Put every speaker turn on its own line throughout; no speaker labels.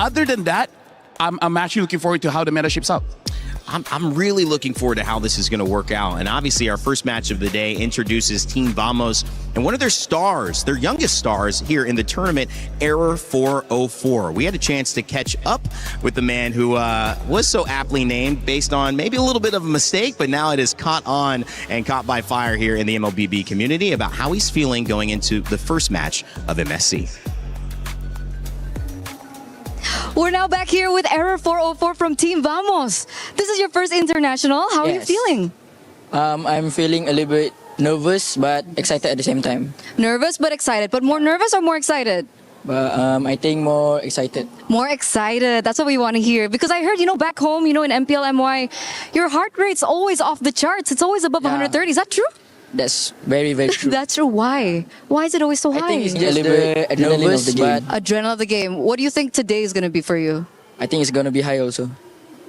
other than that, I'm actually looking forward to how the meta shapes up.
I'm really looking forward to how this is going to work out. And obviously, our first match of the day introduces Team Vamos and one of their stars, their youngest stars here in the tournament, Error 404. We had a chance to catch up with the man who was so aptly named based on maybe a little bit of a mistake, but now it is caught on and caught by fire here in the MLBB community about how he's feeling going into the first match of MSC.
We're now back here with Error 404 from Team Vamos. This is your first international. How are you feeling?
I'm feeling a little bit nervous but excited at the same time.
Nervous but excited. But more nervous or more excited?
But I think more excited.
More excited. That's what we want to hear. Because I heard, back home, in MPL MY, your heart rate's always off the charts. It's always above 130. Is that true?
That's very, very true.
That's true. Why? Why is it always so high?
I think it's just the adrenaline of the game.
Adrenaline of the game. What do you think today is going to be for you?
I think it's going to be high also.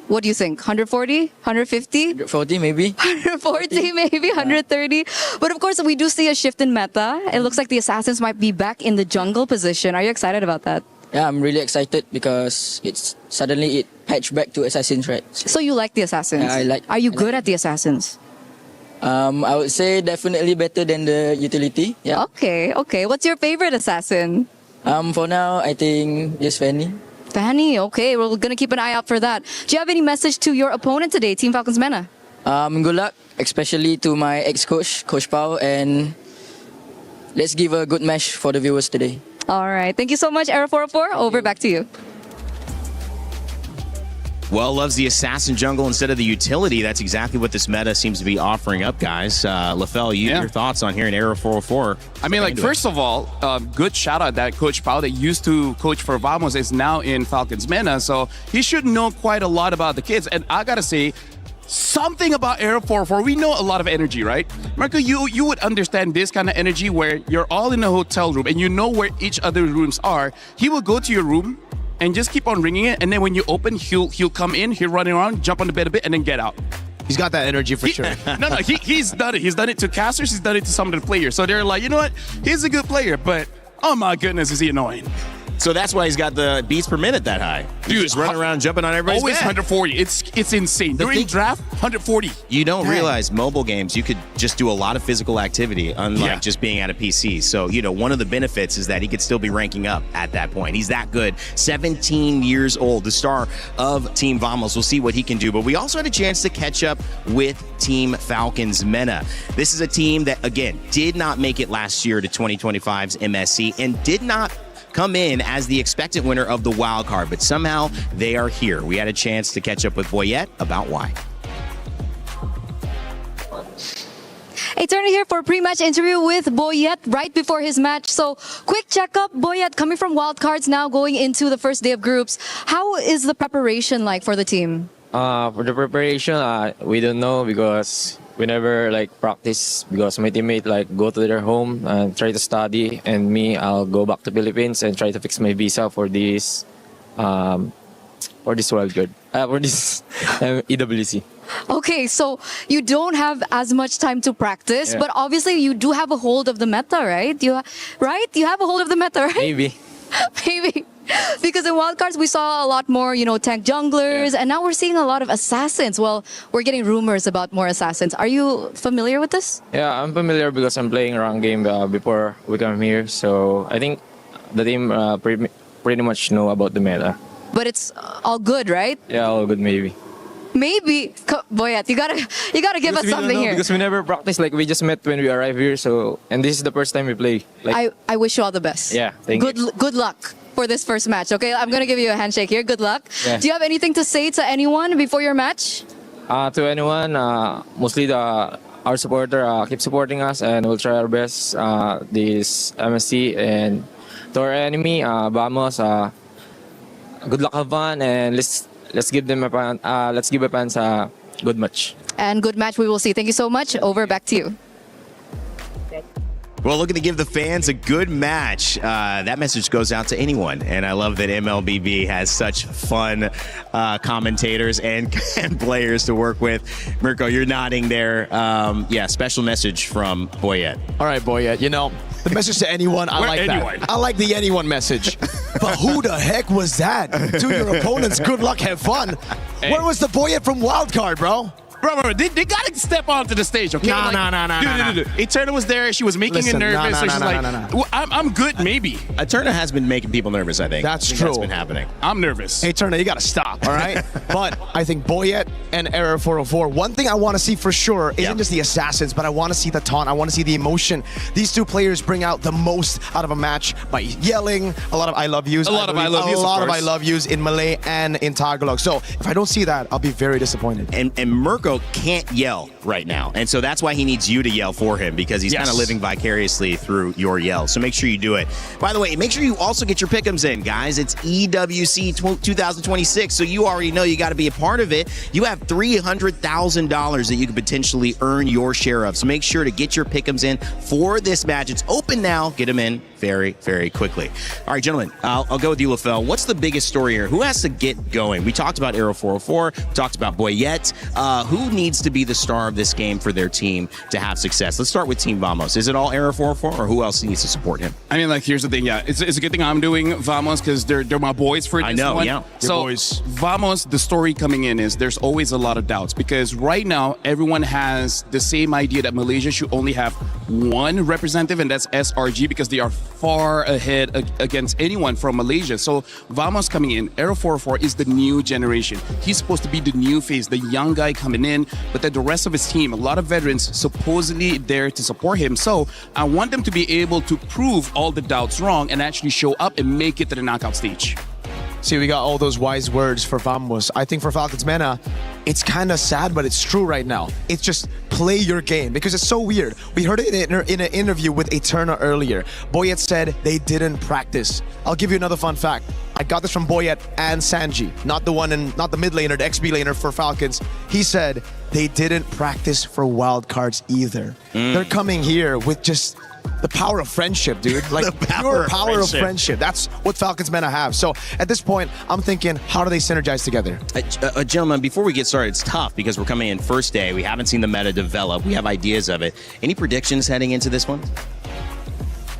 What do you think? 140? 150?
140 maybe?
140 maybe? 130? But of course, we do see a shift in meta. It looks like the Assassins might be back in the jungle position. Are you excited about that?
Yeah, I'm really excited because suddenly it patched back to Assassins, right?
So you like the Assassins?
Yeah, I like.
Are you good at the Assassins?
I would say definitely better than the utility. Yeah.
Okay. What's your favorite assassin?
For now, I think just VENÍ.
VENÍ, okay. We're going to keep an eye out for that. Do you have any message to your opponent today, Team Falcons Mena?
Good luck, especially to my ex-coach, Coach Pao, and let's give a good match for the viewers today.
All right. Thank you so much, Error 404. Over, back to you.
Well, loves the assassin jungle instead of the utility. That's exactly what this meta seems to be offering up, guys. LaFell, your thoughts on hearing Error 404?
I mean, first of all, good shout out that Coach Pao that used to coach for Vamos is now in Falcons Mena, so he should know quite a lot about the kids. And I gotta say, something about Error 404, we know a lot of energy, right? Marco, you would understand this kind of energy where you're all in a hotel room and you know where each other rooms are. He will go to your room and just keep on ringing it, and then when you open, he'll come in, he'll run around, jump on the bed a bit, and then get out.
He's got that energy for sure.
No, he's done it. He's done it to casters, he's done it to some of the players. So they're like, you know what? He's a good player, but oh my goodness, is he annoying.
So that's why he's got the beats per minute that high. Dude, he's just running around jumping on everybody's
always
bed.
140. It's insane. During draft, 140.
You don't realize mobile games, you could just do a lot of physical activity, unlike just being at a PC. So, one of the benefits is that he could still be ranking up at that point. He's that good. 17 years old, the star of Team Vamos. We'll see what he can do. But we also had a chance to catch up with Team Falcons Mena. This is a team that, again, did not make it last year to 2025's MSC and did not come in as the expected winner of the wild card, but somehow they are here. We had a chance to catch up with Boyette about why.
Hey, turn it here for a pre-match interview with Boyette right before his match. So, quick checkup. Boyette, coming from wildcards now, going into the first day of groups. How is the preparation like for the team?
For the preparation, we don't know because we never practice because my teammate go to their home and try to study, and me, I'll go back to Philippines and try to fix my visa for this wildcard, for this EWC.
Okay, so you don't have as much time to practice, but obviously you do have a hold of the meta, right? You have a hold of the meta, right?
Maybe.
Maybe. Because in wildcards, we saw a lot more, tank junglers, and now we're seeing a lot of assassins. Well, we're getting rumors about more assassins. Are you familiar with this?
Yeah, I'm familiar because I'm playing around game before we come here. So I think the team pretty much know about the meta.
But it's all good, right?
Yeah, all good maybe.
Maybe. Boyette, you gotta give us something here.
Because we never practiced. We just met when we arrived here. So, and this is the first time we play.
I wish you all the best.
Yeah, thank you.
Good luck for this first match, okay? I'm gonna give you a handshake here. Good luck.
Yeah.
Do you have anything to say to anyone before your match?
To anyone, mostly our supporter, keep supporting us, and we'll try our best this MSC. And to our enemy, Vamos, good luck, have fun, and let's give them a fans a good match.
And good match we will see. Thank you so much. Over, back to you.
Well, looking to give the fans a good match. That message goes out to anyone. And I love that MLBB has such fun commentators and players to work with. Mirko, you're nodding there. Special message from Boyette.
All right, Boyette. The message to anyone, I like that. I like the anyone message. But who the heck was that? To your opponents, good luck, have fun.
Hey.
Where was the boy from Wildcard, bro?
Bro, they gotta step onto the stage, okay?
Nah.
Dude. Eterna was there. She was making
Listen,
it nervous. So she's like,
nah.
"Well, I'm good, maybe.
Eterna has been making people nervous, I think.
That's
I think
true.
That's been happening.
I'm nervous."
Hey, Turner, you gotta stop, all right? But I think Boyet and Error 404, one thing I want to see for sure isn't just the assassins, but I want to see the taunt. I want to see the emotion. These two players bring out the most out of a match by yelling a lot of I love yous.
A lot of I love yous,
A
of
lot of I
course.
love yous in Malay and in Tagalog. So if I don't see that, I'll be very disappointed.
And Mirko can't yell right now. And so that's why he needs you to yell for him, because he's kind of living vicariously through your yell. So make sure you do it. By the way, make sure you also get your pick'ems in, guys. It's EWC 2026, so you already know you got to be a part of it. You have $300,000 that you could potentially earn your share of. So make sure to get your pick'ems in for this match. It's open now. Get them in very, very quickly. All right, gentlemen, I'll go with you, LaFell. What's the biggest story here? Who has to get going? We talked about Arrow 404. We talked about Boyet. Who needs to be the star of this game for their team to have success? Let's start with Team Vamos. Is it all Arrow 404, or who else needs to support him?
I mean, like, here's the thing. Yeah, it's a good thing I'm doing Vamos because they're my boys for this
I know,
one.
yeah.
So
boys.
Vamos, the story coming in is there's always a lot of doubts because right now everyone has the same idea that Malaysia should only have one representative, and that's SRG, because they are far ahead against anyone from Malaysia. So Vamos coming in, Arrow 404 is the new generation. He's supposed to be the new face, the young guy coming in, but then the rest of his team, a lot of veterans supposedly there to support him. So I want them to be able to prove all the doubts wrong and actually show up and make it to the knockout stage.
See, we got all those wise words for Vamos. I think for Falcons Mena, it's kind of sad, but it's true right now. It's just play your game, because it's so weird. We heard it in an interview with Eterna earlier. Boyet said they didn't practice. I'll give you another fun fact. I got this from Boyet and Sanji, not the mid laner, the XB laner for Falcons. He said they didn't practice for wild cards either. They're coming here with just the power of friendship, dude. Like
The
pure
power
power
of
of friendship. That's what Falcons Mena have. So at this point, I'm thinking, how do they synergize together?
Gentlemen, before we get started, it's tough because we're coming in first day. We haven't seen the meta develop. We have ideas of it. Any predictions heading into this one?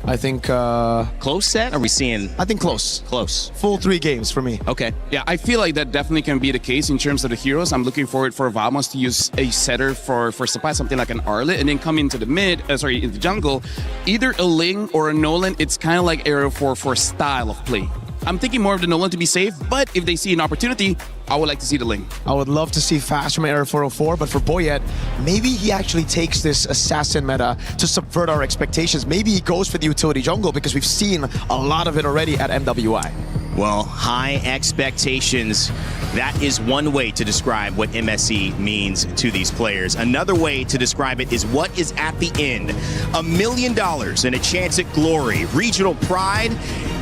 I think
Close set? Are we seeing
close.
close?
Full 3 games for me.
Okay.
Yeah, I feel like that definitely can be the case in terms of the heroes. I'm looking forward for Vamos to use a setter for supply, something like an Arlet, and then come into the in the jungle. Either a Ling or a Nolan. It's kind of like Arrow 4 style of play. I'm thinking more of the Nolan to be safe, but if they see an opportunity, I would like to see the Ling.
I would love to see Fast from Air 404, but for Boyet, maybe he actually takes this assassin meta to subvert our expectations. Maybe he goes for the utility jungle, because we've seen a lot of it already at MWI.
Well, high expectations. That is one way to describe what MSC means to these players. Another way to describe it is what is at the end. $1 million and a chance at glory, regional pride,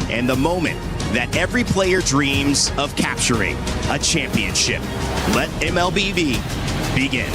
and the moment that every player dreams of capturing a championship. Let MLBB begin.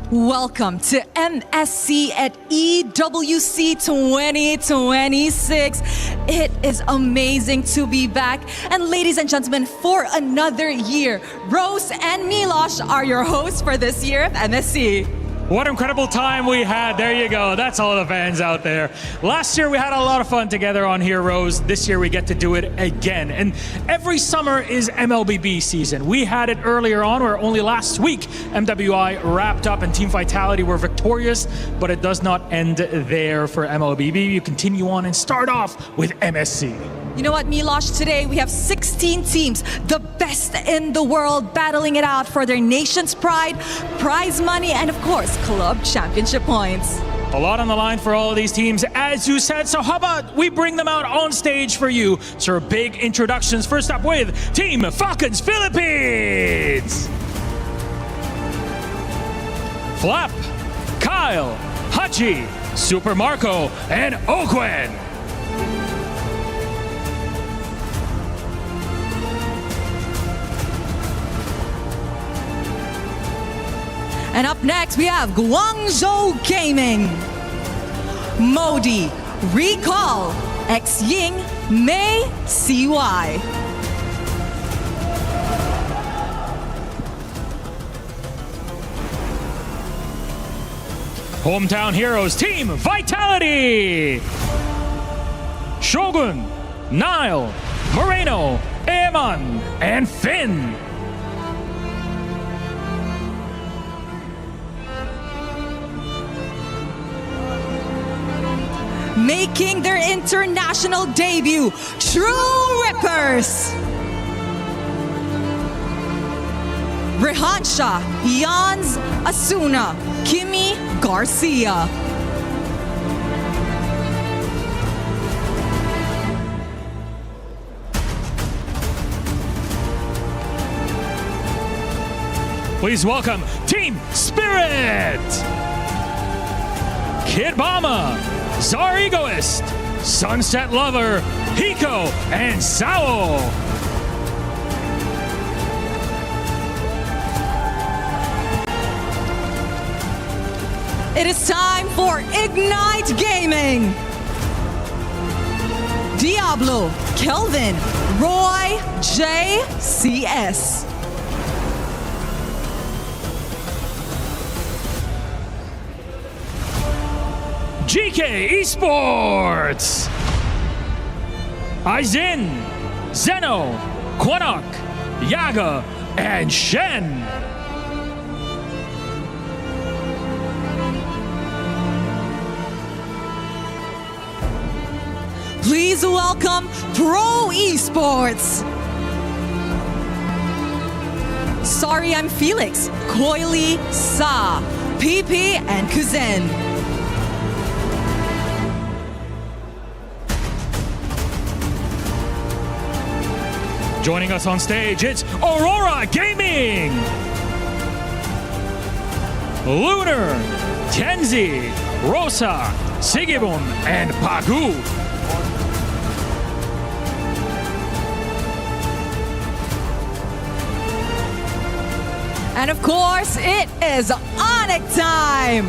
Welcome to MSC at EWC 2026. It is amazing to be back. And ladies and gentlemen, for another year, Rose and Milosh are your hosts for this year of MSC.
What incredible time we had. There you go. That's all the fans out there. Last year we had a lot of fun together on here, Rose. This year we get to do it again. And every summer is MLBB season. We had it earlier on where only last week MWI wrapped up and Team Vitality were victorious, but it does not end there for MLBB. You continue on and start off with MSC.
You know what, Milosh? Today we have 16 teams, the best in the world, battling it out for their nation's pride, prize money, and of course, club championship points.
A lot on the line for all of these teams, as you said. So how about we bring them out on stage for you? So big introductions. First up with Team Falcons Philippines. Flap, Kyle, Hachi, Super Marco, and Okwen.
And up next, we have Guangzhou Gaming, Modi, Recall, X-Ying, May, CY.
Hometown Heroes Team Vitality. Shogun, Nile, Moreno, Eamon, and Finn.
Making their international debut, True Rippers. Rehansha, Ians, Asuna, Kimi, Garcia.
Please welcome Team Spirit. Kid Bama, Czar Egoist, Sunset Lover, Hiko, and Sao.
It is time for Ignite Gaming. Diablo, Kelvin, Roy, J, CS.
GK Esports. Aizen, Zeno, Quanok, Yaga, and Shen.
Please welcome Pro Esports. Sorry, I'm Felix, Coily, Sa, PP, and Kuzen.
Joining us on stage, it's Aurora Gaming. Lunar, Tenzi, Rosa, Sigibun, and Pagu.
And of course, it is Onyx time.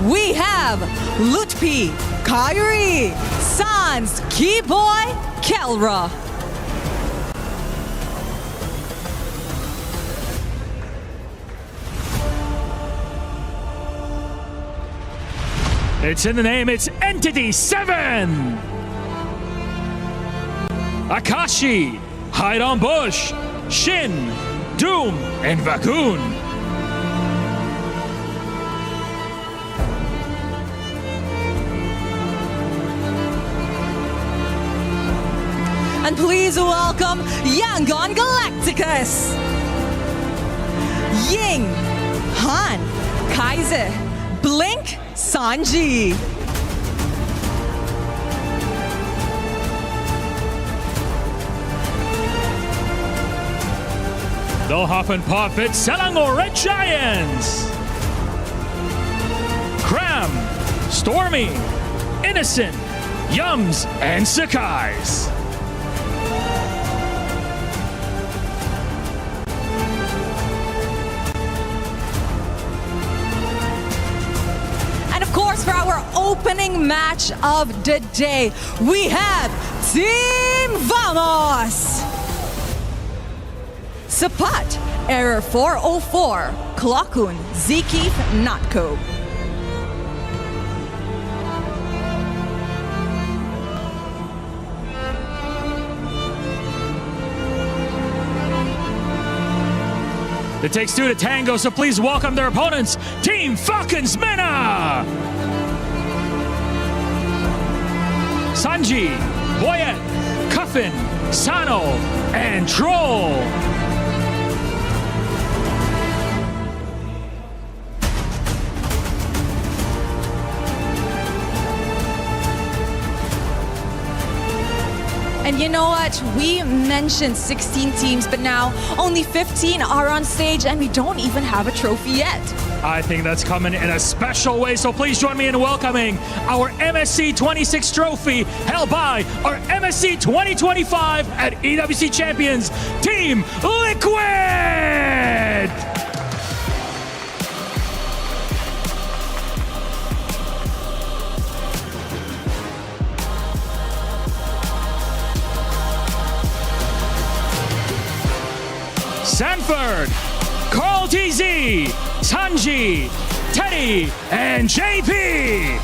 We have Lutpi, Kyrie, Sans, Keyboy, Kelra.
It's in the name, it's Entity 7! Akashi, Hide on Bush, Shin, Doom, and Vagoon.
And please welcome Yangon Galacticus, Ying, Han, Kaiser, Blink, Sanji.
The Huff and Puff, it's Selangor Red Giants. Cram, Stormy, Innocent, Yums, and Sakai's.
opening match of the day. We have Team Vamos! Sapat, Error 404, Klokun, Zikif, Natko.
It takes two to tango, so please welcome their opponents, Team Falcons Mena! Sanji, Boyet, Cuffin, Sano, and Troll.
And you know what? We mentioned 16 teams, but now only 15 are on stage and we don't even have a trophy yet.
I think that's coming in a special way, so please join me in welcoming our MSC 26 trophy held by our MSC 2025 at EWC Champions, Team Liquid! Sanford, Carl TZ, Sanji, Teddy, and JP.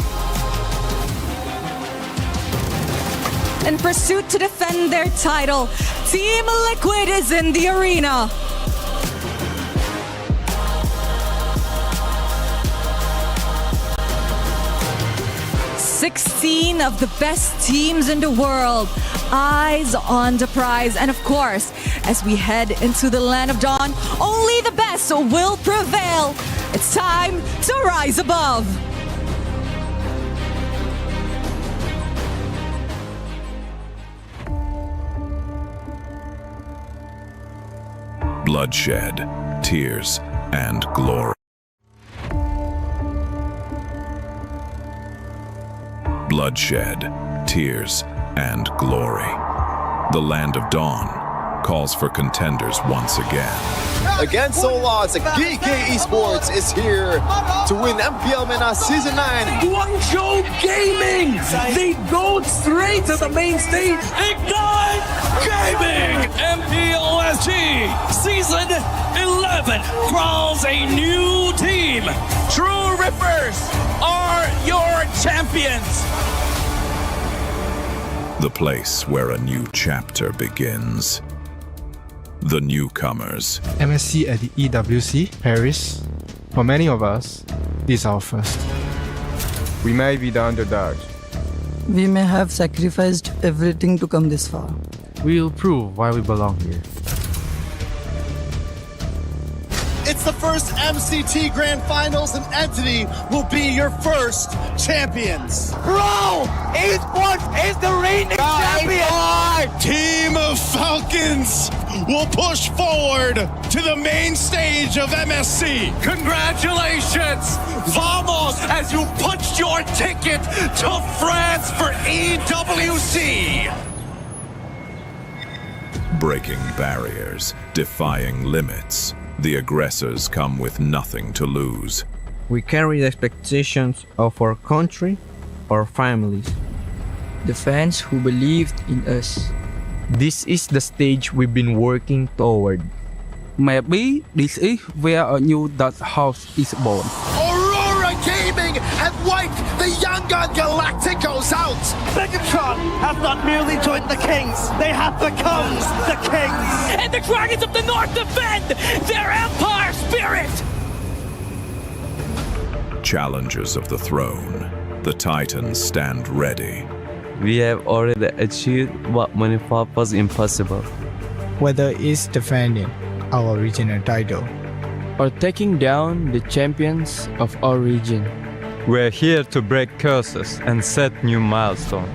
In pursuit to defend their title, Team Liquid is in the arena. "16 of the best teams in the world, eyes on the prize." And of course, as we head into the land of dawn, only the best will prevail. It's time to rise above.
Bloodshed, tears, and glory. Bloodshed, tears, and glory. The land of dawn calls for contenders once again.
Against all odds, GK Esports is here to win MPL MENA Season 9.
Guangzhou Gaming! They go straight to the main stage. Ignite Gaming! MPLSG Season 11 crowns a new team. True Rippers are your champions.
The place where a new chapter begins. The newcomers.
MSC at the EWC Paris. For many of us, this is our first.
We may be the underdogs.
We may have sacrificed everything to come this far.
We'll prove why we belong here.
It's the first MCT Grand Finals and Entity will be your first champions.
Bro! Esports is the reigning champion!
Team of Falcons will push forward to the main stage of MSC.
Congratulations! Vamos as you punched your ticket to France for EWC!
Breaking barriers, defying limits. The aggressors come with nothing to lose.
We carry the expectations of our country, our families.
The fans who believed in us.
This is the stage we've been working toward.
Maybe this is where a new Dutch house is born.
Aurora Gaming have wiped the Young Gun Galacticos out.
Megatron have not merely joined the Kings, they have become the Kings. And the Dragons of the North defend their Empire spirit.
Challengers of the throne, the Titans stand ready.
We have already achieved what many thought was impossible.
Whether it's defending our regional title
or taking down the champions of our region.
We're here to break curses and set new milestones.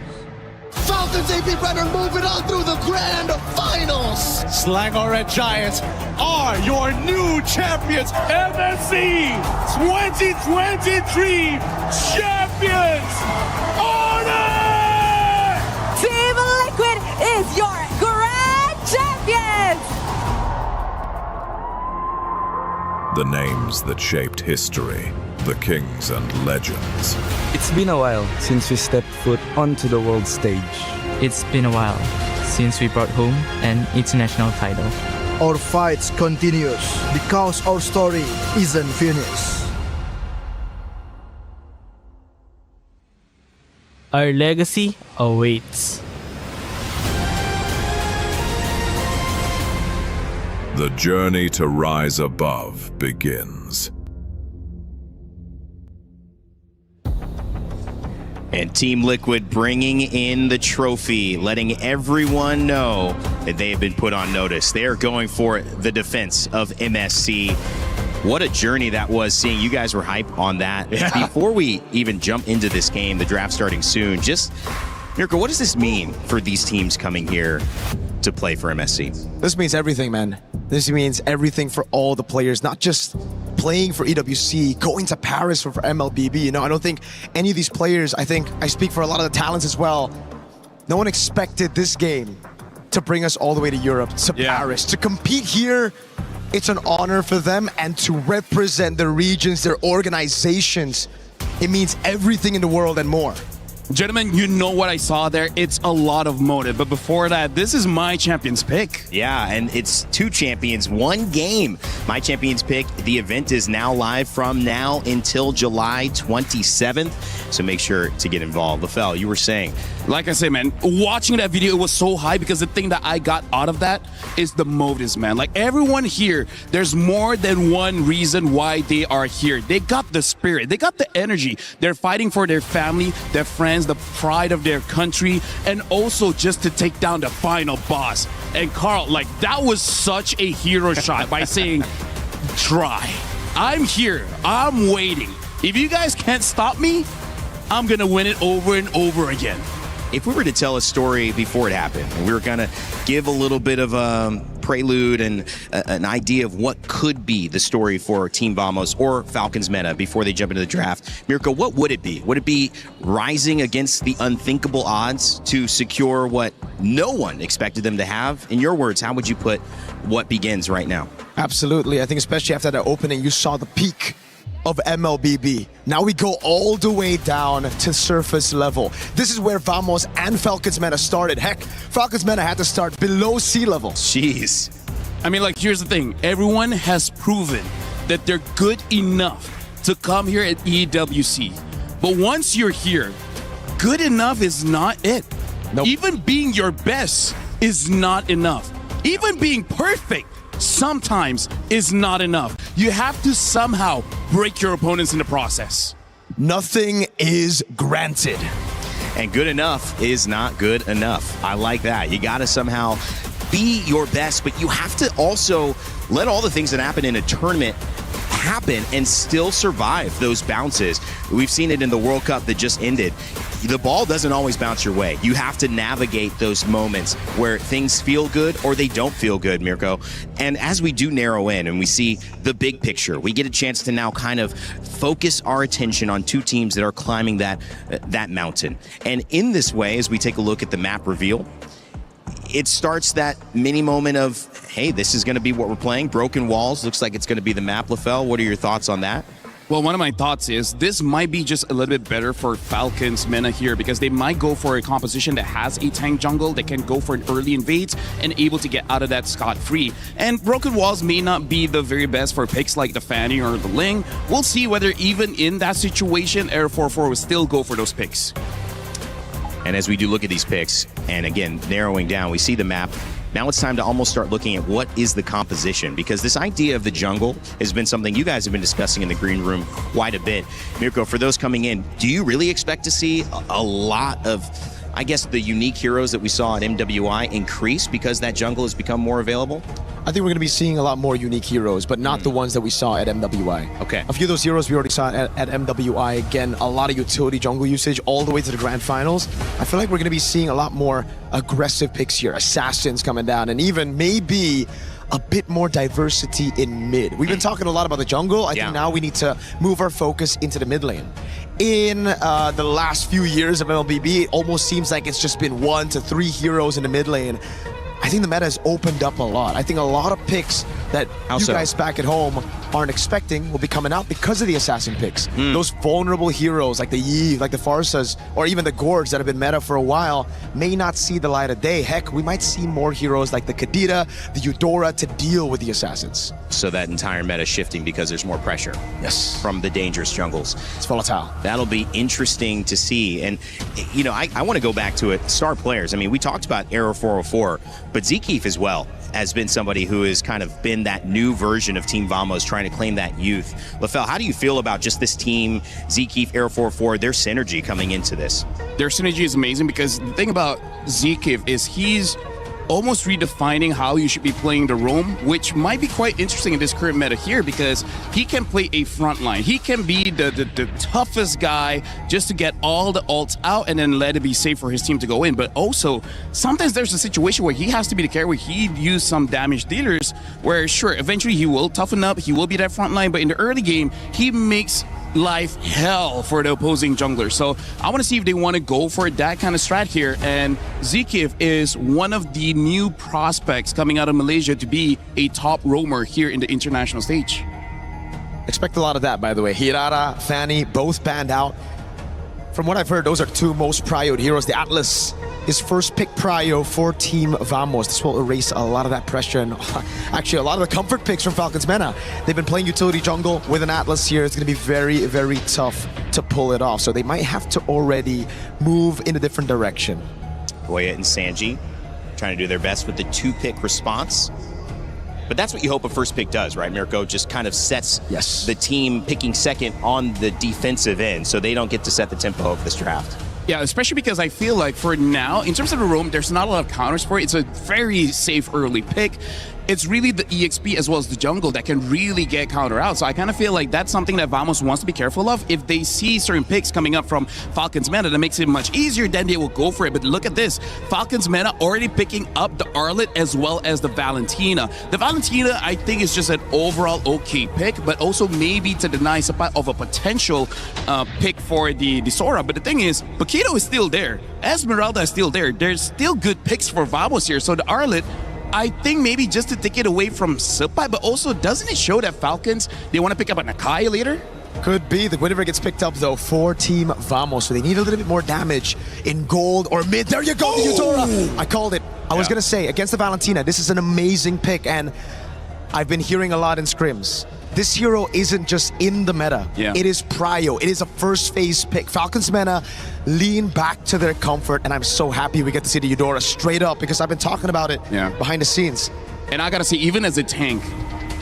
Falcons AP Runner moving on through the grand finals.
Slangor Red Giants are your new champions. MSC 2023 champions. Honor!
Team Liquid is your grand champions.
The names that shaped history, the kings and legends.
It's been a while since we stepped foot onto the world stage.
It's been a while since we brought home an international title.
Our fight continues because our story isn't finished.
Our legacy awaits.
The journey to rise above begins.
And Team Liquid bringing in the trophy, letting everyone know that they have been put on notice. They are going for the defense of MSC. What a journey that was, seeing you guys were hyped on that. Yeah. Before we even jump into this game, the draft starting soon, just, Mirko, what does this mean for these teams coming here to play for MSC?
This means everything, man. This means everything for all the players, not just playing for EWC, going to Paris for MLBB. You know, I don't think any of these players, I think I speak for a lot of the talents as well, no one expected this game to bring us all the way to Europe, to Paris. To compete here, it's an honor for them, and to represent their regions, their organizations, it means everything in the world and more.
Gentlemen, you know what I saw there? It's a lot of motive. But before that, this is my champion's pick.
Yeah, and it's 2 champions, 1 game. My champion's pick, the event is now live from now until July 27th. So make sure to get involved. Lafell, you were saying.
Like I say, man, watching that video, it was so high because the thing that I got out of that is the motives, man. Like everyone here, there's more than one reason why they are here. They got the spirit. They got the energy. They're fighting for their family, their friends, the pride of their country, and also just to take down the final boss. And Carl, like, that was such a hero shot by saying, try. I'm here. I'm waiting. If you guys can't stop me, I'm going to win it over and over again.
If we were to tell a story before it happened, and we were going to give a little bit of a prelude and an idea of what could be the story for Team Vamos or Falcons Meta before they jump into the draft, Mirko, what would it be? Would it be rising against the unthinkable odds to secure what no one expected them to have? In your words, how would you put what begins right now?
Absolutely. I think especially after that opening, you saw the peak of MLBB. Now we go all the way down to surface level. This is where Vamos and Falcons Meta started. Heck, Falcons Meta had to start below sea level.
Jeez.
I mean, like, here's the thing. Everyone has proven that they're good enough to come here at EWC. But once you're here, good enough is not it.
Nope.
Even being your best is not enough. Even being perfect sometimes is not enough. You have to somehow break your opponents in the process.
Nothing is granted.
And good enough is not good enough. I like that. You got to somehow be your best, but you have to also let all the things that happen in a tournament happen and still survive those bounces. We've seen it in the World Cup that just ended. The ball doesn't always bounce your way. You have to navigate those moments where things feel good or they don't feel good, Mirko. And as we do narrow in and we see the big picture, we get a chance to now kind of focus our attention on 2 teams that are climbing that mountain. And in this way, as we take a look at the map reveal, it starts that mini moment of, hey, this is going to be what we're playing. Broken walls. Looks like it's going to be the map, Lafell. What are your thoughts on that?
Well, one of my thoughts is this might be just a little bit better for Falcons Meta here because they might go for a composition that has a tank jungle that can go for an early invade and able to get out of that scot-free. And Broken Walls may not be the very best for picks like the Fanny or the Ling. We'll see whether even in that situation, Air 4-4 will still go for those picks.
And as we do look at these picks, and again, narrowing down, we see the map. Now it's time to almost start looking at what is the composition, because this idea of the jungle has been something you guys have been discussing in the green room quite a bit. Mirko, for those coming in, do you really expect to see a lot of, I guess, the unique heroes that we saw at MWI increase because that jungle has become more available?
I think we're going to be seeing a lot more unique heroes, but not the ones that we saw at MWI.
Okay.
A few of those heroes we already saw at MWI. Again, a lot of utility jungle usage all the way to the grand finals. I feel like we're going to be seeing a lot more aggressive picks here. Assassins coming down, and even maybe a bit more diversity in mid. We've been talking a lot about the jungle. I think now we need to move our focus into the mid lane. In the last few years of MLBB, it almost seems like it's just been 1 to 3 heroes in the mid lane. I think the meta has opened up a lot. I think a lot of picks that you guys back at home aren't expecting will be coming out because of the assassin picks. Those vulnerable heroes like the Yi, like the Farsas, or even the Gords that have been meta for a while may not see the light of day. Heck, we might see more heroes like the Kadira, the Eudora to deal with the assassins.
So that entire meta shifting because there's more pressure.
Yes.
From the dangerous jungles.
It's volatile.
That'll be interesting to see. And, you know, I want to go back to it. Star players. I mean, we talked about Arrow 404, but Zekeef as well has been somebody who has kind of been that new version of Team Vamos trying to claim that youth. LaFell, how do you feel about just this team, Zekeef, Arrow 404, their synergy coming into this?
Their synergy is amazing because the thing about Zekeef is he's almost redefining how you should be playing the roam, which might be quite interesting in this current meta here because he can play a front line. He can be the toughest guy just to get all the ults out and then let it be safe for his team to go in. But also, sometimes there's a situation where he has to be the carry where he use some damage dealers where, sure, eventually he will toughen up, he will be that front line, but in the early game, he makes life hell for the opposing jungler. So I want to see if they want to go for that kind of strat here. And Zekeef is one of the new prospects coming out of Malaysia to be a top roamer here in the international stage.
Expect a lot of that, by the way. Hirara, Fanny, both banned out. From what I've heard, those are two most prioed heroes. The Atlas is first pick prio for Team Vamos. This will erase a lot of that pressure and actually a lot of the comfort picks from Falcons Mena. They've been playing utility jungle with an Atlas here. It's going to be very, very tough to pull it off. So they might have to already move in a different direction.
Goya and Sanji trying to do their best with the 2-pick response. But that's what you hope a first pick does, right, Mirko? Just kind of sets the team picking second on the defensive end so they don't get to set the tempo of this draft.
Yeah, especially because I feel like for now, in terms of the roam, there's not a lot of counters for it. It's a very safe early pick. It's really the EXP as well as the jungle that can really get counter out. So I kind of feel like that's something that Vamos wants to be careful of. If they see certain picks coming up from Falcons Meta that makes it much easier, then they will go for it. But look at this. Falcons Meta already picking up the Arlet as well as the Valentina. The Valentina, I think, is just an overall okay pick, but also maybe to deny of a potential pick for the Sora. But the thing is, Paquito is still there. Esmeralda is still there. There's still good picks for Vamos here. So the Arlet, I think maybe just to take it away from Silpai, but also doesn't it show that Falcons, they want to pick up a Nakai later?
Could be. The Guinevere gets picked up though for Team Vamos, so they need a little bit more damage in gold or mid. There you go, the Eudora! I called it. I was going to say, against the Valentina, this is an amazing pick, and I've been hearing a lot in scrims. This hero isn't just in the meta. It is prio. It is a first phase pick. Falcons Meta lean back to their comfort, and I'm so happy we get to see the Eudora straight up because I've been talking about it behind the scenes.
And I gotta say, even as a tank,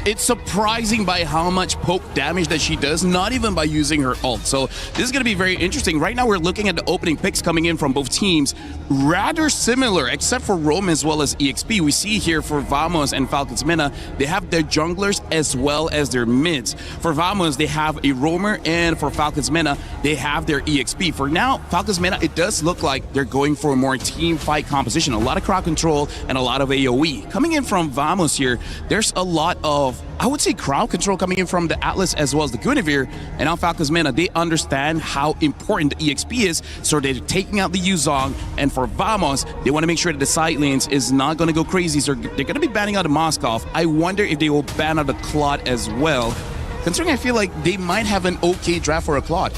it's surprising by how much poke damage that she does, not even by using her ult. So this is going to be very interesting. Right now, we're looking at the opening picks coming in from both teams. Rather similar, except for Roam as well as EXP. We see here for Vamos and Falcons Mena, they have their junglers as well as their mids. For Vamos, they have a roamer, and for Falcons Mena, they have their EXP. For now, Falcons Mena, it does look like they're going for a more team fight composition. A lot of crowd control and a lot of AoE. Coming in from Vamos here, there's a lot of, I would say, crowd control coming in from the Atlas as well as the Guinevere. And now Falcons Mena, they understand how important the EXP is, so they're taking out the Yuzong. And for Vamos, they want to make sure that the side lanes is not going to go crazy, so they're going to be banning out the Moskov. I wonder if they will ban out the Claude as well, considering I feel like they might have an okay draft for a Claude.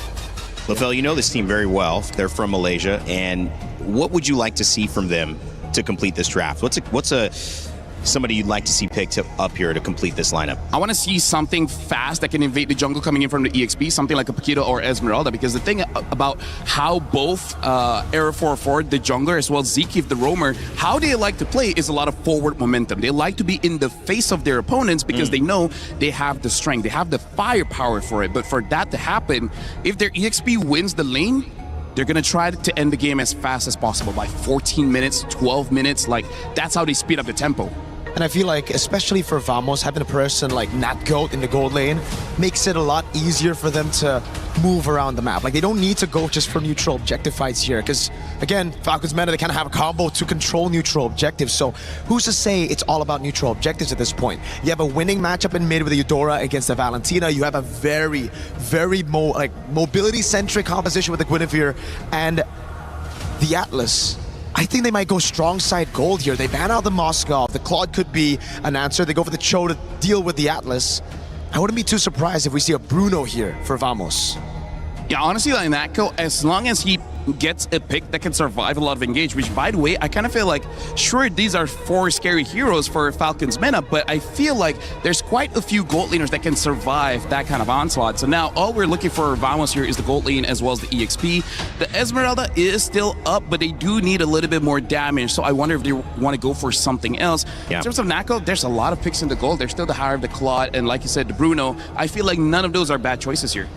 LaFell, you know this team very well. They're from Malaysia, and what would you like to see from them to complete this draft? What's somebody you'd like to see picked up here to complete this lineup?
I want to see something fast that can invade the jungle coming in from the EXP, something like a Paquito or Esmeralda, because the thing about how both Era 4-4, the jungler, as well as Zekeef, the roamer, how they like to play is a lot of forward momentum. They like to be in the face of their opponents because they know they have the strength, they have the firepower for it. But for that to happen, if their EXP wins the lane, they're going to try to end the game as fast as possible by 14 minutes, 12 minutes. Like, that's how they speed up the tempo.
And I feel like, especially for Vamos, having a person like NatGoat in the gold lane makes it a lot easier for them to move around the map. Like, they don't need to go just for neutral objective fights here, because, again, Falcons Meta, they kind of have a combo to control neutral objectives. So who's to say it's all about neutral objectives at this point? You have a winning matchup in mid with the Eudora against the Valentina. You have a very, very mobility-centric composition with the Guinevere, and the Atlas I think they might go strong side gold here. They ban out the Moskov. The Claude could be an answer. They go for the Cho to deal with the Atlas. I wouldn't be too surprised if we see a Bruno here for Vamos.
Yeah, honestly, like Natco, as long as he gets a pick that can survive a lot of engage, which, by the way, I kind of feel like, sure, these are 4 scary heroes for Falcons Mena, but I feel like there's quite a few gold laners that can survive that kind of onslaught. So now all we're looking for Vamos here is the gold lane as well as the EXP. The Esmeralda is still up, but they do need a little bit more damage, so I wonder if they want to go for something else. Yeah. In terms of Natco, there's a lot of picks in the gold. There's still the higher of the Claude, and like you said, the Bruno. I feel like none of those are bad choices here.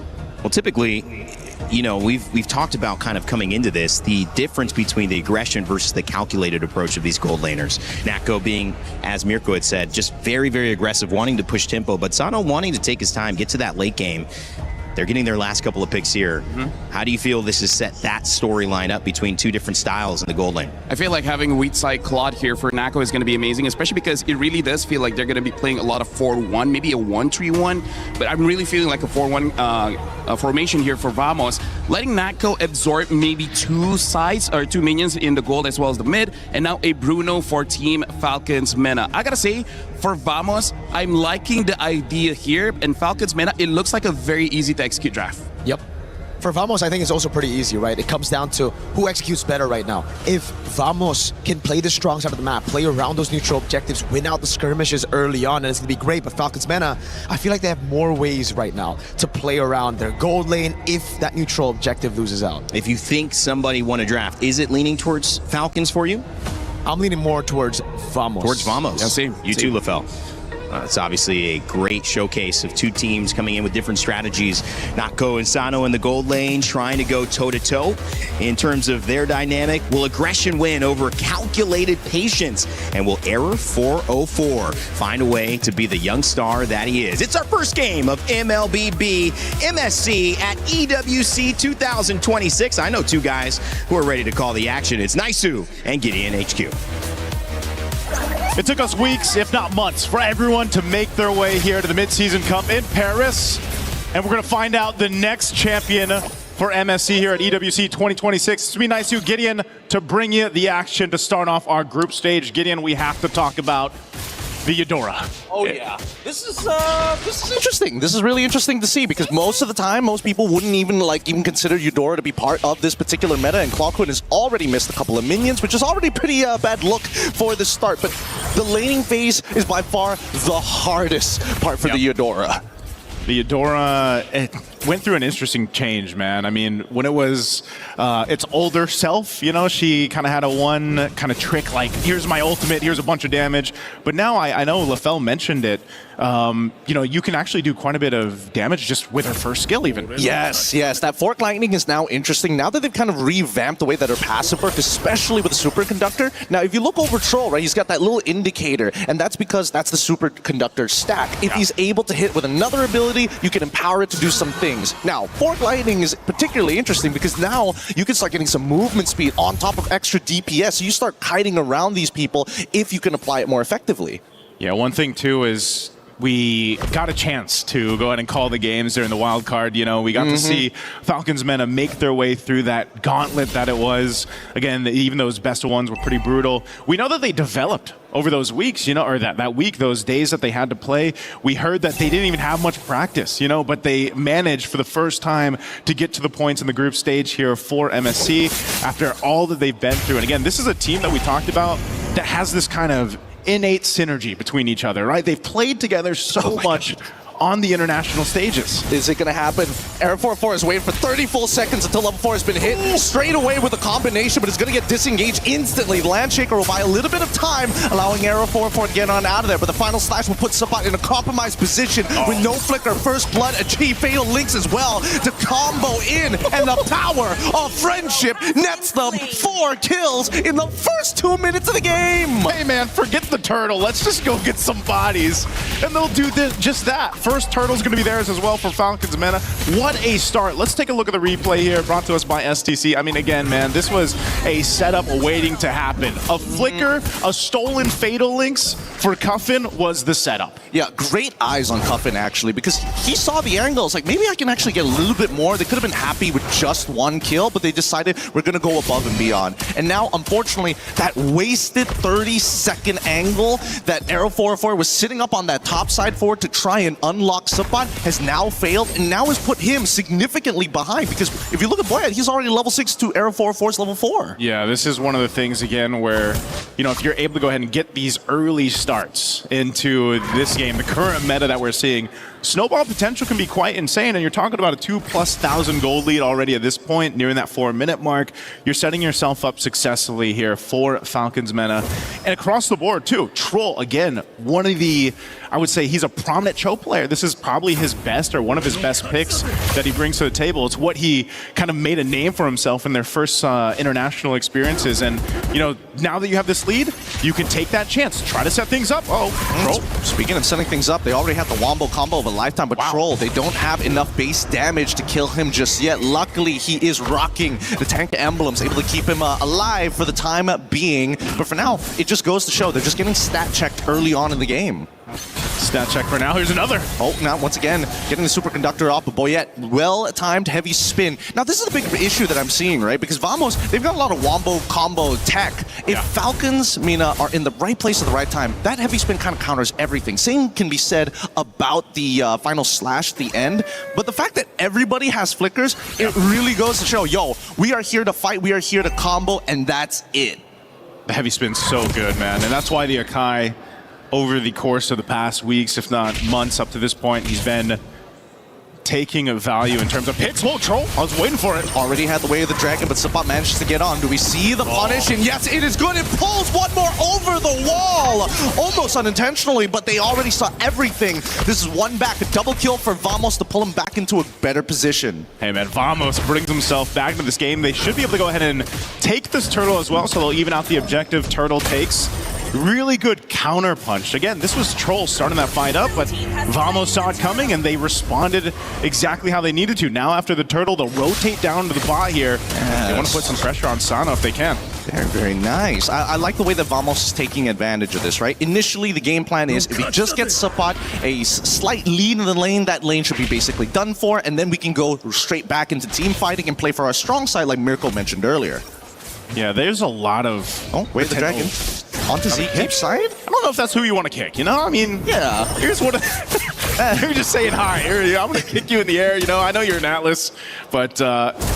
Well, typically, you know, we've talked about kind of coming into this, the difference between the aggression versus the calculated approach of these gold laners. Natco being, as Mirko had said, just very, very aggressive, wanting to push tempo, but Sano wanting to take his time, get to that late game. They're getting their last couple of picks here. How do you feel this has set that storyline up between 2 different styles in the gold lane?
I feel like having a weak side Claude here for Natco is going to be amazing, especially because it really does feel like they're going to be playing a lot of 4-1, maybe a 1-3-1, but I'm really feeling like a 4-1 formation here for Vamos, letting Natco absorb maybe 2 sides or 2 minions in the gold as well as the mid, and now a Bruno for Team Falcons Mena. I gotta say, for Vamos, I'm liking the idea here, and Falcons Mena, it looks like a very easy to execute draft.
Yep. For Vamos, I think it's also pretty easy, right? It comes down to who executes better right now. If Vamos can play the strong side of the map, play around those neutral objectives, win out the skirmishes early on, and it's going to be great. But Falcons Mena, I feel like they have more ways right now to play around their gold lane if that neutral objective loses out.
If you think somebody won a draft, is it leaning towards Falcons for you?
I'm leaning more towards Vamos.
Towards Vamos.
Yeah, same.
You too, LaFell. It's obviously a great showcase of 2 teams coming in with different strategies. Natco and Sano in the gold lane trying to go toe-to-toe in terms of their dynamic. Will aggression win over calculated patience? And will Error 404 find a way to be the young star that he is? It's our first game of MLBB MSC at EWC 2026. I know 2 guys who are ready to call the action. It's Naisu and Gideon HQ.
It took us weeks, if not months, for everyone to make their way here to the Mid-Season Cup in Paris. And we're going to find out the next champion for MSC here at EWC 2026. It's going to be Naisu Gideon to bring you the action to start off our group stage. Gideon, we have to talk about the Eudora.
Oh yeah, this is interesting. This is really interesting to see because most of the time, most people wouldn't even consider Eudora to be part of this particular meta, and Clockwood has already missed a couple of minions, which is already pretty bad look for the start. But the laning phase is by far the hardest part for the Eudora.
The Eudora, it went through an interesting change, man. I mean, when it was its older self, you know, she kind of had a one kind of trick, like, here's my ultimate, here's a bunch of damage. But now I know LaFell mentioned it. You know, you can actually do quite a bit of damage just with her first skill even.
Yes, yes. That Fork Lightning is now interesting. Now that they've kind of revamped the way that her passive works, especially with the Superconductor. Now, if you look over Troll, right, he's got that little indicator, and that's because that's the Superconductor stack. If he's able to hit with another ability, you can empower it to do some things. Now, Fork Lightning is particularly interesting because now you can start getting some movement speed on top of extra DPS. So you start kiting around these people if you can apply it more effectively.
Yeah, one thing too is we got a chance to go ahead and call the games during the wild card. You know, we got to see Falcons Mena make their way through that gauntlet that it was. Again, even those best of ones were pretty brutal. We know that they developed over those weeks, you know, or that week, those days that they had to play. We heard that they didn't even have much practice, you know, but they managed for the first time to get to the points in the group stage here for MSC after all that they've been through. And again, this is a team that we talked about that has this kind of innate synergy between each other, right? They've played together so much on the international stages.
Is it going to happen? Error 404 is waiting for 30 full seconds until level 4 has been hit. Straight away with a combination, but it's going to get disengaged instantly. Landshaker will buy a little bit of time, allowing Error 404 to get on out of there, but the final slash will put Sabat in a compromised position with no flicker. First blood, achieve fatal links as well to combo in, and the power of friendship nets them 4 kills in the first 2 minutes of the game.
Hey man, forget the turtle. Let's just go get some bodies, and they'll do this, just that. first turtle's going to be theirs as well for Falcons Mena. What a start. Let's take a look at the replay here brought to us by STC. I mean, again, man, this was a setup waiting to happen. A flicker, a stolen Fatal Links for Cuffin was the setup.
Yeah, great eyes on Cuffin, actually, because he saw the angles. Like, maybe I can actually get a little bit more. They could have been happy with just one kill, but they decided we're going to go above and beyond. And now, unfortunately, that wasted 30-second angle that Arrow 404 was sitting up on that top side for to try and unlock Suppot has now failed, and now has put him significantly behind, because if you look at Boyet, he's already level 6 to Arrow 404's level 4.
Yeah, this is one of the things, again, where, you know, if you're able to go ahead and get these early starts into this game, the current meta that we're seeing, snowball potential can be quite insane, and you're talking about a 2,000+ gold lead already at this point, nearing that 4-minute mark. You're setting yourself up successfully here for Falcons Mena. And across the board, too, Troll, again, one of the, I would say he's a prominent Cho player. This is probably his best, or one of his best picks that he brings to the table. It's what he kind of made a name for himself in their first international experiences. And, you know, now that you have this lead, you can take that chance. Try to set things up. Oh, Troll.
Speaking of setting things up, they already have the Wombo combo of a lifetime, but Troll, they don't have enough base damage to kill him just yet. Luckily, he is rocking the tank emblems, able to keep him alive for the time being. But for now, it just goes to show they're just getting stat checked early on in the game.
Stat check for now. Here's another.
Oh, now once again, getting the superconductor off, but Boyet, well-timed heavy spin. Now, this is the big issue that I'm seeing, right? Because Vamos, they've got a lot of wombo combo tech. If Falcons, Mena, are in the right place at the right time, that heavy spin kind of counters everything. Same can be said about the final slash at the end, but the fact that everybody has flickers, it really goes to show, yo, we are here to fight, we are here to combo, and that's it.
The heavy spin's so good, man, and that's why the Akai, over the course of the past weeks, if not months up to this point, he's been taking a value in terms of hits. Whoa, Troll, I was waiting for it.
Already had the way of the dragon, but Suppot manages to get on. Do we see the punish? And yes, it is good. It pulls one more over the wall. Almost unintentionally, but they already saw everything. This is one back, a double kill for Vamos to pull him back into a better position.
Hey man, Vamos brings himself back into this game. They should be able to go ahead and take this turtle as well, so they'll even out the objective. Turtle takes. Really good counter punch. Again, this was Troll starting that fight up, but Vamos saw it coming and they responded exactly how they needed to. Now after the turtle, they'll rotate down to the bot here. Yes. They want to put some pressure on Sano if they can.
Very, very nice. I like the way that Vamos is taking advantage of this, right? Initially, the game plan is if he just gets Suppot a slight lead in the lane, that lane should be basically done for, and then we can go straight back into team fighting and play for our strong side like Miracle mentioned earlier.
Yeah, there's a lot of...
Oh, wait, the dragon. Onto Zeke's side?
I don't know if that's who you want to kick, you know? I mean, yeah. Here's what... You're just saying hi. I'm going to kick you in the air, you know? I know you're an Atlas, but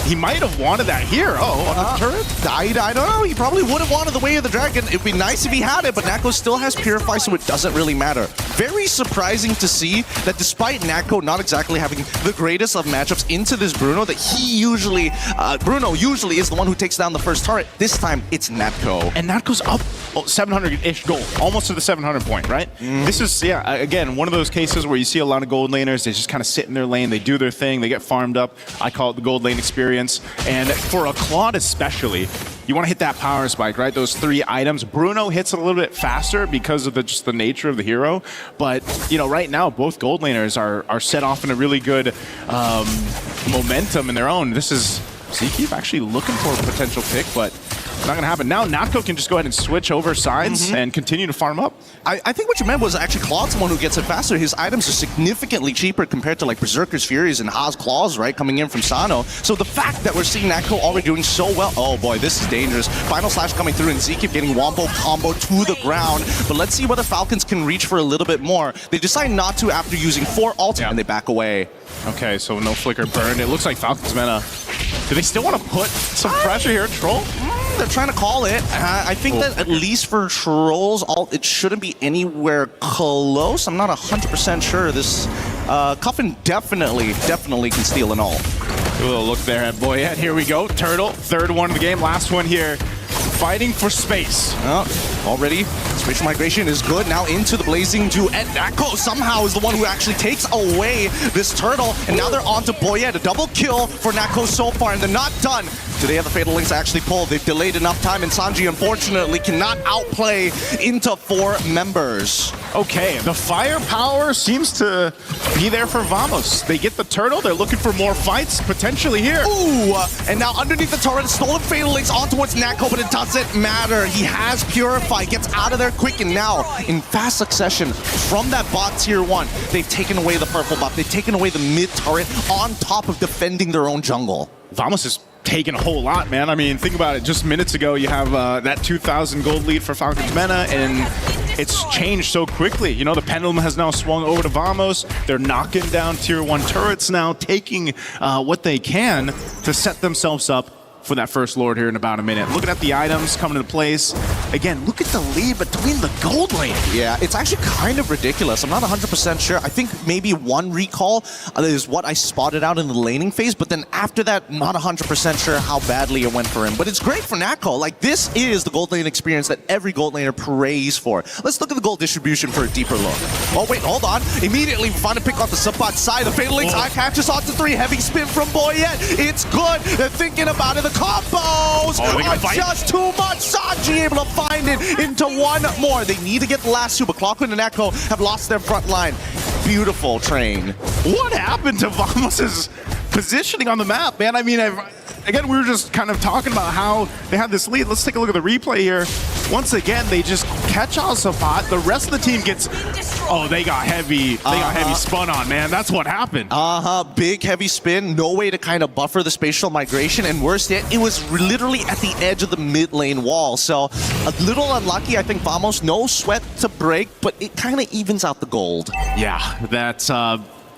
he might have wanted that here. Oh, on the turret?
I don't know. He probably would have wanted the way of the dragon. It'd be nice if he had it, but Nako still has Purify, so it doesn't really matter. Very surprising to see that despite Nako not exactly having the greatest of matchups into this Bruno, that he usually, Bruno usually is the one who takes down the first turret. This time, it's Natko.
And Natko's up 700-ish gold, almost to the 700 point, right? This is, yeah, again, one of those cases where you see a lot of gold laners, they just kind of sit in their lane, they do their thing, they get farmed up. I call it the gold lane experience. And for a Claude especially, you want to hit that power spike, right? Those 3 items. Bruno hits it a little bit faster because of just the nature of the hero. But, you know, right now, both gold laners are set off in a really good momentum in their own. This is Zeke actually looking for a potential pick, but not going to happen. Now Natko can just go ahead and switch over sides and continue to farm up.
I think what you meant was actually Claude's the one who gets it faster. His items are significantly cheaper compared to like Berserker's Furies and Ha's Claws, right, coming in from Sano. So the fact that we're seeing Natko already doing so well, oh boy, this is dangerous. Final Slash coming through and Zeke getting Wombo combo to the ground. But let's see whether Falcons can reach for a little bit more. They decide not to after using 4 ults and they back away.
Okay, so no flicker burn. It looks like Falcons Mena. Do they still want to put some pressure here, Troll?
They're trying to call it. I think that at least for Trolls, it shouldn't be anywhere close. I'm not 100% sure. This Cuffin definitely can steal an ult.
A little look there at Boyet. Here we go. Turtle, 3rd one of the game. Last one here. Fighting for space.
Already, spatial migration is good. Now into the Blazing Dew. And Nako somehow is the one who actually takes away this turtle. And now they're on to Boyet. A double kill for Nako so far, and they're not done. Do they have the Fatal Links to actually pull? They've delayed enough time, and Sanji, unfortunately, cannot outplay into 4 members.
Okay, the firepower seems to be there for Vamos. They get the turtle, they're looking for more fights, potentially here.
Ooh, and now underneath the turret, stolen Fatal Links on towards Natco, but it doesn't matter. He has Purify, gets out of there quick, and now, in fast succession, from that bot tier 1, they've taken away the purple buff, they've taken away the mid turret on top of defending their own jungle.
Vamos is taking a whole lot, man. I mean, think about it. Just minutes ago, you have that 2,000 gold lead for Falcons Mena, and it's changed so quickly. You know, the pendulum has now swung over to Vamos. They're knocking down tier 1 turrets now, taking what they can to set themselves up for that first Lord here in about a minute. Looking at the items coming into place. Again, look at the lead between the gold lane.
Yeah, it's actually kind of ridiculous. I'm not 100% sure. I think maybe one recall is what I spotted out in the laning phase, but then after that, not 100% sure how badly it went for him. But it's great for Natco. Like, this is the gold lane experience that every gold laner prays for. Let's look at the gold distribution for a deeper look. Oh, wait, hold on. Immediately, we find a pick off the support side. The Fatal Links eye catches onto 3. Heavy spin from Boyette. It's good. They're thinking about it. The combos are just too much. Sanji able to find it into one more. They need to get the last 2, but Clockwind and Echo have lost their front line. Beautiful train.
What happened to Vamos' positioning on the map, man? I mean, again, we were just kind of talking about how they had this lead. Let's take a look at the replay here. Once again, they just catch out Sapat. The rest of the team gets... Oh, they got heavy spun on, man. That's what happened.
Big heavy spin. No way to kind of buffer the spatial migration. And worse yet, it was literally at the edge of the mid lane wall. So a little unlucky. I think Vamos, no sweat to break, but it kind of evens out the gold.
Yeah, that's...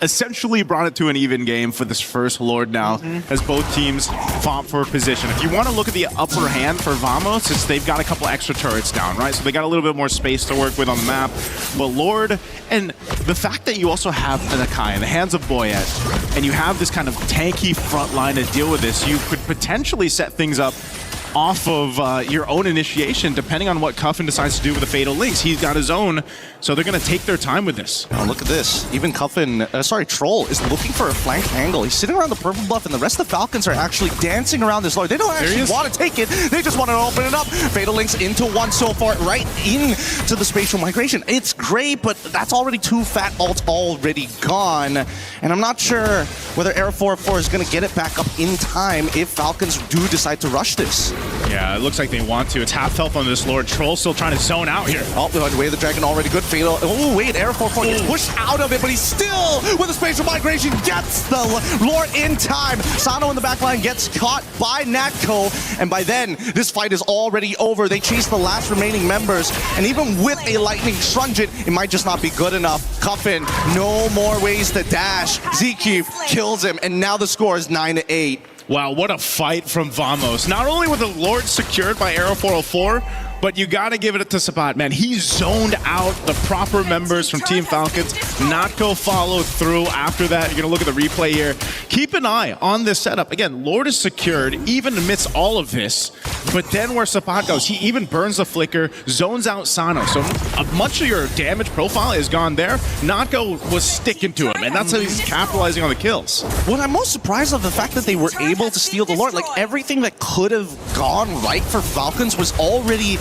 essentially brought it to an even game for this first Lord now, as both teams fought for position. If you want to look at the upper hand for Vamos, it's they've got a couple extra turrets down, right? So they got a little bit more space to work with on the map. But Lord, and the fact that you also have an Akai in the hands of Boyette, and you have this kind of tanky front line to deal with this, you could potentially set things up off of your own initiation, depending on what Cuffin decides to do with the Fatal Links. He's got his own, so they're going to take their time with this.
Oh, look at this. Even Cuffin, Troll is looking for a flank angle. He's sitting around the purple buff, and the rest of the Falcons are actually dancing around this Lord. They don't actually want to take it. They just want to open it up. Fatal Links into one so far, right into the spatial migration. It's great, but that's already 2 fat ults already gone. And I'm not sure whether Air 404 is going to get it back up in time if Falcons do decide to rush this.
Yeah, it looks like they want to. It's half health on this Lord. Troll still trying to zone out here.
Oh, Way of the Dragon already good. Fatal. Oh, wait, Air 404 gets pushed out of it, but he's still, with a spatial migration, gets the Lord in time. Sano in the back line gets caught by Natco, and by then, this fight is already over. They chase the last remaining members, and even with a Lightning Truncheon, it might just not be good enough. Cuffin, no more ways to dash. ZQ kills him, and now the score is 9-8.
Wow, what a fight from Vamos. Not only were the Lord secured by Arrow 404, but you got to give it to Sapat, man. He zoned out the proper members from Team Falcons. Natco followed through after that. You're going to look at the replay here. Keep an eye on this setup. Again, Lord is secured even amidst all of this. But then where Sapat goes, he even burns the flicker, zones out Sano. So much of your damage profile is gone there. Natco was sticking to him, and that's how he's capitalizing on the kills.
What I'm most surprised of the fact that they were able to steal the Lord. Like, everything that could have gone right for Falcons was already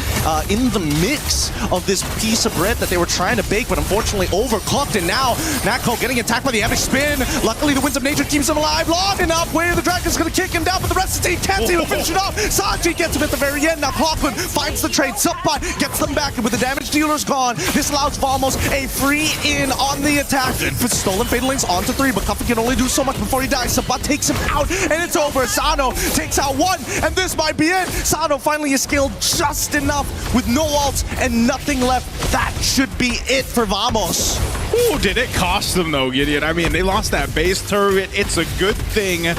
in the mix of this piece of bread that they were trying to bake, but unfortunately overcooked. And now Natco getting attacked by the epic spin. Luckily, the Winds of Nature keeps him alive long enough. Way of the Dragon's going to kick him down, but the rest of the team can't seem to finish it off. Sanji gets him at the very end. Now Clockwind finds the trade. Subpot gets them back, and with the damage dealers gone, this allows Vamos a free in on the attack. For stolen Fatal Links onto 3, but Cuffin can only do so much before he dies. Subpot takes him out, and it's over. Sano takes out 1, and this might be it. Sano finally is skilled just enough with no ults and nothing left. That should be it for Vamos.
Ooh, did it cost them though, Gideon? I mean, they lost that base turret. It's a good thing.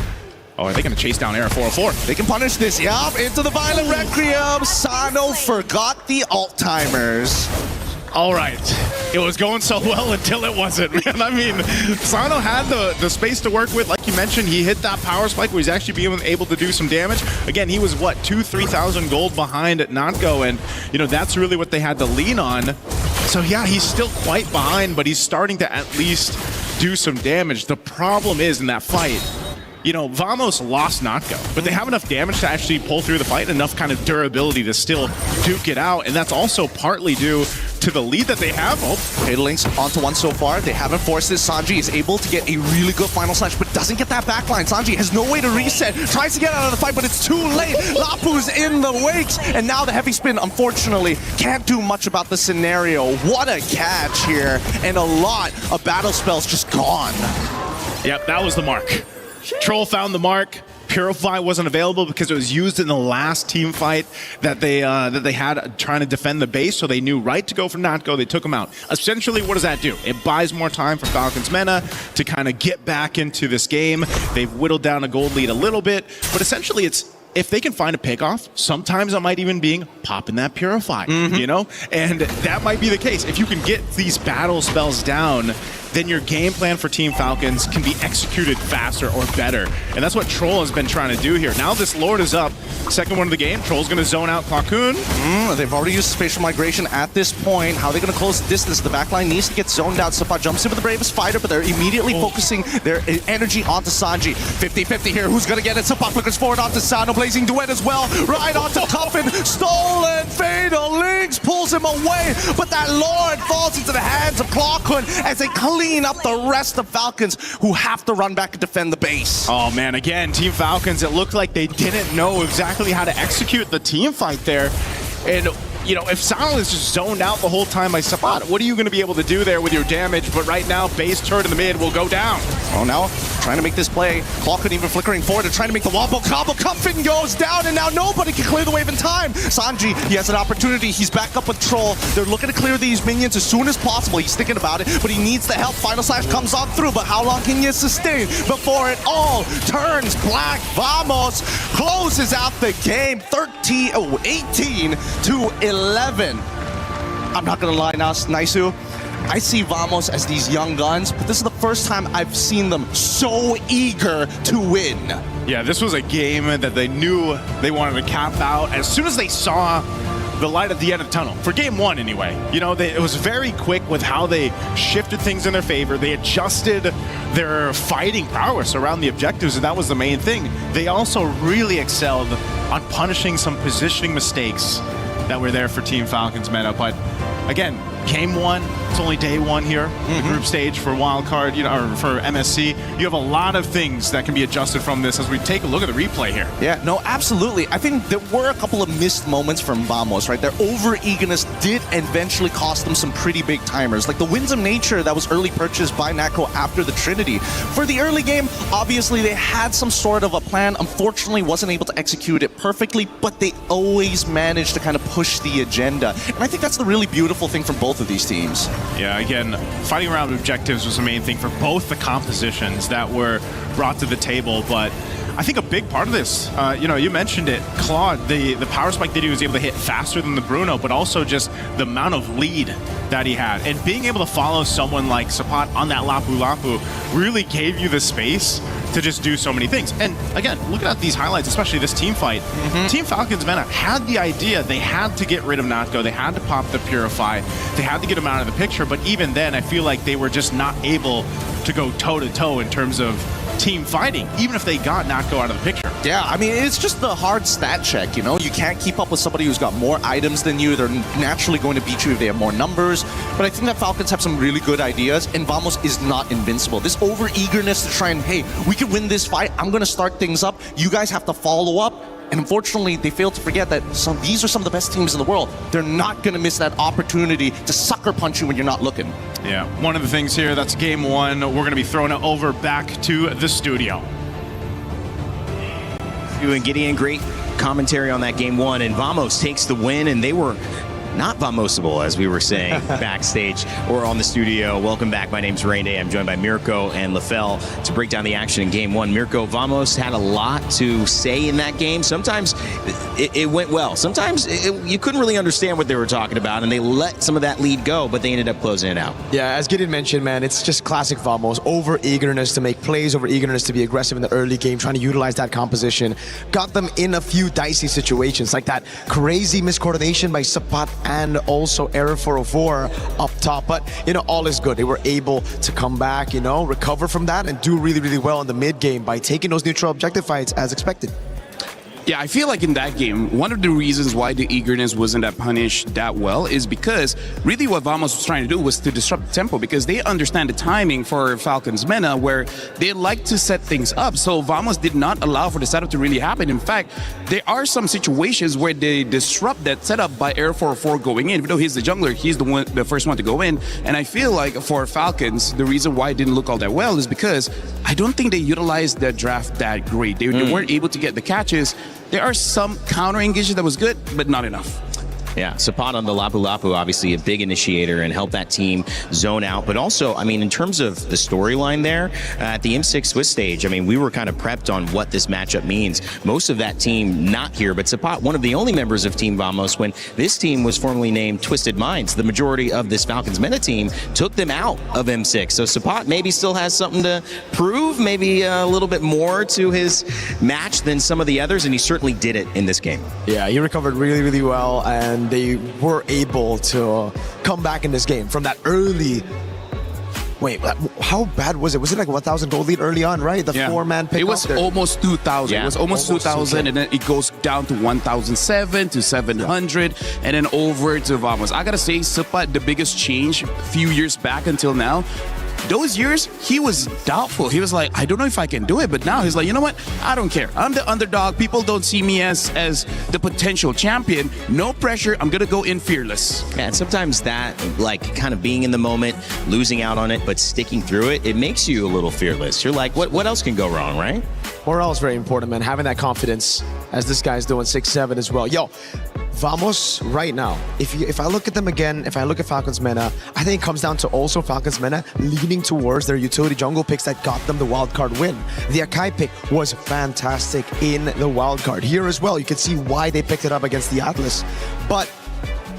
Oh, are they going to chase down Air 404?
They can punish this. Yup, into the Violent Requiem. Sano forgot the alt timers.
All right. It was going so well until it wasn't, man. I mean, Sano had the space to work with. Like you mentioned, he hit that power spike where he's actually being able to do some damage. Again, he was, what, 2,000-3,000 gold behind at Natco, and, you know, that's really what they had to lean on. So, yeah, he's still quite behind, but he's starting to at least do some damage. The problem is in that fight, you know, Vamos lost Natco, but they have enough damage to actually pull through the fight, enough kind of durability to still duke it out, and that's also partly due to the lead that they have. Oh,
Fatalings onto one so far. They haven't forced this. Sanji is able to get a really good final slash, but doesn't get that backline. Sanji has no way to reset. Tries to get out of the fight, but it's too late. Lapu's in the wakes, and now the heavy spin, unfortunately, can't do much about the scenario. What a catch here, and a lot of battle spells just gone.
Yep, that was the mark. Troll found the mark. Purify wasn't available because it was used in the last team fight that they had trying to defend the base, so they knew right to go for not go. They took him out. Essentially, what does that do? It buys more time for Falcons Mena to kind of get back into this game. They've whittled down a gold lead a little bit, but essentially it's if they can find a pick-off, sometimes it might even be popping that Purify, you know? And that might be the case. If you can get these battle spells down, then your game plan for Team Falcons can be executed faster or better. And that's what Troll has been trying to do here. Now this Lord is up. Second one of the game. Troll's going to zone out Clockhoon.
They've already used spatial migration at this point. How are they going to close the distance? The backline needs to get zoned out. Sapat jumps in with the bravest fighter, but they're immediately focusing their energy onto Sanji. 50-50 here. Who's going to get it? Sapat flickers forward onto Sano. Blazing Duet as well. Right onto Coffin. Stolen. Fatal Links pulls him away, but that Lord falls into the hands of Clockhoon as they clean up the rest of Falcons, who have to run back and defend the base.
Oh man, again, Team Falcons, it looked like they didn't know exactly how to execute the team fight there. And you know, if Sano is just zoned out the whole time by Sapat, what are you going to be able to do there with your damage? But right now, base turret in the mid will go down.
Oh, now trying to make this play. Clockhoon even flickering forward and trying to make the wombo combo. Comfin goes down, and now nobody can clear the wave in time. Sanji, he has an opportunity. He's back up with Troll. They're looking to clear these minions as soon as possible. He's thinking about it, but he needs the help. Final Slash comes on through, but how long can you sustain before it all turns black? Vamos closes out the game 18 to 11. I'm not gonna lie now, Naisu. I see Vamos as these young guns, but this is the first time I've seen them so eager to win.
Yeah, this was a game that they knew they wanted to cap out as soon as they saw the light at the end of the tunnel. For game one, anyway. You know, it was very quick with how they shifted things in their favor. They adjusted their fighting prowess around the objectives, and that was the main thing. They also really excelled on punishing some positioning mistakes that were there for Team Falcons Meta. But again, game one, it's only day one here, the group stage for wildcard, you know, or for MSC. You have a lot of things that can be adjusted from this as we take a look at the replay here.
Yeah, no, absolutely. I think there were a couple of missed moments from Vamos, right? Their over-eagerness did eventually cost them some pretty big timers. Like the Winds of Nature that was early purchased by Nako after the Trinity. For the early game, obviously they had some sort of a plan. Unfortunately, wasn't able to execute it perfectly, but they always managed to kind of push the agenda. And I think that's the really beautiful thing from both of these teams.
Yeah, again, fighting around objectives was the main thing for both the compositions that were brought to the table, but I think a big part of this, you know, you mentioned it, Claude, the power spike that he was able to hit faster than the Bruno, but also just the amount of lead that he had. And being able to follow someone like Sapat on that Lapu Lapu really gave you the space to just do so many things. And again, looking at these highlights, especially this team fight, Team Falcons Mena had the idea they had to get rid of Natgo, they had to pop the Purify, they had to get him out of the picture, but even then I feel like they were just not able to go toe-to-toe in terms of team fighting, even if they got Natgo out of the picture.
Yeah, I mean, it's just the hard stat check, you know? You can't keep up with somebody who's got more items than you. They're naturally going to beat you if they have more numbers. But I think that Falcons have some really good ideas, and Vamos is not invincible. This over-eagerness to try and, hey, we can win this fight. I'm going to start things up. You guys have to follow up. And unfortunately, they fail to forget that these are some of the best teams in the world. They're not going to miss that opportunity to sucker punch you when you're not looking.
Yeah, one of the things here, that's game one. We're going to be throwing it over back to the studio.
You and Gideon, great commentary on that game one, and Vamos takes the win, and they were not Vamosable, as we were saying backstage or on the studio. Welcome back. My name's Rain Day. I'm joined by Mirko and LaFell to break down the action in game one. Mirko, Vamos had a lot to say in that game. Sometimes it went well. Sometimes you couldn't really understand what they were talking about, and they let some of that lead go, but they ended up closing it out.
Yeah, as Gideon mentioned, man, it's just classic Vamos. Over-eagerness to make plays, over-eagerness to be aggressive in the early game, trying to utilize that composition. Got them in a few dicey situations, like that crazy miscoordination by Sapat and also Error 404 up top. But, you know, all is good. They were able to come back, you know, recover from that and do really, really well in the mid game by taking those neutral objective fights as expected.
Yeah, I feel like in that game, one of the reasons why the eagerness wasn't that punished that well is because really what Vamos was trying to do was to disrupt the tempo, because they understand the timing for Falcons Mena where they like to set things up. So Vamos did not allow for the setup to really happen. In fact, there are some situations where they disrupt that setup by Air 4 going in. Even though he's the jungler, he's the first one to go in. And I feel like for Falcons, the reason why it didn't look all that well is because I don't think they utilized that draft that great. They weren't able to get the catches. There are some counter engagement that was good, but not enough.
Yeah, Sapat on the Lapu Lapu, obviously a big initiator and helped that team zone out. But also, I mean, in terms of the storyline there, at the M6 Swiss stage, I mean, we were kind of prepped on what this matchup means. Most of that team not here, but Sapat, one of the only members of Team Vamos when this team was formerly named Twisted Minds. The majority of this Falcons Meta team took them out of M6. So Sapat maybe still has something to prove, maybe a little bit more to his match than some of the others, and he certainly did it in this game.
Yeah, he recovered really, really well, and they were able to come back in this game from that early. Wait, how bad was it? Was it like 1,000 gold lead early on, right? The four-man pick.
It was almost 2,000.
Yeah,
it was almost 2,000, and then it goes down to 1,007 to 700, and then over to Vamos. I gotta say, Sapat, the biggest change a few years back until now. Those years, he was doubtful. He was like, I don't know if I can do it. But now he's like, you know what? I don't care. I'm the underdog. People don't see me as the potential champion. No pressure. I'm going to go in fearless.
Yeah, and sometimes that, like, kind of being in the moment, losing out on it, but sticking through it, it makes you a little fearless. You're like, what else can go wrong, right?
Morale is very important, man. Having that confidence, as this guy's doing 6-7 as well. Yo, Vamos right now, if I look at them again, if I look at Falcons Mena, I think it comes down to also Falcons Mena leaning towards their utility jungle picks that got them the wildcard win. The Akai pick was fantastic in the wildcard. Here as well, you can see why they picked it up against the Atlas. But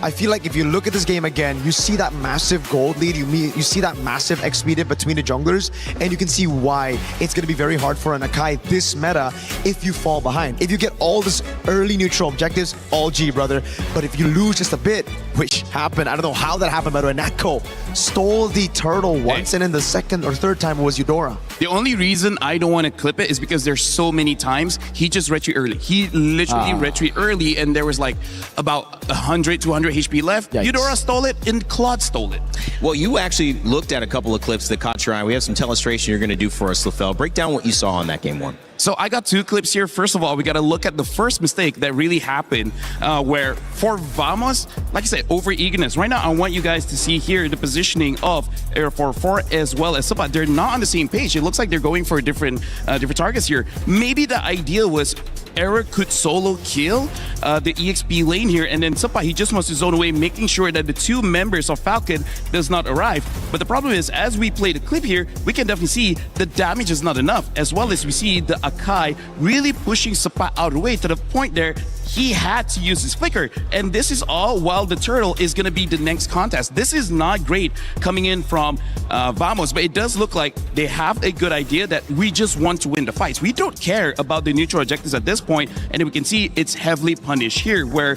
I feel like if you look at this game again, you see that massive gold lead, you see that massive XP dip between the junglers, and you can see why it's going to be very hard for an Akai this meta if you fall behind. If you get all this early neutral objectives, all G, brother. But if you lose just a bit, which happened, I don't know how that happened, by the way, Natko stole the turtle once, and then the second or third time was Eudora.
The only reason I don't want to clip it is because there's so many times he just retreat early. He literally retreat early, and there was like about 100, 200 HP left. Yikes. Eudora stole it, and Claude stole it.
Well, you actually looked at a couple of clips that caught your eye. We have some telestration you're going to do for us, Lefel. Break down what you saw on that game one.
So I got two clips here. First of all, we got to look at the first mistake that really happened where for Vamos, like I said, over eagerness. Right now, I want you guys to see here the positioning of Air 4 as well as Sapat. They're not on the same page. It looks like they're going for different targets here. Maybe the idea was Eric could solo kill the EXP lane here, and then Sapat, he just wants to zone away, making sure that the two members of Falcon does not arrive. But the problem is, as we play the clip here, we can definitely see the damage is not enough, as well as we see the Akai really pushing Sapat out of the way to the point there he had to use his flicker. And this is all while the turtle is going to be the next contest. This is not great coming in from Vamos, but it does look like they have a good idea that we just want to win the fights. We don't care about the neutral objectives at this point, and we can see it's heavily punished here, where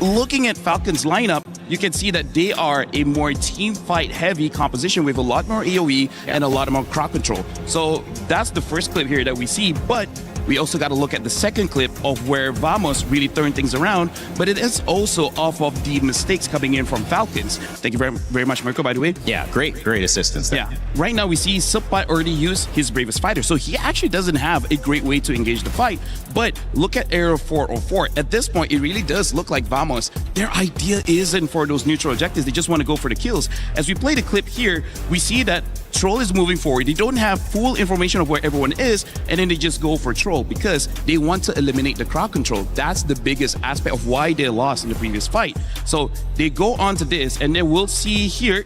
looking at Falcon's lineup, you can see that they are a more team fight heavy composition with a lot more AoE and a lot more crowd control. So that's the first clip here that we see, but we also got to look at the second clip of where Vamos really turned things around, but it is also off of the mistakes coming in from Falcons. Thank you very, very much, Mirko, by the way.
Yeah, great assistance there.
Yeah, right now we see Sapat already use his bravest fighter, so he actually doesn't have a great way to engage the fight. But look at Aero 404. At this point, it really does look like Vamos, their idea isn't for those neutral objectives. They just want to go for the kills. As we play the clip here, we see that Troll is moving forward. They don't have full information of where everyone is, and then they just go for Troll because they want to eliminate the crowd control. That's the biggest aspect of why they lost in the previous fight. So they go on to this, and then we'll see here,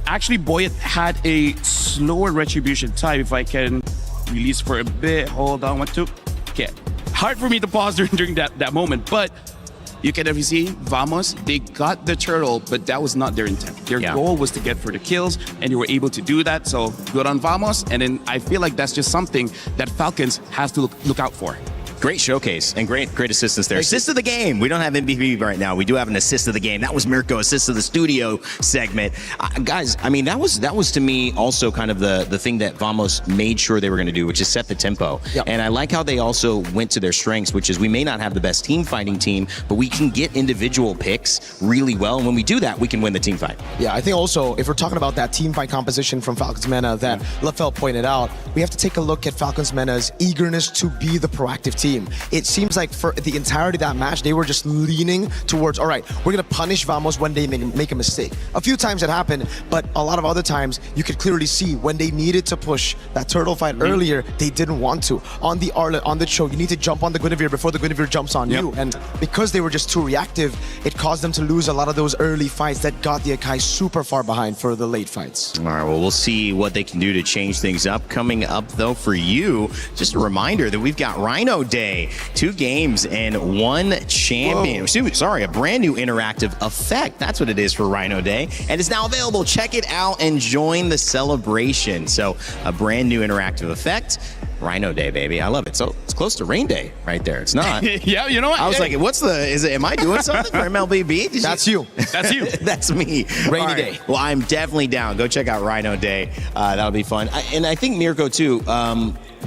actually Boyet had a slower retribution time. If I can release for a bit, hold on, 1, 2. Okay, hard for me to pause during that moment, but you can definitely see Vamos, they got the turtle, but that was not their intent. Their goal was to get for the kills, and they were able to do that. So good on Vamos, and then I feel like that's just something that Falcons has to look out for.
Great showcase and great assistance there. Assist of the game. We don't have MVP right now. We do have an assist of the game. That was Mirko, assist of the studio segment. Guys, I mean, that was to me also kind of the thing that Vamos made sure they were going to do, which is set the tempo.
Yep.
And I like how they also went to their strengths, which is we may not have the best team fighting team, but we can get individual picks really well. And when we do that, we can win the team fight.
Yeah, I think also, if we're talking about that team fight composition from Falcons Mena that Lefel pointed out, we have to take a look at Falcons Mena's eagerness to be the proactive team. It seems like for the entirety of that match, they were just leaning towards, all right, we're going to punish Vamos when they make a mistake. A few times it happened, but a lot of other times you could clearly see when they needed to push that turtle fight earlier, they didn't want to. On the Arlet, on the Cho, you need to jump on the Guinevere before the Guinevere jumps on you. And because they were just too reactive, it caused them to lose a lot of those early fights that got the Akai super far behind for the late fights.
All right, well, we'll see what they can do to change things up. Coming up, though, for you, just a reminder that we've got Rhino Day. 2 games and 1 champion. Sorry, a brand new interactive effect. That's what it is for Rhino Day. And it's now available. Check it out and join the celebration. So a brand new interactive effect. Rhino Day, baby. I love it. So it's close to Rain Day right there. It's not.
Yeah, you know what?
I was like, am I doing something for MLBB?
That's you.
That's you.
That's me.
Rainy Day.
Well, I'm definitely down. Go check out Rhino Day. That'll be fun. And I think Mirko, too,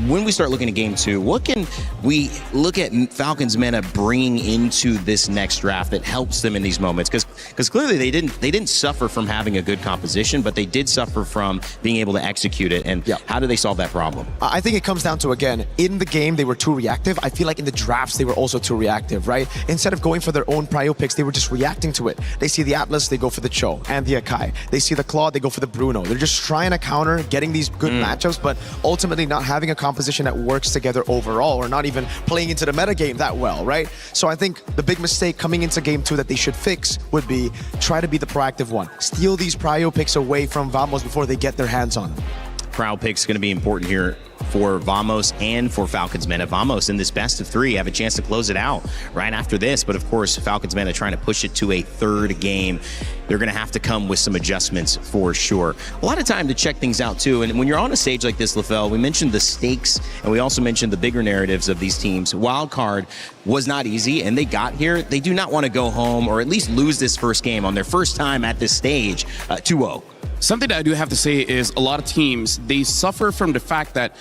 when we start looking at Game 2, what can we look at Falcons Mena bringing into this next draft that helps them in these moments? Because clearly they didn't suffer from having a good composition, but they did suffer from being able to execute it. And how do they solve that problem?
I think it comes down to, again, in the game they were too reactive. I feel like in the drafts they were also too reactive, right? Instead of going for their own prio picks, they were just reacting to it. They see the Atlas, they go for the Cho and the Akai. They see the Claw, they go for the Bruno. They're just trying to counter, getting these good matchups, but ultimately not having a composition that works together overall, or not even playing into the meta game that well, right? So I think the big mistake coming into Game 2 that they should fix would be try to be the proactive one. Steal these prio picks away from Vamos before they get their hands on them.
Prio picks going to be important here for Vamos and for Falcons Mena. Vamos in this best of 3 have a chance to close it out right after this, but of course Falcons Mena trying to push it to a 3rd game. They're going to have to come with some adjustments for sure. A lot of time to check things out too, and when you're on a stage like this, Lefel, we mentioned the stakes and we also mentioned the bigger narratives of these teams. Wild card was not easy and they got here. They do not want to go home or at least lose this first game on their first time at this stage 2-0.
Something that I do have to say is a lot of teams, they suffer from the fact that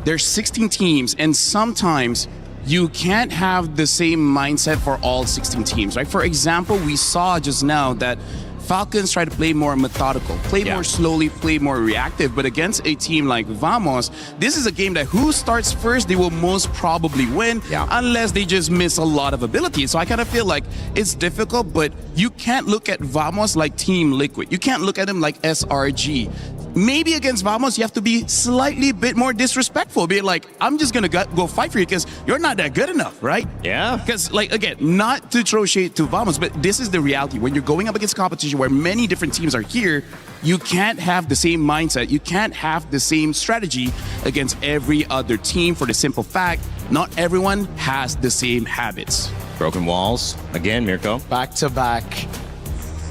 there's 16 teams and sometimes you can't have the same mindset for all 16 teams, right? For example, we saw just now that Falcons try to play more methodical, play more slowly, play more reactive. But against a team like Vamos, this is a game that who starts first, they will most probably win unless they just miss a lot of ability. So I kind of feel like it's difficult, but you can't look at Vamos like Team Liquid. You can't look at them like SRG. Maybe against Vamos, you have to be slightly bit more disrespectful. Be like, I'm just going to go fight for you because you're not that good enough, right?
Yeah.
Because, like, again, not to throw shade to Vamos, but this is the reality. When you're going up against competition where many different teams are here, you can't have the same mindset. You can't have the same strategy against every other team for the simple fact not everyone has the same habits.
Broken walls. Again, Mirko.
Back to back.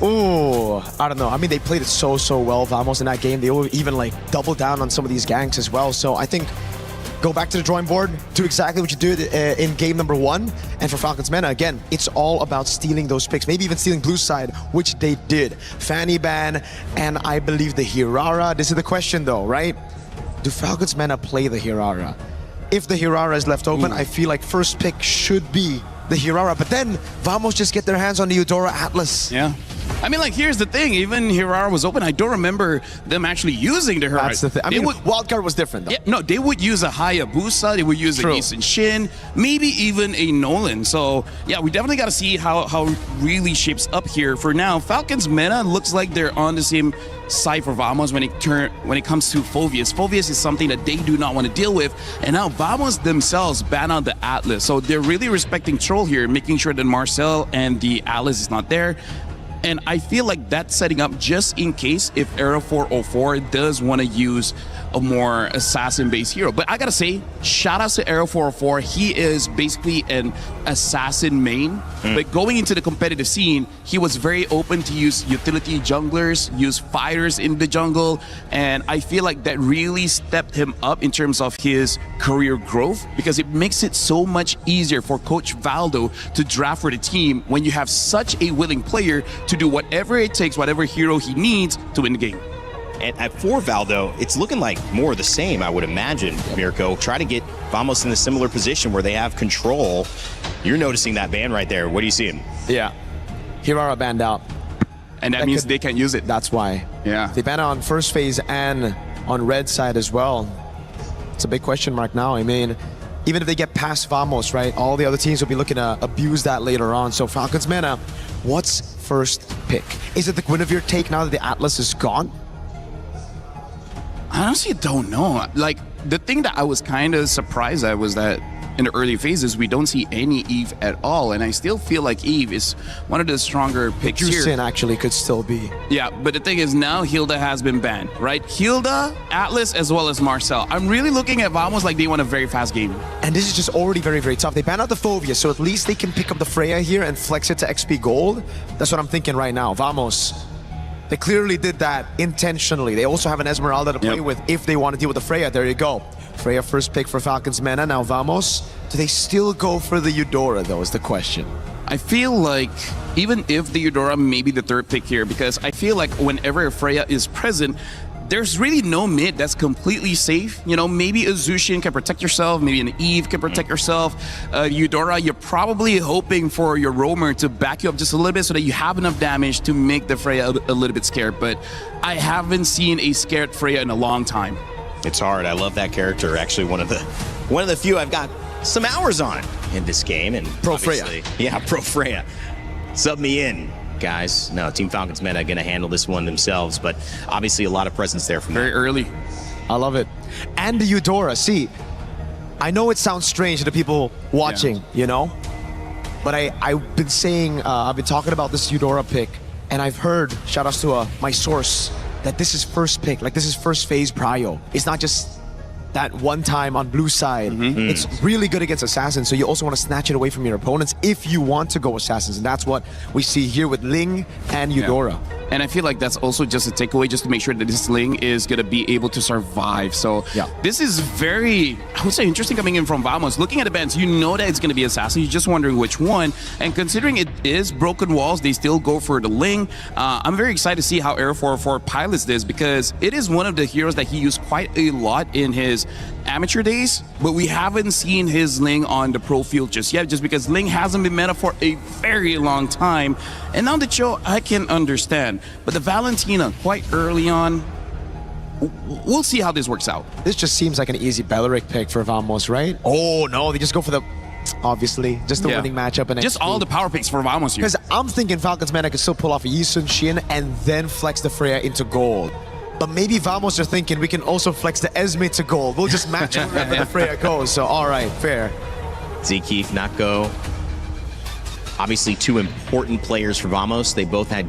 Ooh, I don't know. I mean, they played it so well, Vamos, in that game. They will even, like, double down on some of these ganks as well. So I think go back to the drawing board, do exactly what you did in game number 1. And for Falcons Mena, again, it's all about stealing those picks. Maybe even stealing blue side, which they did. Fanny Ban and I believe the Hirara. This is the question, though, right? Do Falcons Mena play the Hirara? If the Hirara is left open, I feel like first pick should be the Hirara. But then Vamos just get their hands on the Eudora Atlas.
Yeah. I mean, like, here's the thing. Even Hirara was open. I don't remember them actually using the Hirara.
That's the thing. I mean, Wildcard was different, though.
Yeah, no, they would use a Hayabusa. They would use a Eason Shin, maybe even a Nolan. So, yeah, we definitely got to see how it really shapes up here. For now, Falcons Mena looks like they're on the same side for Vamos when it comes to Phoveus. Phoveus is something that they do not want to deal with. And now Vamos themselves ban out the Atlas. So they're really respecting Troll here, making sure that Marcel and the Atlas is not there. And I feel like that's setting up just in case if Era 404 does want to use a more assassin-based hero. But I gotta say, shout out to Era 404. He is basically an assassin main. But going into the competitive scene, he was very open to use utility junglers, use fighters in the jungle. And I feel like that really stepped him up in terms of his career growth, because it makes it so much easier for Coach Valdo to draft for the team when you have such a willing player to do whatever it takes, whatever hero he needs to win the game.
And for Valdo, it's looking like more of the same, I would imagine, Mirko. Try to get Vamos in a similar position where they have control. You're noticing that ban right there. What do you see him?
Yeah. Hirara banned out.
And that means they can't use it.
That's why.
Yeah.
They banned it on first phase and on red side as well. It's a big question mark now. I mean, even if they get past Vamos, right, all the other teams will be looking to abuse that later on. So Falcons Mena, what's first pick? Is it the Guinevere take now that the Atlas is gone?
I honestly don't know. Like, the thing that I was kind of surprised at was that in the early phases, we don't see any Eve at all. And I still feel like Eve is one of the stronger picks here.
Juicin actually could still be.
Yeah, but the thing is now Hilda has been banned, right? Hilda, Atlas, as well as Marcel. I'm really looking at Vamos like they want a very fast game.
And this is just already very, very tough. They banned out the Fovea, so at least they can pick up the Freya here and flex it to XP Gold. That's what I'm thinking right now. Vamos. They clearly did that intentionally. They also have an Esmeralda to play with if they want to deal with the Freya. There you go. Freya first pick for Falcons Mena. Now Vamos. Do they still go for the Eudora, though, is the question.
I feel like even if the Eudora may be the third pick here, because I feel like whenever Freya is present, there's really no mid that's completely safe. You know, maybe a Zushin can protect yourself, maybe an Eve can protect yourself. Eudora, you're probably hoping for your roamer to back you up just a little bit so that you have enough damage to make the Freya a little bit scared. But I haven't seen a scared Freya in a long time.
It's hard. I love that character. Actually, one of the few I've got some hours on in this game. And
Pro Freya.
Yeah, Pro Freya. Sub me in, guys. No, Team Falcons Meta going to handle this one themselves, but obviously a lot of presence there from
very early.
I love it. And the Eudora. See, I know it sounds strange to the people watching, you know, but I've been saying, I've been talking about this Eudora pick, and I've heard, shout outs to my source, that this is first pick, like this is first phase prio. It's not just that one time on blue side. It's really good against assassins, so you also want to snatch it away from your opponents if you want to go assassins, and that's what we see here with Ling and Eudora.
And I feel like that's also just a takeaway, just to make sure that this Ling is going to be able to survive. So this is very, I would say, interesting coming in from Vamos. Looking at the bans, you know that it's going to be Assassin. You're just wondering which one. And considering it is Broken Walls, they still go for the Ling. I'm very excited to see how Air 404 pilots this, because it is one of the heroes that he used quite a lot in his amateur days, but we haven't seen his Ling on the pro field just yet, just because Ling hasn't been meta for a very long time. And now the Cho, I can understand, but the Valentina quite early on, we'll see how this works out.
This just seems like an easy Belleric pick for Vamos, right? Oh no, they just go for the, obviously, just the winning matchup. And
just all the power picks for Vamos here.
Because I'm thinking Falcons Mena could still pull off a Yi Sun Shin and then flex the Freya into gold. But maybe Vamos are thinking we can also flex the Esme to gold. We'll just match wherever the Freya goes. So, all right, fair.
Zeke, Nako. Obviously, two important players for Vamos. They both had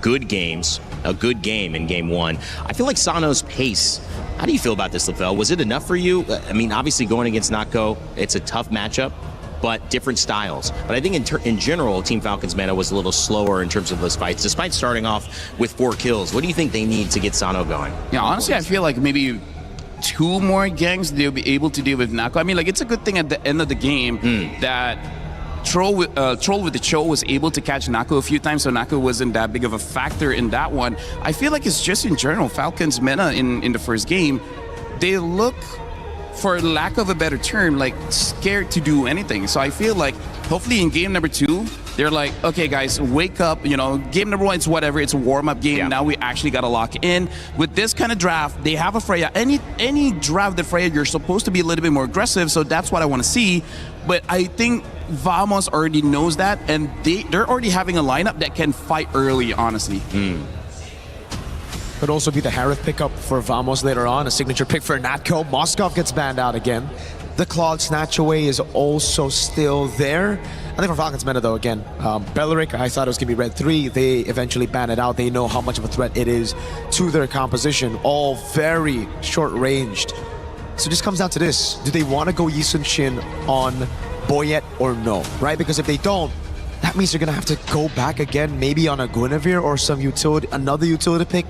good games, a good game in game one. I feel like Sano's pace. How do you feel about this, Lefel? Was it enough for you? I mean, obviously going against Nako, it's a tough matchup, but different styles. But I think in general, Team Falcons Meta was a little slower in terms of those fights, despite starting off with 4 kills. What do you think they need to get Sano going?
Yeah, honestly, I feel like maybe 2 more gangs they'll be able to deal with Nako. I mean, like, it's a good thing at the end of the game that Troll with the Cho was able to catch Nako a few times, so Nako wasn't that big of a factor in that one. I feel like it's just in general, Falcons Meta in the first game, they look, for lack of a better term, like scared to do anything. So I feel like hopefully in game number 2, they're like, okay guys, wake up, you know, game number 1, it's whatever, it's a warm-up game. Now we actually got to lock in. With this kind of draft, they have a Freya. Any draft that Freya, you're supposed to be a little bit more aggressive, so that's what I want to see. But I think Vamos already knows that, and they're already having a lineup that can fight early, honestly.
Could also be the Harith pickup for Vamos later on, a signature pick for Natko. Moskov gets banned out again. The Claude Snatch Away is also still there. I think for Falcons Meta though, again, Belleric, I thought it was going to be red 3. They eventually ban it out. They know how much of a threat it is to their composition. All very short-ranged. So it just comes down to this. Do they want to go Yi Sun Shin on Boyet or no, right? Because if they don't, that means they're going to have to go back again, maybe on a Guinevere or some utility, another utility pick.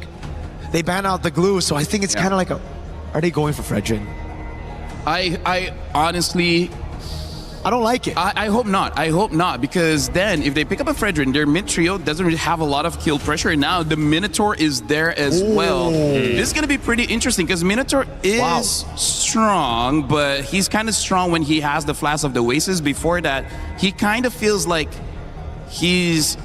They ban out the glue, so I think it's kind of like are they going for Fredrin?
I honestly...
I don't like it.
I hope not. I hope not, because then if they pick up a Fredrin, their mid trio doesn't really have a lot of kill pressure, and now the Minotaur is there as well. This is going to be pretty interesting, because Minotaur is strong, but he's kind of strong when he has the Flask of the Oasis. Before that, he kind of feels like he's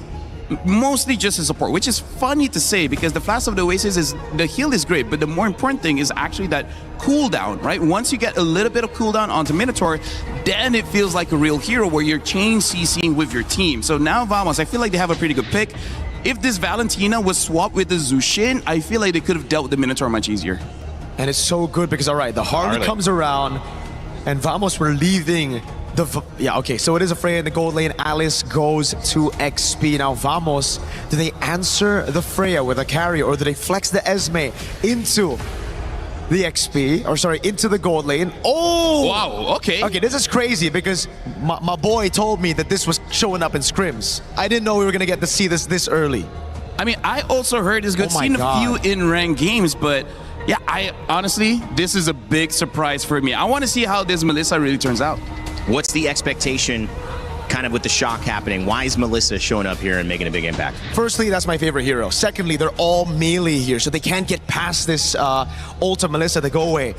mostly just a support, which is funny to say because the Flask of the Oasis is, the heal is great, but the more important thing is actually that cooldown, right? Once you get a little bit of cooldown onto Minotaur, then it feels like a real hero where you're chain CCing with your team. So now Vamos, I feel like they have a pretty good pick. If this Valentina was swapped with the Zushin, I feel like they could have dealt with the Minotaur much easier.
And it's so good because, all right, the Harley comes around and Vamos were leaving so it is a Freya in the gold lane. Alice goes to XP. Now Vamos, do they answer the Freya with a carry or do they flex the Esme into the XP, or sorry, into the gold lane? Oh!
Wow, okay.
Okay, this is crazy because my boy told me that this was showing up in scrims. I didn't know we were gonna get to see this early.
I mean, I also heard it's good. Seen a few in-ranked games, but yeah, I honestly, this is a big surprise for me. I want to see how this Melissa really turns out.
What's the expectation kind of with the shock happening? Why is Melissa showing up here and making a big impact?
Firstly, that's my favorite hero. Secondly, they're all melee here, so they can't get past this ult Melissa to go away.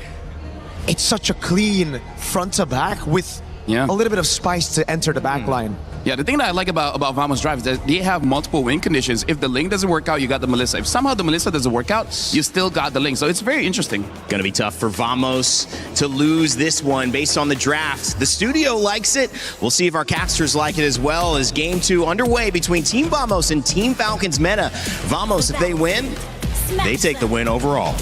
It's such a clean front to back with a little bit of spice to enter the back line.
Yeah, the thing that I like about Vamos Drive is that they have multiple win conditions. If the link doesn't work out, you got the Melissa. If somehow the Melissa doesn't work out, you still got the link. So it's very interesting.
Gonna be tough for Vamos to lose this one based on the draft. The studio likes it. We'll see if our casters like it as well. As game 2 underway between Team Vamos and Team Falcons Meta. Vamos, if they win, they take the win overall.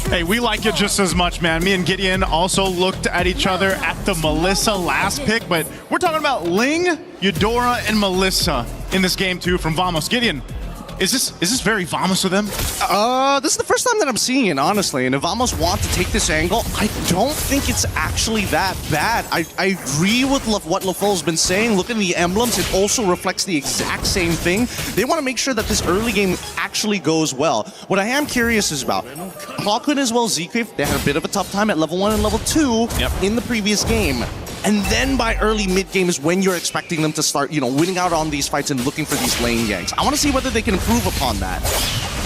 Hey, we like it just as much, man. Me and Gideon also looked at each other at the Melissa last pick, but we're talking about Ling, Eudora, and Melissa in this game 2 from Vamos. Gideon, is this very Vamos of them?
This is the first time that I'm seeing it, honestly. And if Vamos want to take this angle, I don't think it's actually that bad. I agree with what LaFo's been saying. Look at the emblems. It also reflects the exact same thing. They want to make sure that this early game actually goes well. What I am curious is about Hawkwood as well as Zcreef. They had a bit of a tough time at level 1 and level 2 in the previous game. And then by early mid-game is when you're expecting them to start, winning out on these fights and looking for these lane ganks. I want to see whether they can improve upon that.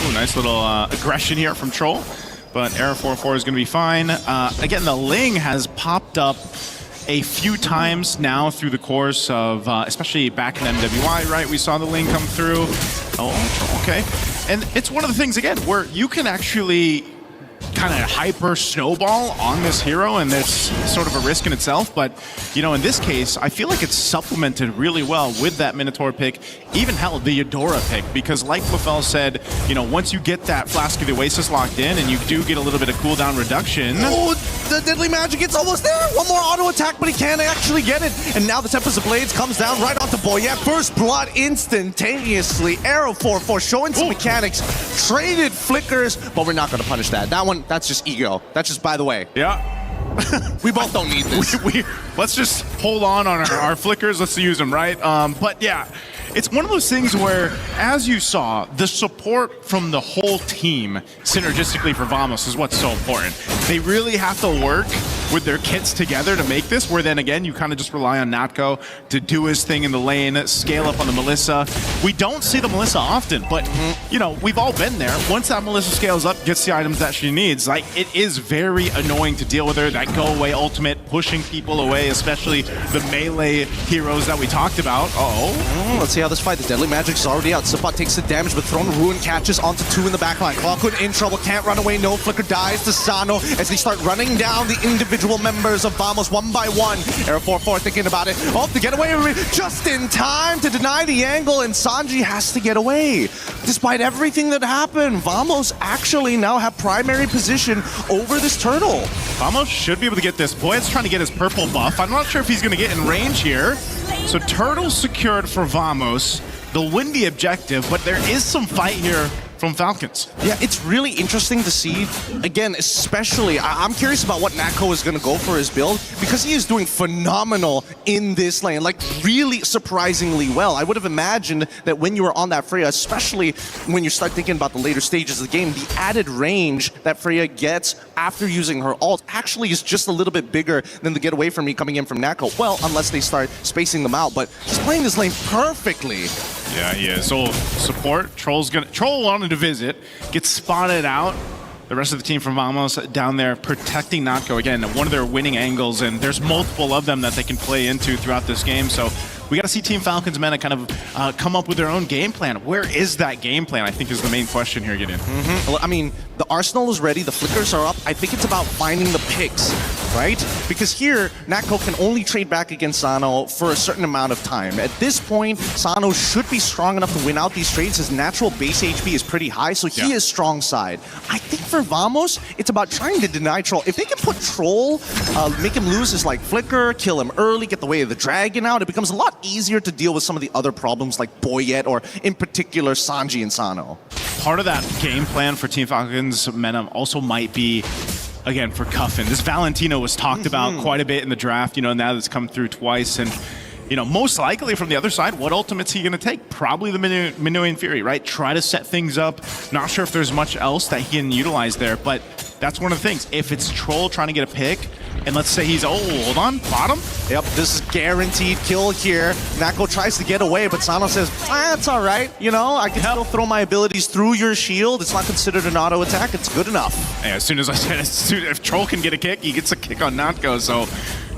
Ooh, nice little aggression here from Troll, but Error 4-4 is going to be fine. Again, the Ling has popped up a few times now through the course of, especially back in MWI, right? We saw the Ling come through. Oh, okay. And it's one of the things, again, where you can actually kind of hyper snowball on this hero, and it's sort of a risk in itself. But, in this case, I feel like it's supplemented really well with that Minotaur pick, even hell, the Eudora pick, because like LaFell said, once you get that Flask of the Oasis locked in and you do get a little bit of cooldown reduction.
Oh, the Deadly Magic, it's almost there. One more auto attack, but he can't actually get it. And now the Tempest of Blades comes down right onto Boyet. First blood instantaneously. Arrow 4-4 showing some mechanics. Traded flickers, but we're not going to punish that. That one, that's just ego. That's just by the way.
Yeah.
We both don't need this.
Let's just hold on our flickers. Let's use them, right? But yeah, it's one of those things where, as you saw, the support from the whole team synergistically for Vamos is what's so important. They really have to work with their kits together to make this, where then again, you kind of just rely on Natko to do his thing in the lane, scale up on the Melissa. We don't see the Melissa often, but we've all been there. Once that Melissa scales up, gets the items that she needs, like, it is very annoying to deal with her. That go away ultimate, pushing people away, especially the melee heroes that we talked about.
Let's see how this fight. The Deadly Magic is already out. Sipot takes the damage, but Throne of Ruin catches onto 2 in the backline. Clockwood in trouble, can't run away. No Flicker dies to Sano as they start running down the individual members of Vamos one by one. Air 4-4 thinking about it. Oh, the getaway just in time to deny the angle, and Sanji has to get away. Despite everything that happened, Vamos actually now have primary position over this turtle.
Vamos should be able to get this. Boyd's trying to get his purple buff. I'm not sure if he's going to get in range here. So turtle secured for Vamos. They'll win the objective, but there is some fight here from Falcons.
Yeah, it's really interesting to see. Again, especially, I'm curious about what Natco is going to go for his build, because he is doing phenomenal in this lane, like really surprisingly well. I would have imagined that when you were on that Freya, especially when you start thinking about the later stages of the game, the added range that Freya gets after using her ult actually is just a little bit bigger than the getaway from me coming in from Natco. Well, unless they start spacing them out, but he's playing this lane perfectly.
Yeah, he is. So support, Troll wanted to visit, gets spotted out. The rest of the team from Vamos down there protecting Natco. Again, one of their winning angles, and there's multiple of them that they can play into throughout this game. So we got to see Team Falcons Mena kind of come up with their own game plan. Where is that game plan, I think, is the main question here, Gideon.
Well, I mean, the arsenal is ready, the flickers are up. I think it's about finding the picks, right? Because here, Natco can only trade back against Sano for a certain amount of time. At this point, Sano should be strong enough to win out these trades. His natural base HP is pretty high, so he is strong side. I think for Vamos, it's about trying to deny Troll. If they can put Troll, make him lose his like flicker, kill him early, get the way of the dragon out, it becomes a lot easier to deal with some of the other problems like Boyet or in particular Sanji and Sano.
Part of that game plan for Team Falcons Mena also might be, again, for Cuffin. This Valentino was talked about quite a bit in the draft, you know, now that's come through twice. And, you know, most likely from the other side, what ultimate's he going to take? Probably the Minuan Fury, right? Try to set things up. Not sure if there's much else that he can utilize there, but that's one of the things. If it's Troll trying to get a pick, and let's say he's, oh, hold on, bottom?
Yep, this is guaranteed kill here. Natco tries to get away, but Sano says, it's all right. You know, I can still throw my abilities through your shield. It's not considered an auto attack. It's good enough.
Yeah, as soon as I said, if Troll can get a kick, he gets a kick on Natco. So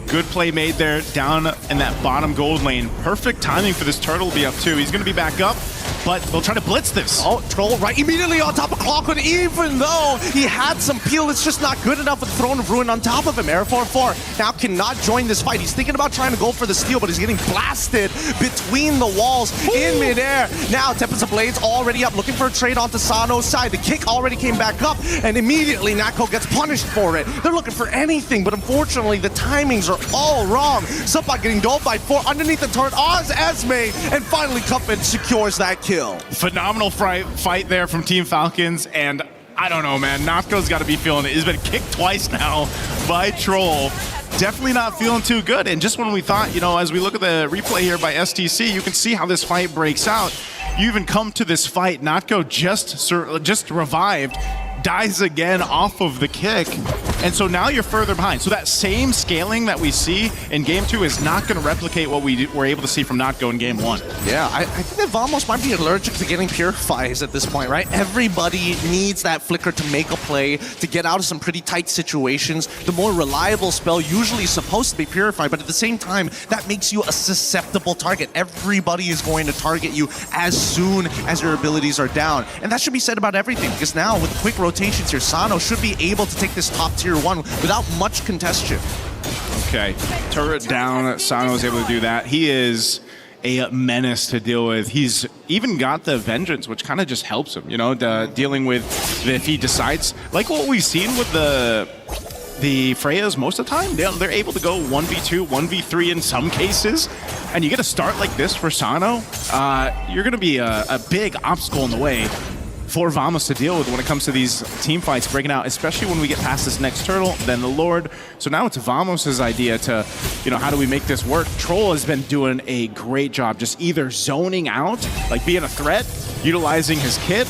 good play made there down in that bottom gold lane. Perfect timing for this turtle to be up too. He's going to be back up, but they'll try to blitz this.
Oh, Troll right immediately on top of Clockwood, even though he had some peel, it's just not good enough with Throne of Ruin on top of him. Air 4-4 now cannot join this fight. He's thinking about trying to go for the steal, but he's getting blasted between the walls in midair. Now Tempest of Blades already up, looking for a trade onto Sano's side. The kick already came back up, and immediately Natco gets punished for it. They're looking for anything, but unfortunately the timings are all wrong. Supot getting doled by 4 underneath the turret. Oz Esme, and finally Cuffin secures that kill.
Phenomenal fight there from Team Falcons, and I don't know, man. Natco's got to be feeling it. He's been kicked twice now by Troll. Definitely not feeling too good. And just when we thought, you know, as we look at the replay here by STC, you can see how this fight breaks out. You even come to this fight, Natco just revived, dies again off of the kick, and so now you're further behind. So that same scaling that we see in Game 2 is not going to replicate what we were able to see from Natco in Game 1.
Yeah, I think that Vamos might be allergic to getting Purifies at this point, right? Everybody needs that flicker to make a play, to get out of some pretty tight situations. The more reliable spell usually is supposed to be Purify, but at the same time, that makes you a susceptible target. Everybody is going to target you as soon as your abilities are down. And that should be said about everything, because now with quick rotations here, Sano should be able to take this top tier 1 without much contention.
Okay, turret down, Sano is able to do that. He is a menace to deal with. He's even got the Vengeance, which kind of just helps him, you know, dealing with if he decides, like what we've seen with the Freyas most of the time, they're able to go 1v2, 1v3 in some cases, and you get a start like this for Sano, you're going to be a big obstacle in the way for Vamos to deal with when it comes to these team fights breaking out, especially when we get past this next turtle, then the Lord. So now it's Vamos' idea to, you know, how do we make this work? Troll has been doing a great job just either zoning out, like being a threat, utilizing his kit,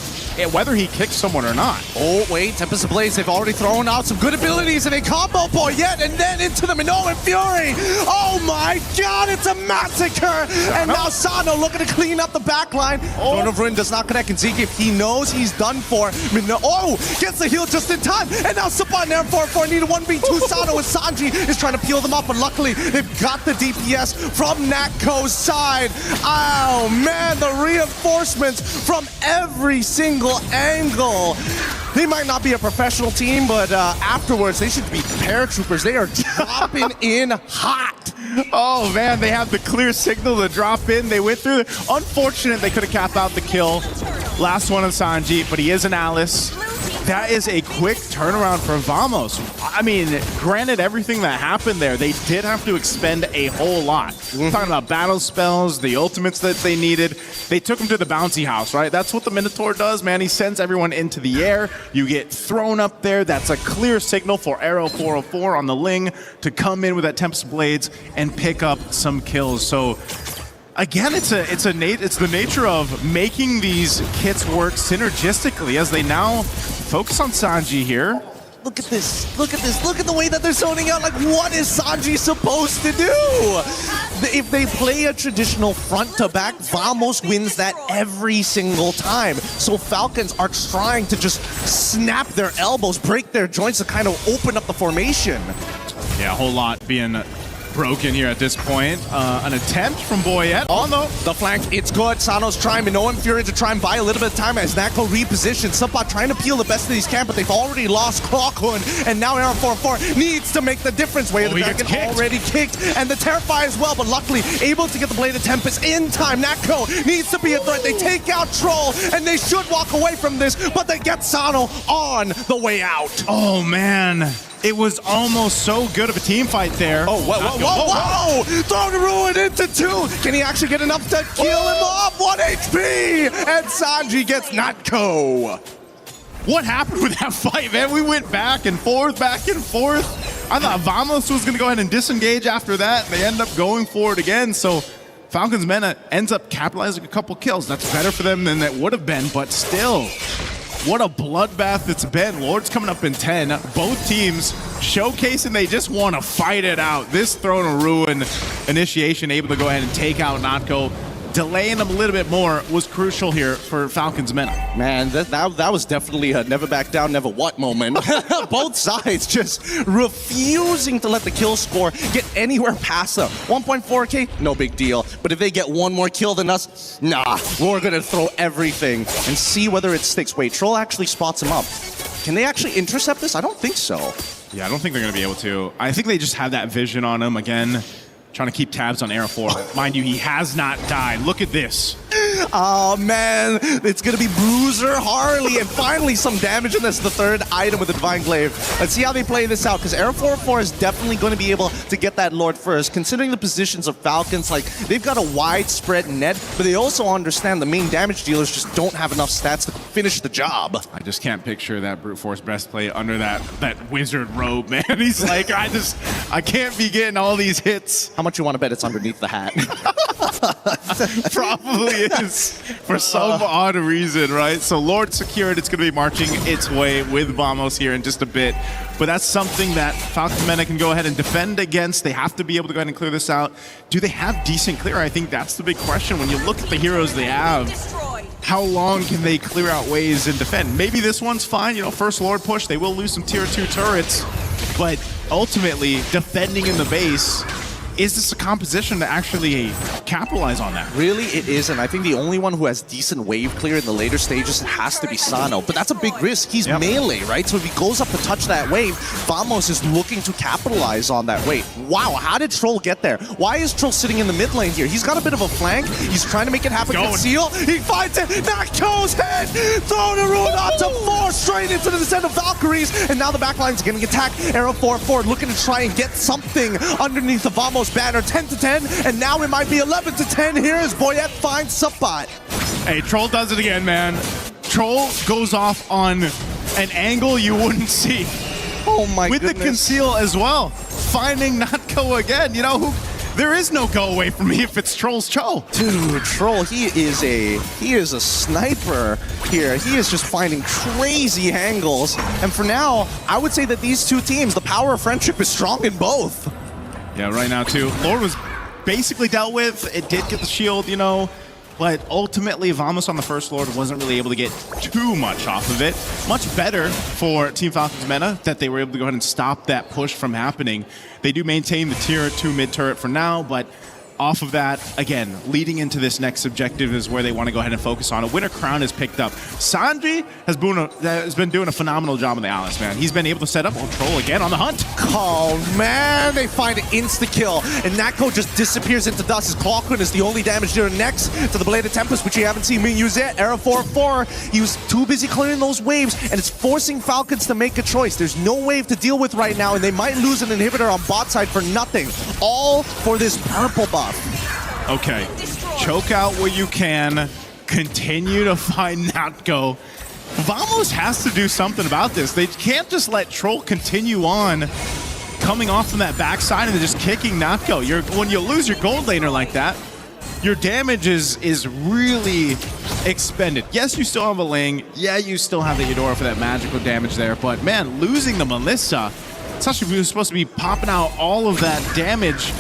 whether he kicks someone or not.
Oh, wait, Tempest Ablaze, they've already thrown out some good abilities, and a combo Boyette, and then into the Minoan Fury. Oh my god, it's a massacre! And now Sano looking to clean up the backline. Throne of Ruin does not connect, and Zeke, if he knows he's done for. Gets the heal just in time, and now Supa and Air4-4 need a 1v2. Sano and Sanji is trying to peel them off, but luckily they've got the DPS from Natco's side. Oh man, the reinforcements from every single angle. They might not be a professional team, but afterwards they should be paratroopers. They are dropping in hot.
Oh man, they have the clear signal to drop in. They went through. Unfortunate they could have capped out the kill. Last one on Sanji, but he is an Alice. That is a quick turnaround for Vamos. I mean, granted everything that happened there, they did have to expend a whole lot. We're talking about battle spells, the ultimates that they needed. They took him to the bouncy house, right? That's what the Minotaur does, man. He sends everyone into the air. You get thrown up there. That's a clear signal for Arrow 404 on the Ling to come in with that Tempest Blades and pick up some kills. So again, it's the nature of making these kits work synergistically as they now focus on Sanji here.
Look at this, look at this, look at the way that they're zoning out. Like, what is Sanji supposed to do? If they play a traditional front to back, Vamos wins that every single time. So Falcons are trying to just snap their elbows, break their joints to kind of open up the formation.
Yeah, a whole lot being broken here at this point. An attempt from Boyette on the
flank. It's good. Sano's trying Minoan Fury to try and buy a little bit of time as Natco repositions. Supa trying to peel the best of these camp, but they've already lost Clockhood, and now Arrow 404 needs to make the difference. Way of the Dragon already kicked, and the Terrify as well, but luckily able to get the Blade of Tempest in time. Natco needs to be a threat. They take out Troll, and they should walk away from this, but they get Sano on the way out.
Oh man. It was almost so good of a team fight there.
Oh, whoa. Throwing a Ruin into 2. Can he actually get enough to kill him off? 1 HP! And Sanji gets Natco.
What happened with that fight, man? We went back and forth. I thought Vamos was going to go ahead and disengage after that. They end up going for it again. So Falcons Mena ends up capitalizing a couple kills. That's better for them than that would have been, but still. What a bloodbath it's been. Lord's coming up in 10. Both teams showcasing they just want to fight it out. This Throne of Ruin initiation able to go ahead and take out Natco. Delaying them a little bit more was crucial here for Falcons Mena.
Man, that was definitely a never back down, never what moment. Both sides just refusing to let the kill score get anywhere past them. 1.4K, no big deal. But if they get one more kill than us, nah, we're going to throw everything and see whether it sticks. Wait, Troll actually spots him up. Can they actually intercept this? I don't think so.
Yeah, I don't think they're going to be able to. I think they just have that vision on him again. Trying to keep tabs on Arrow 4. Mind you, he has not died. Look at this.
Oh man, it's gonna be Bruiser Harley, and finally some damage, and that's the third item with the Divine Glaive. Let's see how they play this out, because Arrow 404 is definitely going to be able to get that Lord first. Considering the positions of Falcons, like, they've got a widespread net, but they also understand the main damage dealers just don't have enough stats to finish the job.
I just can't picture that Brute Force breastplate under that wizard robe, man. He's like, I can't be getting all these hits.
How much you want to bet it's underneath the hat?
Probably is, for some odd reason, right? So Lord secured. It's going to be marching its way with Vamos here in just a bit. But that's something that Falcons Mena can go ahead and defend against. They have to be able to go ahead and clear this out. Do they have decent clear? I think that's the big question. When you look at the heroes they have, how long can they clear out ways and defend? Maybe this one's fine. You know, first Lord push, they will lose some tier 2 turrets. But ultimately, defending in the base, is this a composition to actually capitalize on that?
Really, it is, and I think the only one who has decent wave clear in the later stages has to be Sano, but that's a big risk. He's melee, right? So if he goes up to touch that wave, Vamos is looking to capitalize on that wave. Wow, how did Troll get there? Why is Troll sitting in the mid lane here? He's got a bit of a flank. He's trying to make it happen. Conceal. He finds it. Natco's head. Throwing a rune onto 4 straight into the descent of Valkyries, and now the backline's getting attacked. Arrow 4-4 looking to try and get something underneath the Vamos banner. 10-10, and now it might be 11-10 here as Boyette finds Suppot.
Hey, Troll does it again, man. Troll goes off on an angle you wouldn't see.
Oh my
goodness. With the conceal as well. Finding Natco again. You know, There is no go away from me if it's Troll's Cho.
Dude, Troll, he is a sniper here. He is just finding crazy angles. And for now, I would say that these two teams, the power of friendship is strong in both.
Yeah, right now too. Lord was basically dealt with. It did get the shield, you know, but ultimately Vamos on the first Lord wasn't really able to get too much off of it. Much better for Team Falcons Meta that they were able to go ahead and stop that push from happening. They do maintain the tier 2 mid turret for now, but off of that, again, leading into this next objective is where they want to go ahead and focus on. A winter crown is picked up. Sanji has been doing a phenomenal job on the Alice, man. He's been able to set up Troll again on the hunt.
Oh, man, they find an insta-kill, and Natko just disappears into dust. His Clockwind is the only damage dealer next to the Blade of Tempest, which you haven't seen me use yet. Arrow 4-4, he was too busy clearing those waves, and it's forcing Falcons to make a choice. There's no wave to deal with right now, and they might lose an inhibitor on bot side for nothing. All for this purple buff.
Okay, choke out what you can, continue to find Natko. Vamos has to do something about this. They can't just let Troll continue on coming off from that backside and then just kicking Natko. When you lose your gold laner like that, your damage is really expended. Yes, you still have a Ling. Yeah, you still have the Eudora for that magical damage there, but man, losing the Melissa, especially if we were supposed to be popping out all of that damage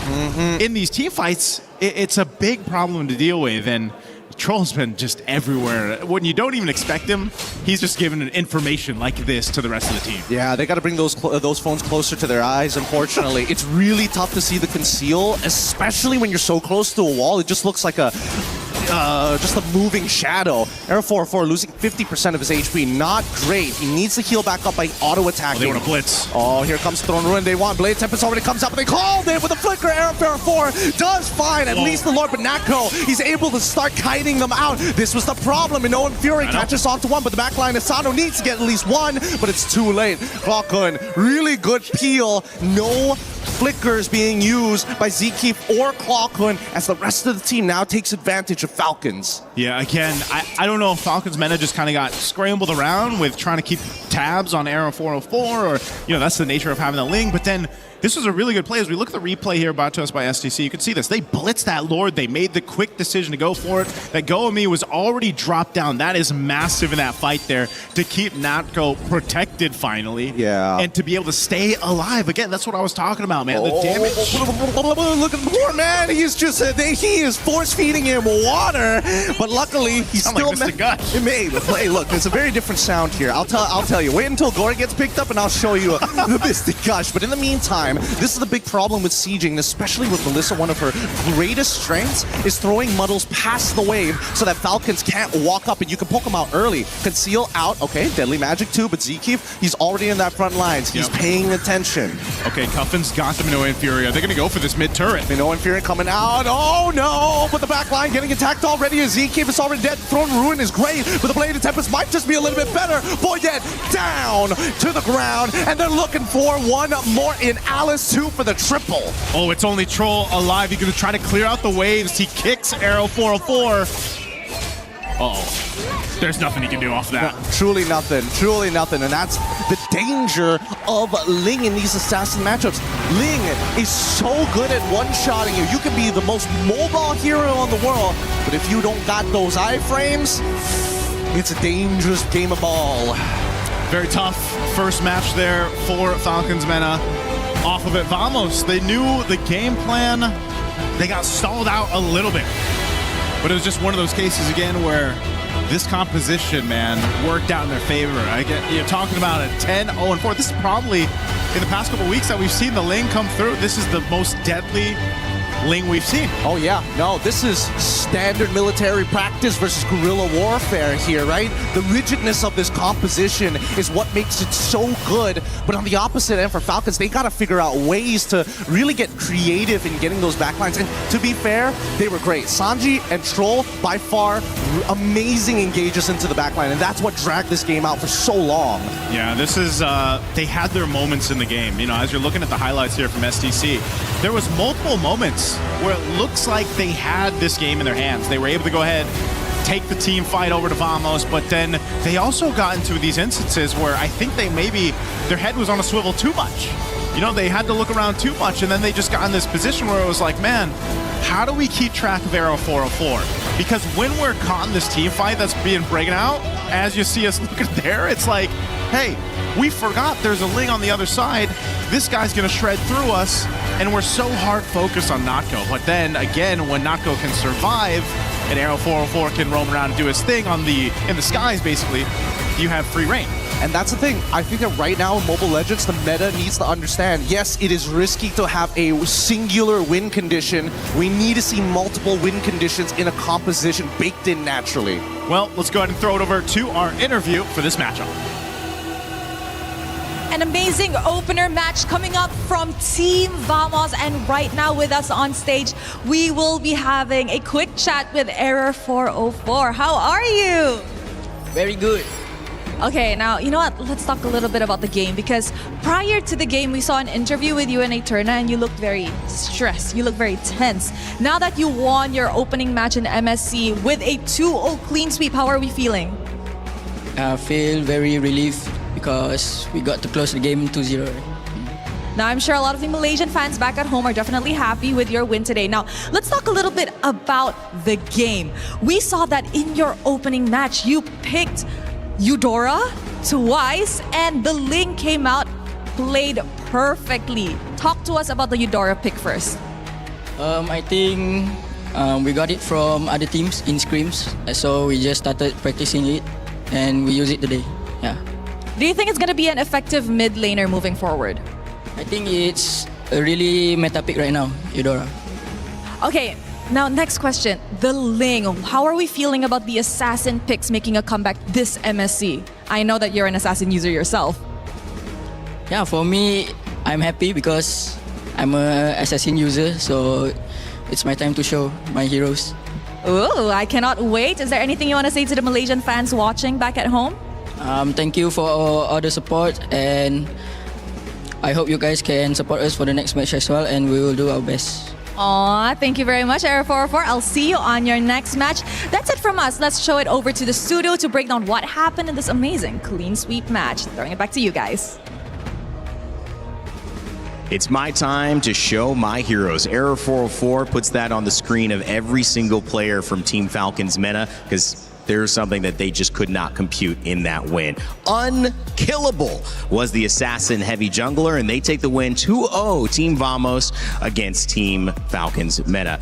in these team fights, it's a big problem to deal with, and Troll's been just everywhere. When you don't even expect him, he's just giving an information like this to the rest of the team.
Yeah, they got to bring those phones closer to their eyes, unfortunately. It's really tough to see the conceal, especially when you're so close to a wall. It just looks like just a moving shadow. Arrow 4-4 losing 50% of his HP. Not great. He needs to heal back up by auto-attacking.
They want to blitz.
Oh, here comes Throne Ruin. They want Blade Tempest already comes up, and they called it with a flicker. Arrow 4 does fine. At least the Lord, but Natko, he's able to start kiting them out. This was the problem, and Owen Fury catches onto one, but the backline Asano needs to get at least one, but it's too late. Clockwind, really good peel. No flickers being used by Zkeep or Clockwind as the rest of the team now takes advantage of Falcons.
Yeah, again, I don't know if Falcons Meta just kind of got scrambled around with trying to keep tabs on Arrow 404, or, you know, that's the nature of having the Ling, but then this was a really good play. As we look at the replay here brought to us by STC, you can see this. They blitzed that Lord. They made the quick decision to go for it. That Go of Me was already dropped down. That is massive in that fight there to keep Natko protected finally.
Yeah.
And to be able to stay alive. Again, that's what I was talking about, man. The damage.
Look at the poor man. He is force-feeding him water, but luckily he's still Hey, look, there's a very different sound here. I'll tell you. Wait until Gore gets picked up and I'll show you the Mystic Gush. But in the meantime, this is the big problem with sieging, especially with Melissa. One of her greatest strengths is throwing muddles past the wave so that Falcons can't walk up and you can poke them out early. Conceal out, okay, Deadly Magic too, but Zkeep, he's already in that front lines. He's paying attention.
Okay, Cuffin's got the Minoan Fury. Are they going to go for this mid-turret?
Minoan Fury coming out. Oh no! But the back line getting attacked already. Zkeep is already dead. Throne Ruin is great, but the Blade of Tempest might just be a little bit better. Boyet down to the ground, and they're looking for one more in Alice 2 for the triple.
Oh, it's only Troll alive. He's going to try to clear out the waves. He kicks Arrow 404. Uh-oh. There's nothing he can do off that.
No, truly nothing. Truly nothing. And that's the danger of Ling in these assassin matchups. Ling is so good at one-shotting you. You can be the most mobile hero in the world, but if you don't got those iframes, it's a dangerous game of ball.
Very tough first match there for Falcons Meta. Off of it, Vamos, they knew the game plan. They got stalled out a little bit. But it was just one of those cases, again, where this composition, man, worked out in their favor. You're talking about a 10-0-4. This is probably, in the past couple of weeks that we've seen the Ling come through, this is the most deadly Ling we've seen.
Oh yeah, no, this is standard military practice versus guerrilla warfare here, right? The rigidness of this composition is what makes it so good, but on the opposite end for Falcons, they gotta figure out ways to really get creative in getting those backlines, and to be fair, they were great. Sanji and Troll, by far, amazing engages into the backline, and that's what dragged this game out for so long.
Yeah, this is, they had their moments in the game. You know, as you're looking at the highlights here from STC, there was multiple moments where it looks like they had this game in their hands. They were able to go ahead, take the team fight over to Vamos, but then they also got into these instances where I think their head was on a swivel too much. You know, they had to look around too much, and then they just got in this position where it was like, man, how do we keep track of Aero 404? Because when we're caught in this team fight that's being breaking out, as you see us looking there, it's like, hey, we forgot there's a Ling on the other side. This guy's going to shred through us, and we're so hard focused on Natko. But then, again, when Natko can survive, and Aero 404 can roam around and do his thing in the skies, basically, you have free reign.
And that's the thing. I think that right now in Mobile Legends, the meta needs to understand, yes, it is risky to have a singular win condition. We need to see multiple win conditions in a composition baked in naturally.
Well, let's go ahead and throw it over to our interview for this matchup.
An amazing opener match coming up from Team Vamos, and right now with us on stage, we will be having a quick chat with Aero 404. How are you?
Very good.
Okay, now, you know what? Let's talk a little bit about the game, because prior to the game, we saw an interview with you and ENTRÁ, and you looked very stressed. You looked very tense. Now that you won your opening match in MSC with a 2-0 clean sweep, how are we feeling?
I feel very relieved because we got to close the game 2-0.
Now, I'm sure a lot of the Malaysian fans back at home are definitely happy with your win today. Now, let's talk a little bit about the game. We saw that in your opening match, you picked Eudora twice, and the Ling came out, played perfectly. Talk to us about the Eudora pick first.
I think we got it from other teams in scrims, so we just started practicing it, and we use it today. Yeah.
Do you think it's going to be an effective mid laner moving forward?
I think it's a really meta pick right now, Eudora.
Okay, now next question. The Ling. How are we feeling about the Assassin picks making a comeback this MSC? I know that you're an Assassin user yourself.
Yeah, for me, I'm happy because I'm an Assassin user, so it's my time to show my heroes.
Oh, I cannot wait. Is there anything you want to say to the Malaysian fans watching back at home?
Thank you for all the support, and I hope you guys can support us for the next match as well, and we will do our best.
Aw, thank you very much, Aero 404. I'll see you on your next match. That's it from us. Let's show it over to the studio to break down what happened in this amazing clean sweep match. Throwing it back to you guys.
It's my time to show my heroes. Aero 404 puts that on the screen of every single player from Team Falcon's meta, because there's something that they just could not compute in that win. Unkillable was the Assassin heavy jungler, and they take the win 2-0 Team Vamos against Team Falcon's meta.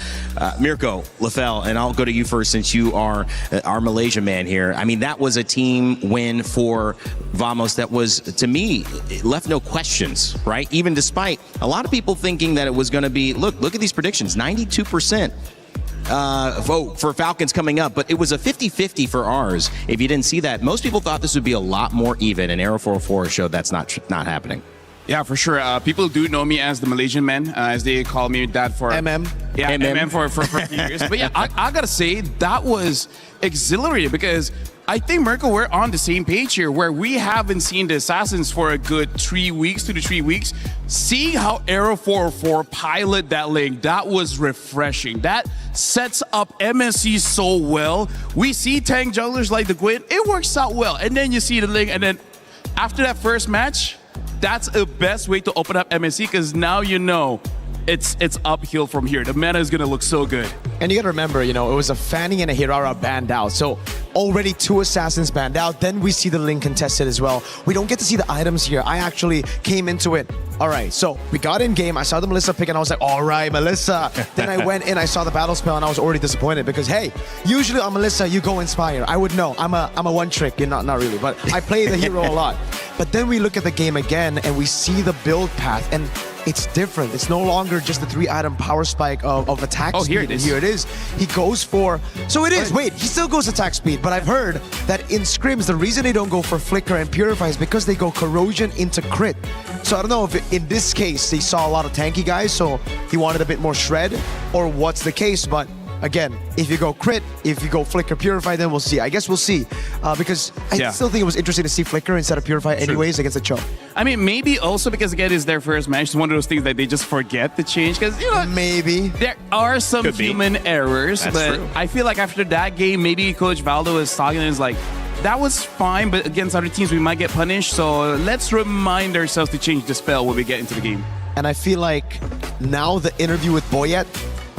Mirko, Lefel, and I'll go to you first since you are our Malaysia man here. I mean, that was a team win for Vamos that was, to me, it left no questions, right? Even despite a lot of people thinking that it was going to be, look at these predictions, 92%. Vote for Falcons coming up, but it was a 50-50 for ours. If you didn't see that, most people thought this would be a lot more even, and Aero 404 showed that's not happening.
Yeah, for sure. People do know me as the Malaysian man, as they call me that for
MM.
Yeah, MM for a few years. But yeah, I gotta say that was exhilarating, because I think, Mirko, we're on the same page here, where we haven't seen the Assassins for a good 2 to 3 weeks. Seeing how Aero 404 pilot that lane, that was refreshing. That sets up MSC so well. We see tank junglers like the Gwyn, it works out well. And then you see the lane, and then after that first match, that's the best way to open up MSC, because now you know it's uphill from here. The meta is gonna look so good.
And you gotta remember, it was a Fanny and a Hirara banned out. So already 2 Assassins banned out. Then we see the Ling contested as well. We don't get to see the items here. I actually came into it. All right, so we got in game. I saw the Melissa pick and I was like, all right, Melissa. Then I went in, I saw the battle spell and I was already disappointed because, hey, usually on Melissa, you go Inspire. I would know. I'm a one trick. You're not really, but I play the hero a lot. But then we look at the game again and we see the build path, and it's different. It's no longer just the 3-item power spike of attack speed.
Here it is.
Here it is. He goes for... So it is. Wait, he still goes attack speed, but I've heard that in scrims, the reason they don't go for Flicker and Purify is because they go Corrosion into crit. So I don't know if in this case, they saw a lot of tanky guys, so he wanted a bit more shred, or what's the case, but again, if you go crit, if you go flicker purify, then we'll see. I guess we'll see. Because I still think it was interesting to see flicker instead of purify anyways against the Cho.
I mean, maybe also because, again, it's their first match. It's one of those things that they just forget to change. Because, you know,
maybe
there are some human errors.
That's
but
true.
I feel like after that game, maybe Coach Valdo is talking and is like, that was fine, but against other teams, we might get punished. So let's remind ourselves to change the spell when we get into the game.
And I feel like now the interview with Boyet,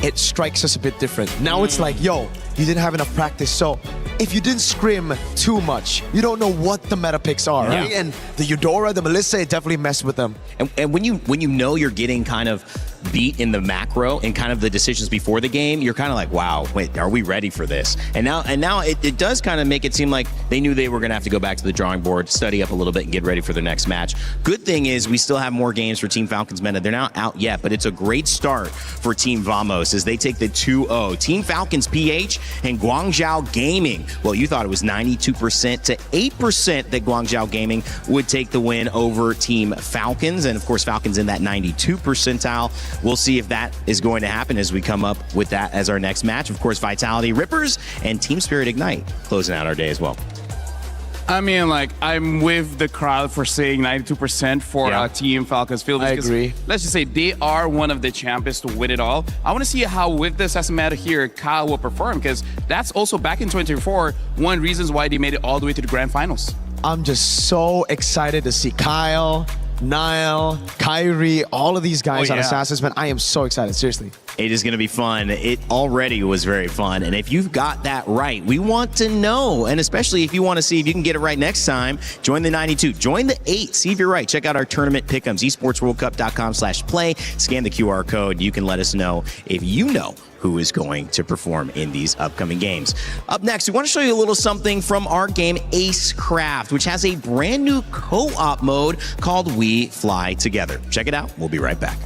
it strikes us a bit different. Now it's like, yo, you didn't have enough practice. So if you didn't scrim too much, you don't know what the meta picks are, right? And the Eudora, the Melissa, it definitely messed with them.
And when you know you're getting kind of beat in the macro and kind of the decisions before the game, you're kind of like, wow, wait, are we ready for this? And now it does kind of make it seem like they knew they were going to have to go back to the drawing board, study up a little bit, and get ready for their next match. Good thing is we still have more games for Team Falcons Meta. They're not out yet, but it's a great start for Team Vamos as they take the 2-0. Team Falcons PH and Guangzhou Gaming. Well, you thought it was 92% to 8% that Guangzhou Gaming would take the win over Team Falcons. And of course, Falcons in that 92 percentile. We'll see if that is going to happen as we come up with that as our next match. Of course, Vitality Rippers and Team Spirit Ignite closing out our day as well.
I mean, like, I'm with the crowd for saying 92% for Team Falcons Field.
I agree.
Let's just say they are one of the champions to win it all. I want to see how, with this as a matter here, Kyle will perform, because that's also back in 2024, one reasons why they made it all the way to the grand finals.
I'm just so excited to see Kyle, Niall, Kyrie, all of these guys on Assassins, man. I am so excited, seriously.
It is going to be fun. It already was very fun. And if you've got that right, we want to know. And especially if you want to see if you can get it right next time, join the 92, join the 8, see if you're right. Check out our tournament pick'ems, esportsworldcup.com/play. Scan the QR code. You can let us know if you know who is going to perform in these upcoming games. Up next, we want to show you a little something from our game Acecraft, which has a brand new co-op mode called We Fly Together. Check it out. We'll be right back.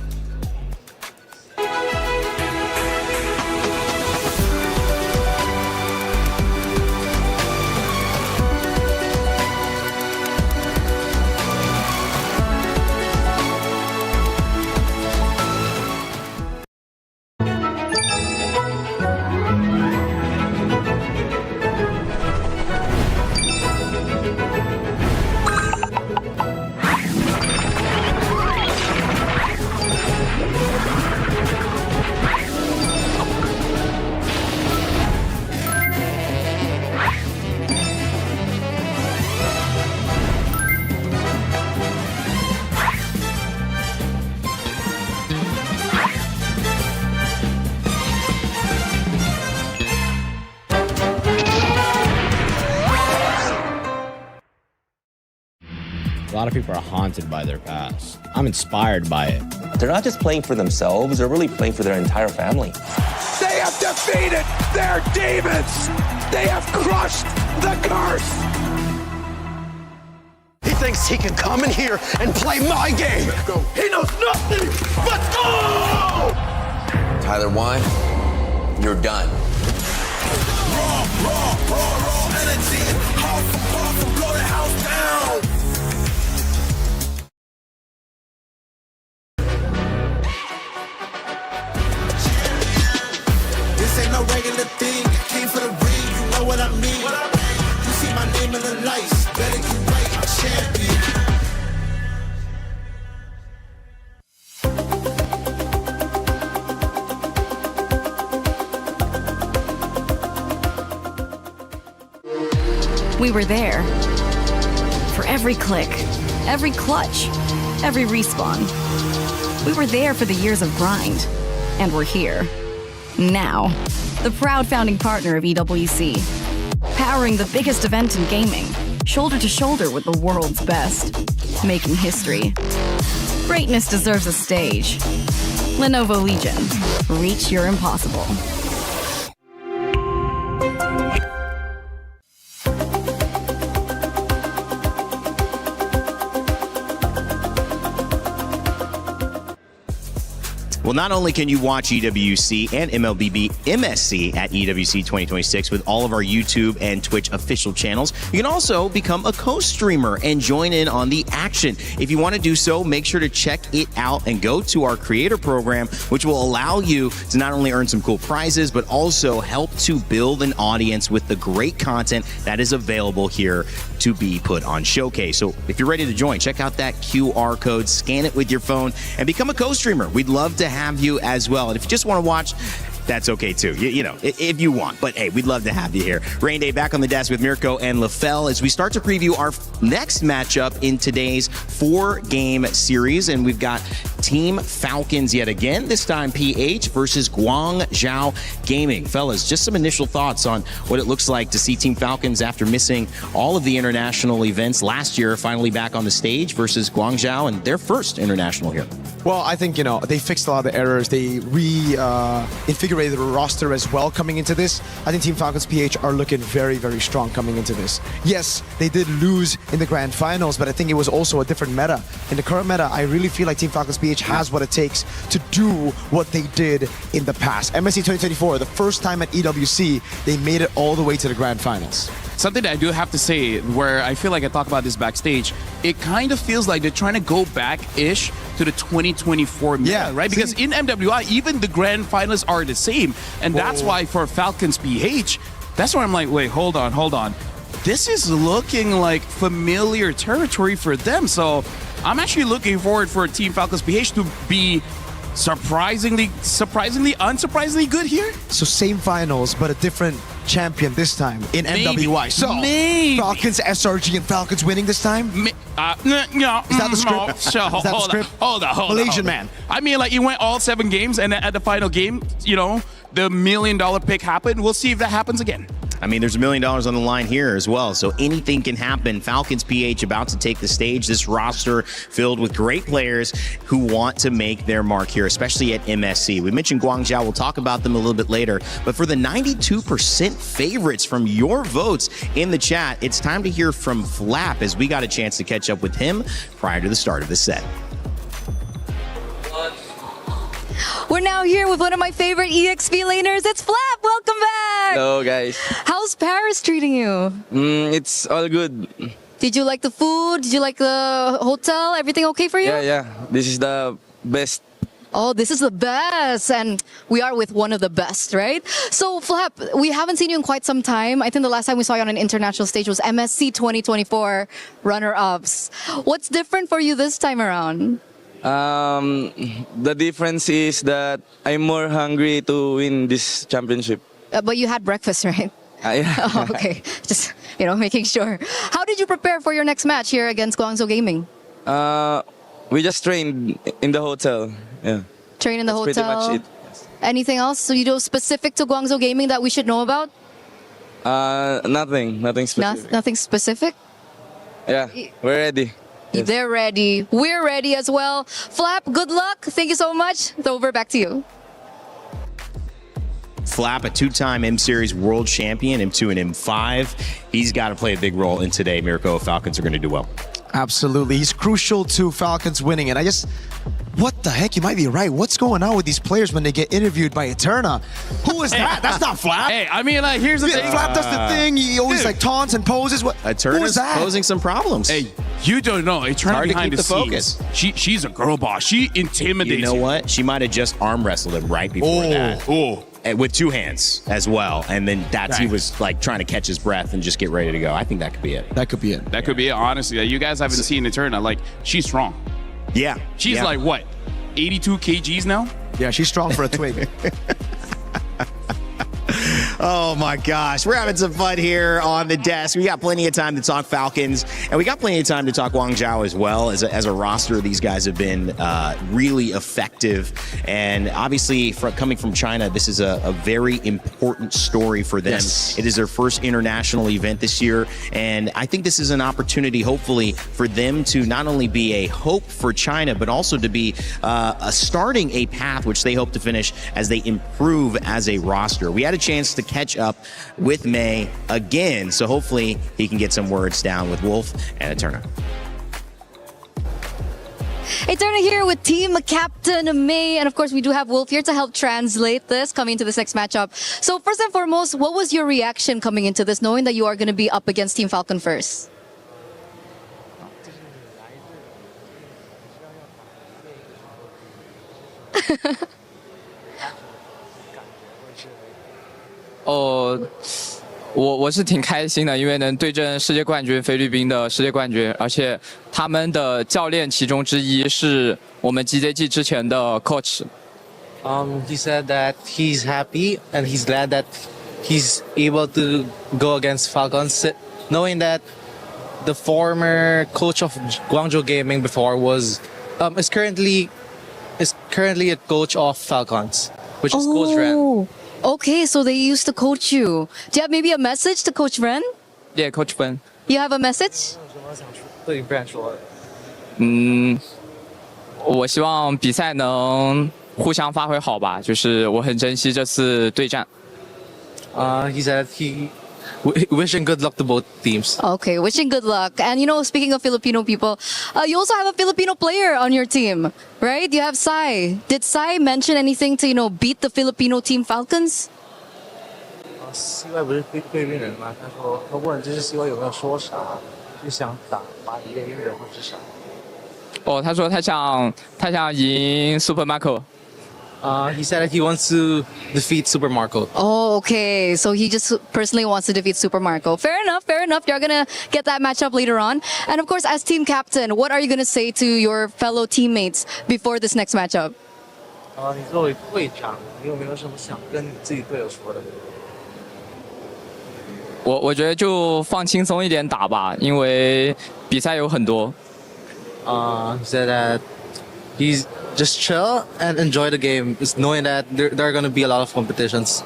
A lot of people are haunted by their past. I'm inspired by it.
They're not just playing for themselves, they're really playing for their entire family.
They have defeated their demons! They have crushed the curse! He thinks he can come in here and play my game! Let's go. He knows nothing! Let's go!
Tyler, why? You're done.
Raw energy! House for powerful, blow the house down! Ain't no regular thing. Came for the ring, you know what I mean. You see my name in the lights, better get right, I'm champion.
We were there for every click, every clutch, every respawn. We were there for the years of grind, and we're here. Now, the proud founding partner of EWC, powering the biggest event in gaming, shoulder to shoulder with the world's best, making history. Greatness deserves a stage. Lenovo Legion, reach your impossible.
Well, not only can you watch EWC and MLBB MSC at EWC 2026 with all of our YouTube and Twitch official channels, you can also become a co-streamer and join in on the action. If you want to do so, make sure to check it out and go to our creator program, which will allow you to not only earn some cool prizes, but also help to build an audience with the great content that is available here to be put on Showcase. So if you're ready to join, check out that QR code, scan it with your phone, and become a co-streamer. We'd love to have you as well. And if you just want to watch, that's okay too. You know, if you want. But hey, we'd love to have you here. Rain Day back on the desk with Mirko and LaFell as we start to preview our next matchup in today's 4-game series. And we've got Team Falcons yet again, this time PH versus Guangzhou Gaming. Fellas, just some initial thoughts on what it looks like to see Team Falcons after missing all of the international events last year, finally back on the stage versus Guangzhou and their first international here.
Well, I think, you know, they fixed a lot of the errors. They reinvigorated the roster as well coming into this. I think Team Falcons PH are looking very, very strong coming into this. Yes, they did lose in the grand finals, but I think it was also a different meta. In the current meta, I really feel like Team Falcons PH has what it takes to do what they did in the past. MSC 2024, the first time at EWC, they made it all the way to the grand finals.
Something that I do have to say, where I feel like I talk about this backstage, it kind of feels like they're trying to go back-ish to the 2024 meta, right? Because in MWI, even the grand finalists are the same. And that's why for Falcons PH, that's why I'm like, wait, hold on. This is looking like familiar territory for them. So I'm actually looking forward for Team Falcons PH to be surprisingly, unsurprisingly good here.
So same finals, but a different champion this time in MWI. So Falcons, SRG, and Falcons winning this time?
No.
Is that the script?
So,
Is that the script?
Hold on.
Malaysian man.
I mean, like, it went all 7 games, and at the final game, you know, the $1 million pick happened. We'll see if that happens again.
I mean, there's $1 million on the line here as well, so anything can happen. Falcons PH about to take the stage. This roster filled with great players who want to make their mark here, especially at MSC. We mentioned Guangzhou. We'll talk about them a little bit later. But for the 92% favorites from your votes in the chat, it's time to hear from Flap as we got a chance to catch up with him prior to the start of the set.
We're now here with one of my favorite EXP laners. It's Flap. Welcome back.
Hello, guys.
How's Paris treating you?
It's all good.
Did you like the food? Did you like the hotel? Everything okay for you?
Yeah. This is the best.
Oh, this is the best. And we are with one of the best, right? So, Flap, we haven't seen you in quite some time. I think the last time we saw you on an international stage was MSC 2024 runner-ups. What's different for you this time around?
The difference is that I'm more hungry to win this championship.
But you had breakfast, right?
Yeah.
Oh, okay. Just, you know, making sure. How did you prepare for your next match here against Guangzhou Gaming?
We just trained in the hotel. Yeah.
Train in the
That's
hotel?
pretty much it.
Anything else so you do specific to Guangzhou Gaming that we should know about?
Nothing specific.
Nothing specific?
Yeah, we're ready. Yes.
They're ready. We're ready as well. Flap, good luck. Thank you so much. Over back to you.
Flap, a 2-time M-Series world champion, M2 and M5. He's got to play a big role in today. Mirko, Falcons are going to do well.
Absolutely. He's crucial to Falcons winning. And what the heck? You might be right. What's going on with these players when they get interviewed by ENTRÁ? Who is that? That's not Flap.
Hey, I mean, like, here's the thing.
Flap does the thing. He always like taunts and poses. Who is
ENTRÁ's
that?
posing some problems.
Hey, you don't know. ENTRÁ behind the scenes. She's a girl boss. She intimidates.
You know what? She might have just arm wrestled him right before that. With 2 hands as well. And then he was like trying to catch his breath and just get ready to go. I think that could be it.
That could be it.
That could be it, honestly. You guys haven't seen ENTRÁ. Like, she's strong.
Yeah.
She's like, what, 82 kgs now?
Yeah, she's strong for a twig.
Oh my gosh, we're having some fun here on the desk. We got plenty of time to talk Falcons, and we got plenty of time to talk Guangzhou as well. As a roster, these guys have been really effective, and obviously coming from China, this is a very important story for them. Yes. It is their first international event this year, and I think this is an opportunity, hopefully, for them to not only be a hope for China, but also to be starting a path which they hope to finish as they improve as a roster. We had a chance to catch up with May again, so hopefully he can get some words down with Wolf and ENTRÁ.
Hey,
returning here with Team Captain May. And of course, we do have Wolf here to help translate this coming into this next matchup. So first and foremost, what was your reaction coming into this, knowing that you are going to be up against Team Falcon first?
我是挺开心的，因为能对阵世界冠军菲律宾的世界冠军，而且他们的教练其中之一是我们 GJG 之前的 coach。He
said that he's happy and he's glad that he's able to go against Falcons, knowing that the former coach of Guangzhou Gaming before is currently a coach of Falcons, which is Coach Ren.
Okay, so they used to coach you. Do you have maybe a message to Coach Ren?
Yeah, Coach Ren.
You have a message?
我希望比赛能互相发挥好吧，就是我很珍惜这次对战。
He said wishing good luck to both teams.
Okay, wishing good luck. And you know, speaking of Filipino people, you also have a Filipino player on your team, right? You have Sai. Did Sai mention anything to, you know, beat the Filipino team Falcons?
西外不是菲律宾人吗？他问这是西外有没有说啥，就想打巴黎的人或者啥。
他说他想赢 Super Marco。He
said that he wants to defeat Super Marco.
Oh, okay. So he just personally wants to defeat Super Marco. Fair enough, fair enough. You're going to get that matchup later on. And of course, as team captain, what are you going to say to your fellow teammates before this next matchup?
你作为队长，你有没有什么想跟你自己队友说的？
我觉得就放轻松一点打吧，因为比赛有很多。
He said that he's just chill and enjoy the game, just knowing that there are going to be a lot of competitions.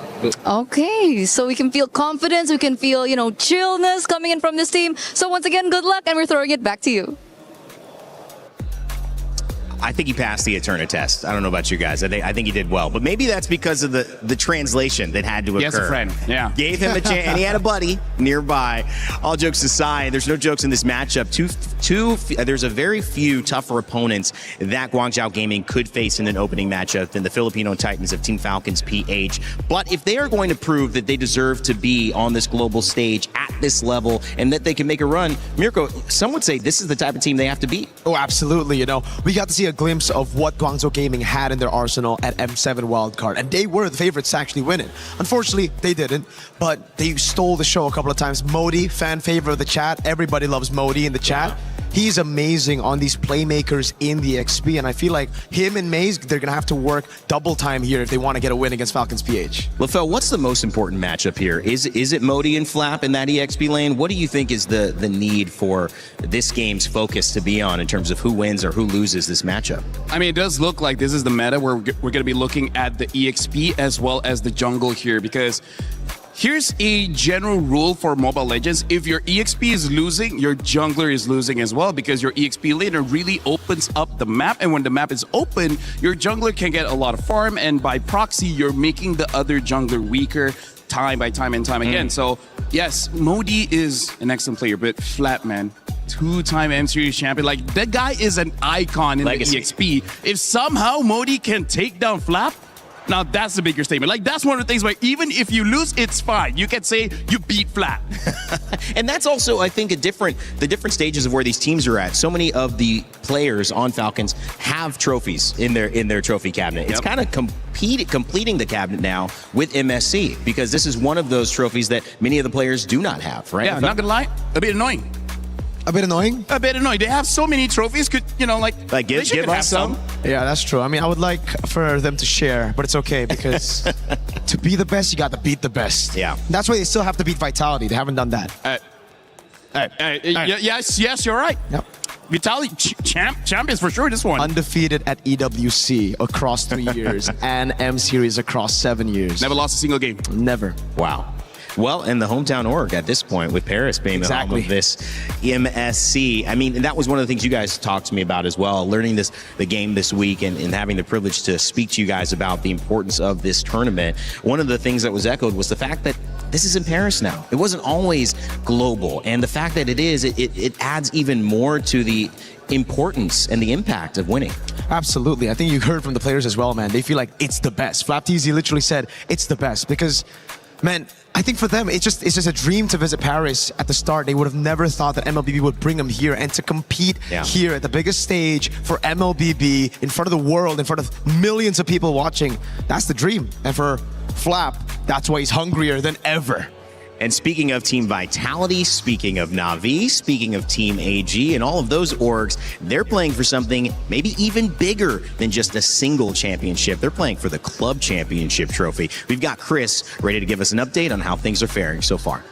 Okay, so we can feel confidence, we can feel, you know, chillness coming in from this team. So once again, good luck, and we're throwing it back to you.
I think he passed the Eterna test. I don't know about you guys. I think he did well. But maybe that's because of the translation that had to occur.
He has a friend, yeah.
Gave him a chance, and he had a buddy nearby. All jokes aside, there's no jokes in this matchup. There's a very few tougher opponents that Guangzhou Gaming could face in an opening matchup than the Filipino Titans of Team Falcons PH. But if they are going to prove that they deserve to be on this global stage at this level and that they can make a run, Mirko, some would say this is the type of team they have to beat.
Oh, absolutely. You know, we got to see a glimpse of what Guangzhou Gaming had in their arsenal at M7 wildcard, and they were the favorites to actually win it. Unfortunately, they didn't, but they stole the show a couple of times. Modi, fan favorite of the chat. Everybody loves Modi in the chat. He's amazing on these playmakers in the XP, and I feel like him and Maze, they're going to have to work double time here if they want to get a win against Falcons PH.
LaFell, what's the most important matchup here? Is it Modi and Flap in that EXP lane? What do you think is the need for this game's focus to be on in terms of who wins or who loses this matchup?
I mean, it does look like this is the meta where we're going to be looking at the EXP as well as the jungle here, because here's a general rule for Mobile Legends. If your EXP is losing, your jungler is losing as well, because your EXP laner really opens up the map. And when the map is open, your jungler can get a lot of farm. And by proxy, you're making the other jungler weaker time by time and time again. So yes, Modi is an excellent player, but Flap, man, two-time M Series champion. Like, that guy is an icon in
Legacy.
the EXP. If somehow Modi can take down Flap, now that's the bigger statement. Like, that's one of the things where even if you lose, it's fine. You can say you beat Flap.
And that's also, I think, the different stages of where these teams are at. So many of the players on Falcons have trophies in their trophy cabinet. It's kind of completing the cabinet now with MSC, because this is one of those trophies that many of the players do not have, right?
Yeah, not gonna lie, a bit annoying.
A bit annoying?
A bit annoying. They have so many trophies. Could, you know, like
give us some.
Yeah, that's true. I mean, I would like for them to share, but it's okay, because to be the best, you got to beat the best.
Yeah.
That's why they still have to beat Vitality. They haven't done that.
Yes, you're right.
Yep.
Vitality champions for sure. This one
undefeated at EWC across 3 years and M Series across 7 years.
Never lost a single game.
Never.
Wow. Well, and the hometown org at this point, with Paris being the home of this MSC. I mean, that was one of the things you guys talked to me about as well, learning the game this week and having the privilege to speak to you guys about the importance of this tournament. One of the things that was echoed was the fact that this is in Paris now. It wasn't always global. And the fact that it is, it adds even more to the importance and the impact of winning.
Absolutely. I think you heard from the players as well, man. They feel like it's the best. Flapteasy literally said it's the best because, man, I think for them, it's just a dream to visit Paris at the start. They would have never thought that MLBB would bring them here and to compete here at the biggest stage for MLBB in front of the world, in front of millions of people watching. That's the dream. And for Flap, that's why he's hungrier than ever.
And speaking of team vitality, speaking of Na'Vi, speaking of Team AG, and all of those orgs, they're playing for something maybe even bigger than just a single championship. They're playing for the club championship trophy. We've got Chris ready to give us an update on how things are faring so far.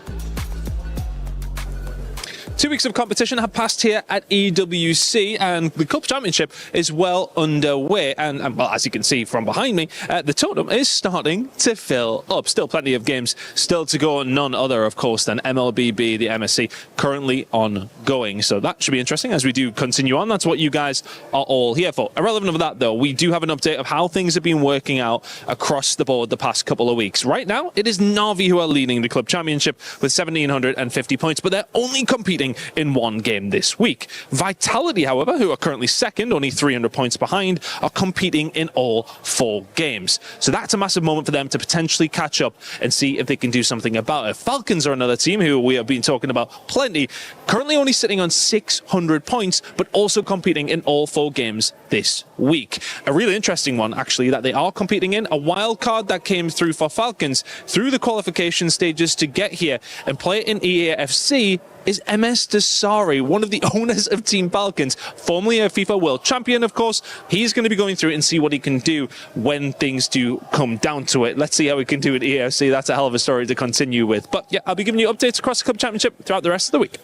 2 weeks of competition have passed here at EWC, and the Club Championship is well underway. And well, as you can see from behind me, the totem is starting to fill up. Still plenty of games still to go. None other, of course, than MLBB, the MSC, currently ongoing. So that should be interesting as we do continue on. That's what you guys are all here for. Irrelevant of that, though, we do have an update of how things have been working out across the board the past couple of weeks. Right now, it is Na'Vi who are leading the Club Championship with 1,750 points, but they're only competing in one game this week. Vitality, however, who are currently second, only 300 points behind, are competing in all 4 games. So that's a massive moment for them to potentially catch up and see if they can do something about it. Falcons are another team who we have been talking about plenty, currently only sitting on 600 points, but also competing in all 4 games this week. A really interesting one, actually, that they are competing in, a wild card that came through for Falcons through the qualification stages to get here and play in EAFC, is MS Desari, one of the owners of Team Falcons, formerly a FIFA World Champion, of course. He's going to be going through it and see what he can do when things do come down to it. Let's see how we can do at EFC. That's a hell of a story to continue with. But yeah, I'll be giving you updates across the Club Championship throughout the rest of the week.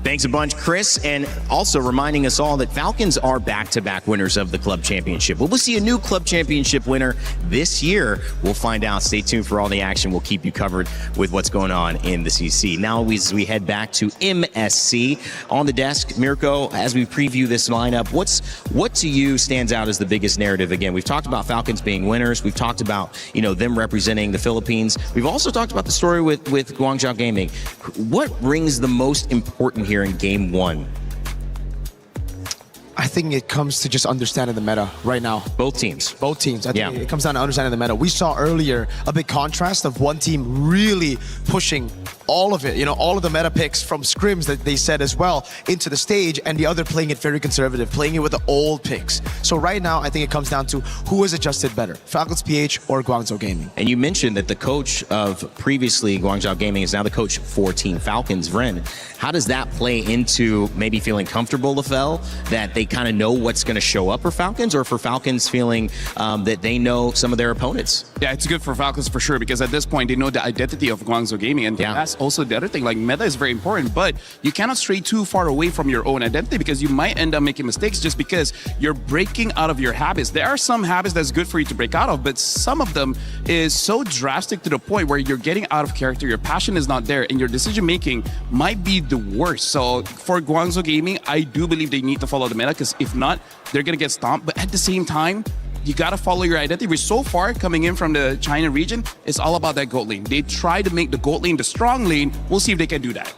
Thanks a bunch, Chris, and also reminding us all that Falcons are back-to-back winners of the Club Championship. Will we see a new Club Championship winner this year? We'll find out. Stay tuned for all the action. We'll keep you covered with what's going on in the CC. Now, as we head back to MSC, on the desk, Mirko, as we preview this lineup, what to you stands out as the biggest narrative? Again, we've talked about Falcons being winners. We've talked about, them representing the Philippines. We've also talked about the story with Guangzhou Gaming. What rings the most important here in game 1?
I think it comes to just understanding the meta right now.
Both teams.
I think it comes down to understanding the meta. We saw earlier a big contrast of one team really pushing all of it, all of the meta picks from scrims that they said as well into the stage, and the other playing it very conservative, playing it with the old picks. So right now, I think it comes down to who has adjusted better, Falcons PH or Guangzhou Gaming.
And you mentioned that the coach of previously Guangzhou Gaming is now the coach for Team Falcons, Ren. How does that play into maybe feeling comfortable, LaFell, that they kind of know what's going to show up for Falcons, or for Falcons feeling that they know some of their opponents?
Yeah, it's good for Falcons for sure, because at this point, they know the identity of Guangzhou Gaming, and that's also the other thing. Like, meta is very important, but you cannot stray too far away from your own identity, because you might end up making mistakes just because you're breaking out of your habits. There are some habits that's good for you to break out of, but some of them is so drastic to the point where you're getting out of character, your passion is not there, and your decision making might be the worst. So for Guangzhou Gaming, I do believe they need to follow the meta, because if not, they're gonna get stomped. But at the same time, you gotta follow your identity. Which so far, coming in from the China region, it's all about that gold lane. They try to make the gold lane the strong lane. We'll see if they can do that.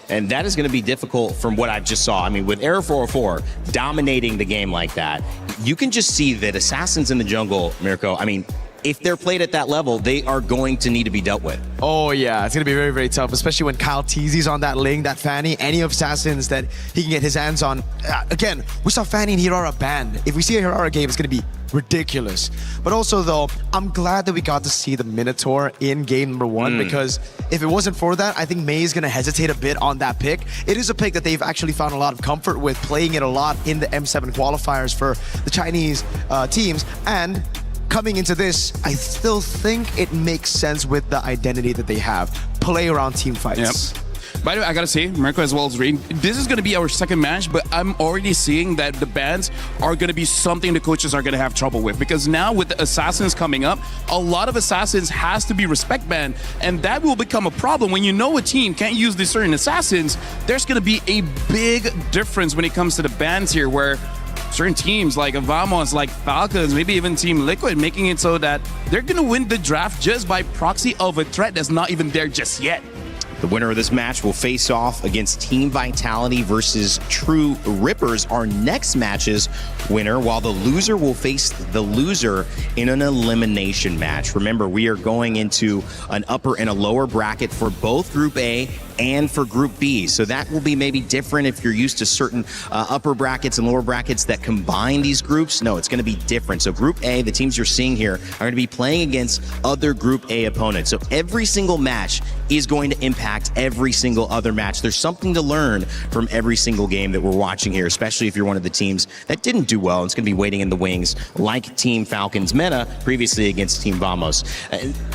And that is going to be difficult from what I just saw. I mean, with Error 404 dominating the game like that, you can just see that assassins in the jungle, Mirko, I mean, if they're played at that level, they are going to need to be dealt with.
Oh yeah, it's going to be very, very tough, especially when Kyle Teasy's on that lane, that Fanny, any of assassins that he can get his hands on. Again, we saw Fanny and Hirara banned. If we see a Hirara game, it's going to be ridiculous. But also, though, I'm glad that we got to see the Minotaur in game number 1, because if it wasn't for that, I think May is going to hesitate a bit on that pick. It is a pick that they've actually found a lot of comfort with, playing it a lot in the M7 qualifiers for the Chinese teams, and coming into this, I still think it makes sense with the identity that they have. Play around team fights.
Yep. By the way, I gotta say, Mirko as well as Rain, this is gonna be our second match, but I'm already seeing that the bans are gonna be something the coaches are gonna have trouble with, because now with the assassins coming up, a lot of assassins has to be respect banned, and that will become a problem. When you know a team can't use these certain assassins, there's gonna be a big difference when it comes to the bans here, where certain teams like Vamos, like Falcons, maybe even Team Liquid, making it so that they're gonna win the draft just by proxy of a threat that's not even there just yet.
The winner of this match will face off against Team Vitality versus True Rippers, our next match's winner, while the loser will face the loser in an elimination match. Remember, we are going into an upper and a lower bracket for both Group A and for Group B. So that will be maybe different if you're used to certain upper brackets and lower brackets that combine these groups. No, it's going to be different. So Group A, the teams you're seeing here, are going to be playing against other Group A opponents. So every single match is going to impact every single other match. There's something to learn from every single game that we're watching here, especially if you're one of the teams that didn't do well and it's going to be waiting in the wings, like Team Falcons Meta previously against Team Vamos.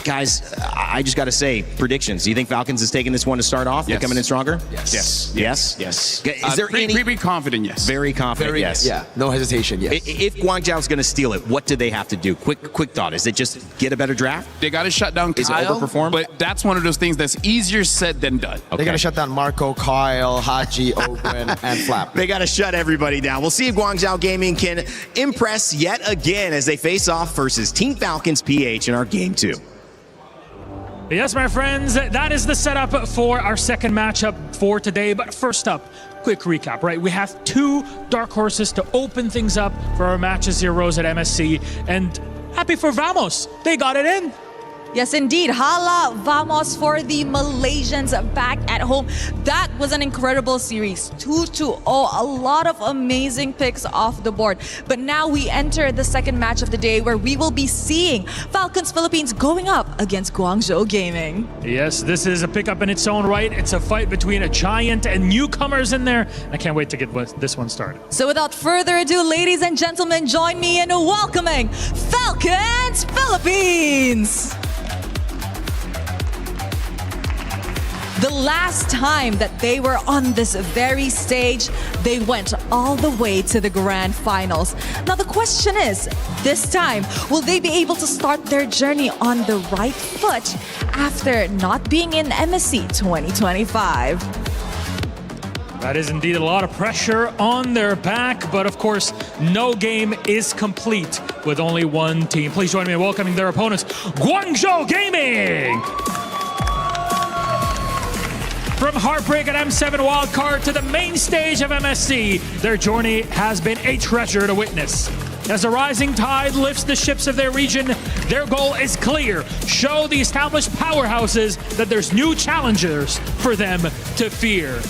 Guys, I just got to say, predictions. Do you think Falcons is taking this one to start off? Yes. Coming in stronger?
Yes.
Yes?
Yes.
Is there
pretty confident, yes.
Very confident, yes.
Yeah, no hesitation, yes.
If Guangzhou's going to steal it, what do they have to do? Quick thought. Is it just get a better draft?
They got to shut down Kyle.
Is it overperform?
But that's one of those things that's easier said than done.
Okay.
They got to shut down Marco, Kyle, Haji, Owen, and Flap.
They got to shut everybody down. We'll see if Guangzhou Gaming can impress yet again as they face off versus Team Falcons PH in our Game 2.
Yes, my friends, that is the setup for our second matchup for today. But first up, quick recap, right? We have two dark horses to open things up for our matches here, Rose, at MSC. And happy for Vamos. They got it in.
Yes, indeed. Hala Vamos for the Malaysians back at home. That was an incredible series. 2-0. A lot of amazing picks off the board. But now we enter the second match of the day where we will be seeing Falcons Philippines going up against Guangzhou Gaming.
Yes, this is a pickup in its own right. It's a fight between a giant and newcomers in there. I can't wait to get this one started.
So without further ado, ladies and gentlemen, join me in welcoming Falcons Philippines. The last time that they were on this very stage, they went all the way to the grand finals. Now the question is, this time, will they be able to start their journey on the right foot after not being in MSC 2025?
That is indeed a lot of pressure on their back, but of course, no game is complete with only one team. Please join me in welcoming their opponents, Guangzhou Gaming! From heartbreak at M7 wildcard to the main stage of MSC, their journey has been a treasure to witness. As the rising tide lifts the ships of their region, their goal is clear. Show the established powerhouses that there's new challengers for them to fear.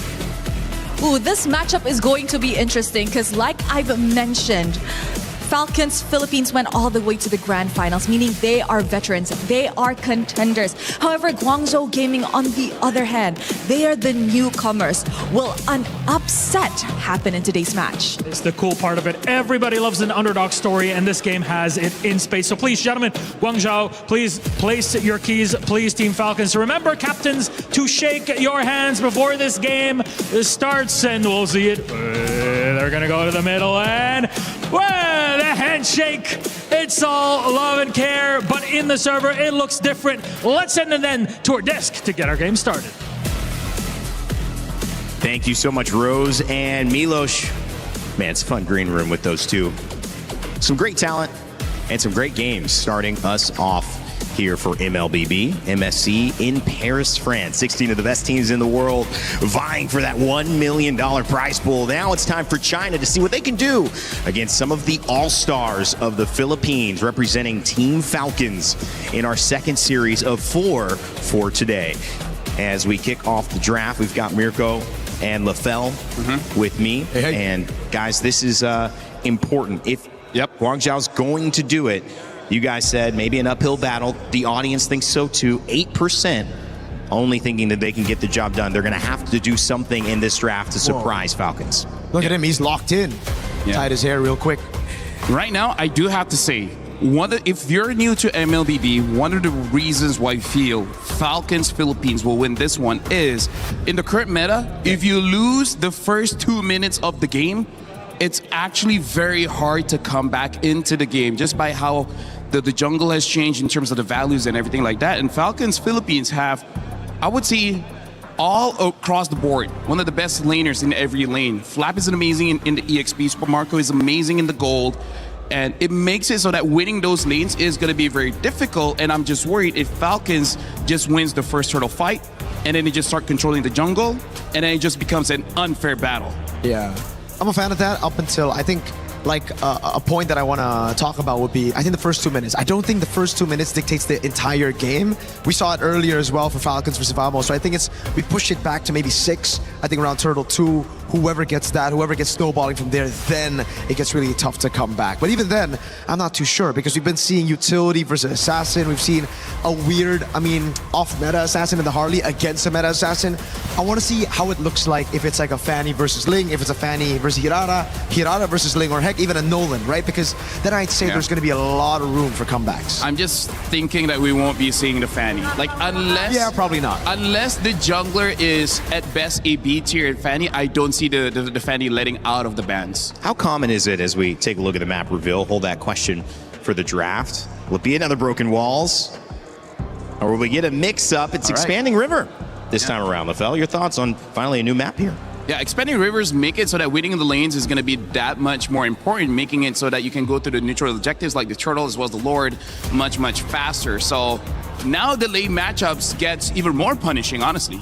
Ooh, this matchup is going to be interesting because like I've mentioned, Falcons Philippines went all the way to the grand finals, meaning they are veterans, they are contenders. However, Guangzhou Gaming, on the other hand, they are the newcomers. Will an upset happen in today's match?
It's the cool part of it. Everybody loves an underdog story, and this game has it in space. So please, gentlemen, Guangzhou, please place your keys, please, Team Falcons. Remember, captains, to shake your hands before this game starts, and we'll see it. They're gonna go to the middle, and well, the handshake. It's all love and care, but in the server, it looks different. Let's send them then to our desk to get our game started.
Thank you so much, Rose and Milos. Man, it's a fun green room with those two. Some great talent and some great games starting us off here for MLBB, MSC in Paris, France. 16 of the best teams in the world vying for that $1 million prize pool. Now it's time for China to see what they can do against some of the all-stars of the Philippines representing Team Falcons in our second series of 4 for today. As we kick off the draft, we've got Mirko and Lafell with me.
Hey.
And guys, this is important. If Guangzhou's going to do it, you guys said maybe an uphill battle. The audience thinks so too. 8% only thinking that they can get the job done. They're going to have to do something in this draft to surprise Falcons.
Look at him. He's locked in. Tied his hair real quick.
Right now, I do have to say, if you're new to MLBB, one of the reasons why I feel Falcons Philippines will win this one is, in the current meta, if you lose the first 2 minutes of the game, it's actually very hard to come back into the game just by how the jungle has changed in terms of the values and everything like that. And Falcons Philippines have, I would say, all across the board, one of the best laners in every lane. Flap is amazing in the EXP. Super Marco is amazing in the gold. and it makes it so that winning those lanes is going to be very difficult. And I'm just worried if Falcons just wins the first turtle fight, and then they just start controlling the jungle, and then it just becomes an unfair battle.
Yeah, I'm a fan of that up until I think like a point that I want to talk about would be, I think the first 2 minutes. I don't think the first 2 minutes dictates the entire game. We saw it earlier as well for Falcons versus Vamos. So I think we push it back to maybe 6. I think around Turtle 2, whoever gets snowballing from there, then it gets really tough to come back. But even then, I'm not too sure because we've been seeing utility versus assassin. We've seen a weird, off-meta assassin in the Harley against a meta assassin. I want to see how it looks like if it's like a Fanny versus Ling, if it's a Fanny versus Hirara versus Ling, or heck, even a Nolan, right? Because then I'd say there's going to be a lot of room for comebacks.
I'm just thinking that we won't be seeing the Fanny. Like, unless...
Yeah, probably not.
Unless the jungler is at best a B tier Fanny, I don't see the Fanny letting out of the bans.
How common is it as we take a look at the map reveal? Hold that question for the draft. Will it be another Broken Walls? Or will we get a mix-up? It's Expanding River this time around. LaFell, your thoughts on finally a new map here?
Yeah, Expanding Rivers make it so that winning in the lanes is going to be that much more important, making it so that you can go through the neutral objectives like the Turtle as well as the Lord much, much faster. So now the lane matchups gets even more punishing, honestly.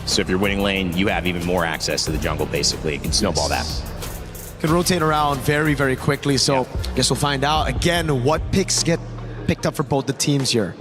So if you're winning lane, you have even more access to the jungle, basically. You can snowball that.
Can rotate around very, very quickly. So I guess we'll find out again what picks get picked up for both the teams here.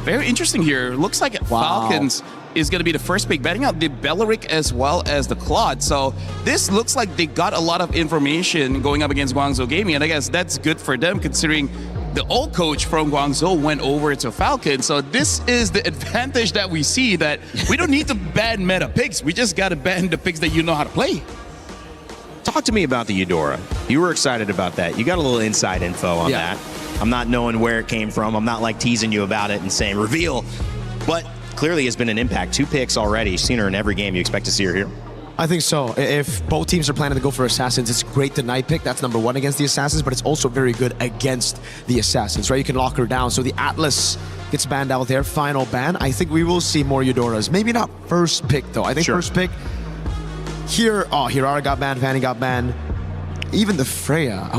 Very interesting here. Looks like Falcons is going to be the first pick, betting out the Belleric as well as the Claude. So this looks like they got a lot of information going up against Guangzhou Gaming, and I guess that's good for them considering the old coach from Guangzhou went over to Falcon. So this is the advantage that we see, that we don't need to ban meta picks. We just got to ban the picks that you know how to play.
Talk to me about the Eudora. You were excited about that. You got a little inside info on that. I'm not knowing where it came from. I'm not like teasing you about it and saying reveal, but clearly has been an impact. 2 picks already. You've seen her in every game. You expect to see her here?
I think so. If both teams are planning to go for Assassins, it's great to night pick. That's #1 against the Assassins, but it's also very good against the Assassins, right? You can lock her down. So the Atlas gets banned out there. Final ban. I think we will see more Eudoras. Maybe not first pick, though. I think first pick here. Oh, Hirara got banned. Fanny got banned. Even the Freya.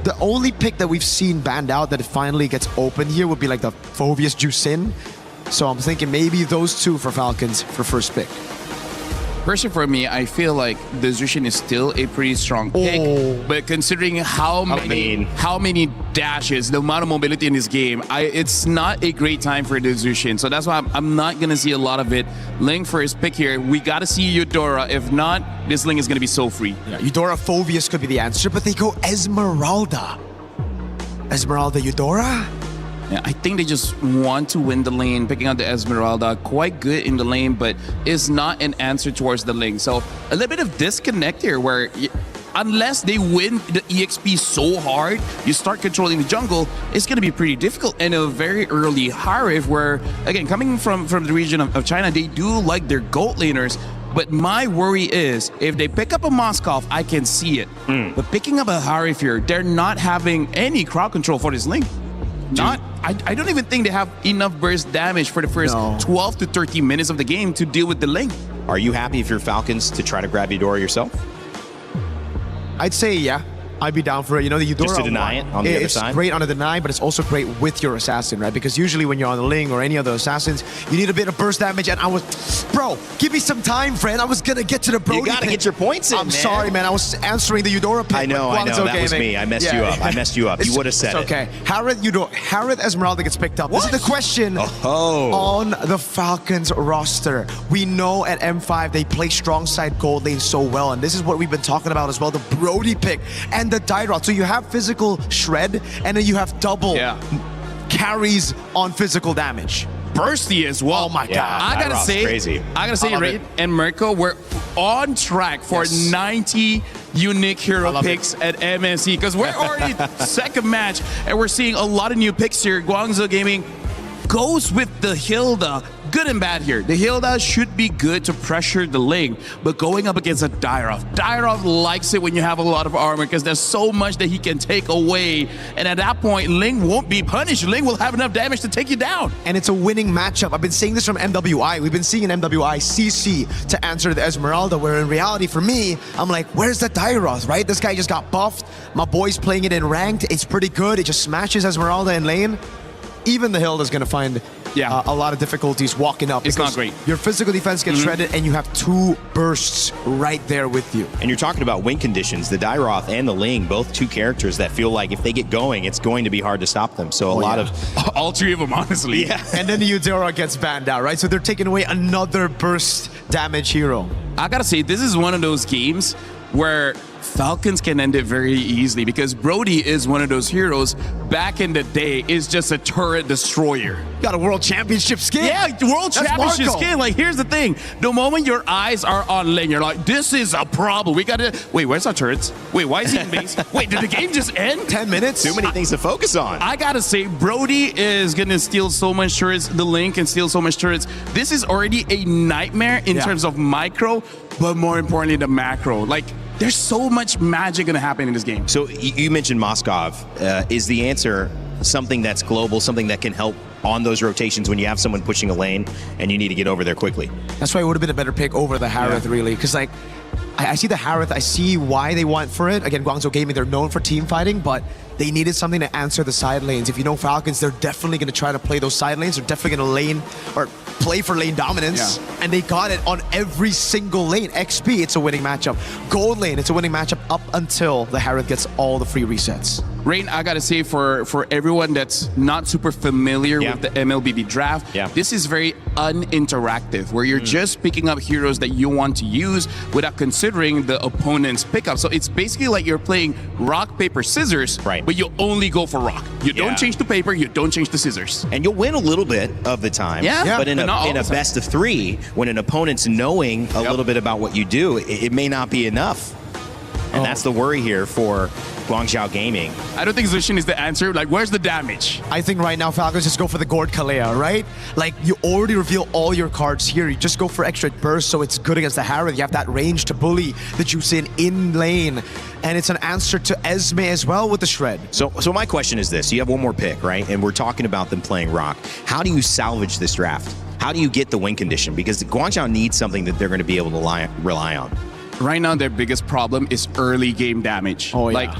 The only pick that we've seen banned out that it finally gets open here would be like the Phoveus Jusin. So I'm thinking maybe those 2 for Falcons for first pick.
Personally, for me, I feel like the Zushin is still a pretty strong pick, but considering how many dashes, the amount of mobility in this game, it's not a great time for the Zushin. So that's why I'm not going to see a lot of it. Ling first pick here. We got to see Eudora. If not, this Ling is going to be so free.
Yeah, Eudora Phoveus could be the answer, but they go Esmeralda. Esmeralda Eudora?
Yeah, I think they just want to win the lane, picking out the Esmeralda. Quite good in the lane, but is not an answer towards the Ling. So a little bit of disconnect here where unless they win the EXP so hard, you start controlling the jungle, it's going to be pretty difficult. And a very early Harif where, again, coming from the region of China, they do like their gold laners. But my worry is, if they pick up a Moskov, I can see it. But picking up a Harif here, they're not having any crowd control for this Ling. I don't even think they have enough burst damage for the first 12 to 30 minutes of the game to deal with the Ling.
Are you happy if you're Falcons to try to grab Eudora yourself?
I'd say yeah. I'd be down for it. You know, the Eudora
just to deny it on the other side?
It's great on the deny, but it's also great with your assassin, right? Because usually when you're on the Ling or any other assassins, you need a bit of burst damage, and bro, give me some time, friend. I was gonna get to the Brody.
You gotta get your points in,
I'm sorry, man. I was answering the Eudora pick.
I know. That was me. I messed you up. I messed you up. You would have said
it's okay. Harith Esmeralda gets picked up. This is the question on the Falcons roster. We know at M5 they play strong side gold lane so well, and this is what we've been talking about as well, the Brody pick and the Dyrod. So you have physical shred, and then you have double carries on physical damage.
Bursty as well.
Oh my God.
I gotta say, Raid and Mirko, we're on track for 90 unique hero picks at MSC, because we're already second match, and we're seeing a lot of new picks here. Guangzhou Gaming goes with the Hilda, good and bad here. The Hilda should be good to pressure the Ling, but going up against a Dyrov likes it when you have a lot of armor because there's so much that he can take away. And at that point, Ling won't be punished. Ling will have enough damage to take you down.
And it's a winning matchup. I've been saying this from MWI. We've been seeing an MWI CC to answer the Esmeralda, where in reality, for me, I'm like, where's the Dyrov, right? This guy just got buffed. My boy's playing it in ranked. It's pretty good. It just smashes Esmeralda in lane. Even the Hilda's going to find a lot of difficulties walking up.
It's not great.
Your physical defense gets shredded, and you have 2 bursts right there with you.
And you're talking about win conditions. The Dairoth and the Ling, both 2 characters that feel like if they get going, it's going to be hard to stop them. So a lot of...
All 3 of them, honestly.
Yeah.
And then the Eudora gets banned out, right? So they're taking away another burst damage hero.
I gotta say, this is one of those games where Falcons can end it very easily because Brody is one of those heroes back in the day is just a turret destroyer.
Got a world championship skin.
Yeah, world
That's
championship
Marco.
skin. Like, here's the thing. The moment your eyes are on lane, you're like, this is a problem. We gotta, wait, where's our turrets? Wait, why is he in base? Wait, did the game just end?
10 minutes?
Too many things to focus on.
I gotta say, Brody is gonna steal so much turrets. The Link can steal so much turrets. This is already a nightmare in terms of micro, but more importantly, the macro. Like, there's so much magic gonna happen in this game.
So you mentioned Moskov. Is the answer something that's global, something that can help on those rotations when you have someone pushing a lane and you need to get over there quickly?
That's why it would have been a better pick over the Harith, really. Because, like, I see the Harith, I see why they went for it. Again, Guangzhou Gaming, they're known for team fighting, but they needed something to answer the side lanes. If you know Falcons, they're definitely going to try to play those side lanes. They're definitely going to lane or play for lane dominance.
Yeah.
And they got it on every single lane. XP, it's a winning matchup. Gold lane, it's a winning matchup up until the Harith gets all the free resets.
Rain, I gotta say, for everyone that's not super familiar with the MLBB draft, this is very uninteractive, where you're just picking up heroes that you want to use without considering the opponent's pickup. So it's basically like you're playing rock, paper, scissors, but you only go for rock. You don't change the paper, you don't change the scissors.
And you'll win a little bit of the time. But in a best of 3, when an opponent's knowing a little bit about what you do, it may not be enough. And that's the worry here for Guangzhou Gaming.
I don't think Zushin is the answer. Like, where's the damage?
I think right now Falcons just go for the Gord Kalea, right? Like, you already reveal all your cards here. You just go for extra burst, so it's good against the Harith. You have that range to bully the Juicin in lane. And it's an answer to Esme as well with the Shred.
So my question is this. You have one more pick, right? And we're talking about them playing rock. How do you salvage this draft? How do you get the win condition? Because Guangzhou needs something that they're going to be able to rely on.
Right now, their biggest problem is early game damage. Like,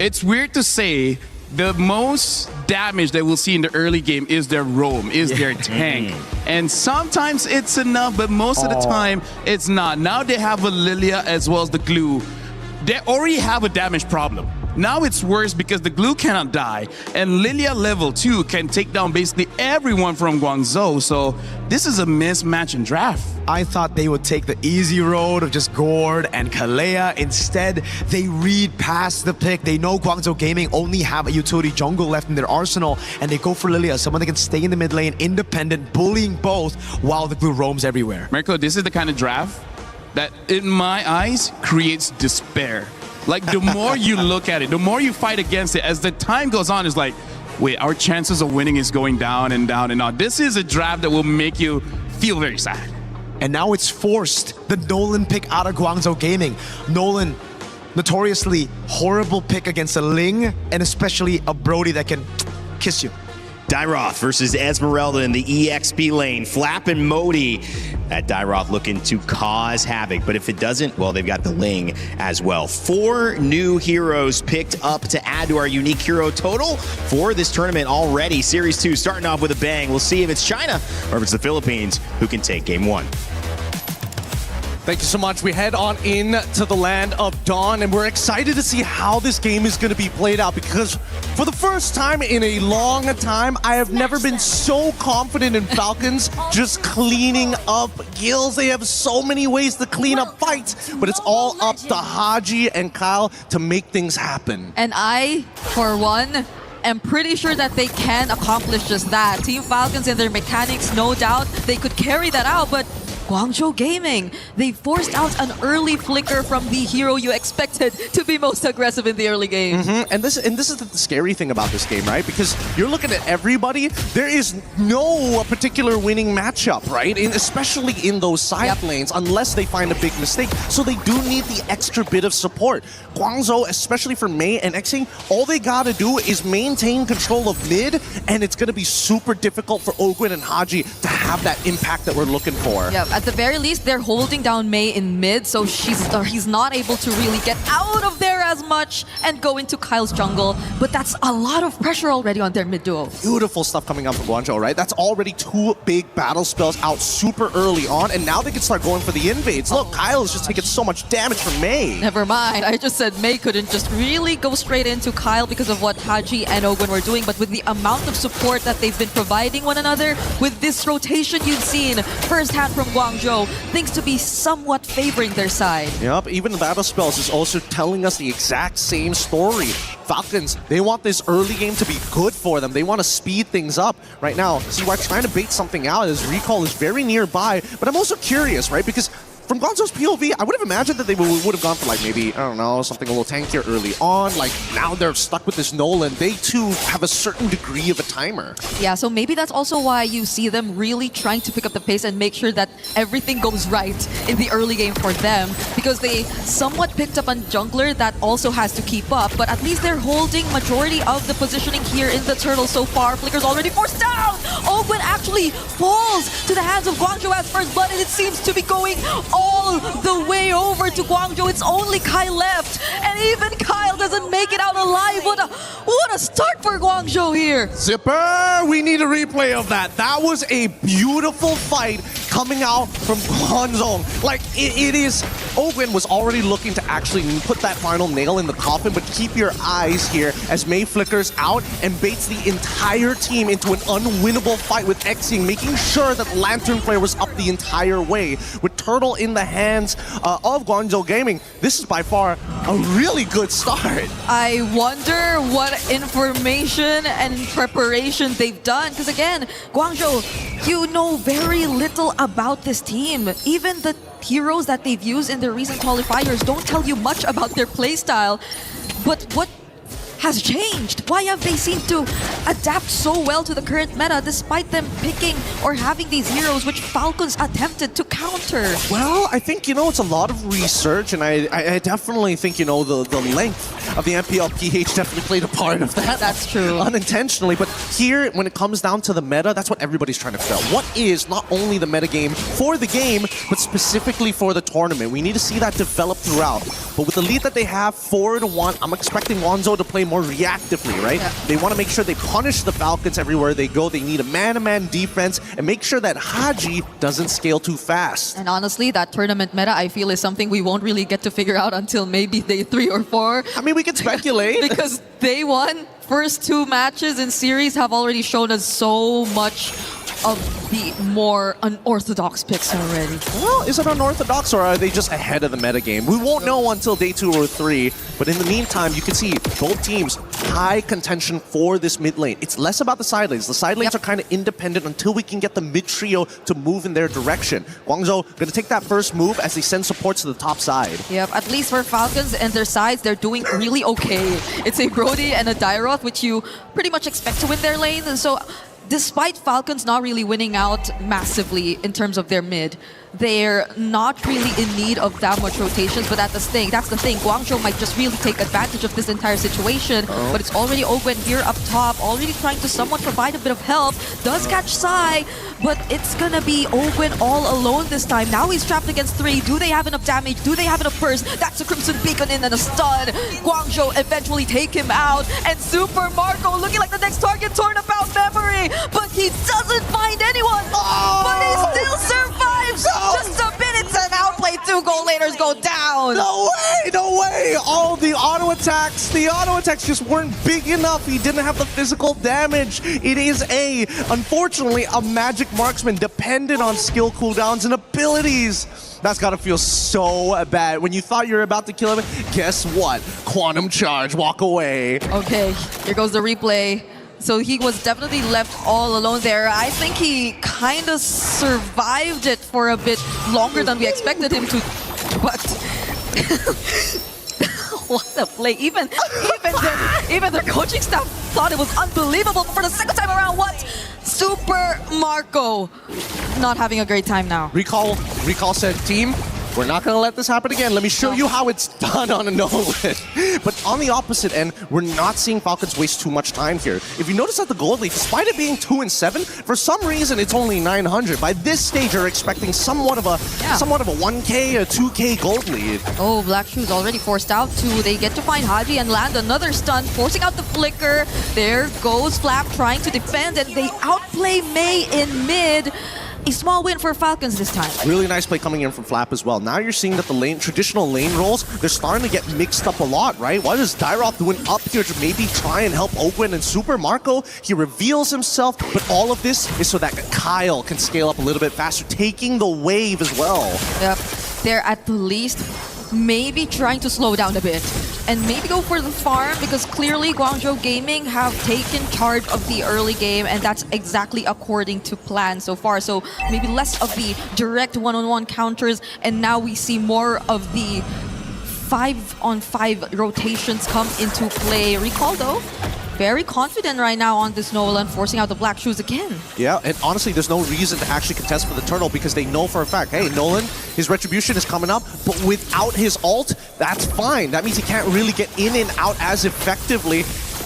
it's weird to say the most damage that we'll see in the early game is their roam, is their tank. And sometimes it's enough, but most of the time, it's not. Now they have a Lilia as well as the glue. They already have a damage problem. Now it's worse because the glue cannot die, and Lilia level 2 can take down basically everyone from Guangzhou, so this is a mismatch in draft.
I thought they would take the easy road of just Gord and Kalea. Instead, they read past the pick. They know Guangzhou Gaming only have a utility jungle left in their arsenal, and they go for Lilia, someone that can stay in the mid lane, independent, bullying both, while the glue roams everywhere.
Mirko, this is the kind of draft that, in my eyes, creates despair. Like, the more you look at it, the more you fight against it, as the time goes on, it's like, wait, our chances of winning is going down and down and down. This is a draft that will make you feel very sad.
And now it's forced the Nolan pick out of Guangzhou Gaming. Nolan, notoriously horrible pick against a Ling, and especially a Brody that can kiss you.
Dairoth versus Esmeralda in the EXP lane. Flap and Modi. That Dairoth looking to cause havoc, but if it doesn't, well, they've got the Ling as well. 4 new heroes picked up to add to our unique hero total for this tournament already. Series 2 starting off with a bang. We'll see if it's China or if it's the Philippines who can take game 1.
Thank you so much. We head on in to the land of Dawn, and we're excited to see how this game is going to be played out, because for the first time in a long time, I have never been so confident in Falcons just cleaning up kills. They have so many ways to clean up fights, but it's all up to Haji and Kyle to make things happen.
And I, for one, am pretty sure that they can accomplish just that. Team Falcons and their mechanics, no doubt, they could carry that out, but Guangzhou Gaming. They forced out an early flicker from the hero you expected to be most aggressive in the early game.
And this is the scary thing about this game, right? Because you're looking at everybody. There is no particular winning matchup, right? Especially in those side lanes, unless they find a big mistake. So they do need the extra bit of support. Guangzhou, especially for Mei and Xing, all they gotta do is maintain control of mid, and it's gonna be super difficult for Ogwin and Haji to have that impact that we're looking for.
Yeah, at the very least, they're holding down Mei in mid, so he's not able to really get out of there as much and go into Kyle's jungle. But that's a lot of pressure already on their mid duo.
Beautiful stuff coming out from Guangzhou, right? That's already 2 big battle spells out super early on, and now they can start going for the invades. Look, Kyle is just taking so much damage from Mei.
Never mind. I just said Mei couldn't just really go straight into Kyle because of what Haji and Ogwin were doing, but with the amount of support that they've been providing one another, with this rotation you've seen firsthand from Guangzhou, things to be somewhat favoring their side.
Yep, even the battle spells is also telling us the exact same story. Falcons, they want this early game to be good for them. They want to speed things up. Right now, CY trying to bait something out as recall is very nearby, but I'm also curious, right? Because from Guangzhou's POV, I would have imagined that they would have gone for, like, maybe, I don't know, something a little tankier early on. Like, now they're stuck with this Nolan. They, too, have a certain degree of a timer.
Yeah, so maybe that's also why you see them really trying to pick up the pace and make sure that everything goes right in the early game for them, because they somewhat picked up on jungler that also has to keep up, but at least they're holding majority of the positioning here in the turtle so far. Flicker's already forced down! Ogwin actually falls to the hands of Guangzhou as first blood, and it seems to be going all the way over to Guangzhou. It's only Kyle left, and even Kyle doesn't make it out alive. What a start for Guangzhou here.
Zipper, we need a replay of that. That was a beautiful fight coming out from Guangzhou. Like, it is... Ogwin was already looking to actually put that final nail in the coffin, but keep your eyes here as Mei flickers out and baits the entire team into an unwinnable fight with Xing, making sure that Lantern Flare was up the entire way. With Turtle in the hands of Guangzhou Gaming, this is by far a really good start.
I wonder what information and preparation they've done, because again, Guangzhou, you know very little about this team. Even the heroes that they've used in their recent qualifiers don't tell you much about their playstyle. But what has changed? Why have they seemed to adapt so well to the current meta despite them picking or having these heroes which Falcons attempted to counter?
Well, I think, you know, it's a lot of research, and I definitely think, you know, the length of the MPL PH definitely played a part of that.
That's true.
Unintentionally, but here, when it comes down to the meta, that's what everybody's trying to figure out. What is not only the meta game for the game, but specifically for the tournament? We need to see that develop throughout. But with the lead that they have 4-1, I'm expecting Guangzhou to play more reactively, right? Yeah. They want to make sure they punish the Falcons everywhere they go. They need a man-to-man defense and make sure that Haji doesn't scale too fast.
And honestly, that tournament meta, I feel, is something we won't really get to figure out until maybe day 3 or 4.
I mean, we can speculate.
Because day 1, first 2 matches in series have already shown us so much of the more unorthodox picks already.
Well, is it unorthodox, or are they just ahead of the metagame? We won't know until day 2 or 3, but in the meantime, you can see both teams high contention for this mid lane. It's less about the side lanes. The side lanes are kind of independent until we can get the mid trio to move in their direction. Guangzhou going to take that first move as they send supports to the top side.
Yep, at least for Falcons and their sides, they're doing really okay. It's a Brody and a Dairoth, which you pretty much expect to win their lane, and so despite Falcons not really winning out massively in terms of their mid, they're not really in need of that much rotations, but that's the thing. Guangzhou might just really take advantage of this entire situation, but it's already Ogwin here up top, already trying to somewhat provide a bit of help. Does catch Sai, but it's gonna be Ogwin all alone this time. Now he's trapped against 3. Do they have enough damage? Do they have enough burst? That's a Crimson Beacon in and a stun. Guangzhou eventually take him out, and Super Marco looking like the next target torn about memory, but he doesn't find anyone, but he still survives. Just a bit, it's an outplay. 2 goal laters go down.
No way, no way. Oh, the auto attacks just weren't big enough. He didn't have the physical damage. It is unfortunately, a magic marksman dependent on skill cooldowns and abilities. That's gotta feel so bad. When you thought you were about to kill him, guess what? Quantum charge, walk away.
Okay, here goes the replay. So he was definitely left all alone there. I think he kind of survived it for a bit longer than we expected him to. But what a play. Even the coaching staff thought it was unbelievable. For the second time around, what? Super Marco not having a great time now.
Recall said, team, we're not going to let this happen again. Let me show you how it's done on a Nolan. But on the opposite end, we're not seeing Falcons waste too much time here. If you notice that the gold lead, despite it being 2-7, for some reason it's only 900. By this stage, you're expecting somewhat of a 1K, a 2K gold lead.
Oh, Black Shoes already forced out too. They get to find Haji and land another stun, forcing out the flicker. There goes Flap trying to defend, and they outplay Mei in mid. A small win for Falcons this time.
Really nice play coming in from Flap as well. Now you're seeing that the traditional lane roles, they're starting to get mixed up a lot, right? What is Dairoth doing up here to maybe try and help Ogwen and Super Marco? He reveals himself, but all of this is so that Kyle can scale up a little bit faster, taking the wave as well.
Yep, they're at the least maybe trying to slow down a bit and maybe go for the farm, because clearly Guangzhou Gaming have taken charge of the early game, and that's exactly according to plan so far. So maybe less of the direct one-on-one counters, and now we see more of the 5-on-5 rotations come into play. Recall though, very confident right now on this Nolan, forcing out the Black Shoes again.
Yeah, and honestly, there's no reason to actually contest for the turtle, because they know for a fact, hey, Nolan, his retribution is coming up, but without his ult, that's fine. That means he can't really get in and out as effectively.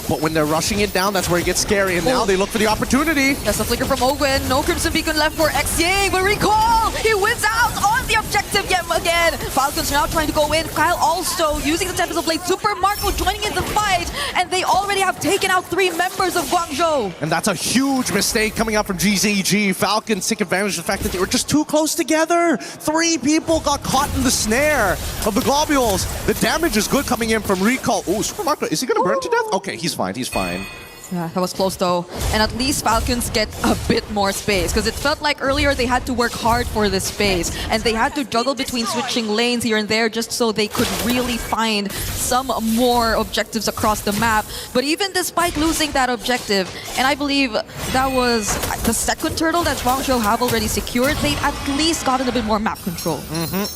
But when they're rushing it down, that's where it gets scary, and now they look for the opportunity.
That's a flicker from Ogwen. No Crimson Beacon left for XYang, but Recall! He wins out on the objective yet again. Falcons are now trying to go in. Kyle also using the Tempest of Blade. Super Marco joining in the fight, and they already have taken out 3 members of Guangzhou.
And that's a huge mistake coming out from GZG. Falcons take advantage of the fact that they were just too close together. 3 people got caught in the snare of the globules. The damage is good coming in from Recall. Oh, Super Marco, is he going to burn to death? Okay, he's fine, he's fine.
Yeah, that was close though. And at least Falcons get a bit more space, because it felt like earlier they had to work hard for this space, and they had to juggle between switching lanes here and there just so they could really find some more objectives across the map. But even despite losing that objective, and I believe that was the second turtle that Guangzhou have already secured, they've at least gotten a bit more map control.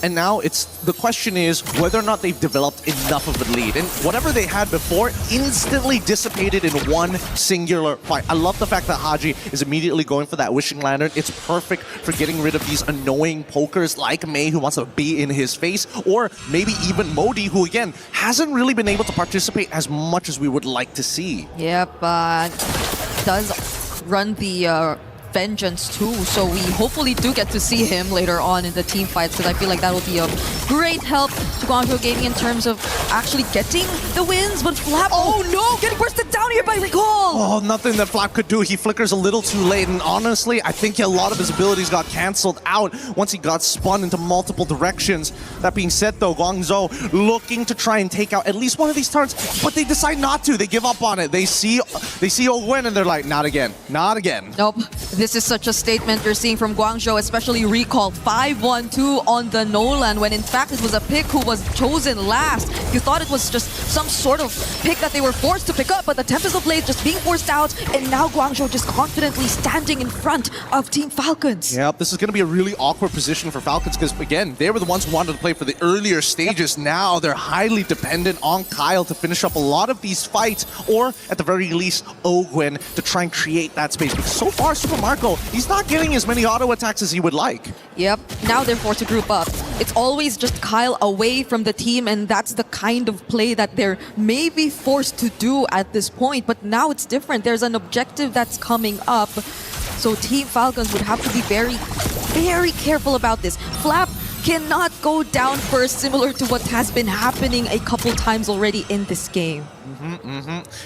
And now the question is whether or not they've developed enough of a lead. And whatever they had before instantly dissipated in one singular fight. I love the fact that Haji is immediately going for that Wishing Lantern. It's perfect for getting rid of these annoying pokers like Mei, who wants to be in his face, or maybe even Modi, who again hasn't really been able to participate as much as we would like to see.
Yep, does run the Vengeance too, so we hopefully do get to see him later on in the team fights, because I feel like that will be a great help to Guangzhou Gaming in terms of actually getting the wins. But Flap, oh no, getting bursted down here by Recall!
Oh, nothing that Flap could do. He flickers a little too late, and honestly, I think a lot of his abilities got cancelled out once he got spun into multiple directions. That being said though, Guangzhou looking to try and take out at least one of these turrets, but they decide not to. They give up on it. They see Ogwen and they're like, not again, not again.
Nope. This is such a statement you're seeing from Guangzhou, especially Recall. 5-1-2 on the Nolan, when in fact it was a pick who was chosen last. You thought it was just some sort of pick that they were forced to pick up, but the Tempest of Blade just being forced out, and now Guangzhou just confidently standing in front of Team Falcons.
Yep, this is going to be a really awkward position for Falcons, because again, they were the ones who wanted to play for the earlier stages. Now they're highly dependent on Kyle to finish up a lot of these fights, or at the very least, Ogwen to try and create that space. Because so far, Super Marco, he's not getting as many auto attacks as he would like.
Yep, now they're forced to group up. It's always just Kyle away from the team, and that's the kind of play that they're maybe forced to do at this point. But now it's different. There's an objective that's coming up. So Team Falcons would have to be very, very careful about this. Flap cannot go down first, similar to what has been happening a couple times already in this game.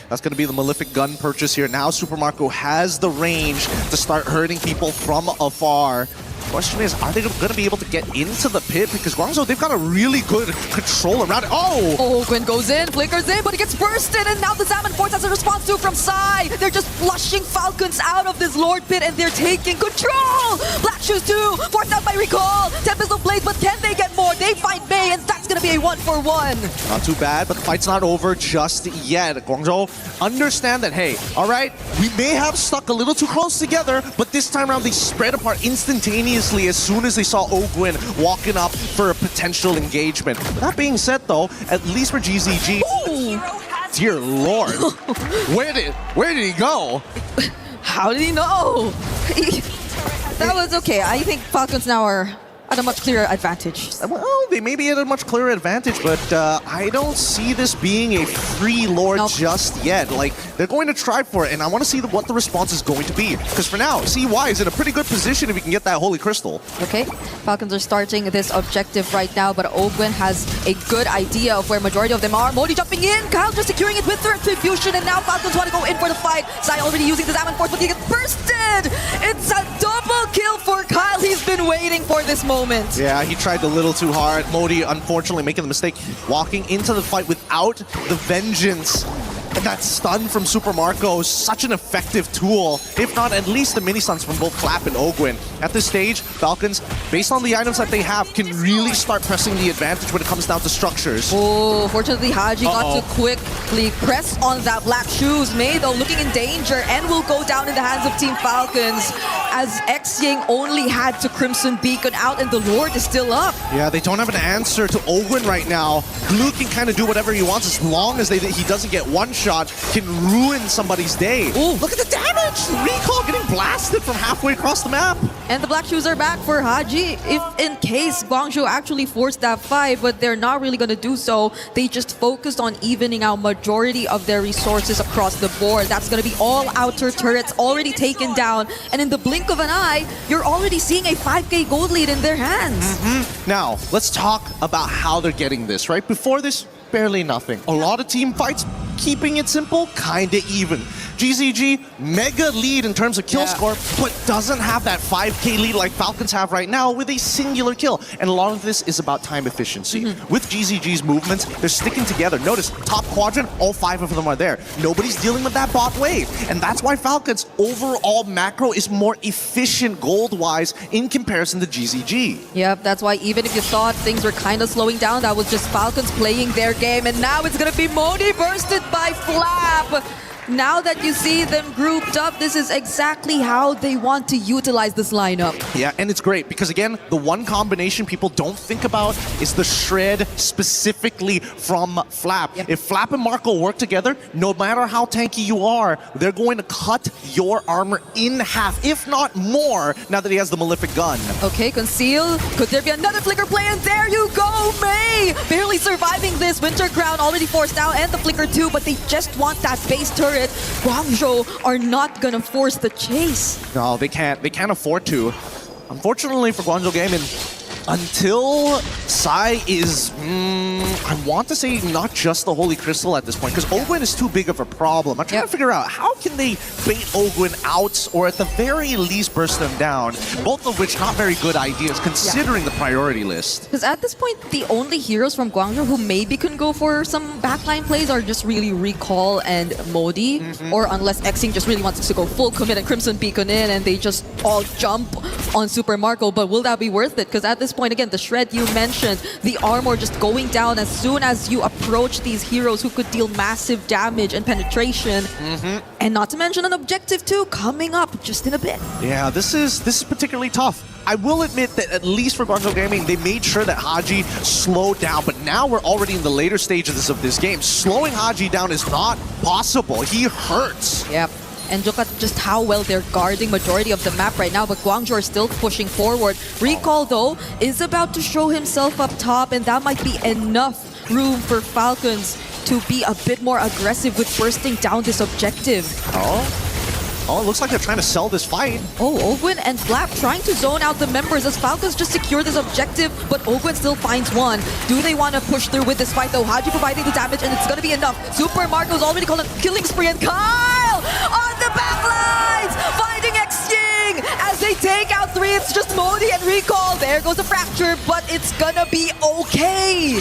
That's going to be the Malefic gun purchase here. Now Super Marco has the range to start hurting people from afar. Question is, are they going to be able to get into the pit? Because Guangzhou, they've got a really good control around it. Oh!
Ogwen goes in, flickers in, but he gets bursted, and now the Salmon Force has a response too from Psy. They're just flushing Falcons out of this Lord Pit, and they're taking control! Black Shoes too, forced out by Recall. Tempest of Blades, but can they get more? They find Mei, and that's going to be a 1-for-1.
Not too bad, but the fight's not over just yet. Guangzhou, understand that, hey, all right, we may have stuck a little too close together, but this time around they spread apart instantaneously as soon as they saw Ogwen walking up for a potential engagement. That being said, though, at least for GZG, dear Lord, where did he go?
How did he know? That was okay. I think Falcons now are at a much clearer advantage.
Well, they may be at a much clearer advantage, but I don't see this being a free Lord just yet. Like, they're going to try for it, and I want to see what the response is going to be. Because for now, CY is in a pretty good position if he can get that Holy Crystal.
Okay, Falcons are starting this objective right now, but Ogwen has a good idea of where majority of them are. Modi jumping in, Kyle just securing it with their Retribution, and now Falcons want to go in for the fight. Sai already using the Salmon Force, but he gets bursted! It's a double kill for Kyle. He's been waiting for this moment.
Yeah, he tried a little too hard. Modi, unfortunately, making the mistake walking into the fight without the vengeance. And that stun from Super Marco is such an effective tool, if not at least the mini stuns from both Flap and Ogwen. At this stage, Falcons, based on the items that they have, can really start pressing the advantage when it comes down to structures.
Oh, fortunately, Haji got to quickly press on that Black Shoes. Mei, though, looking in danger and will go down in the hands of Team Falcons as Xing only had to Crimson Beacon out and the Lord is still up.
Yeah, they don't have an answer to Ogwen right now. Blue can kind of do whatever he wants as long as he doesn't get one shot, can ruin somebody's day. Ooh, look at the damage! Recall getting blasted from halfway across the map.
And the Black Shoes are back for Haji if in case Guangzhou actually forced that fight, but they're not really going to do so. They just focused on evening out majority of their resources across the board. That's going to be all outer turrets already taken down, and in the blink of an eye, you're already seeing a 5k gold lead in their hands.
Now, let's talk about how they're getting this, right? Before this, barely nothing. A lot of team fights, keeping it simple, kinda even. GZG, mega lead in terms of kill score, but doesn't have that 5k lead like Falcons have right now with a singular kill. And a lot of this is about time efficiency. With GZG's movements, they're sticking together. Notice, top quadrant, all 5 of them are there. Nobody's dealing with that bot wave. And that's why Falcons' overall macro is more efficient gold-wise in comparison to GZG.
Yep, that's why even if you thought things were kind of slowing down, that was just Falcons playing their game. And now it's going to be Modi bursted by Flap. Now that you see them grouped up, this is exactly how they want to utilize this lineup.
Yeah, and it's great because, again, the one combination people don't think about is the shred specifically from Flap. If Flap and Marco work together, no matter how tanky you are, they're going to cut your armor in half, if not more, now that he has the Malefic gun.
Okay, Conceal. Could there be another flicker play? And there you go, Mei! Barely surviving this. Winter Crown already forced out, and the flicker too, but they just want that base turret. Guangzhou are not gonna force the chase.
No, they can't. They can't afford to. Unfortunately for Guangzhou Gaming, until Psy is, I want to say not just the Holy Crystal at this point, because Ogwen is too big of a problem. I'm trying to figure out how can they bait Ogwen out, or at the very least burst them down, both of which not very good ideas considering the priority list.
Because at this point, the only heroes from Guangzhou who maybe can go for some backline plays are just really Recall and Modi, or unless Xing just really wants to go full commit and Crimson Beacon in and they just all jump on Super Marco, but will that be worth it? Because at this point, again, the shred you mentioned, the armor just going down as soon as you approach these heroes who could deal massive damage and penetration. And not to mention an objective too coming up just in a bit.
Yeah, this is particularly tough. I will admit that at least for Guangzhou Gaming, they made sure that Haji slowed down, but now we're already in the later stages of this game. Slowing Haji down is not possible. He hurts.
Yep. And look at just how well they're guarding majority of the map right now, but Guangzhou are still pushing forward. Recall, though, is about to show himself up top, and that might be enough room for Falcons to be a bit more aggressive with bursting down this objective.
Oh, it looks like they're trying to sell this fight.
Oh, Ogwen and Flap trying to zone out the members as Falcons just secure this objective, but Ogwen still finds one. Do they want to push through with this fight, though? Haji providing the damage, and it's going to be enough. Super Marco's already called a killing spree, and Kyle on the back lines, finding Xing as they take out 3 it's just Modi and Recall. There goes the fracture, but it's gonna be okay.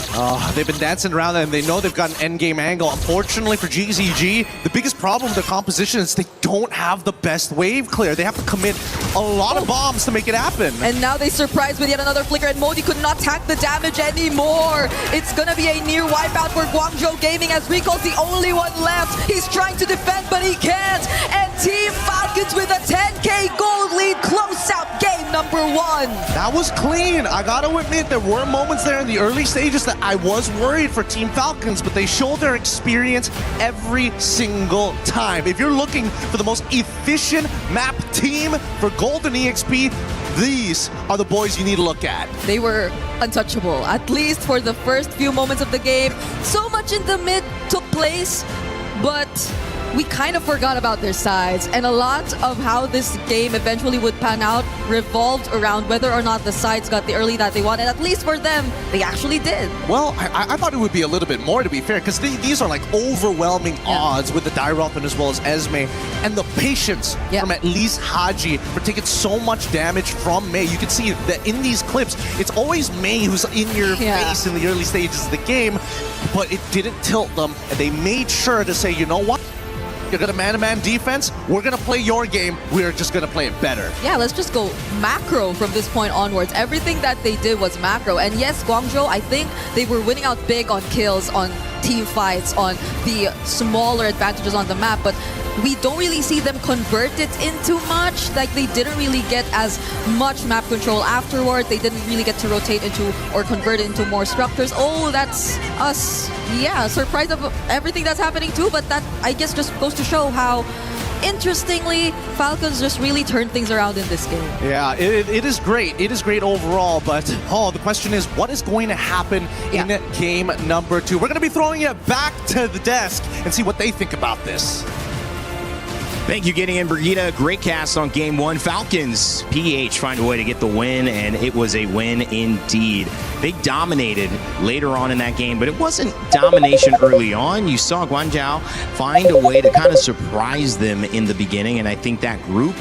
They've been dancing around and they know they've got an endgame angle. Unfortunately for GZG, the biggest problem with their composition is they don't have the best wave clear. They have to commit a lot of bombs to make it happen.
And now they surprised with yet another flicker, and Modi could not tank the damage anymore. It's gonna be a near wipeout for Guangzhou Gaming as Recall's the only one left. He's trying to defend, but he can't. And Team Falcons with a 10K gold lead, close out game number 1.
That was clean. I gotta admit, there were moments there in the early stages that I was worried for Team Falcons, but they showed their experience every single time. If you're looking for the most efficient map team for Golden EXP, these are the boys you need to look at.
They were untouchable, at least for the first few moments of the game. So much in the mid took place, but we kind of forgot about their sides, and a lot of how this game eventually would pan out revolved around whether or not the sides got the early that they wanted. At least for them, they actually did.
Well, I thought it would be a little bit more, to be fair, because these are like overwhelming odds with the Dairothon as well as Esme, and the patience from at least Haji for taking so much damage from Mei. You can see that in these clips, it's always Mei who's in your face in the early stages of the game, but it didn't tilt them, and they made sure to say, you know what? You're gonna man-to-man defense, we're gonna play your game, we're just gonna play it better.
Yeah, let's just go macro from this point onwards. Everything that they did was macro. And yes, Guangzhou, I think they were winning out big on kills, on team fights, on the smaller advantages on the map, but we don't really see them convert it into much. Like, they didn't really get as much map control afterward. They didn't really get to rotate into or convert it into more structures. Oh, that's us. Yeah, surprised of everything that's happening too, but that, I guess, just goes to show how interestingly, Falcons just really turned things around in this game.
Yeah, it is great. It is great overall, but the question is, what is going to happen in game number 2? We're going to be throwing it back to the desk and see what they think about this.
Thank you, Gideon Brigida. Great cast on game 1. Falcons, PH find a way to get the win, and it was a win indeed. They dominated later on in that game, but it wasn't domination early on. You saw Guangzhou find a way to kind of surprise them in the beginning, and I think that group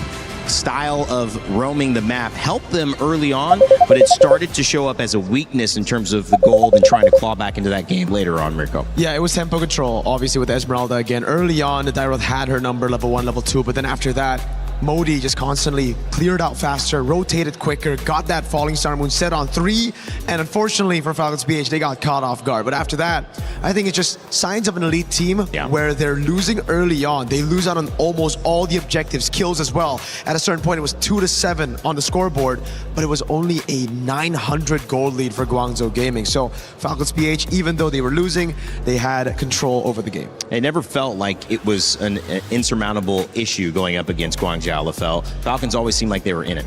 style of roaming the map helped them early on, but it started to show up as a weakness in terms of the gold and trying to claw back into that game later on, Mirko.
Yeah, it was tempo control, obviously, with Esmeralda again. Early on, the Dairoth had her number, level 1, level 2, but then after that, Modi just constantly cleared out faster, rotated quicker, got that falling star moon set on 3, and unfortunately for Falcons PH, they got caught off guard. But after that, I think it's just signs of an elite team where they're losing early on. They lose out on almost all the objectives, kills as well. At a certain point, it was 2-7 on the scoreboard, but it was only a 900 gold lead for Guangzhou Gaming. So Falcons PH, even though they were losing, they had control over the game.
It never felt like it was an insurmountable issue going up against Guangzhou. Falcons always seemed like they were in it.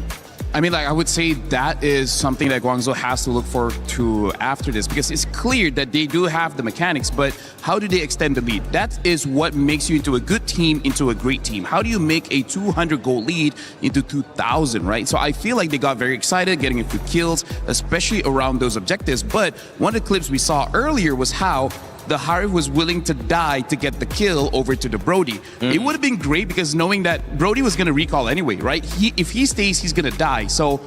I mean, like, I would say that is something that Guangzhou has to look forward to after this, because it's clear that they do have the mechanics, but how do they extend the lead? That is what makes you into a good team, into a great team. How do you make a 200 goal lead into 2,000, right? So I feel like they got very excited, getting a few kills, especially around those objectives. But one of the clips we saw earlier was how the Harry was willing to die to get the kill over to the Brody. It would have been great, because knowing that Brody was going to recall anyway, right? If he stays, he's going to die. So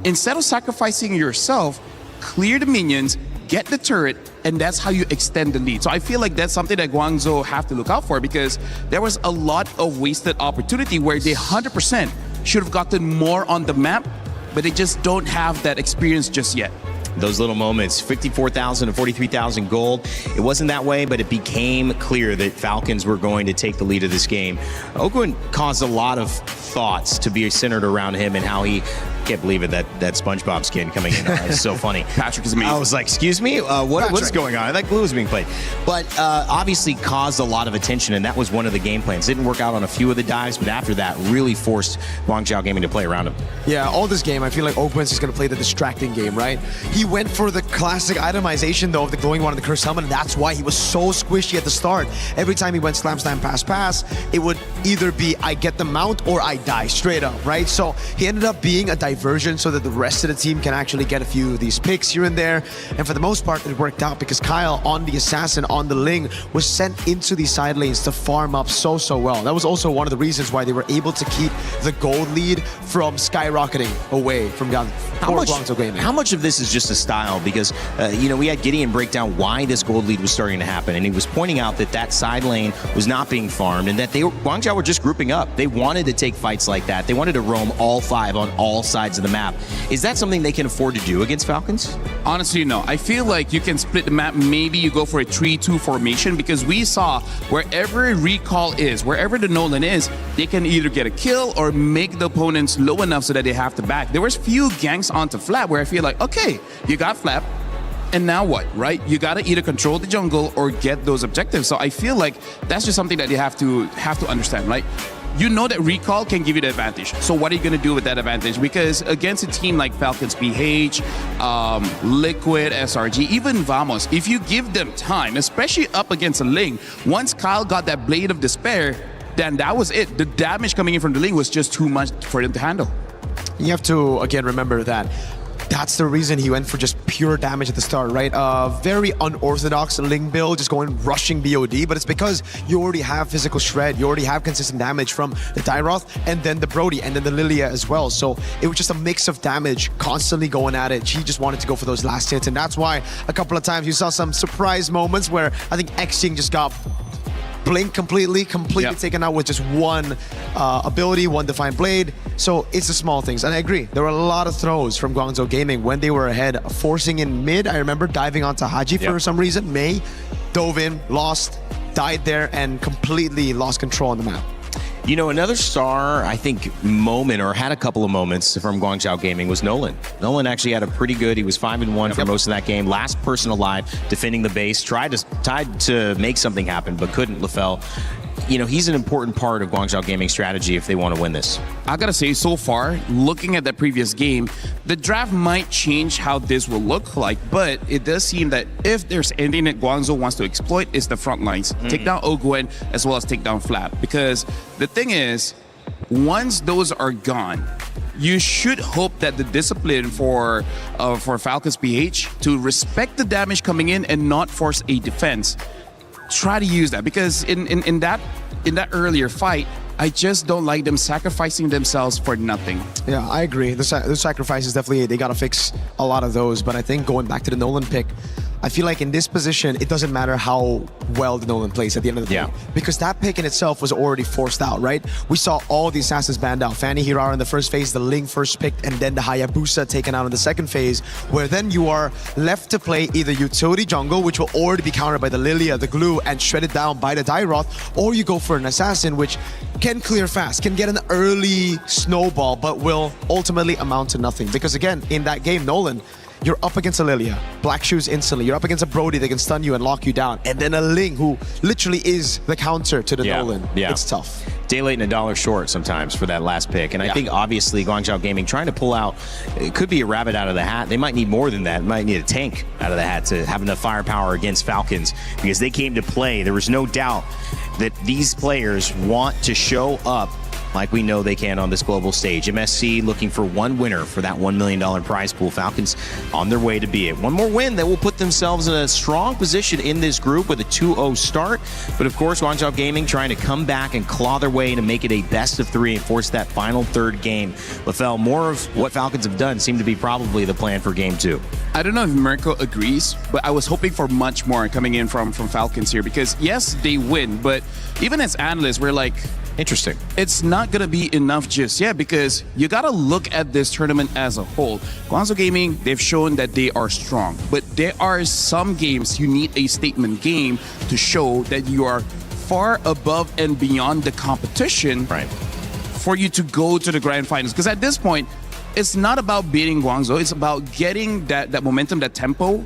instead of sacrificing yourself, clear the minions, get the turret, and that's how you extend the lead. So I feel like that's something that Guangzhou have to look out for, because there was a lot of wasted opportunity where they 100% should have gotten more on the map, but they just don't have that experience just yet.
Those little moments, 54,000 to 43,000 gold. It wasn't that way, but it became clear that Falcons were going to take the lead of this game. Oakland caused a lot of thoughts to be centered around him and how he, can't believe it, that SpongeBob skin coming in. It's so funny.
Patrick is amazing.
I was like, excuse me? What's going on? I thought glue was being played. But obviously caused a lot of attention, and that was one of the game plans. Didn't work out on a few of the dives, but after that, really forced Guangzhou Gaming to play around him.
Yeah, all this game, I feel like Oakland's is going to play the distracting game, right? He went for the classic itemization, though, of the glowing one and the cursed helmet, and that's why he was so squishy at the start. Every time he went slam, pass, it would either be I get the mount or I might die straight up, right? So he ended up being a diversion so that the rest of the team can actually get a few of these picks here and there. And for the most part, it worked out because Kyle on the assassin, on the Ling, was sent into these side lanes to farm up so well. That was also one of the reasons why they were able to keep the gold lead from skyrocketing away from Guangzhou Gaming.
How much of this is just a style? Because, we had Gideon break down why this gold lead was starting to happen, and he was pointing out that side lane was not being farmed and that Guangzhou were just grouping up. They wanted to take fights like that. They wanted to roam all 5 on all sides of the map. Is that something they can afford to do against Falcons?
Honestly, no. I feel like you can split the map. Maybe you go for a 3-2 formation because we saw wherever recall is, wherever the Nolan is, they can either get a kill or make the opponents low enough so that they have to back. There was few ganks onto Flap where I feel like, okay, you got Flap, and now what, right? You gotta either control the jungle or get those objectives. So I feel like that's just something that you have to understand, right? You know that recall can give you the advantage. So what are you going to do with that advantage? Because against a team like Falcons BH, Liquid, SRG, even Vamos, if you give them time, especially up against a Ling, once Kyle got that Blade of Despair, then that was it. The damage coming in from the Ling was just too much for them to handle.
You have to, again, remember that that's the reason he went for just pure damage at the start, right? Very unorthodox Ling build, just going rushing BOD, but it's because you already have physical shred, you already have consistent damage from the Tyroth, and then the Brody, and then the Lilia as well. So it was just a mix of damage, constantly going at it. He just wanted to go for those last hits, and that's why a couple of times you saw some surprise moments where I think Xing just got blink completely taken out with just one ability, one Defiant Blade. So it's the small things. And I agree, there were a lot of throws from Guangzhou Gaming when they were ahead, forcing in mid. I remember diving onto Haji for some reason. Mei dove in, lost, died there, and completely lost control on the map.
Another star, I think, moment, or had a couple of moments from Guangzhou Gaming was Nolan. Nolan actually had a pretty good, he was 5-1 for most of that game. Last person alive, defending the base, tried to make something happen, but couldn't. LaFell, he's an important part of Guangzhou Gaming's strategy if they want to win this.
I gotta say, so far, looking at that previous game, the draft might change how this will look like, but it does seem that if there's anything that Guangzhou wants to exploit, it's the front lines. Take down Ogwen as well as take down Flap. Because the thing is, once those are gone, you should hope that the discipline for Falcons BH to respect the damage coming in and not force a defense. Try to use that, because in that earlier fight, I just don't like them sacrificing themselves for nothing.
Yeah, I agree. The sacrifices, definitely, they got to fix a lot of those. But I think going back to the Nolan pick, I feel like in this position, it doesn't matter how well the Nolan plays at the end of the day. Because that pick in itself was already forced out, right? We saw all the assassins banned out. Fanny Hirara in the first phase, the Ling first picked, and then the Hayabusa taken out in the second phase, where then you are left to play either utility jungle, which will already be countered by the Lilia, the Glue, and shredded down by the Tyroth, or you go for an assassin, which can clear fast, can get an early snowball, but will ultimately amount to nothing. Because again, in that game, Nolan, you're up against a Lilia, Black Shoes instantly. You're up against a Brody that can stun you and lock you down. And then a Ling who literally is the counter to the Nolan. It's tough.
Day late and $1 short sometimes for that last pick. And I think obviously Guangzhou Gaming trying to pull out, it could be a rabbit out of the hat. They might need more than that. Might need a tank out of the hat to have enough firepower against Falcons, because they came to play. There was no doubt that these players want to show up like we know they can on this global stage. MSC looking for one winner for that $1 million prize pool. Falcons on their way to be it. One more win that will put themselves in a strong position in this group with a 2-0 start. But of course, Guangzhou Gaming trying to come back and claw their way to make it a best of 3 and force that final third game. LaFell, more of what Falcons have done seem to be probably the plan for game 2.
I don't know if Mirko agrees, but I was hoping for much more coming in from Falcons here, because yes, they win, but even as analysts, we're like,
interesting.
It's not going to be enough just yet, because you got to look at this tournament as a whole. Guangzhou Gaming, they've shown that they are strong, but there are some games you need a statement game to show that you are far above and beyond the competition for you to go to the grand finals. Because at this point, it's not about beating Guangzhou, it's about getting that momentum, that tempo,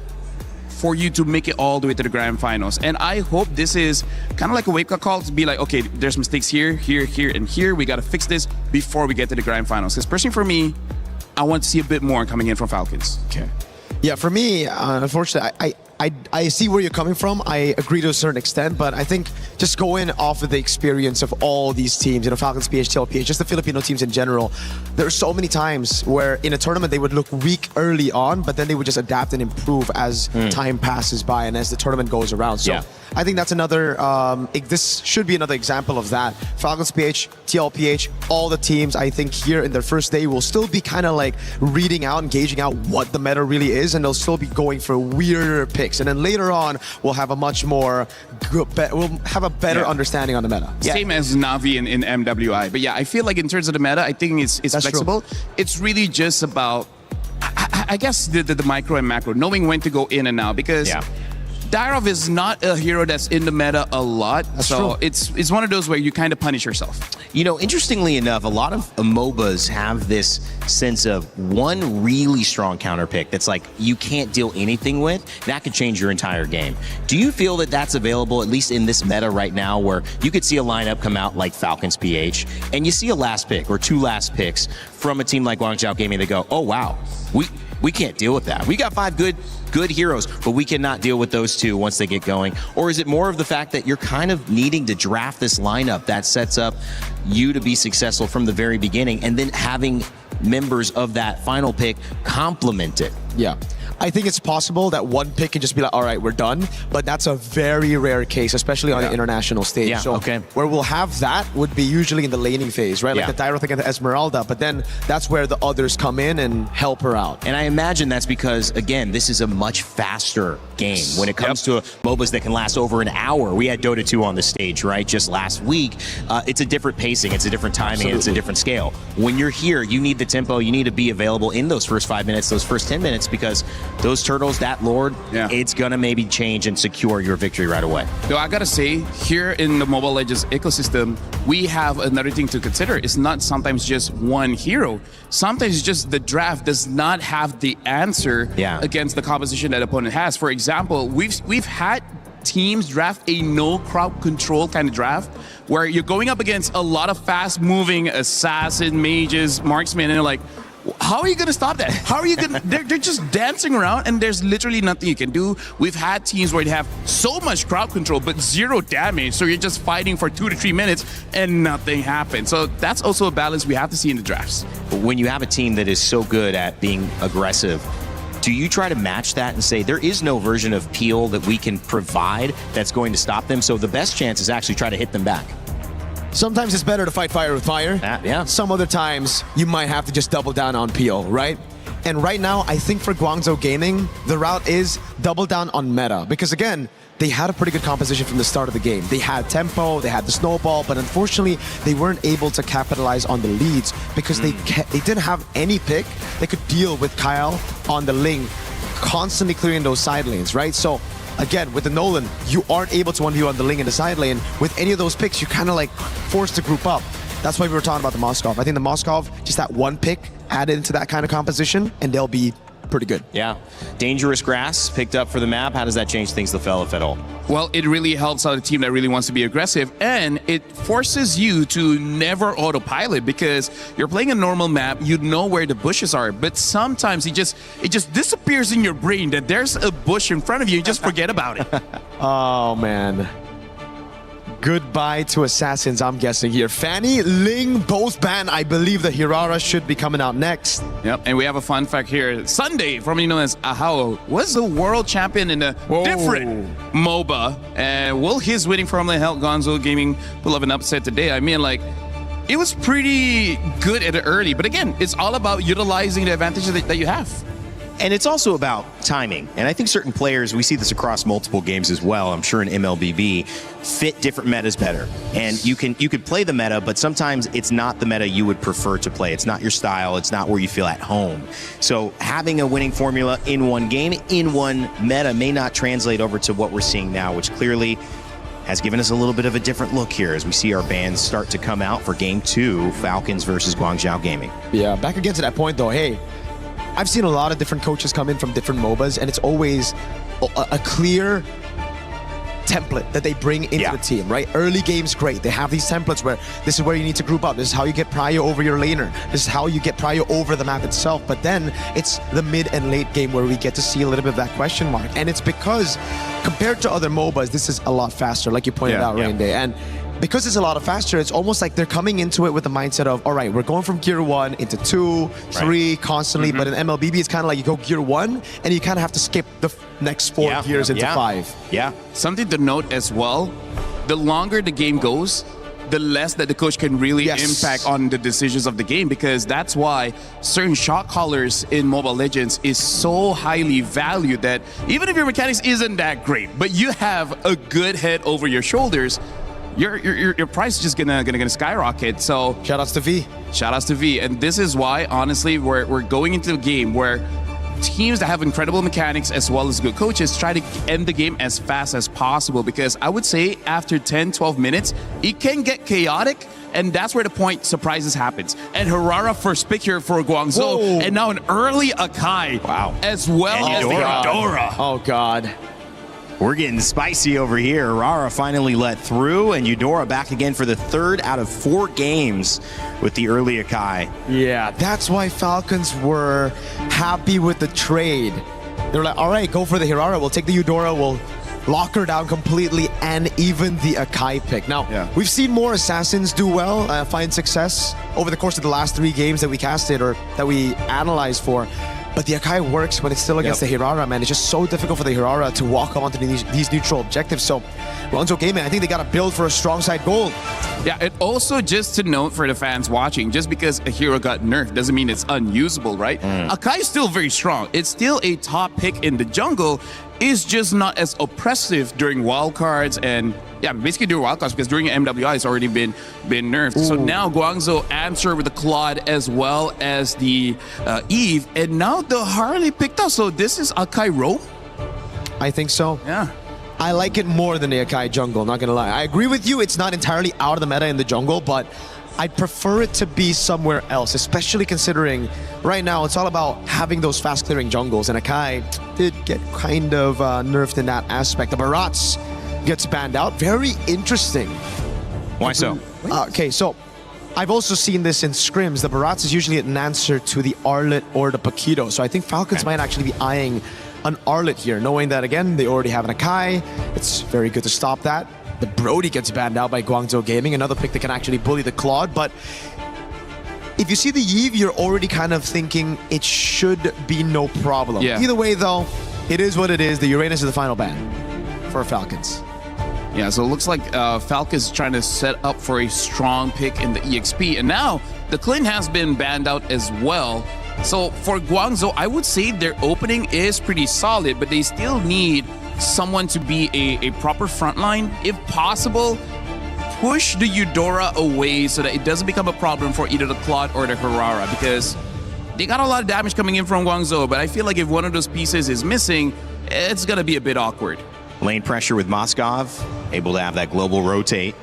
for you to make it all the way to the grand finals. And I hope this is kind of like a wake-up call to be like, okay, there's mistakes here, here, here, and here. We got to fix this before we get to the grand finals. Because personally for me, I want to see a bit more coming in from Falcons.
Okay. Yeah, for me, unfortunately, I see where you're coming from. I agree to a certain extent, but I think just going off of the experience of all these teams, Falcons, PH, TLPH, just the Filipino teams in general, there are so many times where in a tournament they would look weak early on, but then they would just adapt and improve as time passes by and as the tournament goes around. So I think that's another, this should be another example of that. Falcons, PH, TLPH, all the teams, I think here in their first day will still be kind of like reading out and gauging out what the meta really is, and they'll still be going for weirder picks. And then later on, we'll have a much more, we'll have a better understanding on the meta.
Same as Navi in MWI. But yeah, I feel like in terms of the meta, I think it's flexible. True. It's really just about, I guess, the micro and macro, knowing when to go in and out, because Dyrov is not a hero that's in the meta a lot. So it's one of those where you kind of punish yourself.
You know, interestingly enough, a lot of MOBAs have this sense of one really strong counter pick that's like you can't deal anything with. That could change your entire game. Do you feel that that's available, at least in this meta right now, where you could see a lineup come out like Falcons PH, and you see a last pick or two last picks from a team like Guangzhou Gaming that go, oh wow, we can't deal with that. We got 5 good heroes, but we cannot deal with those 2 once they get going? Or is it more of the fact that you're kind of needing to draft this lineup that sets up you to be successful from the very beginning, and then having members of that final pick complement it?
Yeah. I think it's possible that one pick can just be like, all right, we're done. But that's a very rare case, especially on the international stage.
Yeah,
so where we'll have that would be usually in the laning phase, right? Like the Dyro thing and the Esmeralda. But then that's where the others come in and help her out.
And I imagine that's because, again, this is a much faster game. When it comes to MOBAs that can last over an hour, we had Dota 2 on the stage, right, just last week. It's a different pacing, it's a different timing, and it's a different scale. When you're here, you need the tempo, you need to be available in those first 5 minutes, those first 10 minutes, because those turtles, that Lord, it's gonna maybe change and secure your victory right away.
Though I gotta say, here in the Mobile Legends ecosystem, we have another thing to consider. It's not sometimes just one hero. Sometimes just the draft does not have the answer against the composition that opponent has. For example, we've had teams draft a no crowd control kind of draft where you're going up against a lot of fast moving assassin, mages, marksmen, and they're like, how are you going to stop that? How are you going to... They're just dancing around, and there's literally nothing you can do. We've had teams where they have so much crowd control, but 0 damage, so you're just fighting for 2 to 3 minutes, and nothing happens. So that's also a balance we have to see in the drafts.
When you have a team that is so good at being aggressive, do you try to match that and say there is no version of Peel that we can provide that's going to stop them? So the best chance is actually try to hit them back.
Sometimes it's better to fight fire with fire. Some other times, you might have to just double down on Peel, right? And right now, I think for Guangzhou Gaming, the route is double down on meta. Because again, they had a pretty good composition from the start of the game. They had tempo, they had the snowball, but unfortunately, they weren't able to capitalize on the leads because they didn't have any pick that could deal with Kyle on the Ling, constantly clearing those side lanes, right? So again, with the Nolan, you aren't able to 1v on the Ling in the side lane. With any of those picks, you're kind of like forced to group up. That's why we were talking about the Moskov. I think the Moskov, just that one pick added into that kind of composition, and they'll be pretty good.
Yeah. Dangerous grass picked up for the map. How does that change things, Lefel, if at all?
Well, it really helps out a team that really wants to be aggressive, and it forces you to never autopilot because you're playing a normal map, you know where the bushes are, but sometimes it just disappears in your brain that there's a bush in front of you, you just forget about it.
Oh, man. Goodbye to Assassins, I'm guessing here. Fanny, Ling, both banned. I believe the Hirara should be coming out next.
Yep, and we have a fun fact here. Sunday, formerly known as Ahao, was the world champion in a different MOBA. And will his winning formula help Guangzhou Gaming pull up an upset today? I mean, like, it was pretty good at the early. But again, it's all about utilizing the advantages that you have.
And it's also about timing. And I think certain players, we see this across multiple games as well, I'm sure in MLBB, fit different metas better. And you could play the meta, but sometimes it's not the meta you would prefer to play. It's not your style. It's not where you feel at home. So having a winning formula in one game, in one meta, may not translate over to what we're seeing now, which clearly has given us a little bit of a different look here as we see our bands start to come out for Game 2, Falcons versus Guangzhou Gaming.
Yeah, back again to that point though, hey, I've seen a lot of different coaches come in from different MOBAs, and it's always a clear template that they bring into the team, right? Early games, great. They have these templates where this is where you need to group up. This is how you get prio over your laner. This is how you get prio over the map itself. But then it's the mid and late game where we get to see a little bit of that question mark. And it's because compared to other MOBAs, this is a lot faster, like you pointed out, Rain Day. And because it's a lot faster, it's almost like they're coming into it with the mindset of, all right, we're going from gear 1 into 2, 3 constantly, but in MLBB, it's kind of like you go gear 1 and you kind of have to skip the next 4 gears into 5.
Yeah.
Something to note as well, the longer the game goes, the less that the coach can really impact on the decisions of the game, because that's why certain shot callers in Mobile Legends is so highly valued that even if your mechanics isn't that great, but you have a good head over your shoulders, your price is just gonna skyrocket. So
shout outs to V.
Shout outs to V. And this is why, honestly, we're going into a game where teams that have incredible mechanics as well as good coaches try to end the game as fast as possible, because I would say after 10, 12 minutes, it can get chaotic, and that's where the point surprises happens. And Herrera first pick here for Guangzhou, and now an early Akai as well as the Eudora.
Oh, God.
We're getting spicy over here. Rara finally let through, and Eudora back again for the 3rd out of 4 games with the early Akai.
Yeah, that's why Falcons were happy with the trade. They're like, all right, go for the Hirara. We'll take the Eudora. We'll lock her down completely, and even the Akai pick. Now, we've seen more Assassins do well, find success over the course of the last 3 games that we casted or that we analyzed for. But the Akai works when it's still against the Hirara, man. It's just so difficult for the Hirara to walk onto these neutral objectives. So, Guangzhou Gaming, I think they got to build for a strong side goal.
Yeah, and also just to note for the fans watching, just because a hero got nerfed doesn't mean it's unusable, right? Akai is still very strong. It's still a top pick in the jungle. It's just not as oppressive during wildcards and basically during wildcards, because during MWI it's already been nerfed. So now Guangzhou answer with the Claude as well as the Eve, and now the Harley picked up. So this is Akai Roam?
I think so.
Yeah.
I like it more than the Akai jungle, not gonna lie. I agree with you, it's not entirely out of the meta in the jungle, but I'd prefer it to be somewhere else, especially considering right now it's all about having those fast clearing jungles, and Akai did get kind of nerfed in that aspect. The Barats gets banned out. Very interesting.
Why so?
Okay, so I've also seen this in scrims. The Barats is usually an answer to the Arlet or the Paquito, so I think Falcons might actually be eyeing an Arlet here, knowing that, again, they already have an Akai. It's very good to stop that. The Brody gets banned out by Guangzhou Gaming, another pick that can actually bully the Claude. But if you see the Eve, you're already kind of thinking it should be no problem.
Yeah.
Either way, though, it is what it is. The Uranus is the final ban for Falcons.
Yeah, so it looks like Falcons trying to set up for a strong pick in the EXP. And now the Clint has been banned out as well. So for Guangzhou, I would say their opening is pretty solid, but they still need someone to be a proper frontline. If possible, push the Eudora away so that it doesn't become a problem for either the Claude or the Herrera, because they got a lot of damage coming in from Guangzhou, but I feel like if one of those pieces is missing, it's going to be a bit awkward.
Lane pressure with Moskov, able to have that global rotate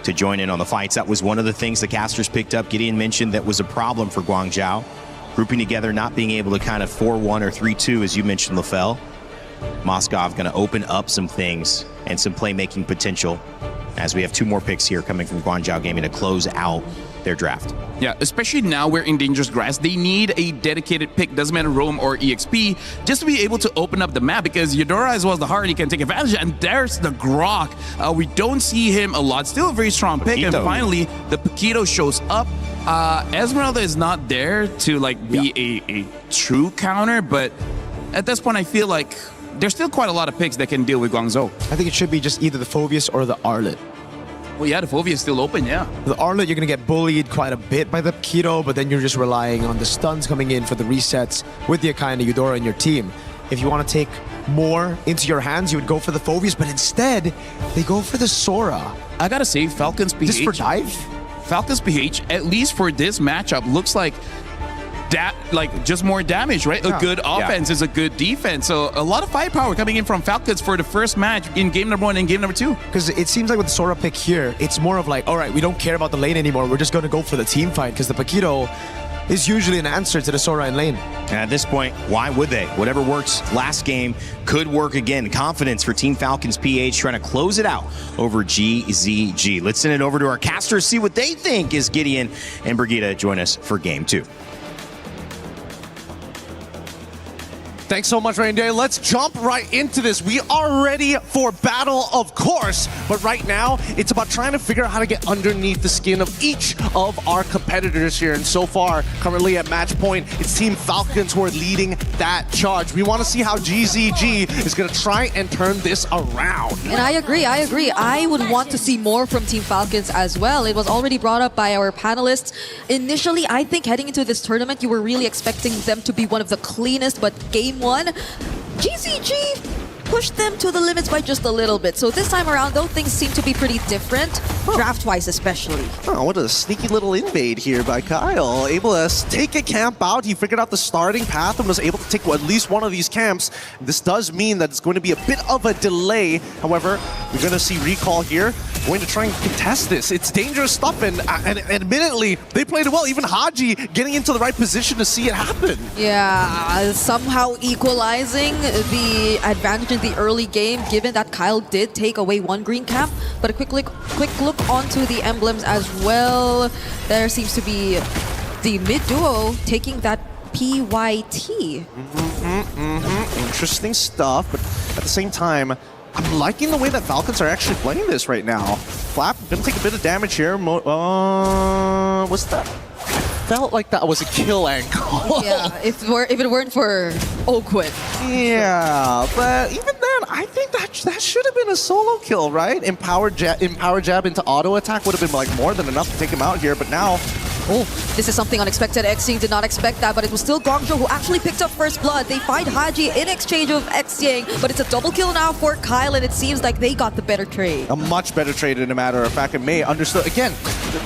to join in on the fights. That was one of the things the casters picked up. Gideon mentioned that was a problem for Guangzhou. Grouping together, not being able to kind of 4-1 or 3-2, as you mentioned, LaFell. Moskov going to open up some things and some playmaking potential, as we have 2 more picks here coming from Guangzhou Gaming to close out their draft.
Yeah, especially now we're in Dangerous Grass. They need a dedicated pick, doesn't matter Roam or EXP, just to be able to open up the map, because Eudora as well as the Hardy can take advantage. And there's the Grok. We don't see him a lot. Still a very strong pick.
Paquito.
And finally, the Paquito shows up. Esmeralda is not there to be a true counter, but at this point I feel like there's still quite a lot of picks that can deal with Guangzhou.
I think it should be just either the Phobius or the Arlet.
Well, yeah, the Fovia is still open, yeah.
The Arlet, you're going to get bullied quite a bit by the Paquito, but then you're just relying on the stuns coming in for the resets with the Akai and the Eudora in your team. If you want to take more into your hands, you would go for the Phobius, but instead, they go for the Sora.
I gotta say, Falcons PH...
Just for dive?
Falcons PH, at least for this matchup, looks like just more damage, right?
Yeah.
A good offense is a good defense. So a lot of firepower coming in from Falcons for the first match in game number 1 and game number 2.
Because it seems like with the Sora pick here, it's more of like, all right, we don't care about the lane anymore. We're just going to go for the team fight, because the Paquito is usually an answer to the Sora in lane.
And at this point, why would they? Whatever works last game could work again. Confidence for Team Falcons PH trying to close it out over GZG. Let's send it over to our casters, see what they think as Gideon and Brigitte join us for game 2.
Thanks so much, Reindeer. Let's jump right into this. We are ready for battle, of course, but right now, it's about trying to figure out how to get underneath the skin of each of our competitors here. And so far, currently at match point, it's Team Falcons who are leading that charge. We want to see how GZG is going to try and turn this around.
And I agree. I would want to see more from Team Falcons as well. It was already brought up by our panelists. Initially, I think heading into this tournament, you were really expecting them to be one of the cleanest, but game 1, GZG pushed them to the limits by just a little bit. So this time around, though, things seem to be pretty different, draft-wise especially.
Oh, what a sneaky little invade here by Kyle. Able to take a camp out. He figured out the starting path and was able to take at least one of these camps. This does mean that it's going to be a bit of a delay. However, we're going to see Recall here going to try and contest this. It's dangerous stuff, and admittedly, they played it well. Even Haji getting into the right position to see it happen.
Yeah, somehow equalizing the advantage in the early game, given that Kyle did take away one green camp. But a quick look onto the emblems as well. There seems to be the mid duo taking that PYT.
Interesting stuff, but at the same time, I'm liking the way that Falcons are actually playing this right now. Flap gonna take a bit of damage here. What's that? Felt like that was a kill angle.
Yeah, if it weren't for Oakwood.
Yeah, but even then, I think that should have been a solo kill, right? Empower jab into auto attack would have been like more than enough to take him out here, but now.
Oh, this is something unexpected. Xing did not expect that, but it was still Guangzhou who actually picked up first blood. They find Haji in exchange of Xing, but it's a double kill now for Kyle, and it seems like they got the better trade.
A much better trade, in a matter of fact. And May understood, again,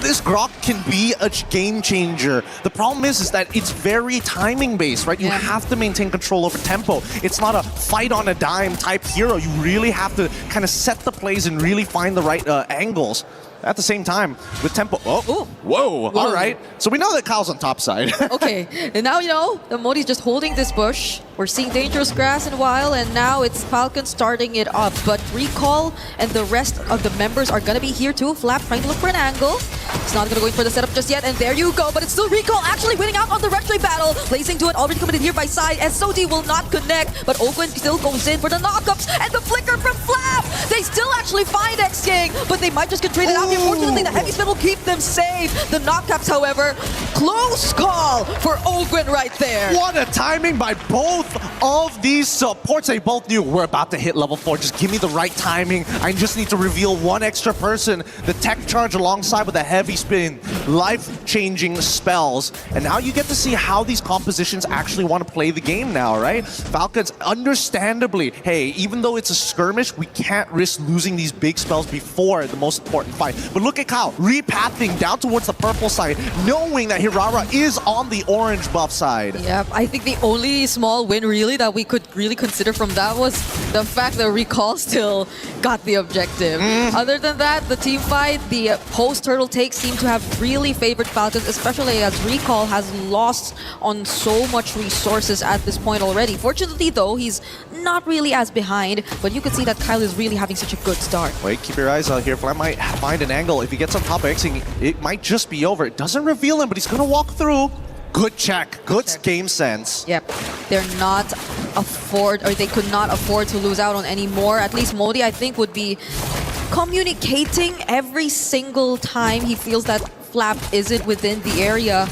this Grok can be a game changer. The problem is that it's very timing based, right? You have to maintain control over tempo. It's not a fight on a dime type hero. You really have to kind of set the plays and really find the right angles. At the same time, with tempo. Oh, whoa. All right. So we know that Kyle's on top side.
Okay, and now, you know, the Modi's just holding this bush. We're seeing dangerous grass in a while, and now it's Falcon starting it up. But Recall and the rest of the members are going to be here too. Flap trying to look for an angle. It's not going to go in for the setup just yet, and there you go. But it's still Recall actually winning out on the retry battle. Blazing to it, already committed here by side. SOD will not connect, but Oakwood still goes in for the knockups, and the flicker from Flap. They still actually find X-King, but they might just get traded out. Unfortunately, the heavy spin will keep them safe. The knockups, however, close call for Oakwood right there.
What a timing by both of these supports. They both knew we're about to hit level 4. Just give me the right timing. I just need to reveal one extra person. The tech charge alongside with the heavy spin. Life-changing spells. And now you get to see how these compositions actually want to play the game now, right? Falcons, understandably, hey, even though it's a skirmish, we can't risk losing these big spells before the most important fight. But look at Kyle, repathing down towards the purple side, knowing that Hirara is on the orange buff side.
Yep, I think the only small win really that we could really consider from that was the fact that Recall still got the objective. Other than that, the team fight, the post-turtle takes seem to have really favored Falcons, especially as Recall has lost on so much resources at this point already. Fortunately though, he's not really as behind, but you can see that Kyle is really having such a good start.
Wait, keep your eyes out here. Flam might find an angle. If he gets on top of Xing, it might just be over. It doesn't reveal him, but he's going to walk through. Good check. Good game sense.
Yep. They're not they could not afford to lose out on any more. At least Modi, I think, would be communicating every single time he feels that Flap isn't within the area.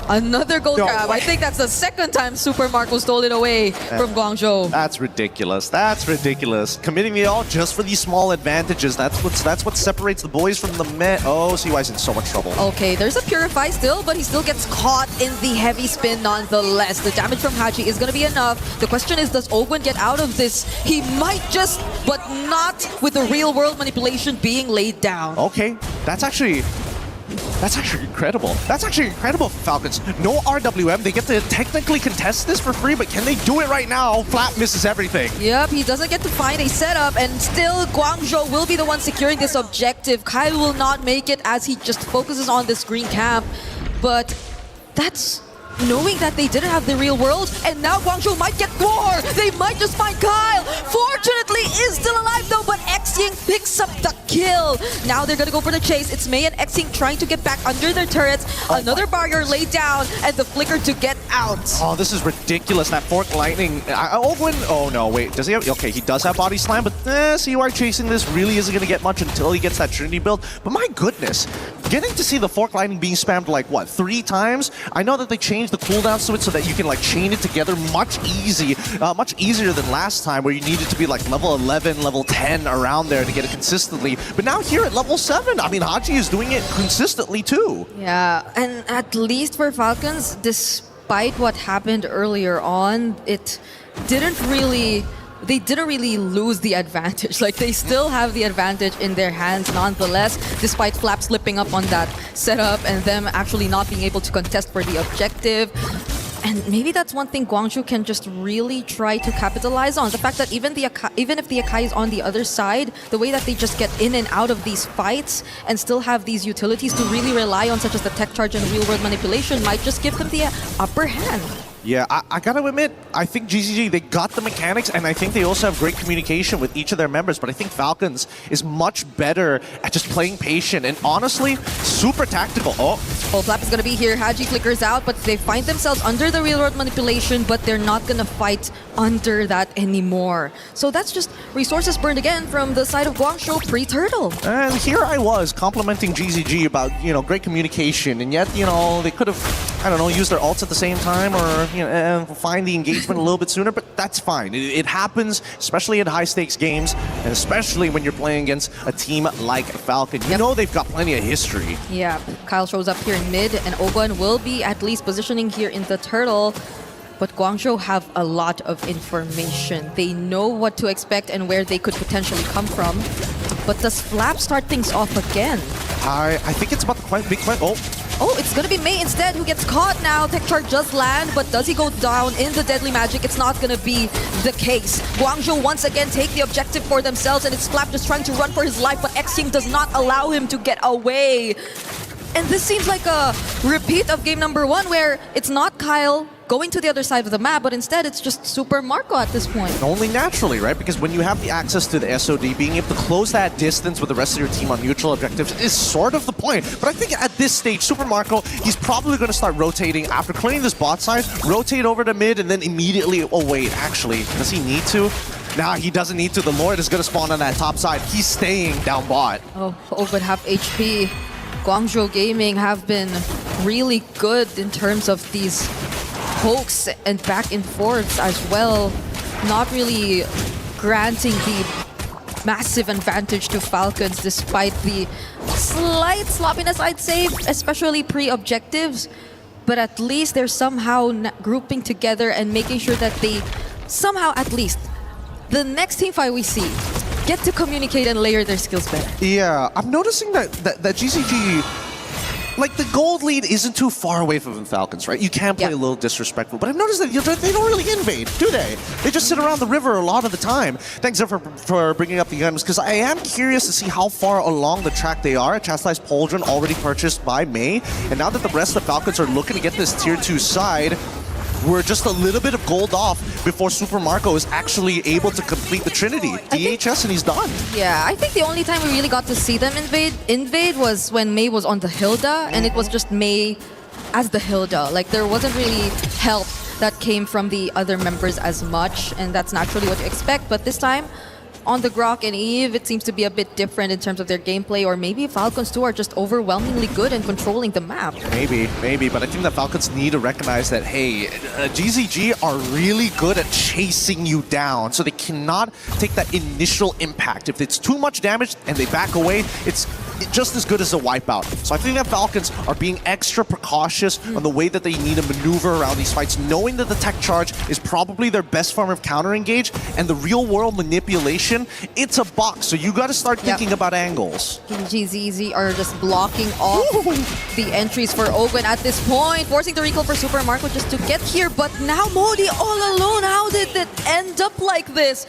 Another gold grab. I think that's the second time Super Marco stole it away from Guangzhou.
That's ridiculous. That's ridiculous. Committing it all just for these small advantages. That's what separates the boys from the men. Oh, CY's in so much trouble.
Okay, there's a Purify still, but he still gets caught in the heavy spin nonetheless. The damage from Haji is going to be enough. The question is, does Oakwood get out of this? He might just, but not with the real-world manipulation being laid down.
Okay, that's actually incredible. That's actually incredible for Falcons. No RWM. They get to technically contest this for free, but can they do it right now? Flap misses everything.
Yep, he doesn't get to find a setup, and still Guangzhou will be the one securing this objective. Kyle will not make it as he just focuses on this green camp, but that's knowing that they didn't have the real world, and now Guangzhou might get more. They might just find Kyle. Fortunately, is still alive though, but Xing picks up the kill. Now they're gonna go for the chase. It's Mei and Xing trying to get back under their turrets. Another barrier laid down, and the flicker to get out.
Oh, this is ridiculous. That Fork Lightning. Oh no, wait. Does he have? Okay, he does have Body Slam, but CUR chasing this really isn't gonna get much until he gets that Trinity build. But my goodness, getting to see the Fork Lightning being spammed like what, 3 times? I know that they changed the cooldowns to it so that you can like chain it together much easier than last time where you needed to be like level 11, level 10 around there to get it consistently. But now here at level 7, I mean, Haji is doing it consistently too.
Yeah, and at least for Falcons, despite what happened earlier on, they didn't really lose the advantage. Like, they still have the advantage in their hands nonetheless, despite Flap slipping up on that setup and them actually not being able to contest for the objective. And maybe that's one thing Guangzhou can just really try to capitalize on. The fact that even if the Akai is on the other side, the way that they just get in and out of these fights and still have these utilities to really rely on, such as the tech charge and real-world manipulation, might just give them the upper hand.
Yeah, I gotta admit, I think GCG, they got the mechanics, and I think they also have great communication with each of their members, but I think Falcons is much better at just playing patient, and honestly, super tactical. Oh,
Flap is gonna be here. Haji flickers out, but they find themselves under the real-world manipulation, but they're not gonna fight under that anymore. So that's just resources burned again from the side of Guangzhou pre-turtle.
And here I was complimenting GCG about, great communication, and yet, they could have, I don't know, used their ults at the same time, or find the engagement a little bit sooner, but that's fine. It happens, especially in high-stakes games, and especially when you're playing against a team like Falcon. You know they've got plenty of history.
Yeah, Kyle shows up here in mid, and Oguan will be at least positioning here in the turtle. But Guangzhou have a lot of information. They know what to expect and where they could potentially come from. But does Flap start things off again?
I think it's about the big question.
Oh, it's gonna be Mei instead who gets caught now. Tech charge does land, but does he go down in the deadly magic? It's not gonna be the case. Guangzhou once again take the objective for themselves, and it's Flap just trying to run for his life, but Xing does not allow him to get away. And this seems like a repeat of game number 1, where it's not Kyle going to the other side of the map, but instead it's just Super Marco at this point.
Only naturally, right? Because when you have the access to the SOD, being able to close that distance with the rest of your team on neutral objectives is sort of the point. But I think at this stage, Super Marco, he's probably going to start rotating after clearing this bot side, rotate over to mid, and then immediately, oh wait, actually, does he need to? Nah, he doesn't need to. The Lord is going to spawn on that top side. He's staying down bot.
Oh, but half HP. Guangzhou Gaming have been really good in terms of these pokes and back and forths as well, not really granting the massive advantage to Falcons despite the slight sloppiness, I'd say, especially pre-objectives. But at least they're somehow grouping together and making sure that they somehow, at least, the next team fight we see, get to communicate and layer their skills better.
Yeah, I'm noticing that GCG, like, the gold lead isn't too far away from the Falcons, right? You can play a little disrespectful, but I've noticed that they don't really invade, do they? They just sit around the river a lot of the time. Thanks for bringing up the items, because I am curious to see how far along the track they are. Chastised Pauldron already purchased by Mei, and now that the rest of the Falcons are looking to get this tier 2 side, we're just a little bit of gold off before Super Marco is actually able to complete the Trinity. DHS and he's done.
Yeah, I think the only time we really got to see them invade was when Mei was on the Hilda, and it was just Mei as the Hilda. Like, there wasn't really help that came from the other members as much, and that's naturally what you expect. But this time, on the Grok and Eve, it seems to be a bit different in terms of their gameplay, or maybe Falcons too are just overwhelmingly good in controlling the map.
Maybe, but I think the Falcons need to recognize that, hey, GCG are really good at chasing you down, so they cannot take that initial impact. If it's too much damage and they back away, it's just as good as a wipeout. So I think that Falcons are being extra precautious on the way that they need to maneuver around these fights, knowing that the tech charge is probably their best form of counter-engage, and the real-world manipulation, it's a box, so you got to start thinking about angles.
GZZ are just blocking off the entries for Ogun at this point, forcing the recall for Super Marco just to get here, but now Modi all alone. How did it end up like this?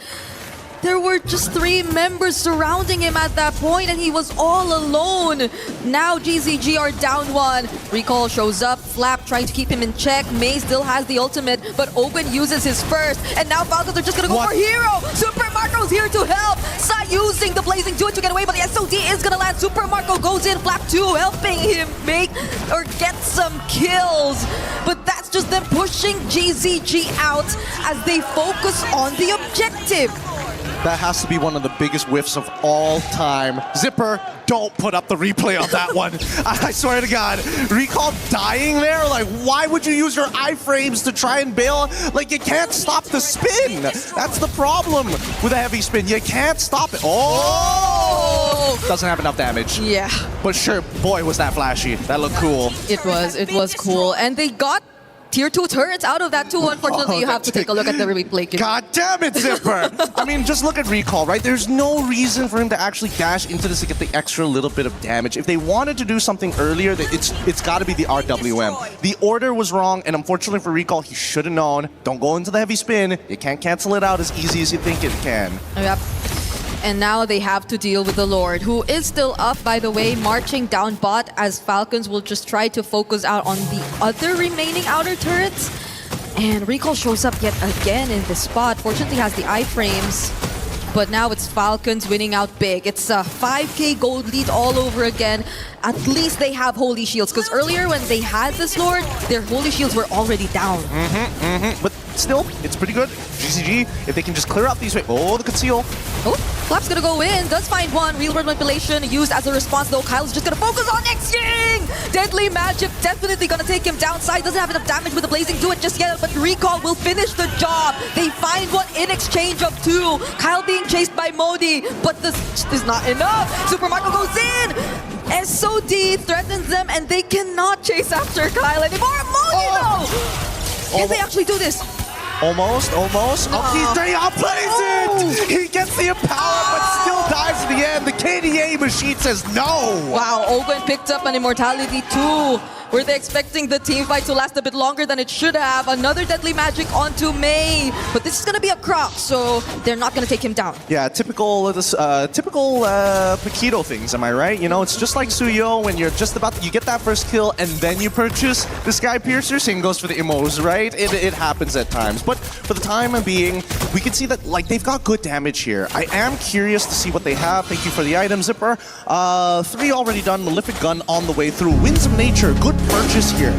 there were just 3 members surrounding him at that point, and he was all alone. Now GZG are down 1. Recall shows up, Flap trying to keep him in check. May still has the ultimate, but Owen uses his first, and now Falcons are just gonna go for Hero. Super Marco's here to help. Sai using the Blazing Duet to get away, but the SOD is gonna land. Super Marco goes in, Flap 2 helping him make or get some kills. But that's just them pushing GZG out as they focus on the objective.
That has to be one of the biggest whiffs of all time. Zipper, don't put up the replay on that one. I swear to God. Recall dying there? Like, why would you use your iframes to try and bail? Like, you can't stop the spin. That's the problem with a heavy spin. You can't stop it. Oh! Doesn't have enough damage.
Yeah.
But sure, boy, was that flashy. That looked cool.
It was cool. And they got Tier 2 turrets out of that too. Unfortunately, you have to take a look at the replay.
God damn it, Zipper! I mean, just look at Recall, right? There's no reason for him to actually dash into this to get the extra little bit of damage. If they wanted to do something earlier, it's got to be the RWM. The order was wrong, and unfortunately for Recall, he should have known. Don't go into the heavy spin. You can't cancel it out as easy as you think it can.
Yep. And now they have to deal with the Lord, who is still up, by the way, marching down bot as Falcons will just try to focus out on the other remaining outer turrets. And Recall shows up yet again in this spot. Fortunately has the iframes, but now it's Falcons winning out big. It's a 5k gold lead all over again. At least they have Holy Shields, because earlier when they had this Lord, their Holy Shields were already down.
But still, it's pretty good. GCG, if they can just clear out these... Oh, the conceal.
Oh, Flap's gonna go in, does find one. Real world manipulation used as a response though. Kyle's just gonna focus on X-King! Deadly Magic definitely gonna take him downside. Doesn't have enough damage with the Blazing Duet just yet, but Recall will finish the job. They find one in exchange of 2. Kyle being chased by Modi, but this is not enough. Super Marco goes in! SOD threatens them and they cannot chase after Kyle anymore. Modi though! Can they actually do this?
Almost. Oh, he's there, outplays it! He gets the empower, but still dies in the end. The KDA machine says no!
Wow, Ogun picked up an immortality too. Were they expecting the team fight to last a bit longer than it should have? Another Deadly Magic onto May. But this is going to be a croc, so they're not going to take him down.
Yeah, typical Paquito things, am I right? You know, it's just like Suyo when you're just about you get that first kill and then you purchase the Sky Piercer. Same goes for the Immos, right? It happens at times. But for the time being, we can see that like they've got good damage here. I am curious to see what they have. Thank you for the item, Zipper. 3 already done. Malefic Gun on the way through. Winds of Nature, good purchase here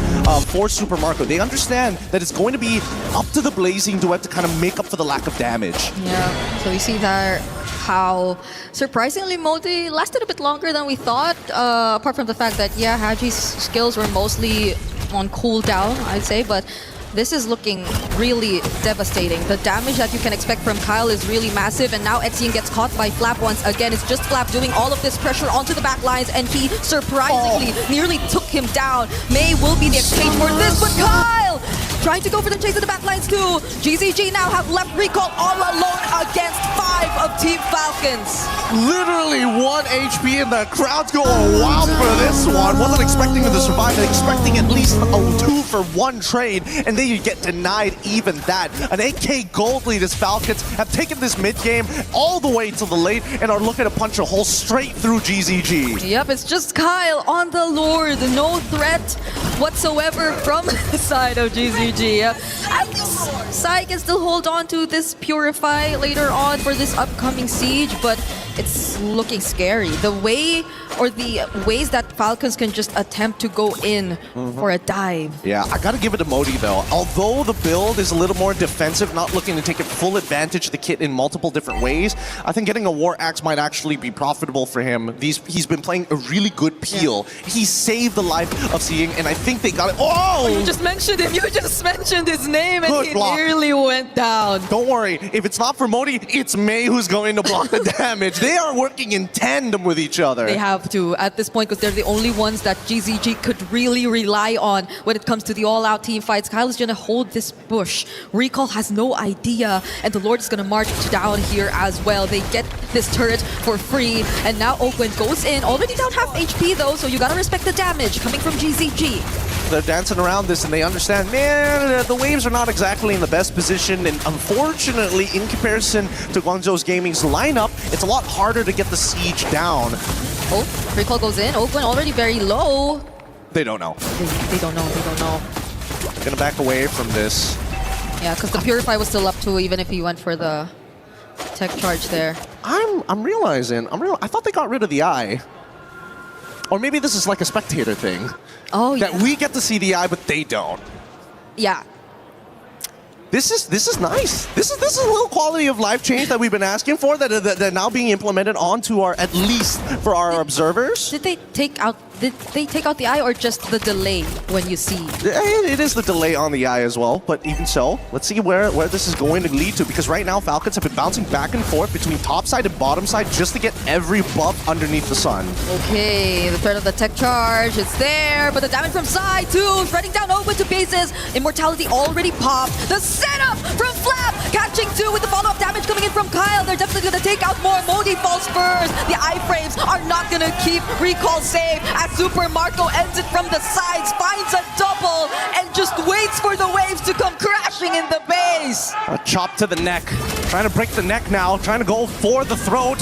for Super Marco. They understand that it's going to be up to the Blazing Duet to kind of make up for the lack of damage.
Yeah, so we see that how surprisingly Modi lasted a bit longer than we thought, apart from the fact that, yeah, Haji's skills were mostly on cooldown, I'd say, but this is looking really devastating. The damage that you can expect from Kyle is really massive, and now Etienne gets caught by Flap once again. It's just Flap doing all of this pressure onto the back lines, and he surprisingly nearly took him down. May will be the exchange for this, but Kyle trying to go for the chase of the back lines too. GZG now have left Recall all alone against 5 of Team Falcons.
Literally 1 HP, and the crowd's going wild for this one. Wasn't expecting him to survive, expecting at least a 2-for-1 trade, and then you get denied even that. An 8k gold lead as Falcons have taken this mid-game all the way to the late and are looking to punch a hole straight through GZG.
Yep, it's just Kyle on the Lord. No threat whatsoever from the side of GZG. At least Sai can still hold on to this Purify later on for this upcoming siege, but it's looking scary. The way or the ways that Falcons can just attempt to go in for a dive.
Yeah, I gotta give it to Modi though. Although the build is a little more defensive, not looking to take full advantage of the kit in multiple different ways, I think getting a War Axe might actually be profitable for him. He's been playing a really good peel. Yeah. He saved the life of Seeing, and I think they got it. Oh!
You just mentioned him. You just mentioned his name, and he nearly went down.
Don't worry. If it's not for Modi, it's May who's going to block the damage. They are working in tandem with each other.
They have to at this point, because they're the only ones that GZG could really rely on when it comes to the all-out team fights. Kyle is going to hold this bush. Recall has no idea, and the Lord is going to march down here as well. They get this turret for free, and now Oakland goes in. Already down half HP though, so you got to respect the damage coming from GZG.
they're dancing around this and they understand, man, the waves are not exactly in the best position, and unfortunately, in comparison to Guangzhou Gaming's lineup, it's a lot harder to get the siege down.
Oh, recall goes in. Oakland already very low.
They don't know.
They don't know. They don't know.
Gonna back away from this.
Yeah, because the Purify was still up too, even if he went for the tech charge there.
I'm realizing, I thought they got rid of the eye. Or maybe this is like a spectator thing.
Oh, yeah.
That we get to see the eye, but they don't.
Yeah.
This is nice. This is a little quality of life change that we've been asking for that now being implemented onto our, at least for our observers.
Did they take out the eye or just the delay when you see?
It is the delay on the eye as well, but even so, let's see where this is going to lead to, because right now Falcons have been bouncing back and forth between top side and bottom side just to get every buff underneath the sun.
Okay, the threat of the tech charge is there, but the damage from side too, shredding down open to bases. Immortality already popped. The setup from Flap, catching two with the follow-up damage coming in from Kyle. They're definitely going to take out more. Modi falls first. The iframes are not going to keep recall safe as Super Marco ends it from the sides, finds a double, and just waits for the waves to come crashing in the base.
A chop to the neck. Trying to break the neck now. Trying to go for the throat.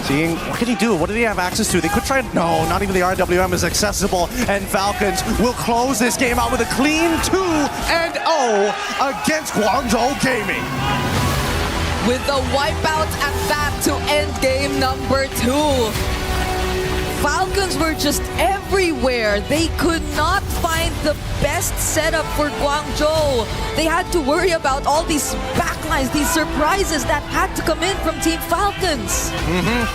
Seeing, what can he do? What do they have access to? They could try, no, not even the RWM is accessible. And Falcons will close this game out with a clean 2-0 against Guangzhou Gaming.
With the wipeout at that to end game number 2. Falcons were just everywhere. They could not find the best setup for Guangzhou. They had to worry about all these backlines, these surprises that had to come in from Team Falcons.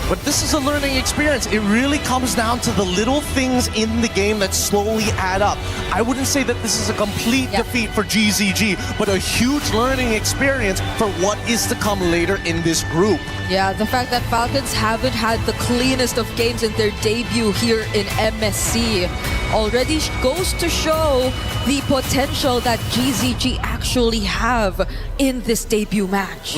But this is a learning experience. It really comes down to the little things in the game that slowly add up. I wouldn't say that this is a complete defeat for GZG, but a huge learning experience for what is to come later in this group.
Yeah, the fact that Falcons haven't had the cleanest of games in their debut here in MSC already goes to show the potential that GZG actually have in this debut match.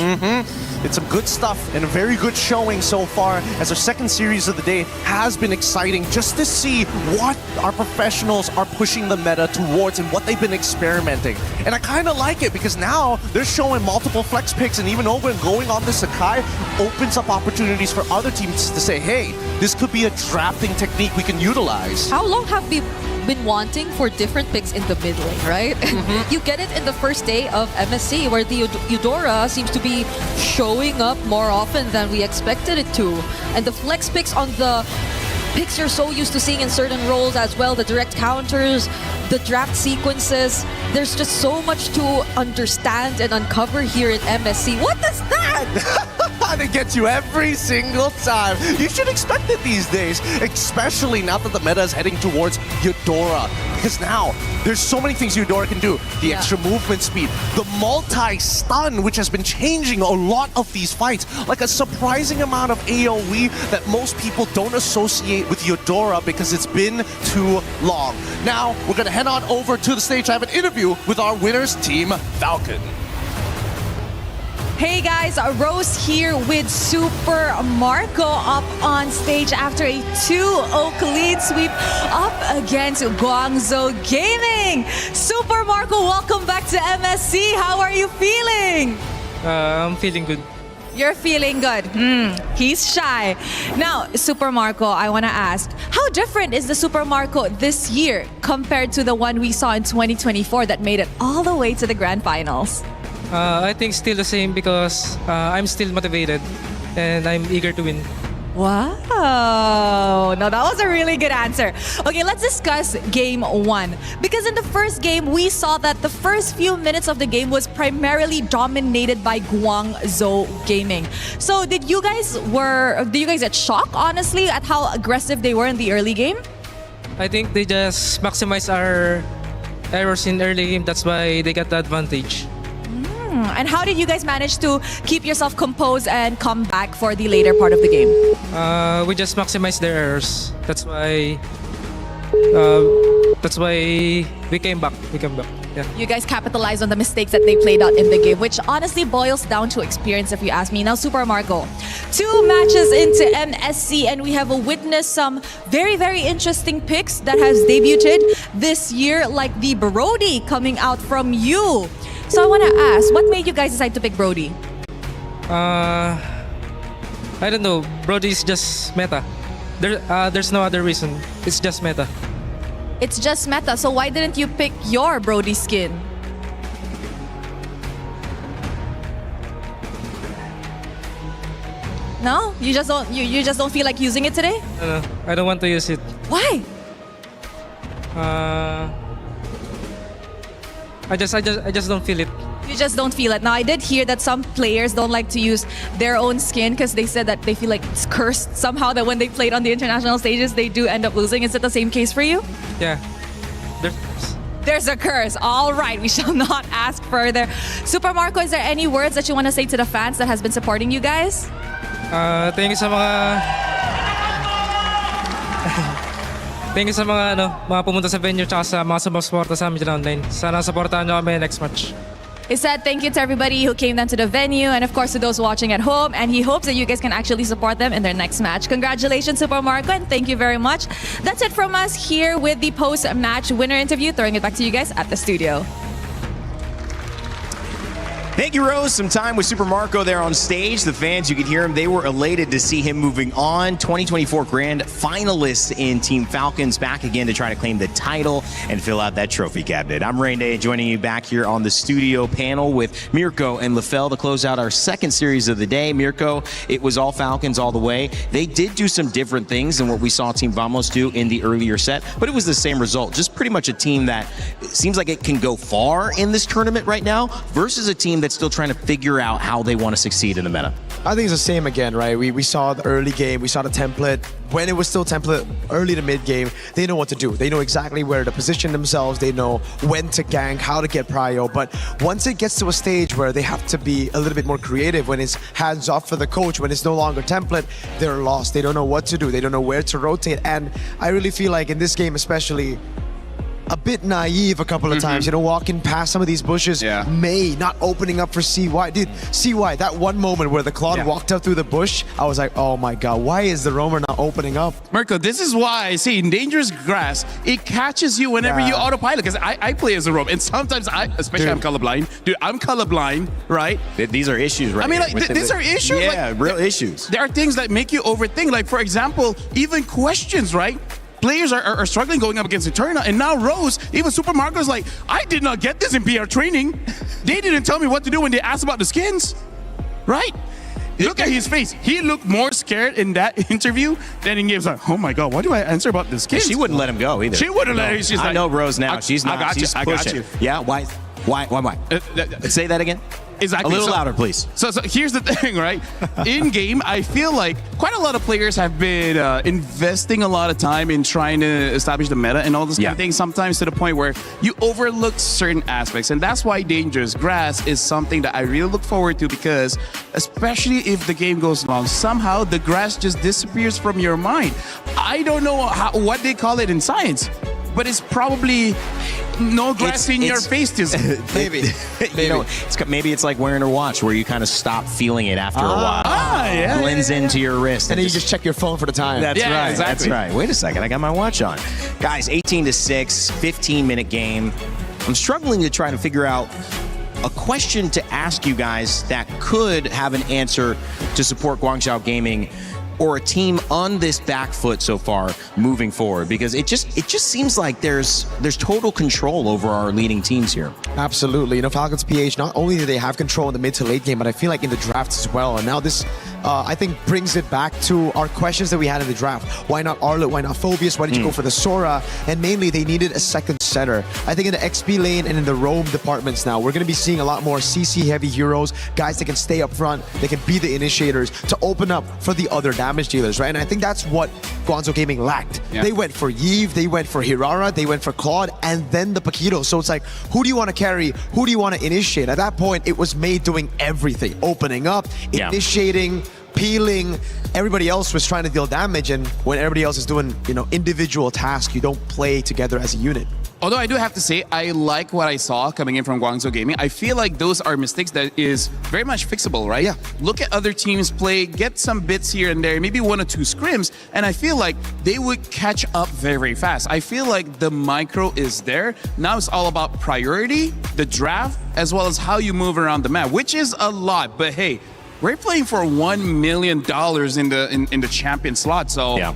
It's some good stuff and a very good showing so far, as our second series of the day has been exciting just to see what our professionals are pushing the meta towards and what they've been experimenting. And I kind of like it because now they're showing multiple flex picks, and even over and going on the Sakai opens up opportunities for other teams to say, hey, this could be a drafting technique we can utilize.
How long have we been wanting for different picks in the mid lane, right? You get it in the first day of MSC, where the Eudora seems to be showing up more often than we expected it to. And the flex picks on the picks you're so used to seeing in certain roles as well, the direct counters, the draft sequences. There's just so much to understand and uncover here in MSC. What is that?
They get you every single time. You should expect it these days, especially now that the meta is heading towards Eudora. Because now, there's so many things Eudora can do. The extra movement speed, the multi-stun, which has been changing a lot of these fights. Like a surprising amount of AoE that most people don't associate with Eudora because it's been too long. Now, we're going to head on over to the stage to have an interview with our winners, Team Falcon.
Hey guys, Rose here with Super Marco up on stage after a 2-0 lead sweep up against Guangzhou Gaming. Super Marco, welcome back to MSC. How are you feeling?
I'm feeling good.
You're feeling good. He's shy. Now, Super Marco, I want to ask, how different is the Super Marco this year compared to the one we saw in 2024 that made it all the way to the grand finals?
I think still the same because I'm still motivated and I'm eager to win.
Wow. No, that was a really good answer. Okay, let's discuss game 1. Because in the first game, we saw that the first few minutes of the game was primarily dominated by Guangzhou Gaming. So did you guys get shocked, honestly, at how aggressive they were in the early game?
I think they just maximize our errors in early game. That's why they got the advantage.
And how did you guys manage to keep yourself composed and come back for the later part of the game?
We just maximize their errors. That's why we came back.
You guys capitalized on the mistakes that they played out in the game, which honestly boils down to experience if you ask me. Now, Super Marco, 2 matches into MSC and we have witnessed some very, very interesting picks that has debuted this year, like the Brody coming out from you. So I want to ask, what made you guys decide to pick Brody?
I don't know. Brody's just meta. There's no other reason. It's just meta.
It's just meta, so why didn't you pick your Brody skin? No? You just don't feel like using it today?
No, I don't want to use it.
Why?
I just don't feel it.
You just don't feel it. Now, I did hear that some players don't like to use their own skin because they said that they feel like it's cursed somehow, that when they played on the international stages, they do end up losing. Is it the same case for you?
Yeah.
There's a curse. All right, we shall not ask further. Super Marco, is there any words that you want to say to the fans that has been supporting you guys?
Thank you sa mga... Thank you sa mga pumunta sa venue tsaka sa mga sumusuporta sa amin dyan online. Sana supportahan nyo kami next match.
He said thank you to everybody who came down to the venue and of course to those watching at home, and he hopes that you guys can actually support them in their next match. Congratulations, Super Marco, and thank you very much. That's it from us here with the post-match winner interview. Throwing it back to you guys at the studio.
Thank you, Rose. Some time with Super Marco there on stage. The fans, you could hear him. They were elated to see him moving on. 2024 Grand Finalist in Team Falcons, back again to try to claim the title and fill out that trophy cabinet. I'm Rain Day, joining you back here on the studio panel with Mirko and Lefel to close out our second series of the day. Mirko, it was all Falcons all the way. They did do some different things than what we saw Team Vamos do in the earlier set, but it was the same result. Just pretty much a team that seems like it can go far in this tournament right now versus a team that's still trying to figure out how they want to succeed in the meta.
I think it's the same again, right? We saw the early game, we saw the template. When it was still template early to mid game, they know what to do. They know exactly where to position themselves. They know when to gank, how to get prio. But once it gets to a stage where they have to be a little bit more creative, when it's hands off for the coach, when it's no longer template, they're lost. They don't know what to do. They don't know where to rotate. And I really feel like in this game especially, a bit naive a couple of times, you know, walking past some of these bushes, May not opening up for CY. Dude, CY, that one moment where the Claude walked up through the bush, I was like, oh my God, why is the roamer not opening up?
Mirko, this is why I see in dangerous grass, it catches you whenever you autopilot, because I play as a roam, and sometimes especially I'm colorblind. Dude, I'm colorblind, right?
These are issues, right?
I mean, like, these are issues.
Yeah,
like,
real issues.
There are things that make you overthink. Like, for example, even questions, right? Players are struggling going up against Eterna, and now Rose, even Super Marco's like, I did not get this in PR training. They didn't tell me what to do when they asked about the skins, right? Look at his face. He looked more scared in that interview than in games. Like, oh my God, what do I answer about the skins?
She wouldn't let him go either.
She wouldn't let him. She's like,
I know Rose now. She's not.
I got
she's
you.
pushing.
I got you.
Yeah, why? Say that again.
Exactly.
A little louder, please.
So here's the thing, right? In game, I feel like quite a lot of players have been investing a lot of time in trying to establish the meta and all this kind of thing, sometimes to the point where you overlook certain aspects. And that's why Dangerous Grass is something that I really look forward to, because especially if the game goes long, somehow the grass just disappears from your mind. I don't know what they call it in science, but it's probably no grass in your face.
Maybe. You know, maybe it's like wearing a watch where you kind of stop feeling it after a while. Blends into your wrist.
And then you just check your phone for the time.
That's right.
Exactly.
That's right. Wait a second. I got my watch on. Guys, 18-6, 15-minute game. I'm struggling to try to figure out a question to ask you guys that could have an answer to support Guangzhou Gaming or a team on this back foot so far moving forward, because it just seems like there's total control over our leading teams here.
Absolutely. You know, Falcons PH, not only do they have control in the mid to late game, but I feel like in the drafts as well. And now this, I think, brings it back to our questions that we had in the draft. Why not Arlet? Why not Phobius? Why did you go for the Sora? And mainly, they needed a second center. I think in the XP lane and in the roam departments now, we're going to be seeing a lot more CC-heavy heroes, guys that can stay up front, they can be the initiators to open up for the other damage dealers, right? And I think that's what Guangzhou Gaming lacked. They went for Yves, they went for Hirara, they went for Claude, and then the Paquito. So it's like, who do you want to carry? Who do you want to initiate? At that point, it was May doing everything. Opening up, initiating, peeling. Everybody else was trying to deal damage, and when everybody else is doing, you know, individual tasks, you don't play together as a unit.
Although I do have to say, I like what I saw coming in from Guangzhou Gaming. I feel like those are mistakes that is very much fixable, right?
Yeah.
Look at other teams play, get some bits here and there, maybe 1 or 2 scrims, and I feel like they would catch up very, very fast. I feel like the micro is there. Now it's all about priority, the draft, as well as how you move around the map, which is a lot. But hey, we're playing for $1 million in the champion slot, so
yeah.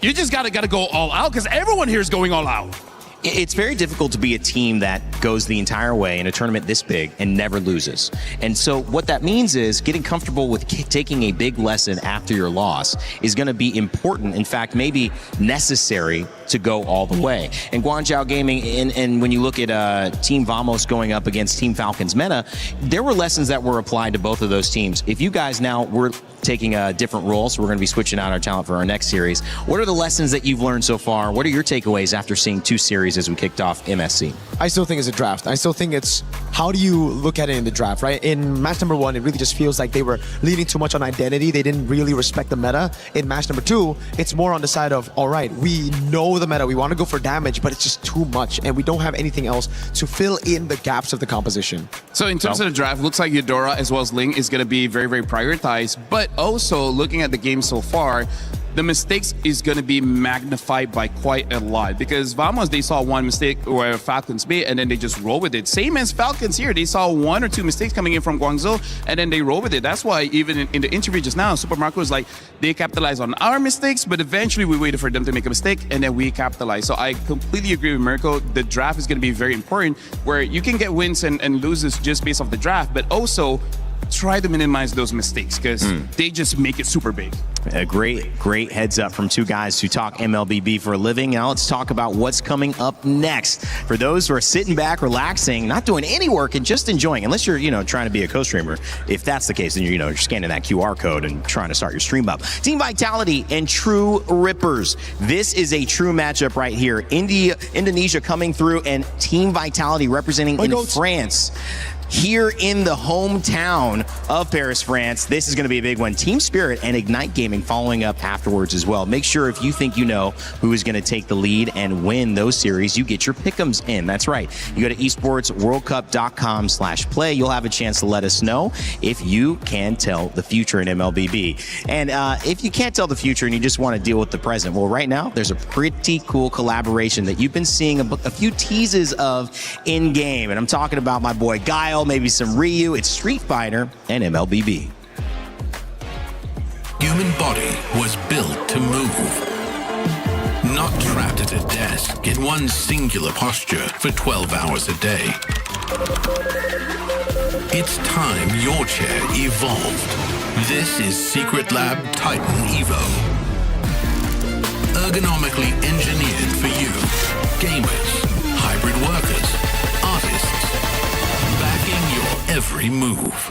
You just gotta go all out because everyone here is going all out.
It's very difficult to be a team that goes the entire way in a tournament this big and never loses. And so what that means is getting comfortable with taking a big lesson after your loss is going to be important. In fact, maybe necessary to go all the way. And Guangzhou Gaming, and when you look at Team Vamos going up against Team Falcons Meta, there were lessons that were applied to both of those teams. If you guys now were taking a different role, so we're going to be switching out our talent for our next series, what are the lessons that you've learned so far? What are your takeaways after seeing 2 series as we kicked off MSC?
I still think it's a draft. I still think it's how do you look at it in the draft, right? In match number 1, it really just feels like they were leaning too much on identity. They didn't really respect the meta. In match number 2, it's more on the side of, all right, we know the meta. We want to go for damage, but it's just too much, and we don't have anything else to fill in the gaps of the composition.
So in terms of the draft, looks like Eudora as well as Ling is going to be very, very prioritized. But also, looking at the game so far, the mistakes is going to be magnified by quite a lot because Vamos, they saw 1 mistake where Falcons made and then they just roll with it. Same as Falcons here. They saw 1 or 2 mistakes coming in from Guangzhou and then they roll with it. That's why even in the interview just now, Super Marco was like, they capitalize on our mistakes, but eventually we waited for them to make a mistake and then we capitalize. So I completely agree with Mirko. The draft is going to be very important where you can get wins and loses just based off the draft, but also try to minimize those mistakes because they just make it super big.
A great heads up from 2 guys who talk MLBB for a living. Now let's talk about what's coming up next. For those who are sitting back, relaxing, not doing any work and just enjoying, unless you're, trying to be a co-streamer. If that's the case, then you're scanning that QR code and trying to start your stream up. Team Vitality and True Rippers. This is a true matchup right here. Indonesia coming through and Team Vitality representing in France. Here in the hometown of Paris, France. This is going to be a big one. Team Spirit and Ignite Gaming following up afterwards as well. Make sure if you think you know who is going to take the lead and win those series, you get your pick'ems in. That's right. You go to esportsworldcup.com/play. You'll have a chance to let us know if you can tell the future in MLBB. And if you can't tell the future and you just want to deal with the present, well, right now, there's a pretty cool collaboration that you've been seeing a few teases of in-game. And I'm talking about my boy Guile, maybe some Ryu. It's Street Fighter and MLBB.
Human body was built to move. Not trapped at a desk in one singular posture for 12 hours a day. It's time your chair evolved. This is Secret Lab Titan Evo. Ergonomically engineered for you, gamers, hybrid workers, artists, backing your every move.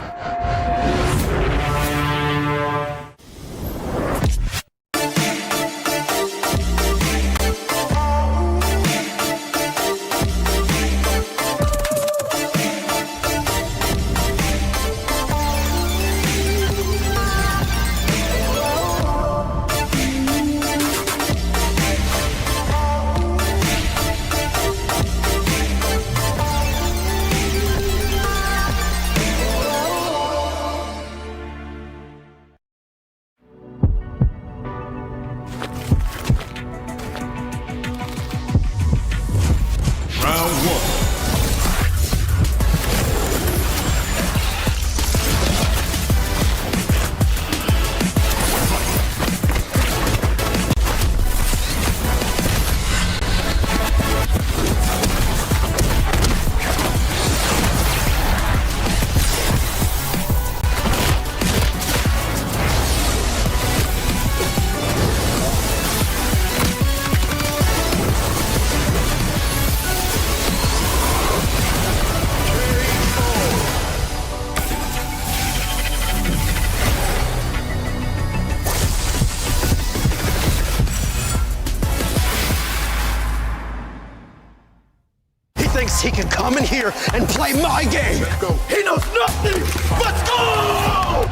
He can come in here and play my game. Let's go. He knows nothing. Let's go!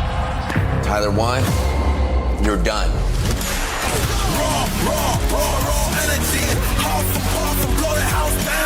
Tyler 1, you're done.
Raw energy. Blow the house down.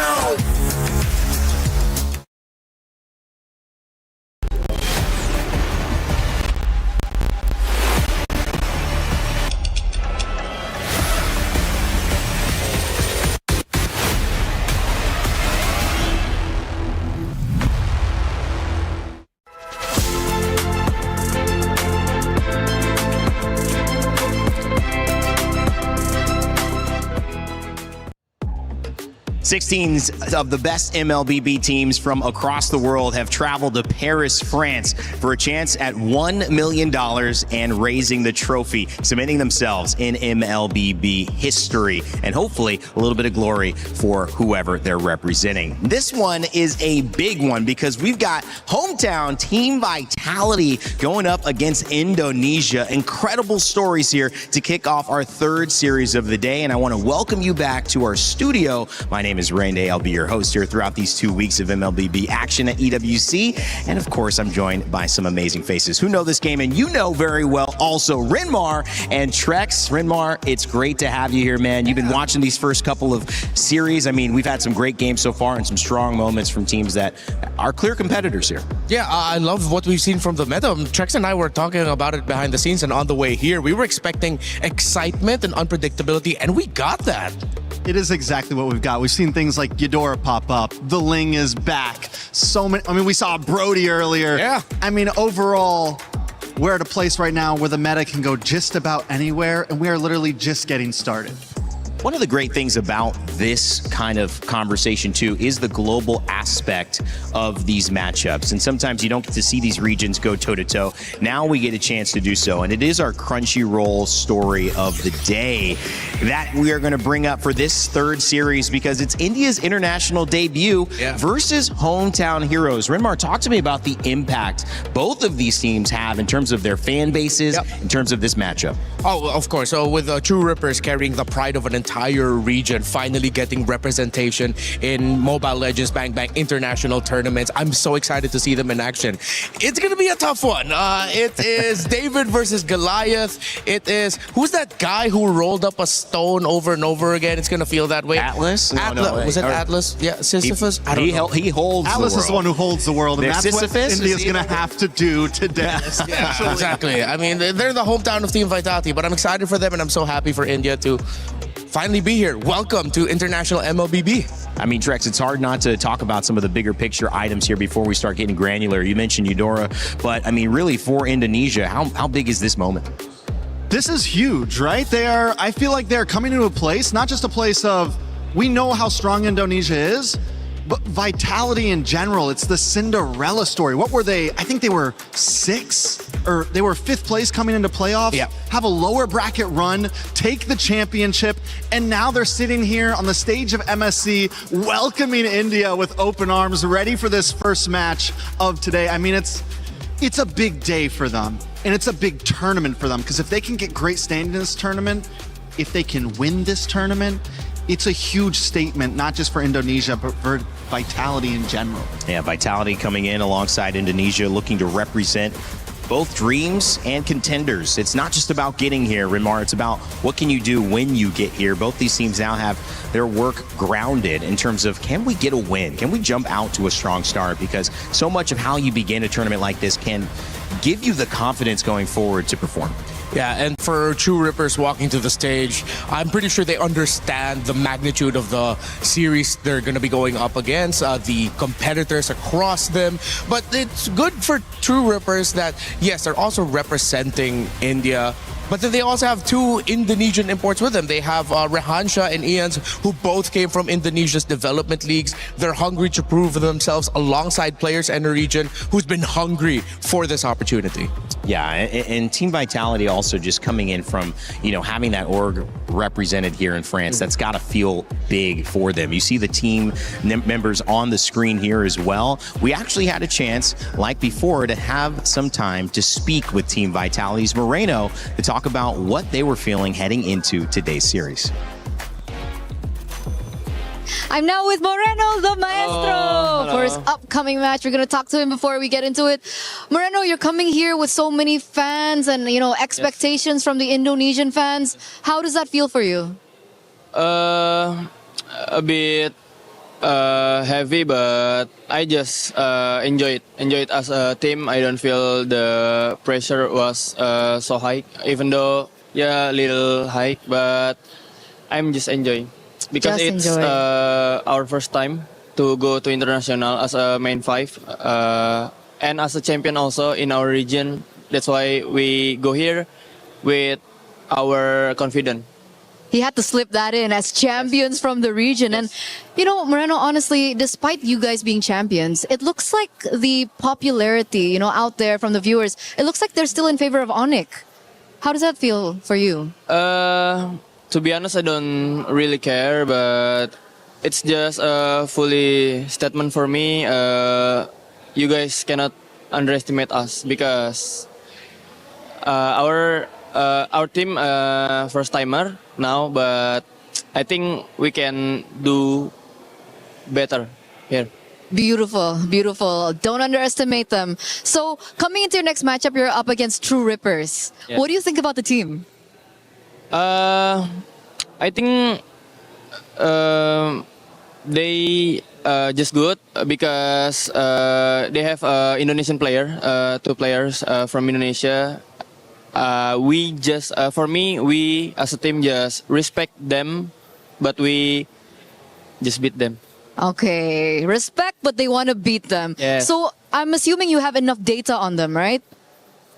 16 of the best MLBB teams from across the world have traveled to Paris, France for a chance at $1 million and raising the trophy, cementing themselves in MLBB history, and hopefully a little bit of glory for whoever they're representing. This one is a big one because we've got hometown Team Vitality going up against Indonesia. Incredible stories here to kick off our third series of the day, and I want to welcome you back to our studio. My name is Rain Day. I'll be your host here throughout these 2 weeks of MLBB action at EWC. And of course, I'm joined by some amazing faces who know this game and you know very well also, Rinmar and Trex. Rinmar, it's great to have you here, man. You've been watching these first couple of series. I mean, we've had some great games so far and some strong moments from teams that are clear competitors here.
Yeah, I love what we've seen from the meta. Trex and I were talking about it behind the scenes and on the way here. We were expecting excitement and unpredictability, and we got that.
It is exactly what we've got. We've seen things like Ghidorah pop up. The Ling is back. So many. I mean, we saw Brody earlier.
Yeah.
I mean, overall, we're at a place right now where the meta can go just about anywhere, and we are literally just getting started.
One of the great things about this kind of conversation, too, is the global aspect of these matchups. And sometimes you don't get to see these regions go toe-to-toe. Now we get a chance to do so. And it is our Crunchyroll story of the day that we are going to bring up for this third series because it's India's international debut versus hometown heroes. Rinmar, talk to me about the impact both of these teams have in terms of their fan bases, in terms of this matchup.
Oh, of course. So with True Rippers carrying the pride of an entire region, finally getting representation in Mobile Legends Bang Bang international tournaments, I'm so excited to see them in action. It's going to be a tough one. It is David versus Goliath. It is, who's that guy who rolled up a stone over and over again? It's going to feel that way.
Atlas?
Atlas. Was it Atlas? Yeah, Sisyphus? I don't know.
He holds
Atlas
the world.
is the one who holds the world, and
There's
that's
Sisyphus?
what India's going to have to do today.
Yeah, exactly. I mean, they're the hometown of Team Vitality, but I'm excited for them, and I'm so happy for India to finally be here. Welcome to International MLBB.
I mean, Trex, it's hard not to talk about some of the bigger picture items here before we start getting granular. You mentioned Ghidorah, but I mean, really for Indonesia, how big is this moment?
This is huge, right? I feel like they're coming to a place, not just a place of, we know how strong Indonesia is, but Vitality in general. It's the Cinderella story. What were they? I think they were 6th, or they were 5th place coming into playoffs.
Yeah.
Have a lower bracket run, take the championship, and now they're sitting here on the stage of MSC, welcoming India with open arms, ready for this first match of today. I mean, it's a big day for them, and it's a big tournament for them, because if they can get great standing in this tournament, if they can win this tournament, it's a huge statement, not just for Indonesia, but for Vitality in general.
Yeah, Vitality coming in alongside Indonesia, looking to represent both dreams and contenders. It's not just about getting here, Rinmar. It's about what can you do when you get here. Both these teams now have their work grounded in terms of, can we get a win? Can we jump out to a strong start? Because so much of how you begin a tournament like this can give you the confidence going forward to perform.
Yeah, and for True Rippers walking to the stage, I'm pretty sure they understand the magnitude of the series they're going to be going up against, the competitors across them. But it's good for True Rippers that, yes, they're also representing India, but then they also have 2 Indonesian imports with them. They have Rehansha and Ians, who both came from Indonesia's development leagues. They're hungry to prove themselves alongside players in the region who's been hungry for this opportunity.
Yeah, and Team Vitality also just coming in from, having that org represented here in France. That's got to feel big for them. You see the team members on the screen here as well. We actually had a chance, like before, to have some time to speak with Team Vitality's Moreno to talk about what they were feeling heading into today's series.
I'm now with Moreno, the maestro, for his upcoming match. We're going to talk to him before we get into it. Moreno, you're coming here with so many fans and, expectations from the Indonesian fans. How does that feel for you?
A bit
heavy, but I just enjoy it as a team. I don't feel the pressure was so high, even though little high, but I'm just enjoying because
Just
it's
enjoy.
our first time to go to international as a main five and as a champion also in our region. That's why we go here with our confidence.
He had to slip that in as champions from the region. And, you know, Moreno, honestly, despite you guys being champions, it looks like the popularity, out there from the viewers, it looks like they're still in favor of Onyx. How does that feel for you?
To be honest, I don't really care, but it's just a fully statement for me. You guys cannot underestimate us because our team first timer now, but I think we can do better here.
Beautiful, beautiful. Don't underestimate them. So, coming into your next matchup, you're up against True Rippers.
Yeah.
What do you think about the team?
I think they just good because they have Indonesian player, 2 players from Indonesia. We just, for me, we as a team just respect them, but we just beat them.
Okay, respect, but they want to beat them.
Yes.
So, I'm assuming you have enough data on them, right?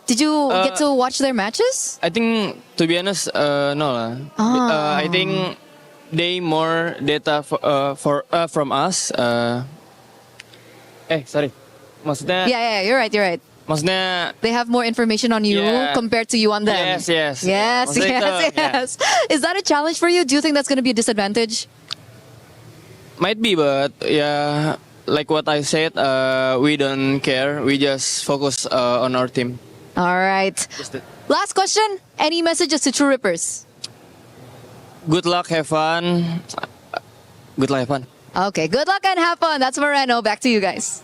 Did you get to watch their matches?
I think, to be honest, no lah. I think they more data from us. Sorry. Maksudnya,
Yeah, you're right.
Maksudnya,
They have more information on you
Yeah.
compared to you on them.
Yes.
Yes.
Maksudnya itu,
Yes. Is that a challenge for you? Do you think that's going to be a disadvantage?
might be, but like what I said, we don't care. We just focus on our team.
All right. Last question. Any messages to True Rippers?
Good luck, have fun. Good luck, have fun.
Okay, good luck and have fun. That's Moreno. Back to you guys.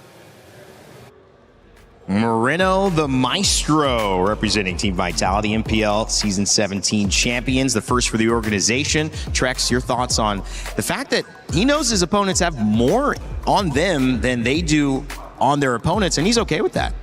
Moreno, the maestro, representing Team Vitality, MPL Season 17 champions, the first for the organization. Trex, your thoughts on the fact that he knows his opponents have more on them than they do on their opponents, and he's okay with that.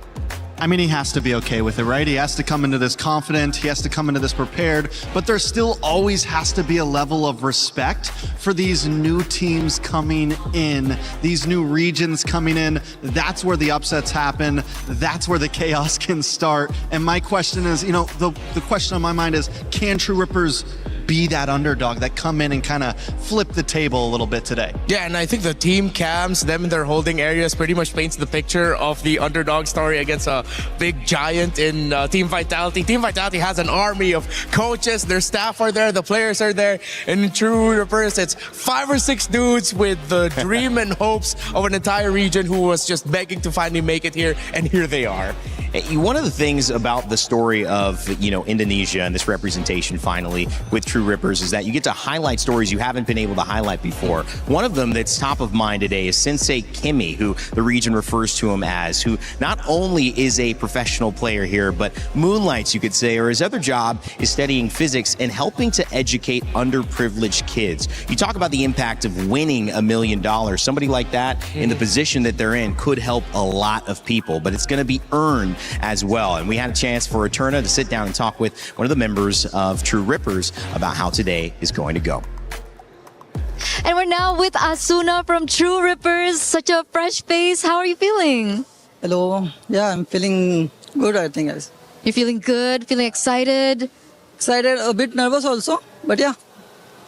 I mean, he has to be okay with it, right? He has to come into this confident, he has to come into this prepared, but there still always has to be a level of respect for these new teams coming in, these new regions coming in. That's where the upsets happen. That's where the chaos can start. And my question is, the question on my mind is, can True Rippers be that underdog that come in and kind of flip the table a little bit today?
Yeah, and I think the team cams, them in their holding areas, pretty much paints the picture of the underdog story against a big giant in Team Vitality. Team Vitality has an army of coaches, their staff are there, the players are there, and in True Rippers, it's 5 or 6 dudes with the dream and hopes of an entire region who was just begging to finally make it here, and here they are.
One of the things about the story of, Indonesia and this representation finally with True Rippers is that you get to highlight stories you haven't been able to highlight before. One of them that's top of mind today is Sensei Kimmy, who the region refers to him as, who not only is a professional player here, but moonlights, you could say, or his other job is studying physics and helping to educate underprivileged kids. You talk about the impact of winning $1 million. Somebody like that in the position that they're in could help a lot of people, but it's going to be earned as well. And we had a chance for Eterna to sit down and talk with one of the members of True Rippers about how today is going to go.
And we're now with Asuna from True Rippers. Such a fresh face. How are you feeling?
Hello. Yeah, I'm feeling good, I think, guys.
You're feeling good, feeling excited?
Excited, a bit nervous also, but yeah,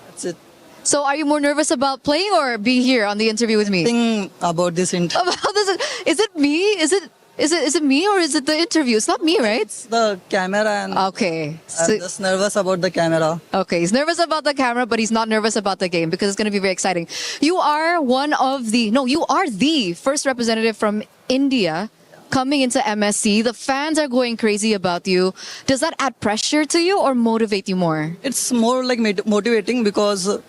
that's it.
So are you more nervous about playing or being here on the interview with me?
Think about this interview.
About this? Is it me? Is it me or is it the interview? It's not me, right?
It's the camera and
okay.
I'm just nervous about the camera.
Okay, he's nervous about the camera, but he's not nervous about the game because it's going to be very exciting. You are you are the first representative from India coming into MSC. The fans are going crazy about you. Does that add pressure to you or motivate you more?
It's more like motivating because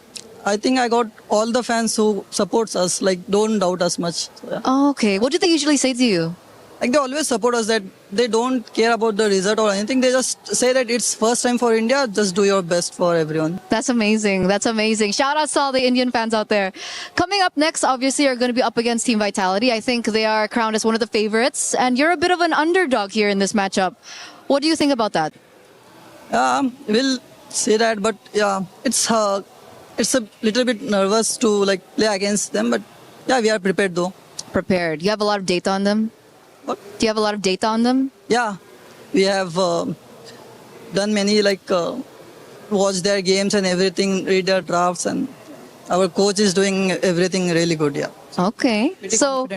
I think I got all the fans who supports us, like don't doubt us much. So, yeah.
Oh, okay. What do they usually say to you?
like they always support us, that they don't care about the result or anything. They just say that it's first time for India, just do your best for everyone.
That's amazing. That's amazing. Shout out to all the Indian fans out there. Coming up next, obviously, you're going to be up against Team Vitality. I think they are crowned as one of the favorites, and you're a bit of an underdog here in this matchup. What do you think about that?
We'll say that, but yeah, it's a little bit nervous to like play against them, but yeah, we are prepared though.
Prepared. You have a lot of data on them?
What?
Do you have a lot of data on them?
Yeah, we have done many watch their games and everything, read their drafts, and our coach is doing everything really good. Yeah.
Okay. So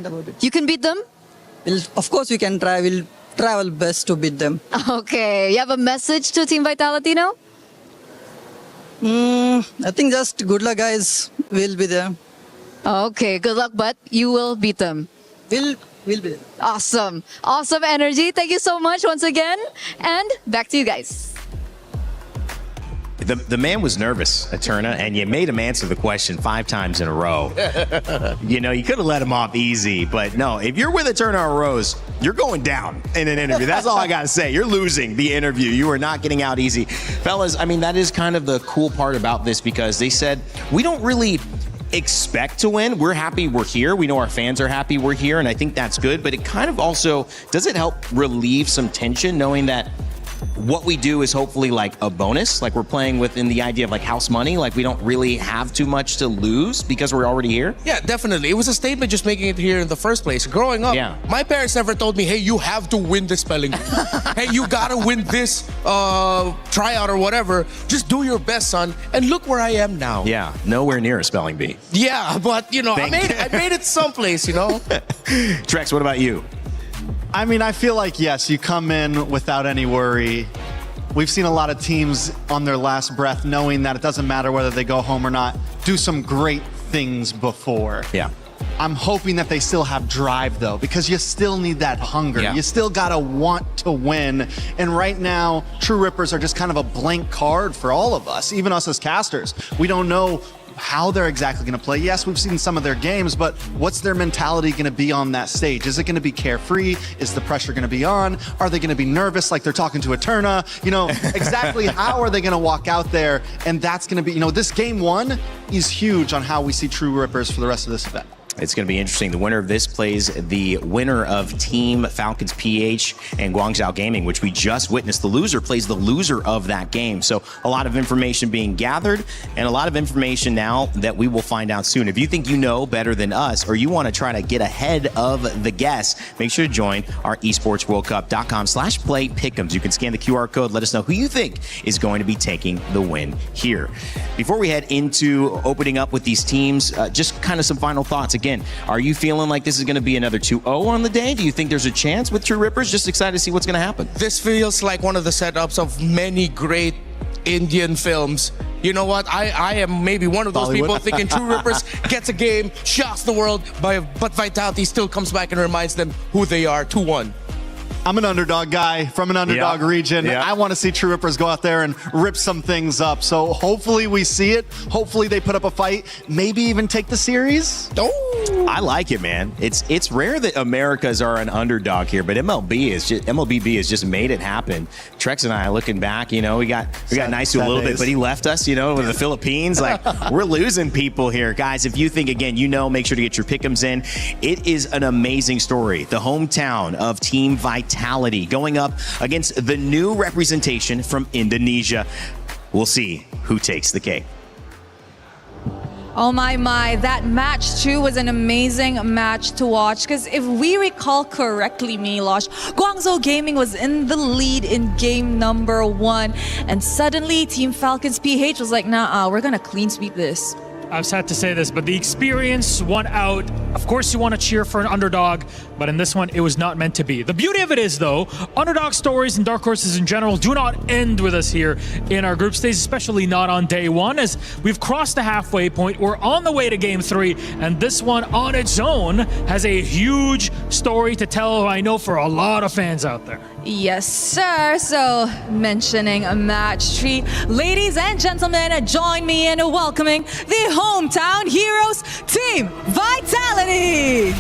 you can beat them?
Of course, we can try. We'll try our best to beat them.
Okay. You have a message to Team Vitality now?
I think just good luck, guys. We'll be there.
Okay. Good luck, but you will beat them.
We'll be there.
Awesome. Awesome energy. Thank you so much once again. And back to you guys.
The man was nervous, Eterna, and you made him answer the question 5 times in a row. You know, you could have let him off easy, but no, if you're with Eterna or Rose, you're going down in an interview. That's all I got to say. You're losing the interview. You are not getting out easy. Fellas, I mean, that is kind of the cool part about this, because they said, we don't really expect to win. We're happy we're here. We know our fans are happy we're here, and I think that's good, but it kind of also, does it help relieve some tension knowing that what we do is hopefully like a bonus, like we're playing within the idea of like house money, like we don't really have too much to lose because we're already here?
Yeah, definitely. It was a statement just making it here in the first place. Growing up, my parents never told me, hey, you have to win this spelling bee. Hey, you gotta win this tryout or whatever. Just do your best, son. And look where I am now.
Yeah, nowhere near a spelling bee.
Yeah, but you know, I made it someplace, you know?
Trex, what about you?
I mean, I feel like, yes, you come in without any worry. We've seen a lot of teams on their last breath knowing that it doesn't matter whether they go home or not, do some great things before.
Yeah.
I'm hoping that they still have drive, though, because you still need that hunger.
Yeah.
You still got to want to win. And right now, True Rippers are just kind of a blank card for all of us, even us as casters. We don't know how they're exactly going to play. Yes, we've seen some of their games, but what's their mentality going to be on that stage? Is it going to be carefree? Is the pressure going to be on? Are they going to be nervous like they're talking to Eterna? You know, exactly how are they going to walk out there? And that's going to be, you know, this game 1 is huge on how we see True Rippers for the rest of this event.
It's going to be interesting. The winner of this plays the winner of Team Falcons PH and Guangzhou Gaming, which we just witnessed. The loser plays the loser of that game. So a lot of information being gathered and a lot of information now that we will find out soon. If you think you know better than us or you want to try to get ahead of the guests, make sure to join our esportsworldcup.com/play pick'ems. You can scan the QR code. Let us know who you think is going to be taking the win here. Before we head into opening up with these teams, just kind of some final thoughts. Again, are you feeling like this is going to be another 2-0 on the day? Do you think there's a chance with True Rippers? Just excited to see what's going to happen.
This feels like one of the setups of many great Indian films. You know what? I am maybe one of those people thinking True Rippers gets a game, shocks the world, but Vitality still comes back and reminds them who they are. 2-1.
I'm an underdog guy from an underdog region. I want to see True Rippers go out there and rip some things up. So hopefully we see it. Hopefully they put up a fight. Maybe even take the series.
I like it, man. It's rare that Americas are an underdog here, but MLBB has just made it happen. Trex and I, looking back, you know, we got nice to a little bit, but he left us, you know, with the Philippines. Like, we're losing people here. Guys, if you think, again, you know, make sure to get your pick'ems in. It is an amazing story. The hometown of Team Vitality going up against the new representation from Indonesia. We'll see who takes the cake.
Oh my, that match too was an amazing match to watch, because if we recall correctly, Milosh, Guangzhou Gaming was in the lead in game number 1, and suddenly Team Falcons PH was like, nah, we're gonna clean sweep this.
I've sad to say this, but the experience won out. Of course, you want to cheer for an underdog, but in this one, it was not meant to be. The beauty of it is, though, underdog stories and dark horses in general do not end with us here in our group stage, especially not on day 1, as we've crossed the halfway point. We're on the way to game 3, and this one on its own has a huge story to tell, I know, for a lot of fans out there.
Yes, sir. So, mentioning a match 3, ladies and gentlemen, join me in welcoming the hometown heroes, Team Vitality.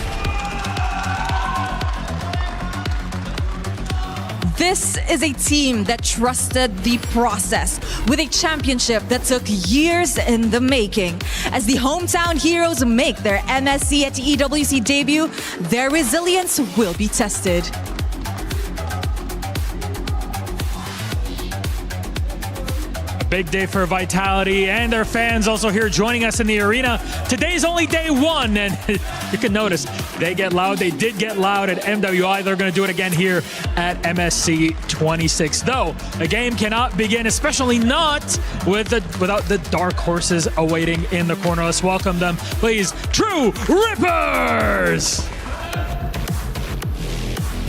This is a team that trusted the process with a championship that took years in the making. As the hometown heroes make their MSC at EWC debut, their resilience will be tested.
Big day for Vitality and their fans also here joining us in the arena. Today's only day one, and you can notice they get loud. They did get loud at MWI. They're going to do it again here at MSC 26. Though the game cannot begin, especially not without the dark horses awaiting in the corner. Let's welcome them, please. True Rippers!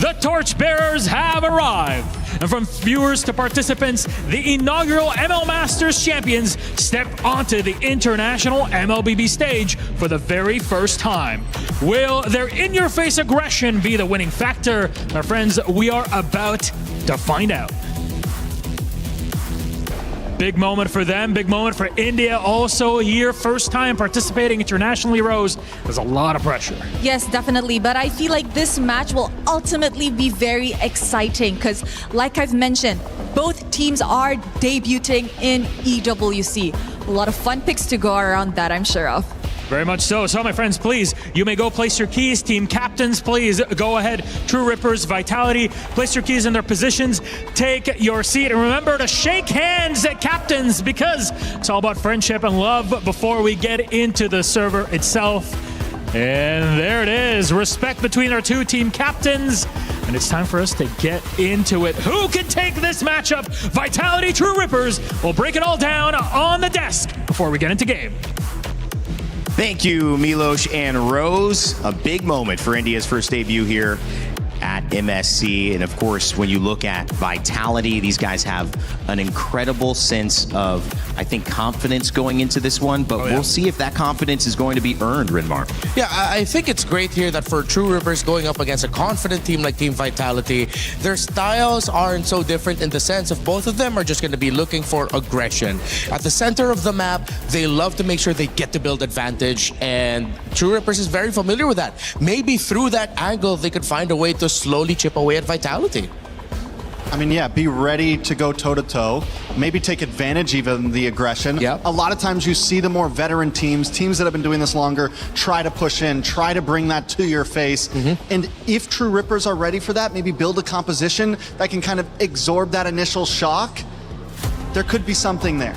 The torchbearers have arrived. And from viewers to participants, the inaugural ML Masters champions step onto the international MLBB stage for the very first time. Will their in-your-face aggression be the winning factor? My friends, we are about to find out. Big moment for them, big moment for India also here. First time participating internationally, Rose. There's a lot of pressure.
Yes, definitely. But I feel like this match will ultimately be very exciting because, like I've mentioned, both teams are debuting in EWC. A lot of fun picks to go around that, I'm sure of.
Very much so. So, my friends, please, you may go place your keys. Team captains, please go ahead. True Rippers, Vitality, place your keys in their positions. Take your seat. And remember to shake hands at captains because it's all about friendship and love before we get into the server itself. And there it is. Respect between our two team captains. And it's time for us to get into it. Who can take this matchup? Vitality, True Rippers. We'll break it all down on the desk before we get into game.
Thank you, Milos and Rose. A big moment for India's first debut here at MSC. And of course, when you look at Vitality, these guys have an incredible sense of, I think, confidence going into this one. But we'll see if that confidence is going to be earned, Rinmar.
Yeah, I think it's great here that for True Rippers going up against a confident team like Team Vitality, their styles aren't so different in the sense of both of them are just going to be looking for aggression. At the center of the map, they love to make sure they get to build advantage, and True Rippers is very familiar with that. Maybe through that angle, they could find a way to slowly chip away at Vitality.
I mean, yeah, be ready to go toe-to-toe. Maybe take advantage even of the aggression.
Yep.
A lot of times you see the more veteran teams that have been doing this longer, try to push in, try to bring that to your face. And if True Rippers are ready for that, maybe build a composition that can kind of absorb that initial shock. There could be something there.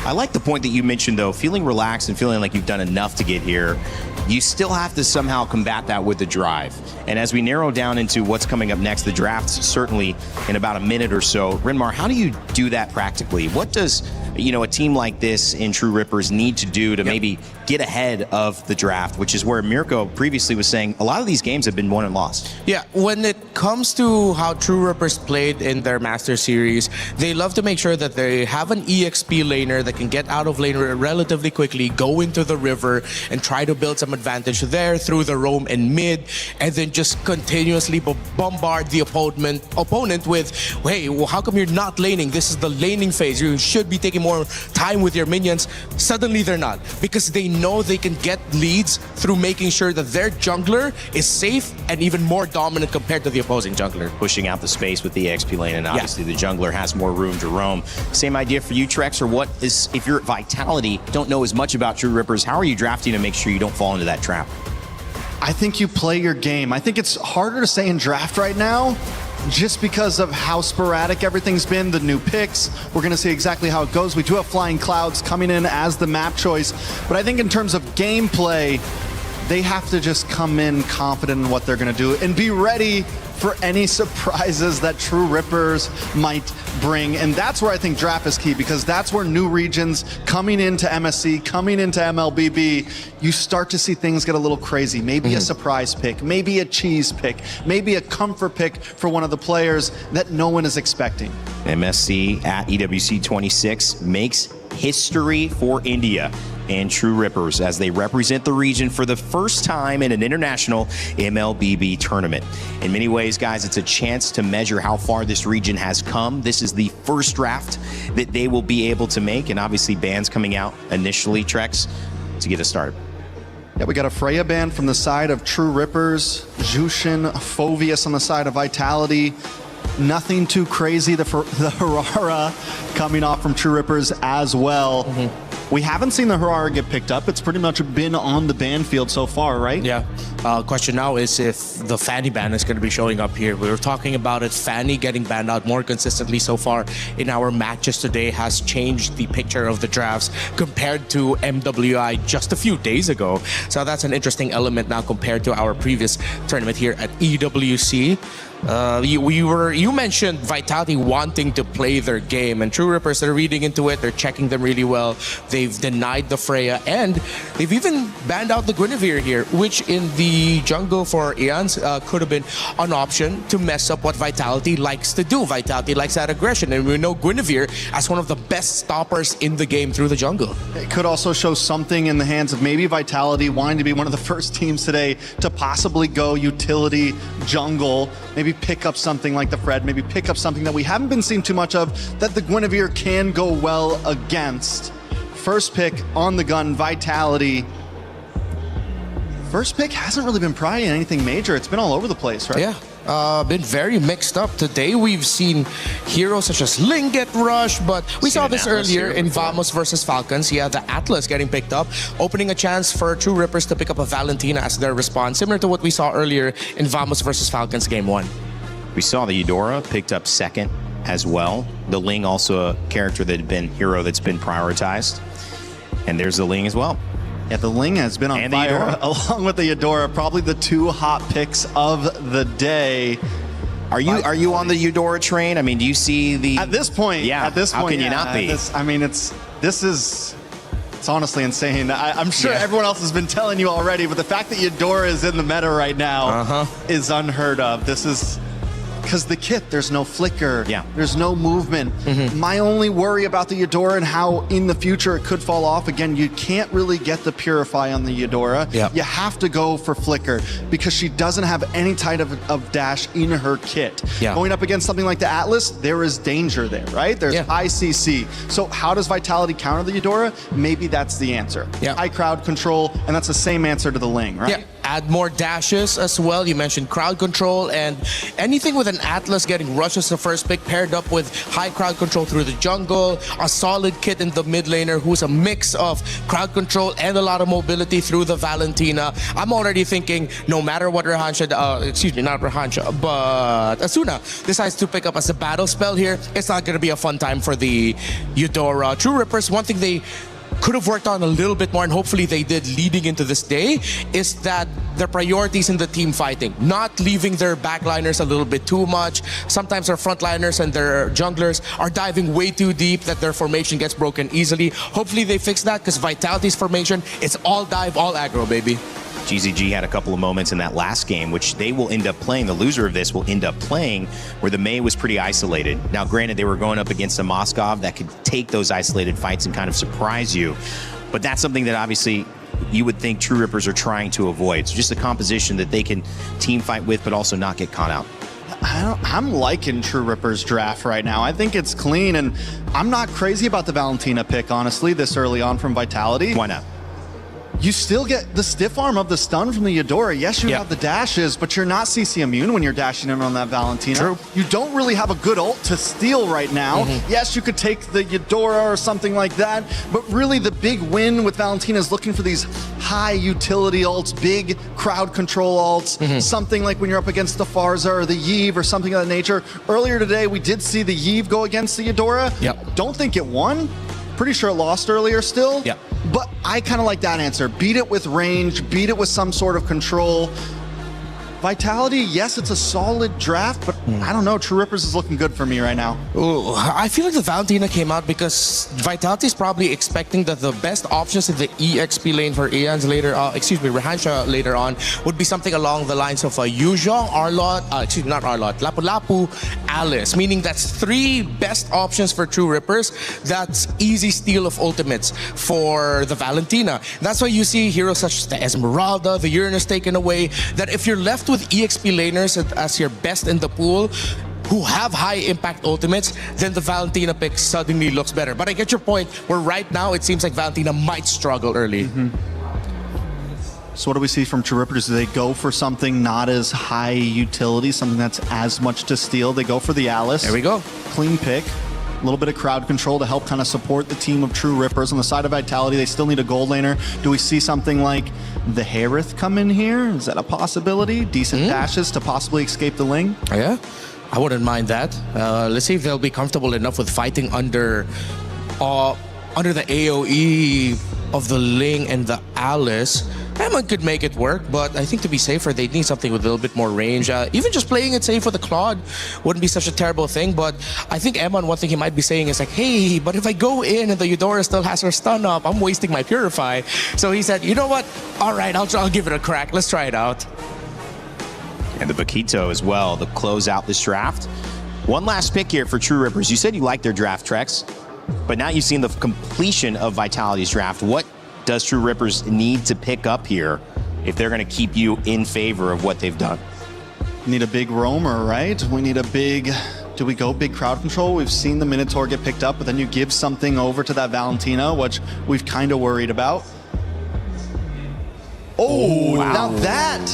I like the point that you mentioned, though, feeling relaxed and feeling like you've done enough to get here. You still have to somehow combat that with the drive. And as we narrow down into what's coming up next, the draft's certainly in about a minute or so. Rinmar, how do you do that practically? What does, a team like this in True Rippers need to do to maybe get ahead of the draft, which is where Mirko previously was saying a lot of these games have been won and lost.
Yeah, when it comes to how True Rippers played in their Master Series, they love to make sure that they have an EXP laner that can get out of lane relatively quickly, go into the river, and try to build some advantage there through the roam and mid, and then just continuously bombard the opponent with, hey, well, how come you're not laning? This is the laning phase. You should be taking more time with your minions. Suddenly they're not, because they know they can get leads through making sure that their jungler is safe and even more dominant compared to the opposing jungler.
Pushing out the space with the XP lane, and obviously the jungler has more room to roam. Same idea for you, Trex, or what is, if you're at Vitality, don't know as much about True Rippers, how are you drafting to make sure you don't fall into that trap?
I think you play your game. I think it's harder to say in draft right now just because of how sporadic everything's been, the new picks. We're going to see exactly how it goes. We do have Flying Clouds coming in as the map choice, but I think in terms of gameplay, they have to just come in confident in what they're going to do and be ready for any surprises that True Rippers might bring. And that's where I think draft is key, because that's where new regions coming into MSC, coming into MLBB, you start to see things get a little crazy. Maybe a surprise pick, maybe a cheese pick, maybe a comfort pick for one of the players that no one is expecting.
MSC at EWC 26 makes history for India and True Rippers as they represent the region for the first time in an international MLBB tournament. In many ways, guys, it's a chance to measure how far this region has come. This is the first draft that they will be able to make, and obviously bans coming out initially, Trex, to get us started.
Yeah, we got a Freya ban from the side of True Rippers, Jushin, Phoveus on the side of Vitality. Nothing too crazy. The Harara coming off from True Rippers as well. We haven't seen the Harara get picked up. It's pretty much been on the ban field so far, right?
Yeah. Question now is if the Fanny ban is going to be showing up here. We were talking about it. Fanny getting banned out more consistently so far in our matches today has changed the picture of the drafts compared to MWI just a few days ago. So that's an interesting element now compared to our previous tournament here at EWC. You mentioned Vitality wanting to play their game, and True Rippers, they're reading into it, they're checking them really well. They've denied the Freya, and they've even banned out the Guinevere here, which in the jungle for Eons could have been an option to mess up what Vitality likes to do. Vitality likes that aggression, and we know Guinevere as one of the best stoppers in the game through the jungle.
It could also show something in the hands of maybe Vitality wanting to be one of the first teams today to possibly go utility jungle, maybe pick up something like the Fred, maybe pick up something that we haven't been seeing too much of that the Guinevere can go well against. First pick on the gun, Vitality. First pick hasn't really been probably anything major. It's been all over the place, right?
Yeah. Been very mixed up. Today we've seen heroes such as Ling get rushed, but we saw this earlier in Vamos versus Falcons. Yeah, the Atlas getting picked up, opening a chance for True Rippers to pick up a Valentina as their response, similar to what we saw earlier in Vamos versus Falcons Game 1.
We saw the Eudora picked up second as well. The Ling also a character that had been hero that's been prioritized. And there's the Ling as well.
Yeah, the Ling has been on fire along with the Eudora, probably the two hot picks of the day.
Are you on the Eudora train? I mean, do you see the...
At this point,
how can you not be?
It's honestly insane. I'm sure everyone else has been telling you already, but the fact that Eudora is in the meta right now is unheard of. This is... Because the kit, there's no flicker, there's no movement. My only worry about the Eudora and how in the future it could fall off, again, you can't really get the Purify on the Eudora. You have to go for flicker because she doesn't have any type of dash in her kit. Going up against something like the Atlas, there is danger there, right? There's ICC. So how does Vitality counter the Eudora? Maybe that's the answer. High crowd control, and that's the same answer to the Ling, right?
Add more dashes as well. You mentioned crowd control, and anything with an Atlas getting rushed as the first pick paired up with high crowd control through the jungle, a solid kit in the mid laner who's a mix of crowd control and a lot of mobility through the Valentina. I'm already thinking no matter what Asuna decides to pick up as a battle spell here, it's not going to be a fun time for the Eudora. True Rippers, one thing they could have worked on a little bit more, and hopefully they did leading into this day, is that their priorities in the team fighting, not leaving their backliners a little bit too much. Sometimes their frontliners and their junglers are diving way too deep that their formation gets broken easily. Hopefully they fix that, because Vitality's formation, it's all dive, all aggro, baby.
GZG had a couple of moments in that last game, which they will end up playing. The loser of this will end up playing, where the Mei was pretty isolated. Now, granted, they were going up against a Moskov that could take those isolated fights and kind of surprise you. But that's something that obviously you would think True Rippers are trying to avoid. So just a composition that they can team fight with, but also not get caught out.
I'm liking True Rippers draft right now. I think it's clean, and I'm not crazy about the Valentina pick, honestly, this early on from Vitality.
Why not?
You still get the stiff arm of the stun from the Eudora. Yes, you have the dashes, but you're not CC immune when you're dashing in on that Valentina.
True.
You don't really have a good ult to steal right now. Yes, you could take the Eudora or something like that, but really the big win with Valentina is looking for these high utility ults, big crowd control ults, something like when you're up against the Farza or the Yve or something of that nature. Earlier today, we did see the Yve go against the Eudora. Don't think it won. Pretty sure it lost earlier still. But I kind of like that answer. Beat it with range, beat it with some sort of control. Vitality, yes, it's a solid draft, but I don't know. True Rippers is looking good for me right now.
Ooh, I feel like the Valentina came out because Vitality is probably expecting that the best options in the EXP lane for Aeons later, Rehansha later on, would be something along the lines of Yuzhong, Lapu-Lapu, Alice, meaning that's three best options for True Rippers. That's easy steal of ultimates for the Valentina. That's why you see heroes such as the Esmeralda, the Uranus taken away, that if you're left with EXP laners as your best in the pool who have high impact ultimates, then the Valentina pick suddenly looks better. But I get your point, where right now it seems like Valentina might struggle early.
So what do we see from True Rippers? Do they go for something not as high utility, something that's as much to steal? They go for the Alice.
There we go.
Clean pick. A little bit of crowd control to help kind of support the team of True Rippers. On the side of Vitality, they still need a gold laner. Do we see something like the Harith come in here? Is that a possibility? Decent dashes to possibly escape the Ling?
Yeah, I wouldn't mind that. Let's see if they'll be comfortable enough with fighting under the AoE of the Ling and the Alice. Emon could make it work, but I think to be safer, they'd need something with a little bit more range. Even just playing it safe with the Claude wouldn't be such a terrible thing, but I think Emon, one thing he might be saying is like, hey, but if I go in and the Eudora still has her stun up, I'm wasting my Purify. So he said, you know what? All right, I'll give it a crack. Let's try it out.
And the Bakito as well to close out this draft. One last pick here for True Rippers. You said you liked their draft, Trex, but now you've seen the completion of Vitality's draft. What does True Rippers need to pick up here if they're going to keep you in favor of what they've done?
Need a big roamer, right? We need a big... Do we go big crowd control? We've seen the Minotaur get picked up, but then you give something over to that Valentina, which we've kind of worried about. Oh, wow. Now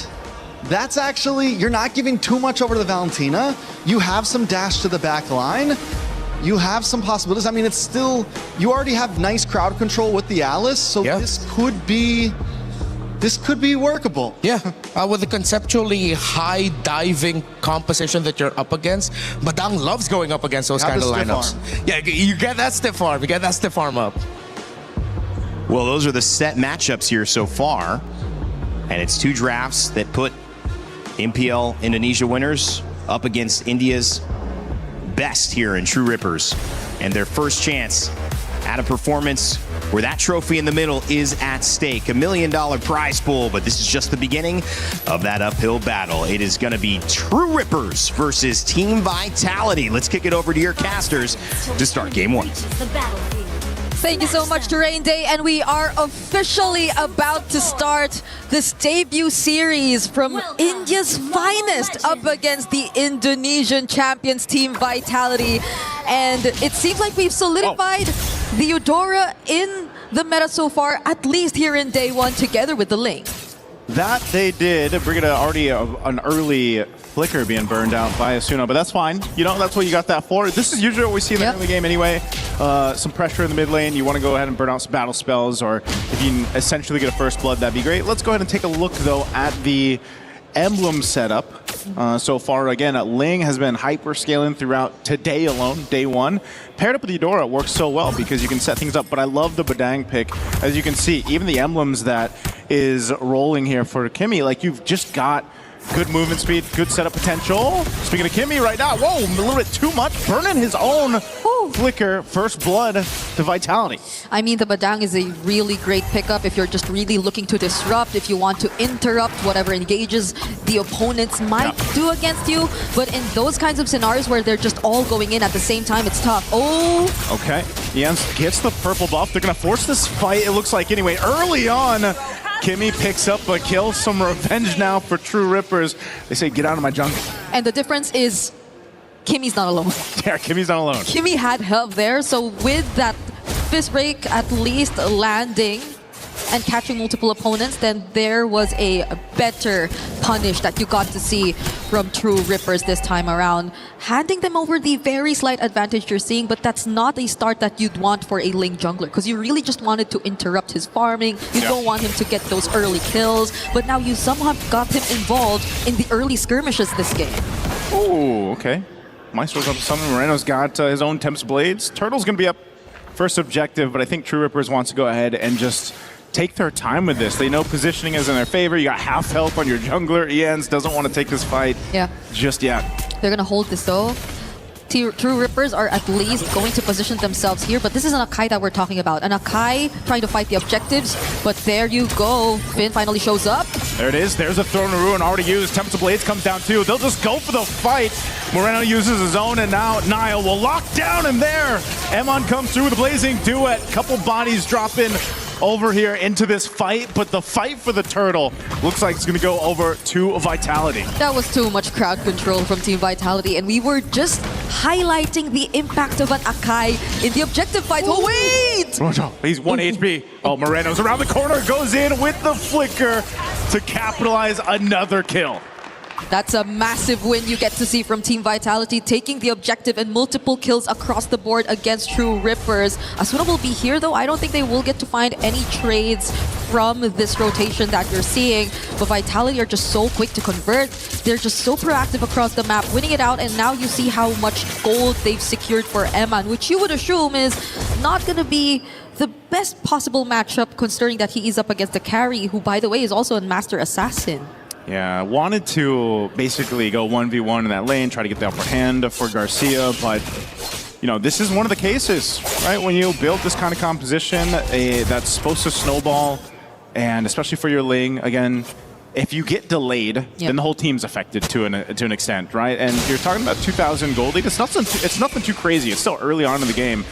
that's actually... You're not giving too much over to the Valentina. You have some dash to the back line. You have some possibilities. I mean, it's still, you already have nice crowd control with the Alice, so this could be workable.
Yeah, with the conceptually high diving composition that you're up against, Badang loves going up against those kind of lineups. Yeah, you get that stiff arm. You get that stiff arm up.
Well, those are the set matchups here so far, and it's two drafts that put MPL Indonesia winners up against India's best here in True Rippers, and their first chance at a performance where that trophy in the middle is at stake. $1 million prize pool, but this is just the beginning of that uphill battle. It is going to be True Rippers versus Team Vitality. Let's kick it over to your casters to start game one.
Thank you so much to Rain Day, and we are officially about to start this debut series from India's finest up against the Indonesian champions Team Vitality. And it seems like we've solidified the Eudora in the meta so far, at least here in day one, together with the Ling.
That they did. Brigida already an early flicker being burned out by Asuna, but that's fine. You know, that's what you got that for. This is usually what we see in the early game anyway. Some pressure in the mid lane. You want to go ahead and burn out some battle spells, or if you can essentially get a first blood, that'd be great. Let's go ahead and take a look, though, at the emblem setup. So far, again, Ling has been hyper scaling throughout today alone, day one. Paired up with Eudora, it works so well because you can set things up, but I love the Badang pick. As you can see, even the emblems that is rolling here for Kimmy, like you've just got good movement speed, good setup potential. Speaking of Kimmy right now, whoa, a little bit too much, burning his own flicker, first blood to Vitality.
I mean, the Badang is a really great pickup if you're just really looking to disrupt, if you want to interrupt whatever engages the opponents might do against you. But in those kinds of scenarios where they're just all going in at the same time, it's tough. Oh!
Okay, Jens gets the purple buff. They're going to force this fight, it looks like, anyway. Early on, Kimmy picks up a kill. Some revenge now for True Rippers. They say, get out of my jungle.
And the difference is Kimmy's not alone.
Yeah, Kimmy's not alone.
Kimmy had help there, so with that fist break at least landing and catching multiple opponents, then there was a better punish that you got to see from True Rippers this time around. Handing them over the very slight advantage you're seeing, but that's not a start that you'd want for a Ling jungler, because you really just wanted to interrupt his farming. You don't want him to get those early kills, but now you somehow got him involved in the early skirmishes this game.
Oh, okay. Maestro's up to summon. Moreno's got his own Tempest Blades. Turtle's going to be up first objective, but I think True Rippers wants to go ahead and just take their time with this. They know positioning is in their favor. You got half health on your jungler. Ians doesn't want to take this fight just yet.
They're going to hold this though. True Rippers are at least going to position themselves here, but this is an Akai that we're talking about. An Akai trying to fight the objectives, but there you go. Finn finally shows up.
There it is. There's a Throne of Ruin already used. Tempest of Blades comes down too. They'll just go for the fight. Moreno uses his own, and now Niall will lock down him there. Emon comes through with a Blazing Duet. Couple bodies drop in over here into this fight, but the fight for the turtle looks like it's going to go over to Vitality.
That was too much crowd control from Team Vitality, and we were just highlighting the impact of an Akai in the objective fight. Oh, wait!
He's 1 HP. Oh, Moreno's around the corner, goes in with the flicker. to capitalize another kill.
That's a massive win you get to see from Team Vitality, taking the objective and multiple kills across the board against True Rippers. Asuna will be here though. I don't think they will get to find any trades from this rotation that you're seeing. But Vitality are just so quick to convert. They're just so proactive across the map, winning it out. And now you see how much gold they've secured for Eman, which you would assume is not going to be the best possible matchup, considering that he is up against a carry, who, by the way, is also a master assassin.
Yeah, wanted to basically go 1v1 in that lane, try to get the upper hand for Garcia, but you know, this is one of the cases, right? When you build this kind of composition that's supposed to snowball, and especially for your Ling, again, if you get delayed, then the whole team's affected to an extent, right? And you're talking about 2,000 gold lead. It's nothing too crazy. It's still early on in the game.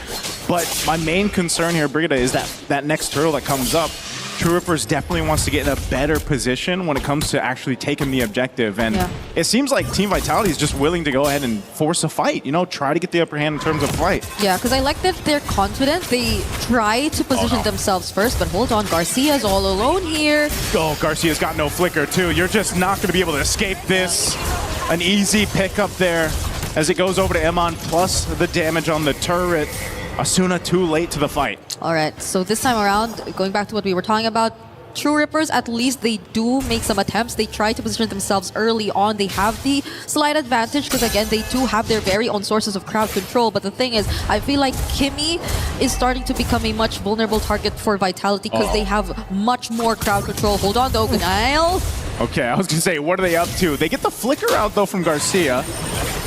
But my main concern here, Brigida, is that next turtle that comes up. True Rippers definitely wants to get in a better position when it comes to actually taking the objective. And it seems like Team Vitality is just willing to go ahead and force a fight, you know, try to get the upper hand in terms of fight.
Yeah, because I like that they're confident. They try to position themselves first, but hold on, Garcia's all alone here.
Oh, Garcia's got no flicker too. You're just not going to be able to escape this. An easy pickup there as it goes over to Eman, plus the damage on the turret. Asuna too late to the fight.
All right, so this time around, going back to what we were talking about, True Rippers, at least they do make some attempts. They try to position themselves early on. They have the slight advantage because, again, they do have their very own sources of crowd control. But the thing is, I feel like Kimmy is starting to become a much vulnerable target for Vitality because they have much more crowd control. Hold on, though, Ganail.
Okay, I was going to say, what are they up to? They get the flicker out, though, from Garcia.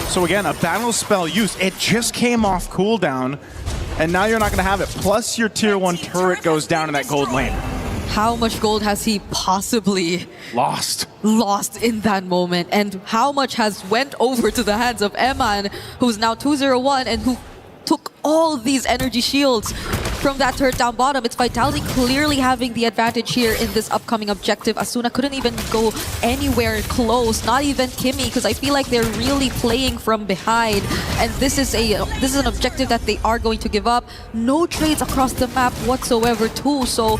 So, again, a battle spell used. It just came off cooldown. And now you're not going to have it. Plus, your tier 1 turret goes down in that gold lane.
How much gold has he possibly
lost
in that moment? And how much has went over to the hands of Eman, who's now 201 and who took all these energy shields from that turret down bottom? It's Vitality clearly having the advantage here in this upcoming objective. Asuna couldn't even go anywhere close, not even Kimmy, because I feel like they're really playing from behind. And this is an objective that they are going to give up. No trades across the map whatsoever too, so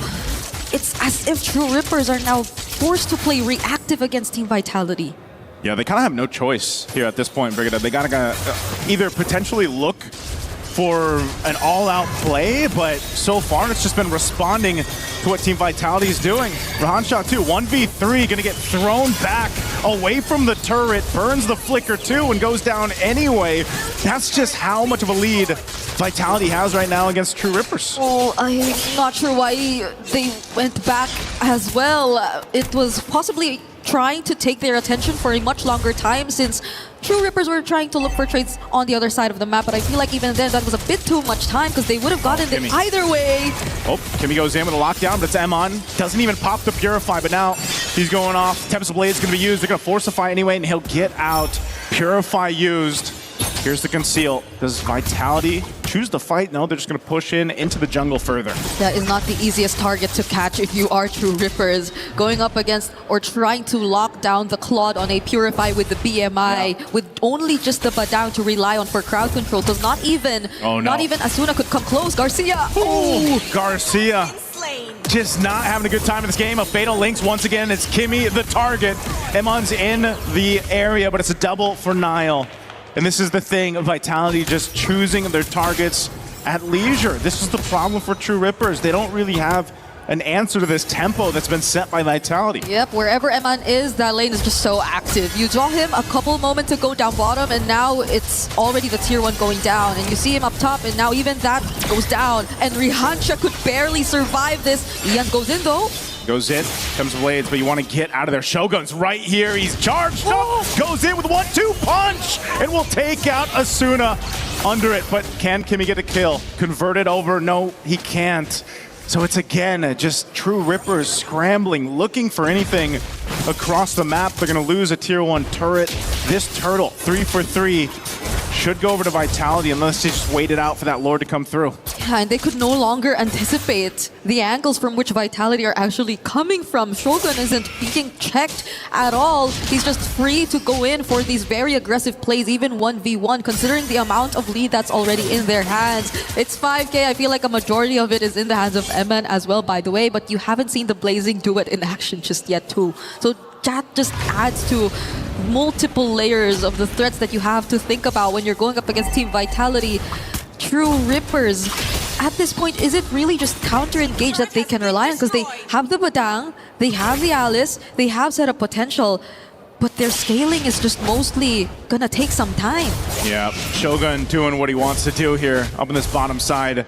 it's as if True Rippers are now forced to play reactive against Team Vitality.
Yeah, they kind of have no choice here at this point, Brigida. They gotta either potentially look for an all-out play, but so far it's just been responding to what Team Vitality is doing. Rahanshaw too, 1v3, gonna get thrown back away from the turret, burns the flicker too, and goes down anyway. That's just how much of a lead Vitality has right now against True Rippers.
Well, I'm not sure why they went back as well. It was possibly trying to take their attention for a much longer time, since True Rippers were trying to look for trades on the other side of the map, but I feel like even then that was a bit too much time because they would have gotten it either way.
Oh, Kimmy goes in with a lockdown, but it's Eman. Doesn't even pop the Purify, but now he's going off. Tempest Blade's going to be used. They're going to force a fight anyway, and he'll get out. Purify used. Here's the conceal. Does Vitality choose the fight? No, they're just going to push into the jungle further.
That is not the easiest target to catch if you are True Rippers. Going up against or trying to lock down the Claude on a Purify with the BMI, with only just the Badang to rely on for crowd control, because not even Asuna could come close. Garcia!
Oh, Garcia. Just not having a good time in this game. A Fatal Links once again. It's Kimmy the target. Eman's in the area, but it's a double for Nile. And this is the thing, Vitality just choosing their targets at leisure. This is the problem for True Rippers. They don't really have an answer to this tempo that's been set by Vitality.
Yep, wherever Eman is, that lane is just so active. You draw him a couple moments ago down bottom, and now it's already the tier 1 going down. And you see him up top, and now even that goes down. And Rihansha could barely survive this. Ian goes in though.
Goes in, comes Blades, but you want to get out of there. Shogun's right here. He's charged up, goes in with 1-2 punch, and will take out Asuna under it. But can Kimmy get a kill? Convert it over? No, he can't. So it's again just True Rippers scrambling, looking for anything across the map. They're going to lose a tier 1 turret. This turtle, 3 for 3, should go over to Vitality unless they just wait it out for that Lord to come through.
Yeah, and they could no longer anticipate the angles from which Vitality are actually coming from. Shogun isn't being checked at all. He's just free to go in for these very aggressive plays, even 1v1, considering the amount of lead that's already in their hands. It's 5K. I feel like a majority of it is in the hands of Eman as well, by the way, but you haven't seen the Blazing Duet in action just yet too. So that just adds to multiple layers of the threats that you have to think about when you're going up against Team Vitality. True Rippers, at this point, is it really just counter-engage that they can rely on? Because they have the Badang, they have the Alice, they have set up potential, but their scaling is just mostly gonna take some time.
Yeah, Shogun doing what he wants to do here up on this bottom side.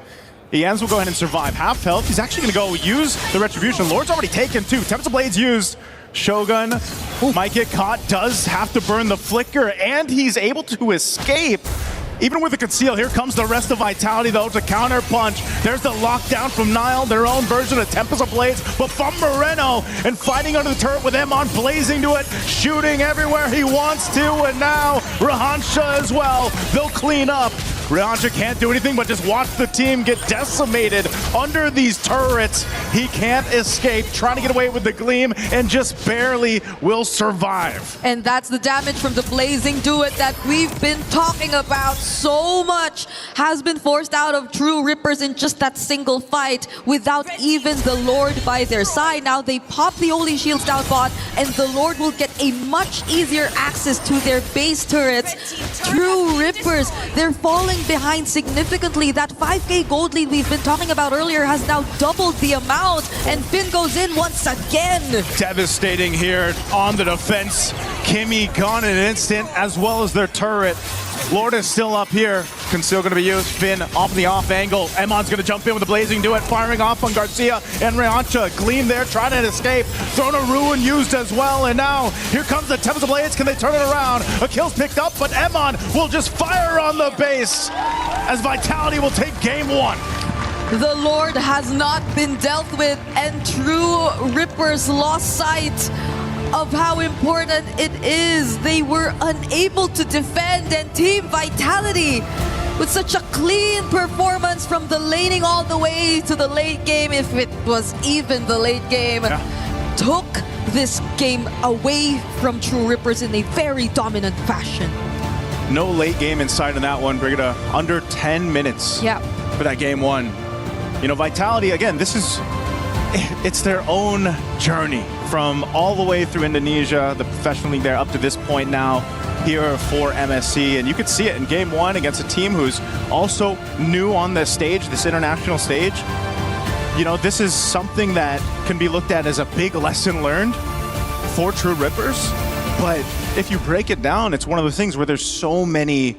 Ians will go ahead and survive. Half health, he's actually gonna go use the Retribution. Lord's already taken too. Tempest of Blades used. Shogun might get caught, does have to burn the Flicker, and he's able to escape. Even with the conceal, here comes the rest of Vitality though to counter punch. There's the lockdown from Nile, their own version of Tempest of Blades, but from Moreno, and fighting under the turret with him on Blazing to it, shooting everywhere he wants to, and now Rahansha as well. They'll clean up. Rahansha can't do anything but just watch the team get decimated under these turrets. He can't escape, trying to get away with the Gleam, and just barely will survive.
And that's the damage from the Blazing Duet that we've been talking about. So much has been forced out of True Rippers in just that single fight without even the Lord by their side. Now they pop the Holy Shields down bot, and the Lord will get a much easier access to their base turrets. True Rippers, they're falling behind significantly. That 5K gold lead we've been talking about earlier has now doubled the amount, and Finn goes in once again.
Devastating here on the defense. Kimmy gone in an instant, as well as their turret. Lord is still up here. Conceal going to be used. Finn off the off angle. Emon's going to jump in with the Blazing Duet, firing off on Garcia and Rahansha. Gleam there, trying to escape. Thrown a Ruin used as well. And now here comes the Tempest of Blades. Can they turn it around? A kill's picked up, but Emon will just fire on the base as Vitality will take game one.
The Lord has not been dealt with, and True Rippers lost sight of how important it is. They were unable to defend, and Team Vitality, with such a clean performance from the laning all the way to the late game, if it was even the late game, took this game away from True Rippers in a very dominant fashion.
No late game inside of that one, Brigida. Under 10 minutes for that game one. You know, Vitality, again, it's their own journey from all the way through Indonesia, the professional league there, up to this point now here for MSC. And you could see it in game one against a team who's also new on this stage, this international stage. You know, this is something that can be looked at as a big lesson learned for True Rippers. But if you break it down, it's one of the things where there's so many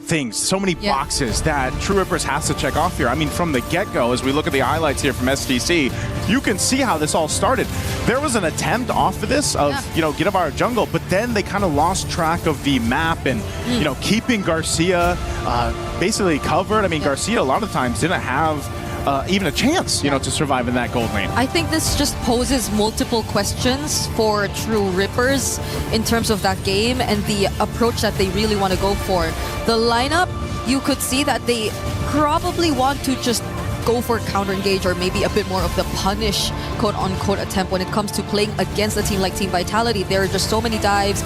things, so many boxes that True Rippers has to check off here. I mean, from the get-go, as we look at the highlights here from SDC, you can see how this all started. There was an attempt off of this of, you know, get up our jungle, but then they kind of lost track of the map and, you know, keeping Garcia basically covered. I mean, Garcia a lot of times didn't have even a chance, you know, to survive in that gold lane.
I think this just poses multiple questions for True Rippers in terms of that game and the approach that they really want to go for. The lineup, you could see that they probably want to just go for counter engage or maybe a bit more of the punish quote-unquote attempt when it comes to playing against a team like Team Vitality. There are just so many dives.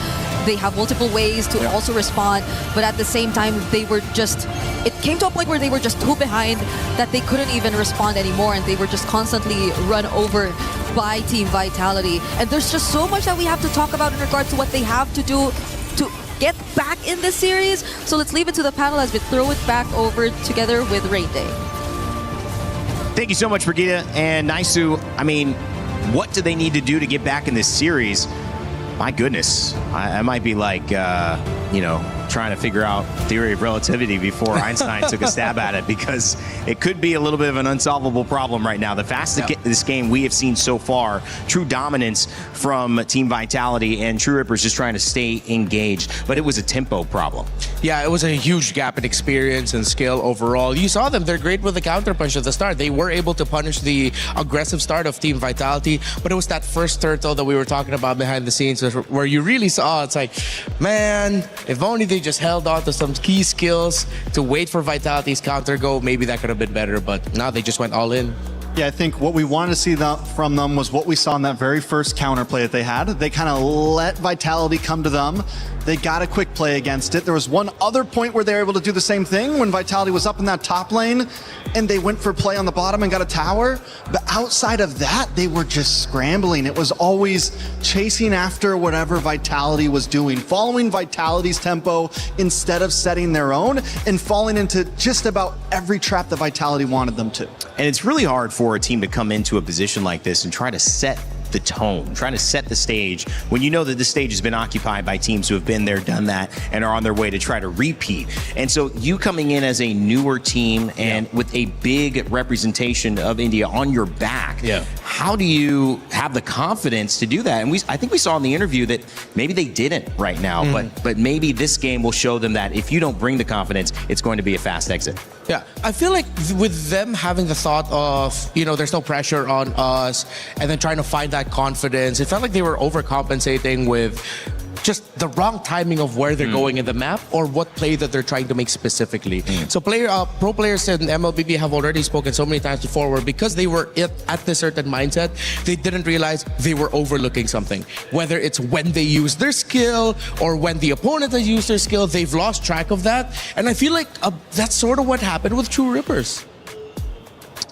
They have multiple ways to also respond, but at the same time, they were just, it came to a point where they were just too behind that they couldn't even respond anymore, and they were just constantly run over by Team Vitality. And there's just so much that we have to talk about in regards to what they have to do to get back in this series. So let's leave it to the panel as we throw it back over together with Rain Day.
Thank you so much, Brigida and Naisu. I mean, what do they need to do to get back in this series? My goodness, I might be like, you know, trying to figure out theory of relativity before Einstein took a stab at it, because it could be a little bit of an unsolvable problem right now. The fastest this game we have seen so far, true dominance from Team Vitality, and True Rippers just trying to stay engaged, but it was a tempo problem.
Yeah, it was a huge gap in experience and skill overall. You saw them, they're great with the counter punch at the start. They were able to punish the aggressive start of Team Vitality, but it was that first turtle that we were talking about behind the scenes where you really saw, it's like, man, if only they just held on to some key skills to wait for Vitality's counter go, maybe that could have been better, but now they just went all in.
Yeah, I think what we wanted to see from them was what we saw in that very first counterplay that they had. They kind of let Vitality come to them. They got a quick play against it. There was one other point where they were able to do the same thing when Vitality was up in that top lane and they went for play on the bottom and got a tower. But outside of that, they were just scrambling. It was always chasing after whatever Vitality was doing, following Vitality's tempo instead of setting their own and falling into just about every trap that Vitality wanted them to.
And it's really hard for a team to come into a position like this and try to set the tone, trying to set the stage when you know that the stage has been occupied by teams who have been there, done that, and are on their way to try to repeat. And so you coming in as a newer team and with a big representation of India on your back, how do you have the confidence to do that? And I think we saw in the interview that maybe they didn't right now, but maybe this game will show them that if you don't bring the confidence, it's going to be a fast exit.
Yeah, I feel like with them having the thought of, you know, there's no pressure on us, and then trying to find that confidence, it felt like they were overcompensating with just the wrong timing of where they're going in the map or what play that they're trying to make specifically. So pro players in MLBB have already spoken so many times before where because they were at this certain mindset, they didn't realize they were overlooking something. Whether it's when they use their skill or when the opponent has used their skill, they've lost track of that. And I feel like that's sort of what happened with True Rippers.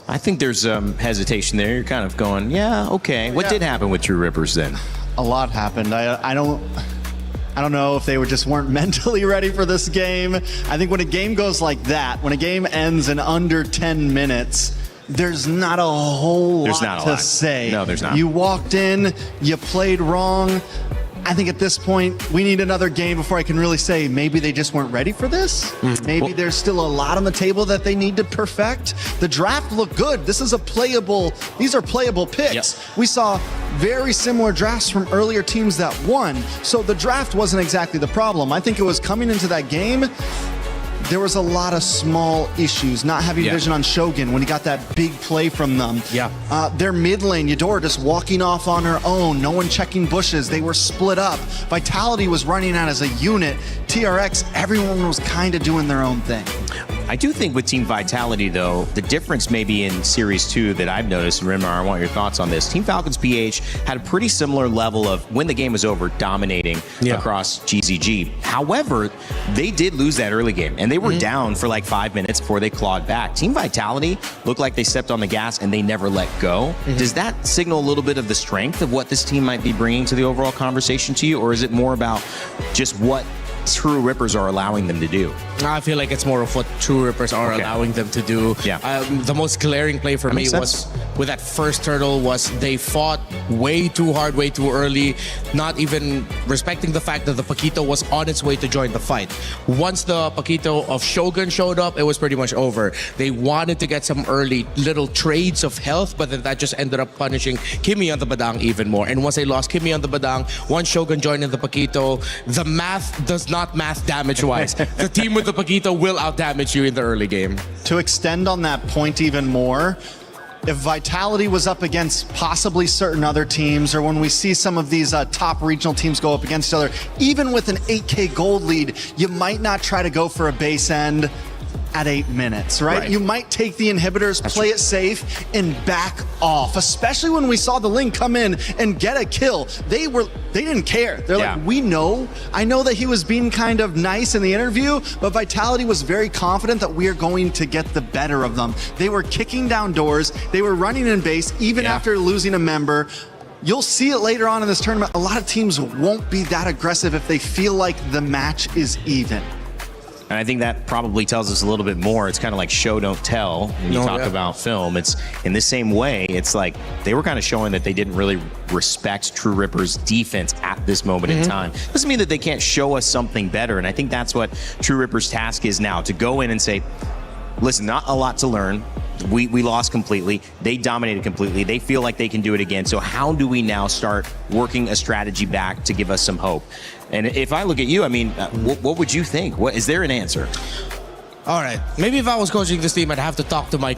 I think there's hesitation there. You're kind of going, yeah, okay. What did happen with True Rippers then?
A lot happened. I don't know if they just weren't mentally ready for this game. I think when a game goes like that, when a game ends in under 10 minutes, there's not a whole lot to say.
No, there's not.
You walked in, you played wrong. I think at this point, we need another game before I can really say maybe they just weren't ready for this. Maybe there's still a lot on the table that they need to perfect. The draft looked good. These are playable picks.
Yep.
We saw very similar drafts from earlier teams that won. So the draft wasn't exactly the problem. I think it was coming into that game, there was a lot of small issues. Not having vision on Shogun when he got that big play from them. Their mid lane, Eudora just walking off on her own. No one checking bushes. They were split up. Vitality was running out as a unit. TRX, everyone was kind of doing their own thing.
I do think with Team Vitality, though, the difference maybe in Series 2 that I've noticed, and Rimar, I want your thoughts on this. Team Falcons PH had a pretty similar level of, when the game was over, dominating across GZG. However, they did lose that early game, and they were down for like 5 minutes before they clawed back. Team Vitality looked like they stepped on the gas, and they never let go. Does that signal a little bit of the strength of what this team might be bringing to the overall conversation to you, or is it more about just what True Rippers are allowing them to do?
I feel like it's more of what True Rippers are allowing them to do. The most glaring play for me was with that first turtle was they fought way too hard, way too early, not even respecting the fact that the Paquito was on its way to join the fight. Once the Paquito of Shogun showed up, it was pretty much over. They wanted to get some early little trades of health, but then that just ended up punishing Kimmy on the Badang even more. And once they lost Kimmy on the Badang, once Shogun joined in the Paquito, the math does not math damage-wise. The team with the Paquito will out-damage you in the early game.
To extend on that point even more, if Vitality was up against possibly certain other teams, or when we see some of these top regional teams go up against each other, even with an 8K gold lead, you might not try to go for a base end at 8 minutes, right? You might take the inhibitors, play it safe, and back off. Especially when we saw the Ling come in and get a kill. They didn't care. They're like, I know that he was being kind of nice in the interview, but Vitality was very confident that we are going to get the better of them. They were kicking down doors. They were running in base, even after losing a member. You'll see it later on in this tournament. A lot of teams won't be that aggressive if they feel like the match is even.
And I think that probably tells us a little bit more. It's kind of like show, don't tell when you talk about film. It's in the same way, it's like they were kind of showing that they didn't really respect True Ripper's defense at this moment in time. Doesn't mean that they can't show us something better. And I think that's what True Ripper's task is now, to go in and say, listen, not a lot to learn. We lost completely. They dominated completely. They feel like they can do it again. So how do we now start working a strategy back to give us some hope? And if I look at you, I mean, what would you think? Is there an answer?
All right. Maybe if I was coaching this team, I'd have to talk to my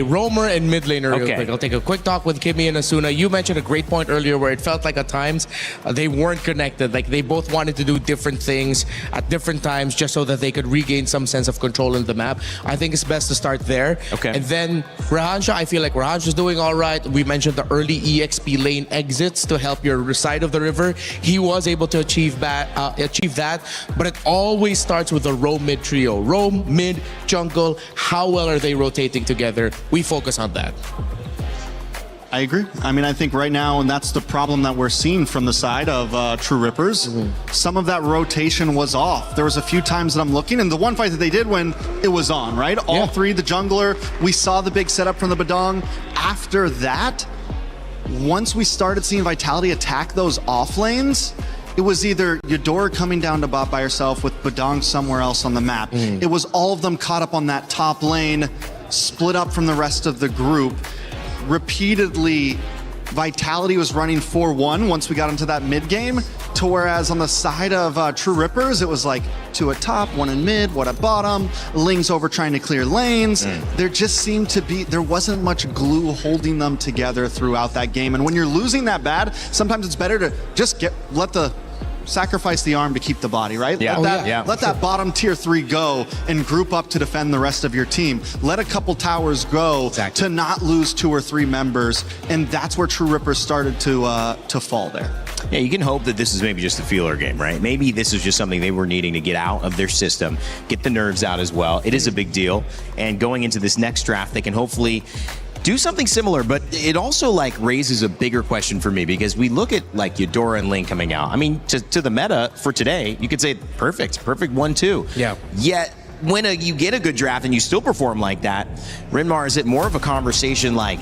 roamer and mid laner real quick. I'll take a quick talk with Kimmy and Asuna. You mentioned a great point earlier where it felt like at times they weren't connected. Like they both wanted to do different things at different times just so that they could regain some sense of control in the map. I think it's best to start there.
Okay.
And then Rahansha, I feel like Rahansha's doing all right. We mentioned the early EXP lane exits to help your side of the river. He was able to achieve that, but it always starts with a roam mid trio. Roam, mid, jungle, how well are they rotating together? We focus on that.
I agree. I mean, I think right now, and that's the problem that we're seeing from the side of True Rippers, some of that rotation was off. There was a few times that I'm looking, and the one fight that they did win, it was on, right? All three, the jungler, we saw the big setup from the Badong. After that, once we started seeing Vitality attack those off lanes, it was either Eudora coming down to bot by herself with Badong somewhere else on the map. It was all of them caught up on that top lane, split up from the rest of the group. Repeatedly, Vitality was running 4-1 once we got into that mid game, to whereas on the side of True Rippers, it was like 2 at top, 1 in mid, 1 at bottom, Ling's over trying to clear lanes. There just seemed to be, there wasn't much glue holding them together throughout that game. And when you're losing that bad, sometimes it's better to just sacrifice the arm to keep the body, right?
Yeah.
Let that bottom tier 3 go and group up to defend the rest of your team. Let a couple towers go to not lose 2 or 3 members, and that's where True Rippers started to fall there.
Yeah, you can hope that this is maybe just a feeler game, right? Maybe this is just something they were needing to get out of their system, get the nerves out as well. It is a big deal, and going into this next draft, they can hopefully do something similar, but it also like raises a bigger question for me, because we look at like Eudora and Ling coming out. I mean, to the meta for today, you could say perfect 1-2.
Yeah.
Yet when you get a good draft and you still perform like that, Rinmar, is it more of a conversation like,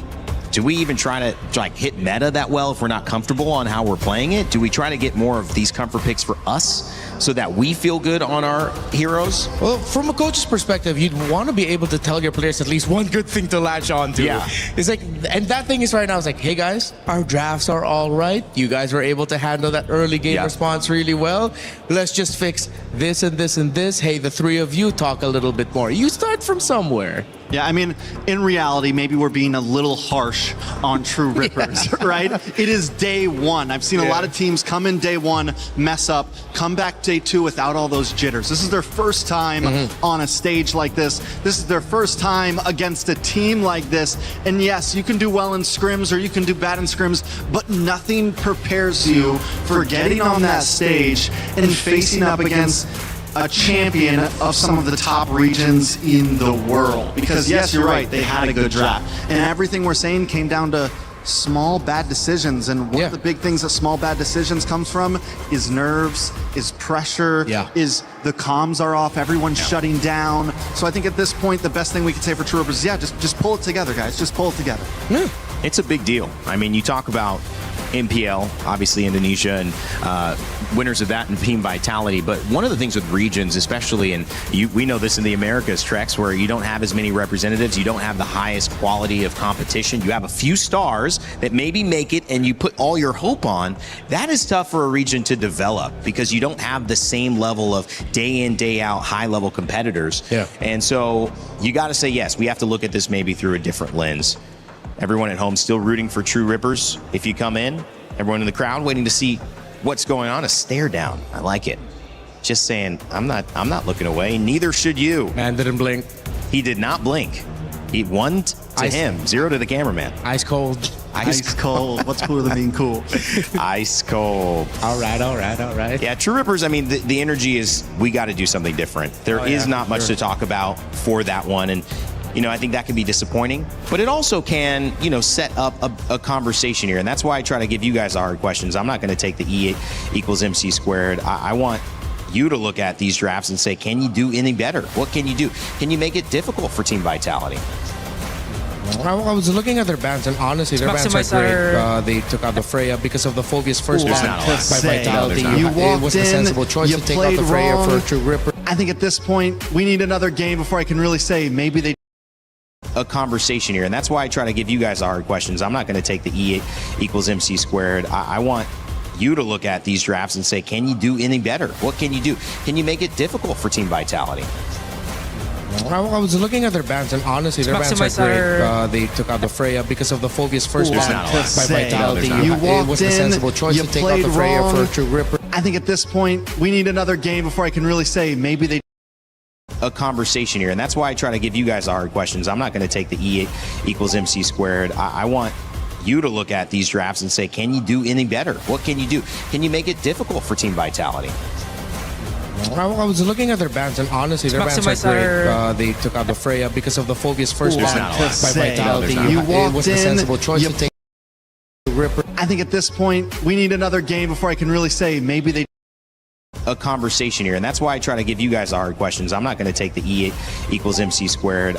do we even try to like hit meta that well if we're not comfortable on how we're playing it? Do we try to get more of these comfort picks for us so that we feel good on our heroes?
Well, from a coach's perspective, you'd want to be able to tell your players at least one good thing to latch on to.
Yeah.
It's like, and that thing is right now, it's like, hey guys, our drafts are all right. You guys were able to handle that early game response really well. Let's just fix this and this and this. Hey, the 3 of you talk a little bit more. You start from somewhere.
Yeah, I mean, in reality, maybe we're being a little harsh on True Rippers, right? It is day 1. I've seen a lot of teams come in day 1, mess up, come back day 2 without all those jitters. This is their first time on a stage like this. This is their first time against a team like this. And yes, you can do well in scrims or you can do bad in scrims, but nothing prepares you for getting on that stage and facing up against a champion of some of the top regions in the world. Because yes, you're right, they had a good draft. And everything we're saying came down to small bad decisions. And one of the big things that small bad decisions comes from is nerves, is pressure, is the comms are off, everyone's shutting down. So I think at this point, the best thing we can say for True Rippers is, just pull it together, guys. Just pull it together.
It's a big deal. I mean, you talk about MPL, obviously Indonesia, and winners of that and Team Vitality. But one of the things with regions, especially, and we know this in the Americas, Trex, where you don't have as many representatives, you don't have the highest quality of competition, you have a few stars that maybe make it and you put all your hope on. That is tough for a region to develop because you don't have the same level of day in, day out, high level competitors. And so you got to say, yes, we have to look at this maybe through a different lens. Everyone at home still rooting for True Rippers. If you come in, everyone in the crowd waiting to see what's going on, a stare down. I like it. Just saying, I'm not looking away. Neither should you.
Man didn't blink.
He did not blink. He 1 to him, 0 to the cameraman.
Ice cold.
Ice cold. What's cooler than being cool?
Ice cold.
All right.
Yeah, True Rippers, I mean, the energy is, we got to do something different. There is not much to talk about for that one. And I think that can be disappointing, but it also can, set up a conversation here. And that's why I try to give you guys the hard questions. I'm not going to take the E equals MC squared. I want you to look at these drafts and say, can you do any better? What can you do? Can you make it difficult for Team Vitality?
I was looking at their bans, and honestly, their bans are great. They took out the Freya because of the Phobia's first ban by Vitality. It was the sensible choice to take out the Freya for True Ripper.
I think at this point, we need another game before I can really say maybe they
a conversation here, and that's why I try to give you guys the hard questions. I'm not going to take the E equals MC squared. I want you to look at these drafts and say, can you do any better? What can you do? Can you make it difficult for Team Vitality?
I was looking at their bans, and honestly, their bans are great. They took out the Freya because of the Phobia's first ban by Vitality. It was a sensible choice to take out the Freya for True Ripper.
I think at this point, we need another game before I can really say maybe they
a conversation here, and that's why I try to give you guys the hard questions. I'm not going to take the E equals MC squared. I want you to look at these drafts and say, can you do any better? What can you do? Can you make it difficult for Team Vitality?
I was looking at their bans, and honestly, their bans are great. They took out the Freya because of the Phobia's first ban by Vitality. It was a sensible choice to take Ripper.
I think at this point, we need another game before I can really say maybe they
a conversation here, and that's why I try to give you guys the hard questions. I'm not going to take the E equals MC squared.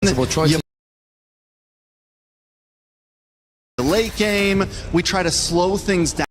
Sensible choice.
The late game, we try to slow things down.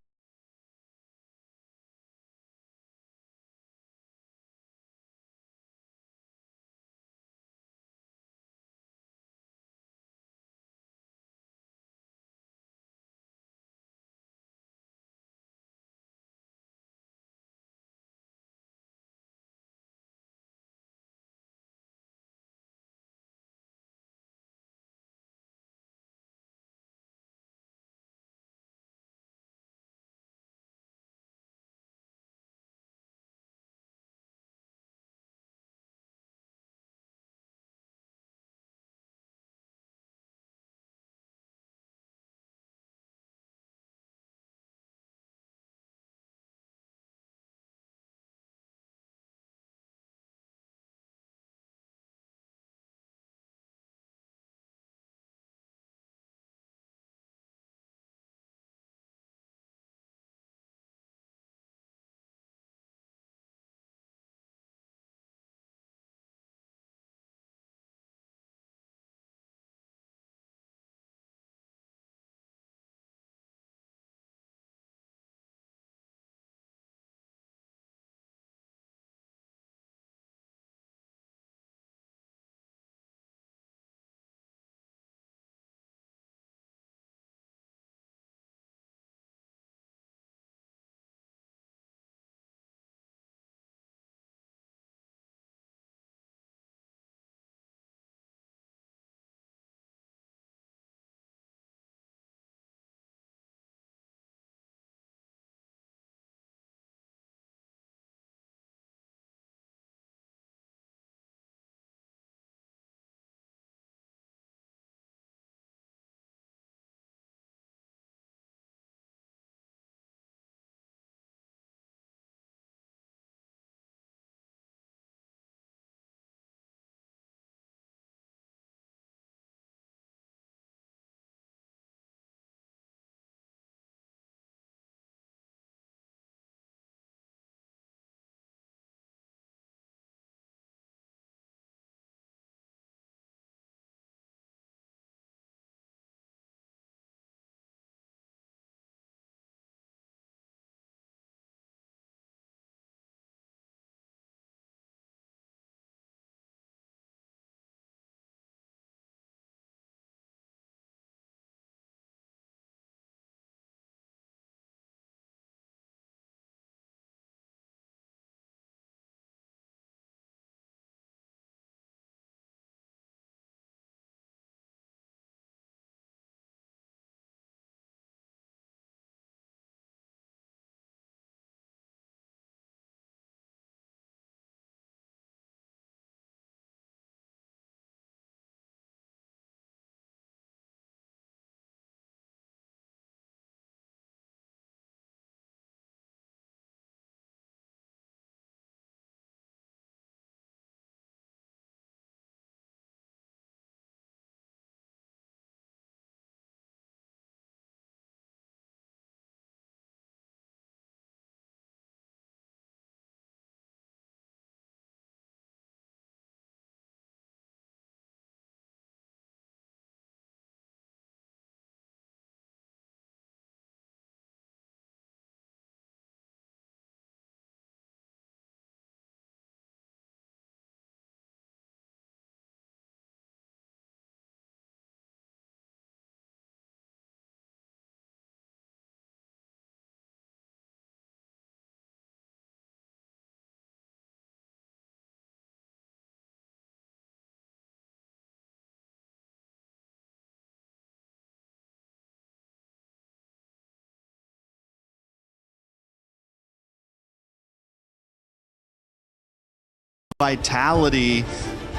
Vitality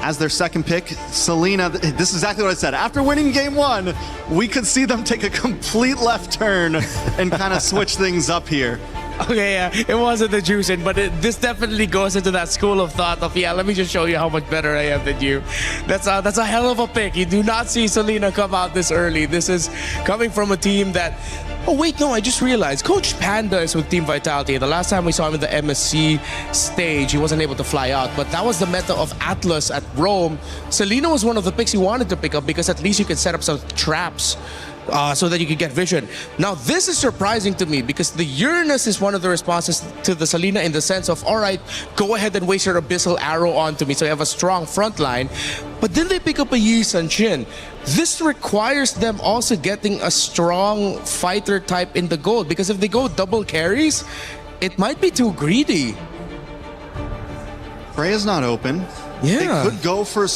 as their second pick. Selena, this is exactly what I said. After winning game one, we could see them take a complete left turn and kind of switch things up here.
Okay, yeah, it wasn't the juicing, but this definitely goes into that school of thought of, yeah, let me just show you how much better I am than you. That's a hell of a pick. You do not see Selena come out this early. This is coming from a team that... Oh, wait, no, I just realized. Coach Panda is with Team Vitality. The last time we saw him in the MSC stage, he wasn't able to fly out. But that was the meta of Atlas at Rome. Selena was one of the picks he wanted to pick up because at least you can set up some traps so that you can get vision. Now, this is surprising to me because the Uranus is one of the responses to the Selena in the sense of, all right, go ahead and waste your Abyssal Arrow onto me so you have a strong front line. But then they pick up a Yi Sun Shin. This requires them also getting a strong fighter type in the gold because if they go double carries, it might be too greedy.
Freya's not open.
Yeah.
They could go for...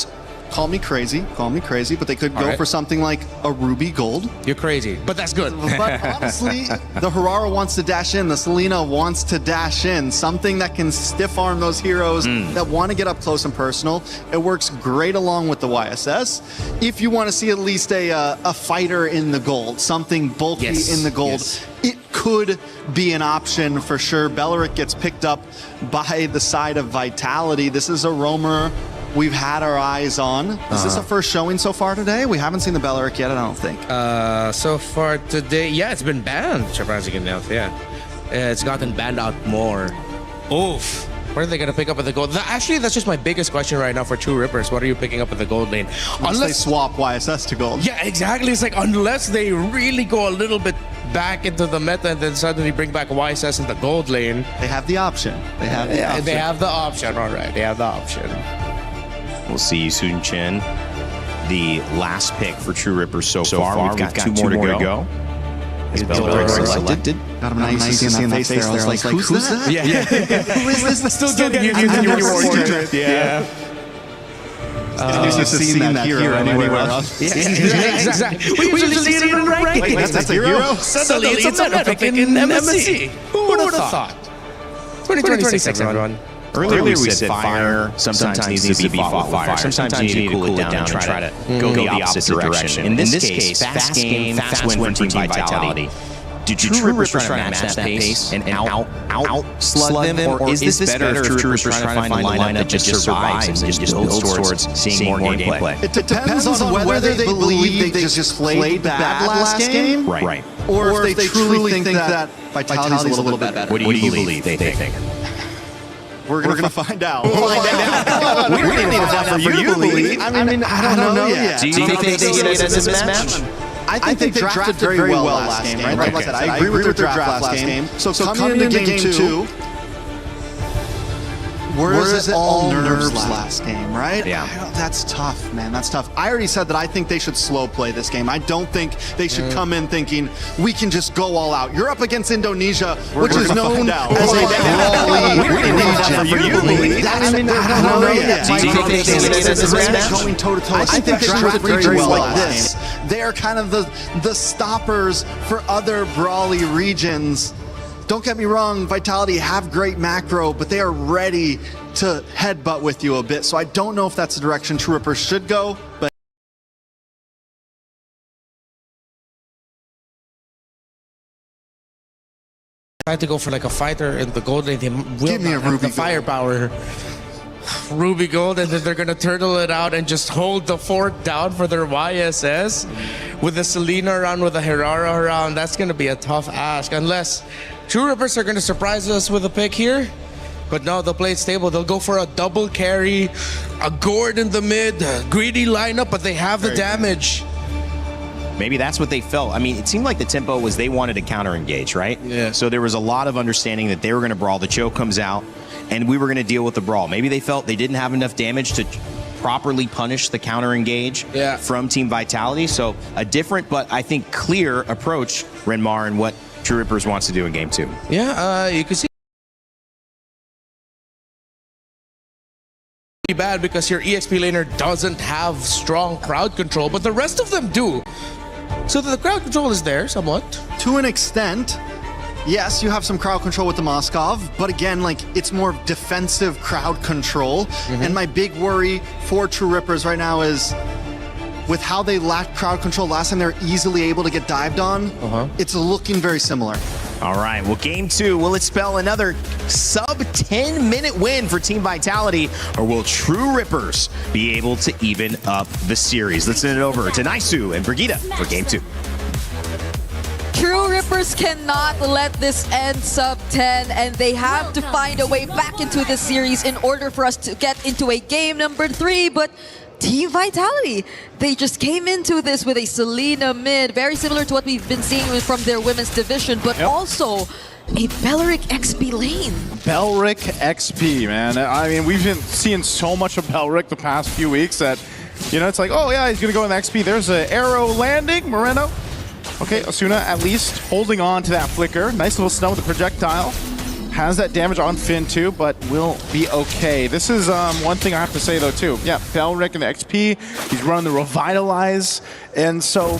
Call me crazy, but they could go for something like a Ruby Gold.
You're crazy, but that's good.
But honestly, the Harara wants to dash in, the Selena wants to dash in, something that can stiff arm those heroes that want to get up close and personal. It works great along with the YSS. If you want to see at least a fighter in the gold, something bulky in the gold, it could be an option for sure. Beleric gets picked up by the side of Vitality. This is a roamer we've had our eyes on. Is this a first showing so far today? We haven't seen the Beleric yet, I don't think.
So far today, yeah, it's been banned, surprisingly enough, yeah. It's gotten banned out more. Oof. What are they going to pick up at the gold? Actually, that's just my biggest question right now for True Rippers. What are you picking up at the gold lane?
Unless they swap YSS to gold.
Yeah, exactly. It's like, unless they really go a little bit back into the meta and then suddenly bring back YSS in the gold lane.
They have the option. They have the option.
They have the option, all right. They have the option.
We'll see Yi Sun Shin, the last pick for True Rippers so far. We've got two more to go. Is Beleric selected?
Got him nice to see in the face there. I was like, who's that?
Yeah. Who is this? Still getting used to your portrait. Yeah.
You've seen that hero anywhere else.
Yeah, exactly. We usually see it in the rankings.
Wait, that's a hero?
Suddenly it's a meta pick in MSC. Who would have thought? 2026, everyone.
Earlier we said fire sometimes needs to be fought with fire. Sometimes you need to cool it down and try to go the opposite direction. In this case, fast game, fast win for Team Vitality. Do True Rippers try to match that pace and out-slug them? Or is this better if True Rippers trying to find a lineup that just survives and just builds towards seeing more gameplay?
It depends on whether they believe they just played bad last game.
Right.
Or if they truly think that Vitality's a little bit better.
What do you believe they think?
We're gonna find out.
We don't need to find out for you to believe.
I mean, I don't know yet.
Do you think they get it as a mismatch?
I think they drafted very well last game, right? Like I said, I agree with their draft last game. So coming into game two, whereas it all nerves last game, right?
Yeah.
That's tough, man. That's tough. I already said that I think they should slow play this game. I don't think they should come in thinking we can just go all out. You're up against Indonesia, which is known as a brawly region. I don't know yet.
Do you think they can get it as a mismatch?
Going toe-to-toe. I think they drafted very well like this. They're kind of the stoppers for other brawly regions. Don't get me wrong, Vitality have great macro, but they are ready to headbutt with you a bit. So I don't know if that's the direction True Rippers should go, but
Tried to go for like a fighter in the gold lane. They will
give me a Ruby
firepower. Ruby Gold, and then they're gonna turtle it out and just hold the fort down for their YSS with the Selena around, with the Herrera around. That's gonna be a tough ask unless True Rippers are gonna surprise us with a pick here. But no, they'll play it stable. They'll go for a double carry, a Gord in the mid, greedy lineup, but they have the damage.
Maybe that's what they felt. I mean, it seemed like the tempo was they wanted to counter-engage, right?
Yeah.
So there was a lot of understanding that they were going to brawl. The choke comes out, and we were going to deal with the brawl. Maybe they felt they didn't have enough damage to properly punish the counter-engage from Team Vitality. So a different, but I think clear approach, Renmar, and what True Rippers wants to do in Game 2.
Yeah, you can see bad because your EXP laner doesn't have strong crowd control, but the rest of them do. So the crowd control is there somewhat.
To an extent, yes, you have some crowd control with the Moskov, but again, like, it's more defensive crowd control. And my big worry for True Rippers right now is with how they lacked crowd control last time, they're easily able to get dived on. It's looking very similar.
All right, well, game 2, will it spell another sub 10-minute win for Team Vitality, or will True Rippers be able to even up the series? Let's send it over to Naisu and Brigitte for game 2.
True Rippers cannot let this end sub 10, and they have to find a way back into this series in order for us to get into a game number 3, but Team Vitality, they just came into this with a Selena mid, very similar to what we've been seeing from their women's division, but also a Belric XP lane.
Belric XP, man. I mean, we've been seeing so much of Belric the past few weeks that, you know, it's like, oh yeah, he's gonna go in the XP. There's an arrow landing, Moreno. Okay, Asuna at least holding on to that flicker. Nice little stun with the projectile. Has that damage on Finn too, but will be okay. This is one thing I have to say though too. Yeah, Belric and the XP, he's running the Revitalize. And so,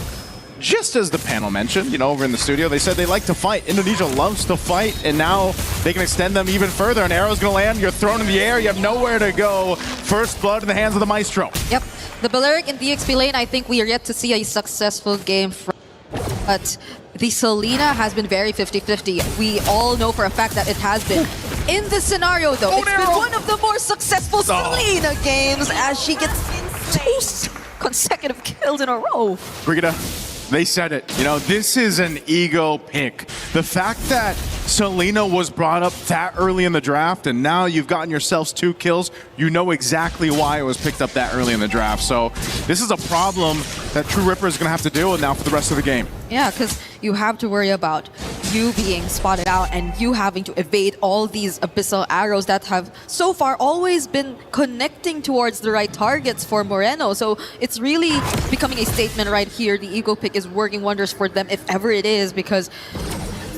just as the panel mentioned, you know, over in the studio, they said they like to fight. Indonesia loves to fight, and now they can extend them even further. An arrow's gonna land, you're thrown in the air, you have nowhere to go. First blood in the hands of the Maestro.
Yep, the Belric and the XP lane, I think we are yet to see a successful game from, but the Selena has been very 50-50. We all know for a fact that it has been. In this scenario though, it's been one of the more successful Selena games as she gets 2 consecutive kills in a row.
Brigitte, they said it. You know, this is an ego pick. The fact that Selena was brought up that early in the draft and now you've gotten yourselves 2 kills, you know exactly why it was picked up that early in the draft. So this is a problem that True Ripper is going to have to deal with now for the rest of the game.
Yeah, because you have to worry about you being spotted out and you having to evade all these abyssal arrows that have so far always been connecting towards the right targets for Moreno. So it's really becoming a statement right here. The ego pick is working wonders for them if ever it is, because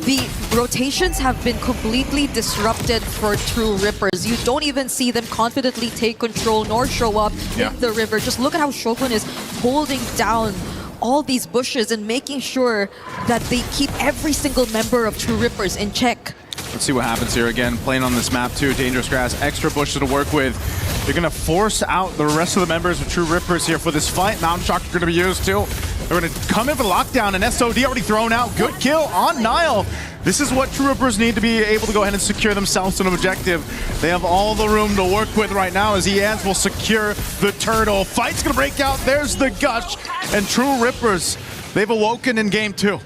the rotations have been completely disrupted for True Rippers. You don't even see them confidently take control nor show up in the river. Just look at how Shogun is holding down all these bushes and making sure that they keep every single member of True Rippers in check.
Let's see what happens here. Again, playing on this map too, dangerous grass, extra bushes to work with. You're gonna force out the rest of the members of True Rippers here for this fight. Mountain Shock are gonna be used too. They're gonna come in for the lockdown, and SOD already thrown out. Good kill on Nile. This is what True Rippers need to be able to go ahead and secure themselves an objective. They have all the room to work with right now as EANS will secure the turtle. Fight's gonna break out. There's the Gush. And True Rippers, they've awoken in game 2.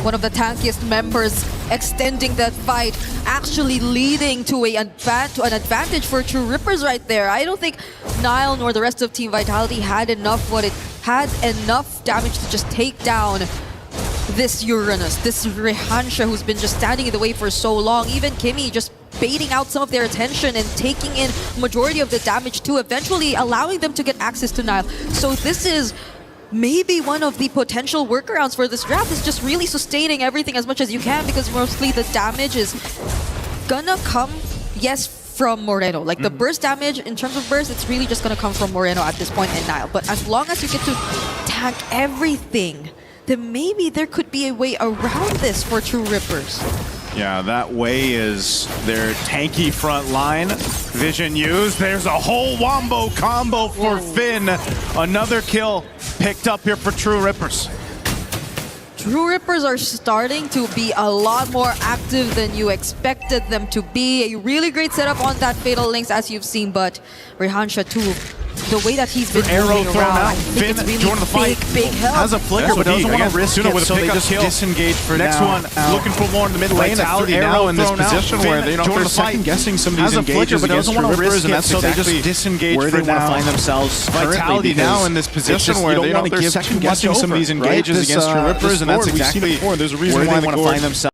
One of the tankiest members extending that fight, actually leading to an advantage for True Rippers right there. I don't think Nile nor the rest of Team Vitality had enough damage to just take down this Uranus, this Rehansha who's been just standing in the way for so long. Even Kimmy just baiting out some of their attention and taking in majority of the damage too, eventually allowing them to get access to Nile. So this is maybe one of the potential workarounds for this draft, is just really sustaining everything as much as you can, because mostly the damage is gonna come, yes, from Moreno. Like the burst damage, in terms of burst, it's really just gonna come from Moreno at this point in Nile. But as long as you get to tank everything, then maybe there could be a way around this for True Rippers.
Yeah, that way is their tanky front line. Vision used. There's a whole wombo combo for Finn. Another kill picked up here for True Rippers.
True Rippers are starting to be a lot more active than you expected them to be. A really great setup on that Fatal Links, as you've seen, but Rehansha too, the way that he's been
arrow
moving
thrown
around,
out.
I think
Finn
it's really
joining the fight.
big help.
Has a flicker, but doesn't want to risk it, so they just disengage for next
now.
one. Looking for more in the mid lane.
Vitality now in this position where they're second guessing some of these engages against True Rippers, and that's
so they
exactly
just disengage
where they want to find themselves.
Vitality now in this position where they don't give second guessing some of these engages against True Rippers, and that's exactly
there's a reason
where
why
they want to find themselves.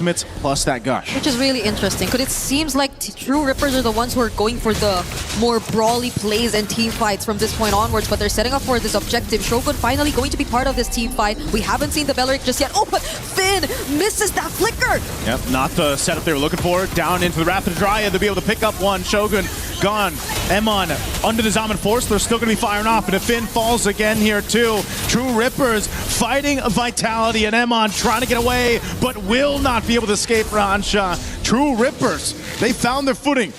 ultimates plus that gush.
Which is really interesting, because it seems like True Rippers are the ones who are going for the more brawly plays and team fights from this point onwards, but they're setting up for this objective. Shogun finally going to be part of this team fight. We haven't seen the Belleric just yet. Oh, but Finn misses that flicker!
Yep, not the setup they were looking for. Down into the Rapid Dryad to be able to pick up one. Shogun gone. Emon under the Zaman Force. They're still going to be firing off, and if Finn falls again here too. True Rippers fighting Vitality, and Emon trying to get away, but will not be able to escape Ransha. True Rippers, they found their footing.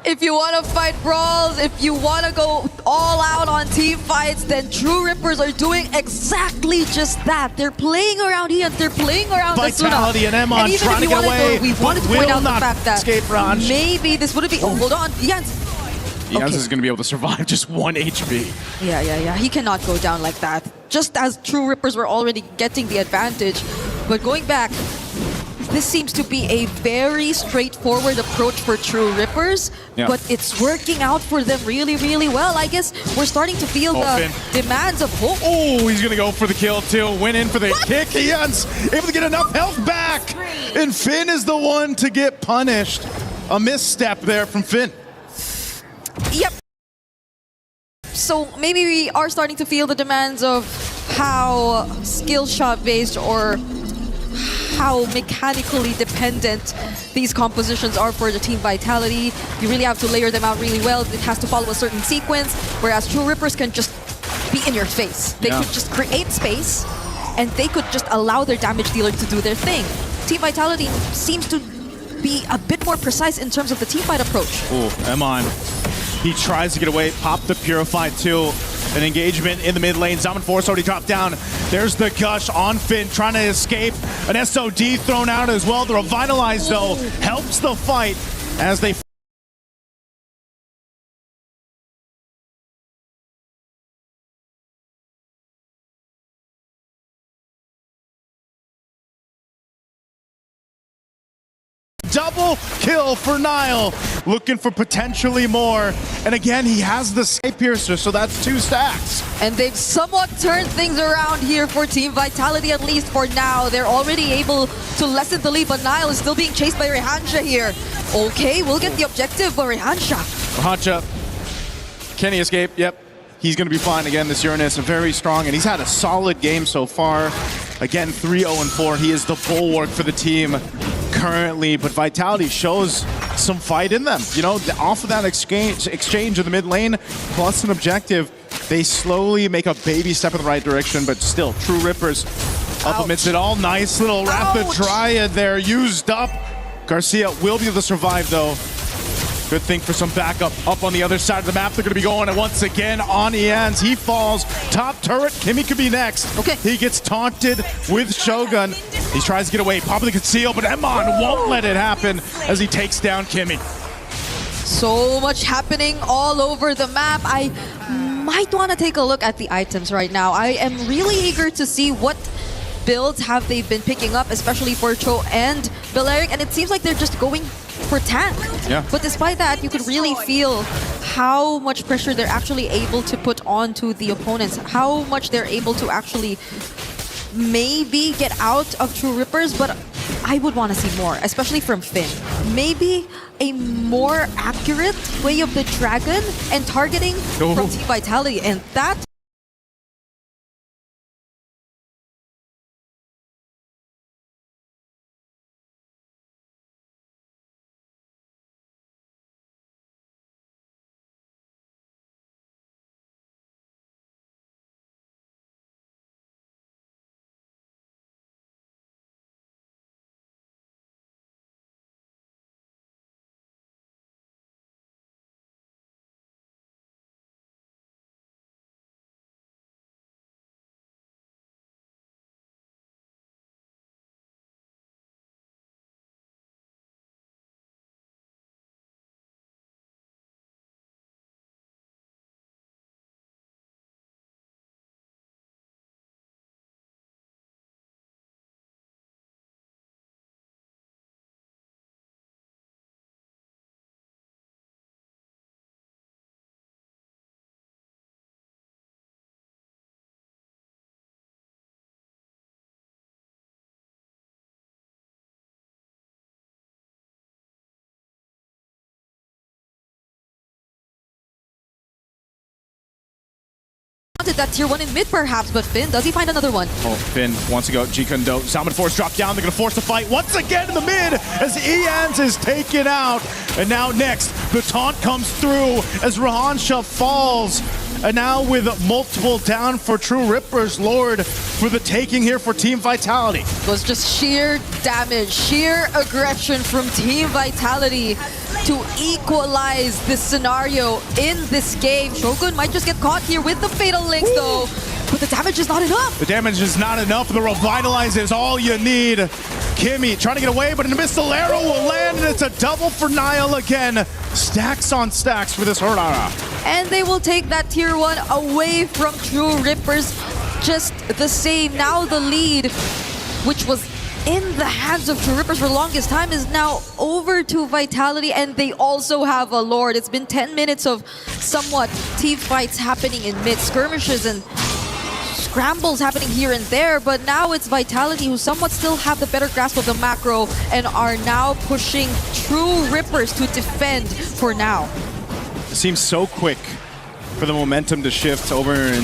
If you want to fight brawls, if you want to go all out on team fights, then True Rippers are doing exactly just that. They're playing around Ian, they're playing around
Vitality
Asuna.
and Emon trying to get away,
we wanted to point out the fact that
escape Ranch.
maybe this wouldn't be... Oh, hold on, Jans.
Jans is going to be able to survive just 1 HP.
Yeah. He cannot go down like that. Just as True Rippers were already getting the advantage. But going back, this seems to be a very straightforward approach for True Rippers, but it's working out for them really, really well. I guess we're starting to feel the demands of hope.
Oh, he's going to go for the kill too. Went in for the kick. Ian's able to get enough health back. And Finn is the one to get punished. A misstep there from Finn.
Yep. So maybe we are starting to feel the demands of how skill shot based or how mechanically dependent these compositions are for the team Vitality. You really have to layer them out really well. It has to follow a certain sequence, whereas True Rippers can just be in your face. They could just create space, and they could just allow their damage dealer to do their thing. Team Vitality seems to be a bit more precise in terms of the team fight approach.
Oh, Emon. He tries to get away, pop the Purified too. An engagement in the mid lane. Zaman Force already dropped down. There's the gush on Finn, trying to escape. An SOD thrown out as well. The Revitalize, though, helps the fight as they... Double kill for Nile, looking for potentially more. And again, he has the Sky Piercer, so that's 2 stacks.
And they've somewhat turned things around here for Team Vitality, at least for now. They're already able to lessen the lead, but Nile is still being chased by Rehansha here. Okay, we'll get the objective, but Rehansha.
Can he escape? Yep. He's going to be fine again. This Uranus is very strong, and he's had a solid game so far. Again, 3-0-4. He is the bulwark for the team currently, but Vitality shows some fight in them. You know, off of that exchange in the mid lane, plus an objective, they slowly make a baby step in the right direction, but still, True Rippers up amidst it all. Nice little Rapid Dryad there, used up. Garcia will be able to survive, though. Good thing for some backup up on the other side of the map. They're going to be going once again on Ians. He falls. Top turret. Kimmy could be next.
Okay.
He gets taunted with Shogun. He tries to get away. Pop the conceal, but Emon won't let it happen as he takes down Kimmy.
So much happening all over the map. I might want to take a look at the items right now. I am really eager to see what builds have they been picking up, especially for Cho and Belleric, and it seems like they're just going for tank.
Yeah.
But despite that, you could really feel how much pressure they're actually able to put onto the opponents, how much they're able to actually maybe get out of True Rippers, but I would want to see more, especially from Finn. Maybe a more accurate way of the dragon and targeting from Team Vitality, and that wanted that tier 1 in mid perhaps, but Finn, does he find another one?
Oh, Finn wants to go G-Kundo. Salmon Force drop down. They're going to force the fight once again in the mid as Ians is taken out. And now next, the taunt comes through as Rahansha falls. And now with multiple down for True Rippers, Lord for the taking here for Team Vitality.
It was just sheer damage, sheer aggression from Team Vitality to equalize this scenario in this game. Shogun might just get caught here with the Fatal Links though, but the damage is not enough.
The damage is not enough. The Revitalize is all you need. Kimmy trying to get away, but an missile arrow will land, and it's a double for Niall again. Stacks on stacks for this Horara.
And they will take that tier 1 away from True Rippers just the same. Now the lead, which was in the hands of True Rippers for the longest time, is now over to Vitality, and they also have a Lord. It's been 10 minutes of somewhat team fights happening in mid, skirmishes and scrambles happening here and there, but now it's Vitality who somewhat still have the better grasp of the macro and are now pushing True Rippers to defend for now.
It seems so quick for the momentum to shift over in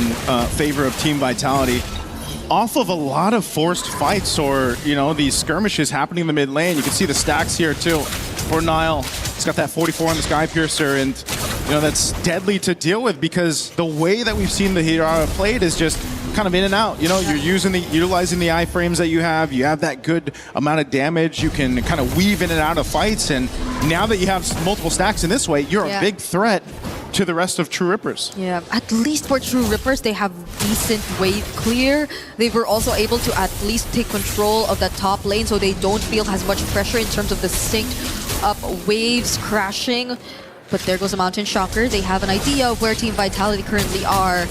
favor of Team Vitality. Off of a lot of forced fights or, you know, these skirmishes happening in the mid lane. You can see the stacks here too for Niall. He's got that 44 on the Sky Piercer, and, you know, that's deadly to deal with because the way that we've seen the Hirara played is just kind of in and out. You know, you're utilizing the iframes that you have that good amount of damage. You can kind of weave in and out of fights, and now that you have multiple stacks in this way, you're a big threat to the rest of True Rippers.
Yeah, at least for True Rippers, they have decent wave clear. They were also able to at least take control of that top lane so they don't feel as much pressure in terms of the synced up waves crashing. But there goes a Mountain Shocker. They have an idea of where Team Vitality currently are,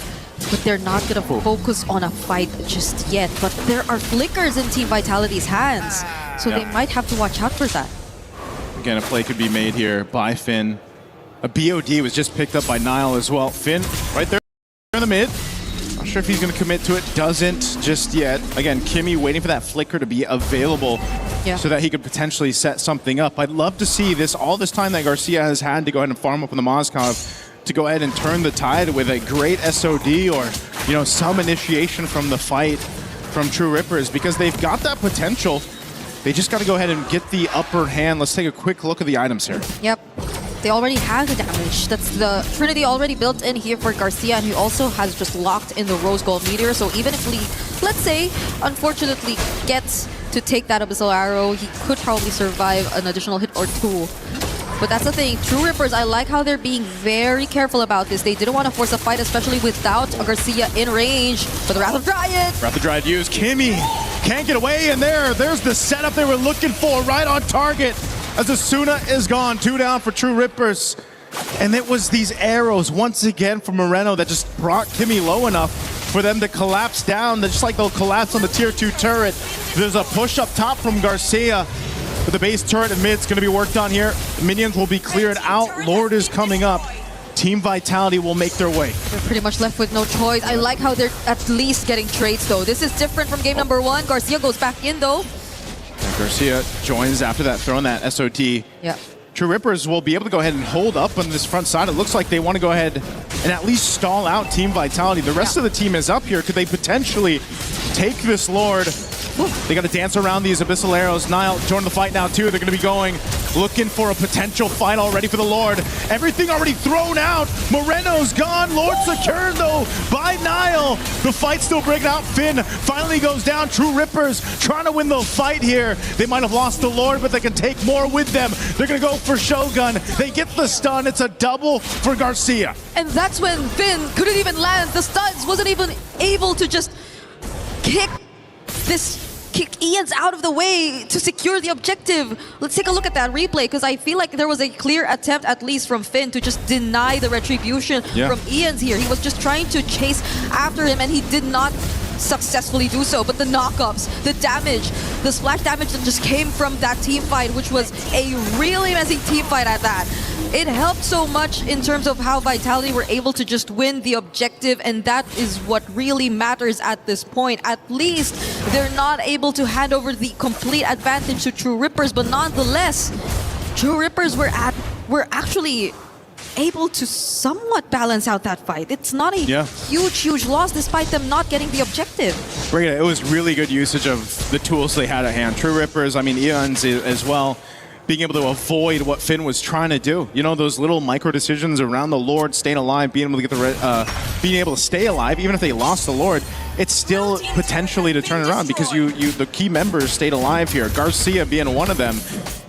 but they're not going to focus on a fight just yet. But there are flickers in Team Vitality's hands, so they might have to watch out for that.
Again, a play could be made here by Finn. A BOD was just picked up by Niall as well. Finn right there in the mid. Not sure if he's going to commit to it. Doesn't just yet. Again, Kimmy waiting for that flicker to be available so that he could potentially set something up. I'd love to see this, all this time that Garcia has had to go ahead and farm up in the Moskov, to go ahead and turn the tide with a great SOD or, you know, some initiation from the fight from True Rippers, because they've got that potential. They just got to go ahead and get the upper hand. Let's take a quick look at the items here.
Yep. They already have the damage. That's the Trinity already built in here for Garcia, and he also has just locked in the Rose Gold Meteor. So even if Lee, let's say, unfortunately gets to take that Abyssal Arrow, he could probably survive an additional hit or two. But that's the thing, True Rippers, I like how they're being very careful about this. They didn't want to force a fight, especially without Garcia in range. But the Wrath of Dryad.
Wrath of Dryad used. Kimmy can't get away, and there's the setup they were looking for, right on target. As Asuna is gone, 2 down for True Rippers. And it was these arrows once again from Moreno that just brought Kimmy low enough for them to collapse down, just like they'll collapse on the tier 2 turret. There's a push up top from Garcia. But the base turret and mid's going to be worked on here. Minions will be cleared out. Lord is coming up. Team Vitality will make their way.
They're pretty much left with no choice. I like how they're at least getting trades though. This is different from game number 1. Garcia goes back in though.
And Garcia joins after that, throwing that SOT.
Yeah.
True Rippers will be able to go ahead and hold up on this front side. It looks like they want to go ahead and at least stall out Team Vitality. The rest of the team is up here. Could they potentially take this Lord? They got to dance around these Abyssal Arrows. Niall joining the fight now too. They're going to be going, looking for a potential fight already for the Lord. Everything already thrown out. Moreno's gone. Lord secured though by Niall. The fight still breaking out. Finn finally goes down. True Rippers trying to win the fight here. They might have lost the Lord, but they can take more with them. They're going to go for Shogun. They get the stun. It's a double for Garcia.
And that's when Finn couldn't even land. The stuns wasn't even able to just kick Ian's out of the way to secure the objective. Let's take a look at that replay, because I feel like there was a clear attempt, at least from Finn, to just deny the retribution from Ian's here. He was just trying to chase after him, and he did not successfully do so. But the knockups, the damage, the splash damage that just came from that team fight, which was a really messy team fight at that. It helped so much in terms of how Vitality were able to just win the objective, and that is what really matters at this point. At least they're not able to hand over the complete advantage to True Rippers, but nonetheless, True Rippers were actually able to somewhat balance out that fight. It's not a huge loss despite them not getting the objective.
It was really good usage of the tools they had at hand. True Rippers, I mean, Eons as well, being able to avoid what Finn was trying to do. You know, those little micro decisions around the Lord, staying alive, being able to get being able to stay alive, even if they lost the Lord, it's still potentially to turn it around because the key members stayed alive here. Garcia being one of them.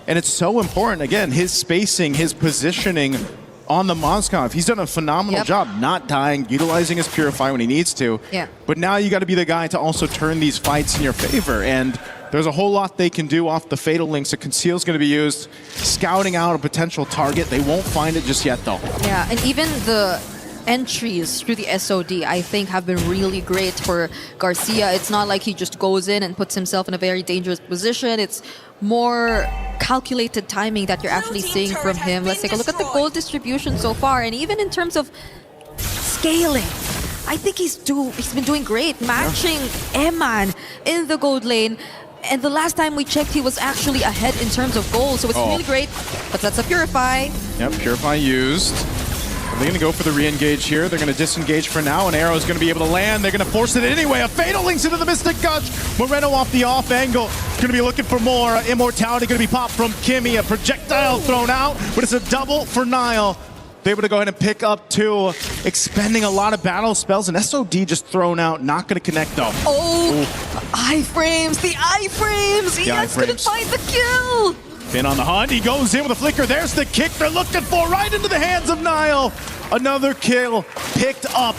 And it's so important, again, his spacing, his positioning on the Moskov. He's done a phenomenal job not dying, utilizing his Purify when he needs to.
Yeah.
But now you got to be the guy to also turn these fights in your favor. And there's a whole lot they can do off the Fatal Links. The Conceal's going to be used, scouting out a potential target. They won't find it just yet, though.
Yeah, and even the entries through the SOD, I think, have been really great for Garcia. It's not like he just goes in and puts himself in a very dangerous position. It's more calculated timing that you're actually seeing from him. Let's take a look at the gold distribution so far, and even in terms of scaling, I think he's been doing great, matching Eman in the gold lane. And the last time we checked, he was actually ahead in terms of gold, so it's really great. But that's a Purify.
Yep, Purify used. Are they going to go for the re-engage here? They're going to disengage for now. An arrow is going to be able to land. They're going to force it anyway. A Fatal Links into the Mystic Gush. Moreno off the off angle. Going to be looking for more. Immortality going to be popped from Kimmy. A projectile thrown out, but it's a double for Nile. They're able to go ahead and pick up two, expending a lot of battle spells. And SOD just thrown out. Not going to connect, though.
Oh, iframes. The iframes. Ian's going to find the kill.
Finn on the hunt, he goes in with a flicker. There's the kick they're looking for, right into the hands of Nile. Another kill picked up.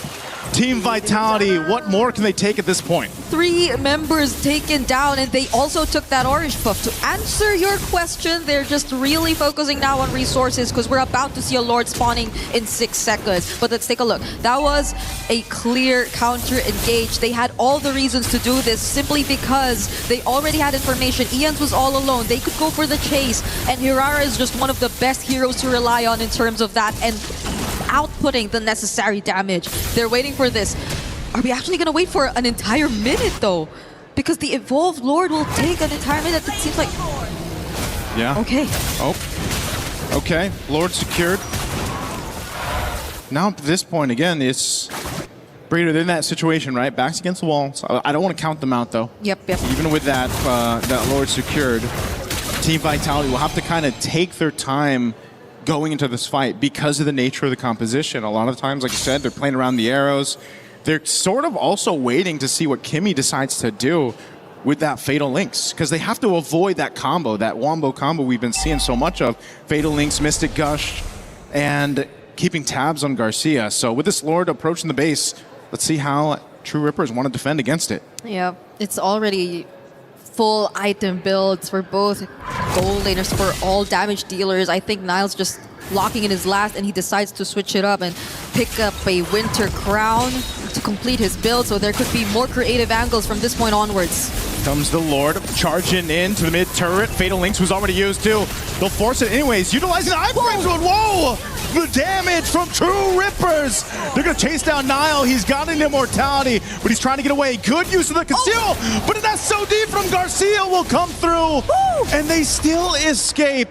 Team Vitality, what more can they take at this point?
3 members taken down, and they also took that orange buff. To answer your question, they're just really focusing now on resources because we're about to see a Lord spawning in 6 seconds. But let's take a look. That was a clear counter engage. They had all the reasons to do this simply because they already had information. Ian's was all alone. They could go for the chase, and Hirara is just one of the best heroes to rely on in terms of that and outputting the necessary damage. They're waiting for this. Are we actually going to wait for an entire minute, though? Because the Evolved Lord will take an entire minute. It seems like...
Yeah.
Okay.
Oh. Okay. Lord secured. Now, at this point, again, it's... Breeder, in that situation, right? Backs against the wall. So I don't want to count them out, though.
Yep.
Even with that, that Lord secured, Team Vitality will have to kind of take their time going into this fight because of the nature of the composition. A lot of times, like you said, they're playing around the arrows. They're sort of also waiting to see what Kimmy decides to do with that Fatal Links because they have to avoid that combo, that Wombo combo we've been seeing so much of. Fatal Links, Mystic Gush, and keeping tabs on Garcia. So with this Lord approaching the base, let's see how True Rippers want to defend against it.
Yeah, it's already full item builds for both gold laners, for all damage dealers. I think Nile's just locking in his last, and he decides to switch it up and pick up a Winter Crown to complete his build, so there could be more creative angles from this point onwards.
Comes the Lord, charging into the mid turret. Fatal Links was already used too. They'll force it anyways, utilizing the iframes. Whoa! The damage from True Rippers. They're gonna chase down Nile. He's got an immortality, but he's trying to get away. Good use of the conceal, but an SOD from Garcia will come through, and they still escape,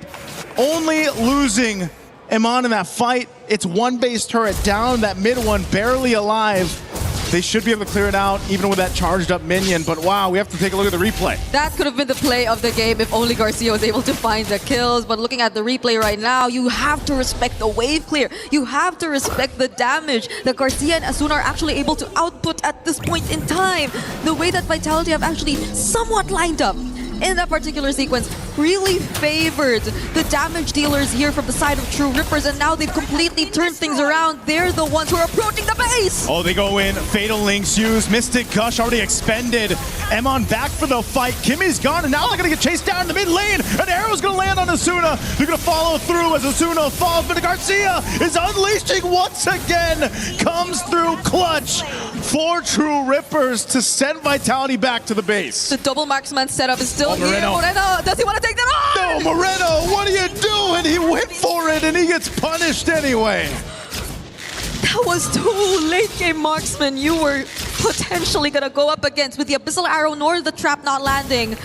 only losing Iman in that fight. It's one base turret down, that mid one barely alive. They should be able to clear it out, even with that charged up minion. But wow, we have to take a look at the replay.
That could have been the play of the game if only Garcia was able to find the kills. But looking at the replay right now, you have to respect the wave clear. You have to respect the damage that Garcia and Asuna are actually able to output at this point in time. The way that Vitality have actually somewhat lined up in that particular sequence really favored the damage dealers here from the side of True Rippers, and now they've completely turned things around. They're the ones who are approaching the base!
Oh, they go in. Fatal Links used. Mystic Gush already expended. Emon back for the fight. Kimmy's gone, and now they're going to get chased down in the mid lane. An arrow's going to land on Asuna. They're going to follow through as Asuna falls, but Garcia is unleashing once again. Comes through clutch for True Rippers to send Vitality back to the base.
The double marksman setup is still here.
Moreno.
Moreno, does he want to take that on?
No, Moreno, what are you doing? He went for it, and he gets punished anyway.
That was too late game marksman you were potentially going to go up against with the Abyssal Arrow nor the trap not landing.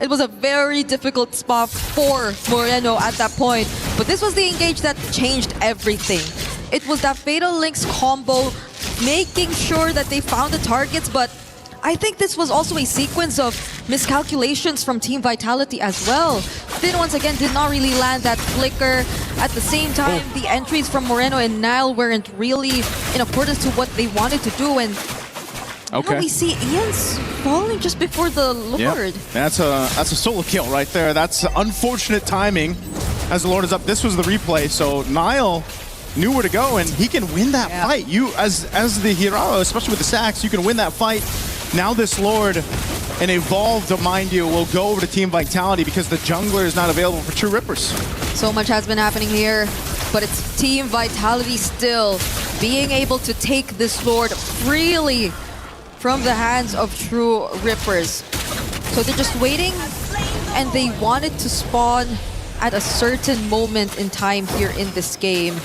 It was a very difficult spot for Moreno at that point. But this was the engage that changed everything. It was that Fatal Links combo, making sure that they found the targets, but I think this was also a sequence of miscalculations from Team Vitality as well. Finn once again did not really land that flicker. At the same time, the entries from Moreno and Nile weren't really in accordance to what they wanted to do, and now we see Ian's falling just before the Lord.
Yep. That's a solo kill right there. That's unfortunate timing as the Lord is up. This was the replay, so Nile knew where to go, and he can win that fight. You, as the hero, especially with the stacks, you can win that fight. Now this Lord, an evolved, mind you, will go over to Team Vitality because the jungler is not available for True Rippers.
So much has been happening here, but it's Team Vitality still being able to take this Lord freely from the hands of True Rippers. So they're just waiting, and they wanted to spawn at a certain moment in time here in this game.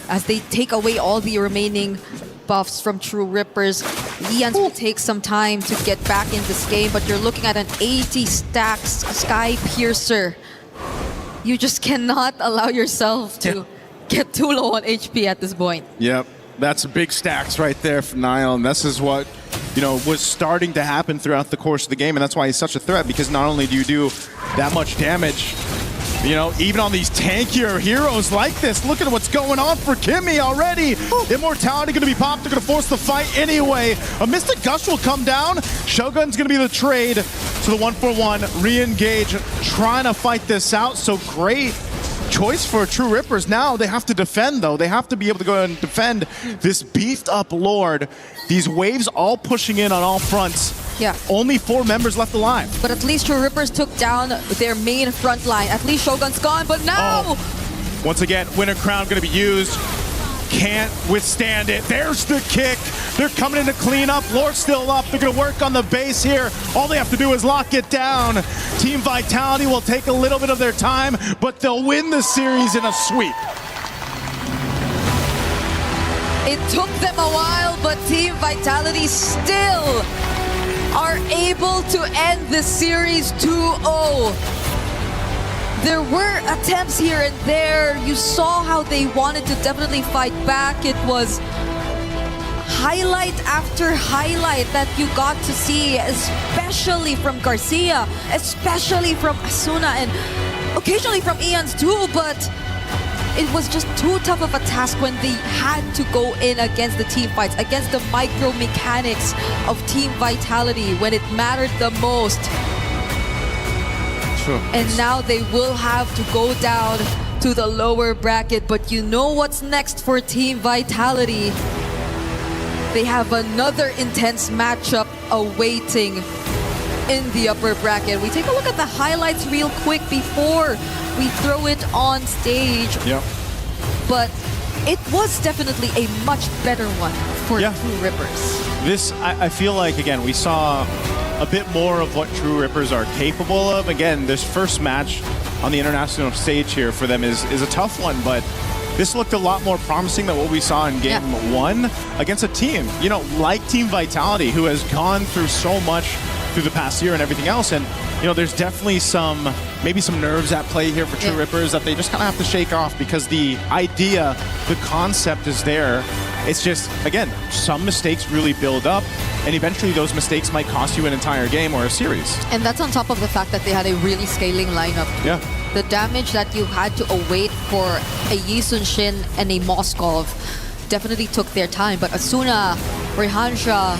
As they take away all the remaining buffs from True Rippers, Lians will take some time to get back in this game, but you're looking at an 80 stacks Sky Piercer. You just cannot allow yourself to get too low on HP at this point.
Yep, that's big stacks right there for Nile, and this is what, you know, was starting to happen throughout the course of the game, and that's why he's such a threat, because not only do you do that much damage, you know, even on these tankier heroes like this, look at what's going on for Kimmy already. Immortality going to be popped. They're going to force the fight anyway. A Mystic Gush will come down. Shogun's going to be the trade to the 1-for-1. Re-engage, trying to fight this out. So great choice for True Rippers. Now they have to defend, though. They have to be able to go and defend this beefed up Lord. These waves all pushing in on all fronts.
Yeah.
Only 4 members left alive.
But at least True Rippers took down their main front line. At least Shogun's gone, but now...
Once again, Winter Crown going to be used. Can't withstand it. There's the kick. They're coming in to clean up. Lord's still up. They're going to work on the base here. All they have to do is lock it down. Team Vitality will take a little bit of their time, but they'll win the series in a sweep.
It took them a while, but Team Vitality still are able to end the series 2-0. There were attempts here and there. You saw how they wanted to definitely fight back. It was highlight after highlight that you got to see, especially from Garcia, especially from Asuna, and occasionally from Ian's too, but it was just too tough of a task when they had to go in against the team fights, against the micro mechanics of Team Vitality when it mattered the most.
Sure.
And now they will have to go down to the lower bracket, but you know what's next for Team Vitality? They have another intense matchup awaiting in the upper bracket. We take a look at the highlights real quick before we throw it on stage.
Yep.
But it was definitely a much better one for True Rippers.
This, I feel like, again, we saw a bit more of what True Rippers are capable of. Again, this first match on the international stage here for them is a tough one, but this looked a lot more promising than what we saw in game 1 against a team, you know, like Team Vitality, who has gone through so much through the past year and everything else. And, you know, there's definitely maybe some nerves at play here for True Rippers that they just kind of have to shake off, because the idea, the concept is there. It's just, again, some mistakes really build up, and eventually those mistakes might cost you an entire game or a series.
And that's on top of the fact that they had a really scaling lineup.
Yeah.
The damage that you had to await for a Yi Sun-shin and a Moskov definitely took their time. But Asuna, Rehansha,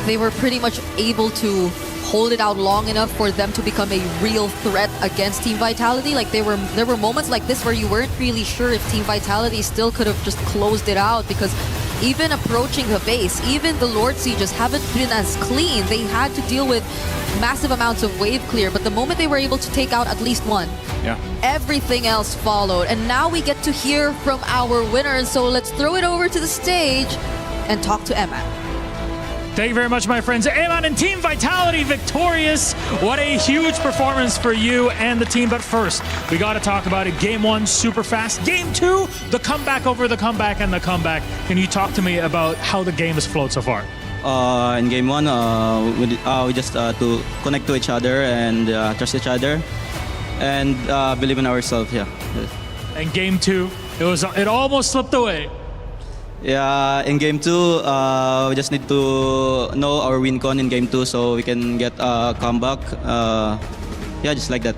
they were pretty much able to hold it out long enough for them to become a real threat against Team Vitality. Like there were moments like this where you weren't really sure if Team Vitality still could have just closed it out, because even approaching the base, even the Lord Sieges haven't been as clean. They had to deal with massive amounts of wave clear, but the moment they were able to take out at least one, everything else followed. And now we get to hear from our winners, so let's throw it over to the stage and talk to Emma.
Thank you very much, my friends. Eman and Team Vitality victorious. What a huge performance for you and the team. But first, we got to talk about it. Game 1, super fast. Game 2, the comeback over the comeback and the comeback. Can you talk to me about how the game has flowed so far?
In game 1, we just to connect to each other and trust each other and believe in ourselves. Yeah.
And game 2, it almost slipped away.
Yeah, in game 2, we just need to know our win con in game 2 so we can get a comeback. Yeah, just like that.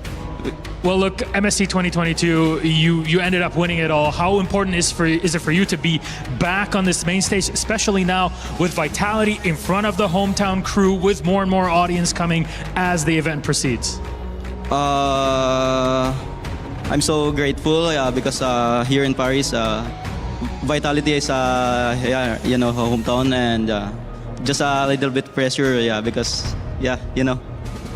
Well, look, MSC 2022, you ended up winning it all. How important is it for you to be back on this main stage, especially now with Vitality in front of the hometown crew, with more and more audience coming as the event proceeds?
I'm so grateful, because here in Paris, Vitality is, hometown, and just a little bit pressure, because,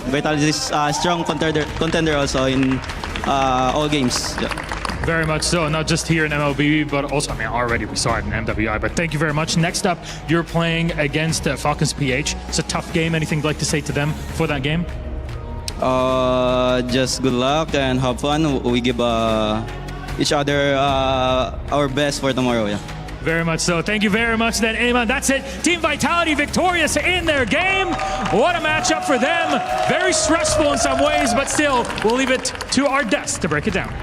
Vitality is a strong contender also in all games. Yeah.
Very much so, not just here in MLB, but also, already we saw it in MWI, but thank you very much. Next up, you're playing against Falcons PH. It's a tough game. Anything you'd like to say to them for that game?
Just good luck and have fun. We give each other our best for tomorrow. Yeah.
Very much so. Thank you very much then, Eamon. That's it. Team Vitality victorious in their game. What a matchup for them. Very stressful in some ways, but still, we'll leave it to our desk to break it down.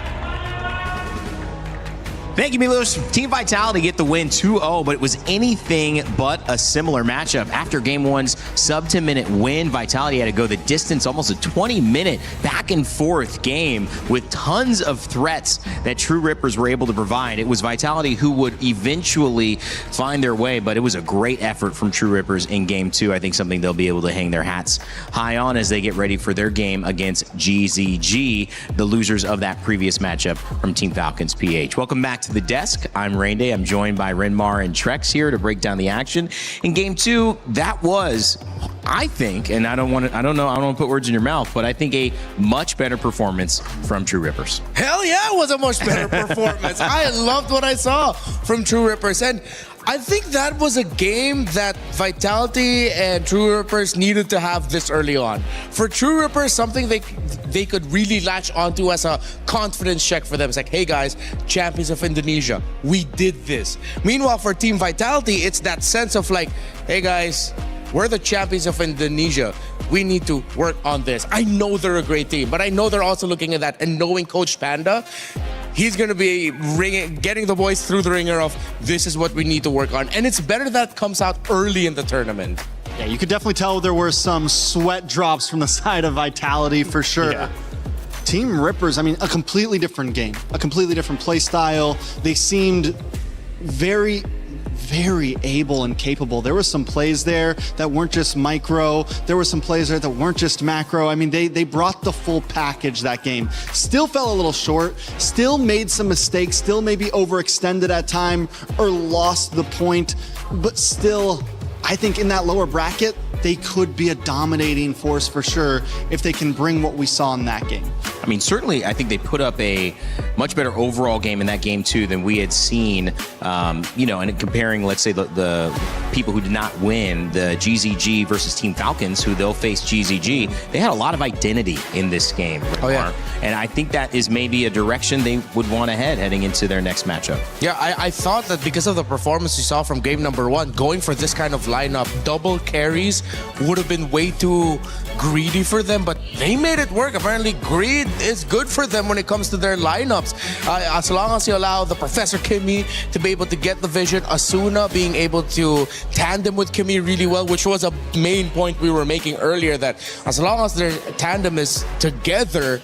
Thank you, Milos. Team Vitality get the win 2-0, but it was anything but a similar matchup. After Game 1's sub-10-minute win, Vitality had to go the distance, almost a 20-minute back-and-forth game with tons of threats that True Rippers were able to provide. It was Vitality who would eventually find their way, but it was a great effort from True Rippers in Game 2. I think something they'll be able to hang their hats high on as they get ready for their game against GZG, the losers of that previous matchup from Team Falcons PH. Welcome back to the desk. I'm Rainday. I'm joined by Renmar and Trex here to break down the action. In Game 2, that was, I think, and I don't want to put words in your mouth, but I think a much better performance from True Rippers.
Hell yeah, it was a much better performance. I loved what I saw from True Rippers, and I think that was a game that Vitality and True Rippers needed to have this early on. For True Rippers, something they could really latch onto as a confidence check for them. It's like, hey guys, champions of Indonesia, we did this. Meanwhile, for Team Vitality, it's that sense of like, hey guys, we're the champions of Indonesia. We need to work on this. I know they're a great team, but I know they're also looking at that and knowing Coach Panda, he's going to be getting the boys through the ringer of this is what we need to work on. And it's better that comes out early in the tournament.
Yeah, you could definitely tell there were some sweat drops from the side of Vitality for sure. Yeah. Team Rippers, a completely different game, a completely different play style. They seemed very able and capable. There were some plays there that weren't just micro. There were some plays there that weren't just macro. They brought the full package that game. Still fell a little short, still made some mistakes, still maybe overextended at time or lost the point, but still, I think in that lower bracket, they could be a dominating force for sure if they can bring what we saw in that game.
Certainly, I think they put up a much better overall game in that game, too, than we had seen, and comparing, let's say, the people who did not win, the GZG versus Team Falcons, who they'll face GZG, they had a lot of identity in this game.
Oh, yeah.
And I think that is maybe a direction they would want to head heading into their next matchup.
Yeah, I thought that because of the performance you saw from game number 1, going for this kind of lineup, double carries would have been way too greedy for them, but they made it work. Apparently, greed is good for them when it comes to their lineups. As long as you allow the Professor Kimmy to be able to get the vision, Asuna being able to tandem with Kimmy really well, which was a main point we were making earlier, that as long as their tandem is together,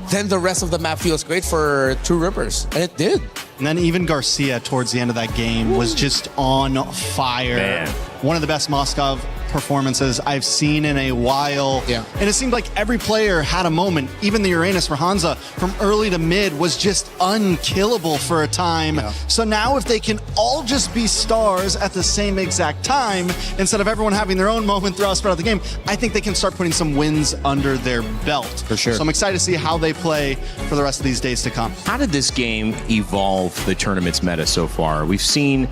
then the rest of the map feels great for True Rippers, and it did.
And then even Garcia towards the end of that game was just on fire.
Man.
One of the best Moskov performances I've seen in a while.
Yeah.
And it seemed like every player had a moment. Even the Uranus for Hansa from early to mid was just unkillable for a time.
Yeah.
So now if they can all just be stars at the same exact time, instead of everyone having their own moment throughout the game, I think they can start putting some wins under their belt.
For sure.
So I'm excited to see how they play for the rest of these days to come.
How did this game evolve the tournament's meta so far? We've seen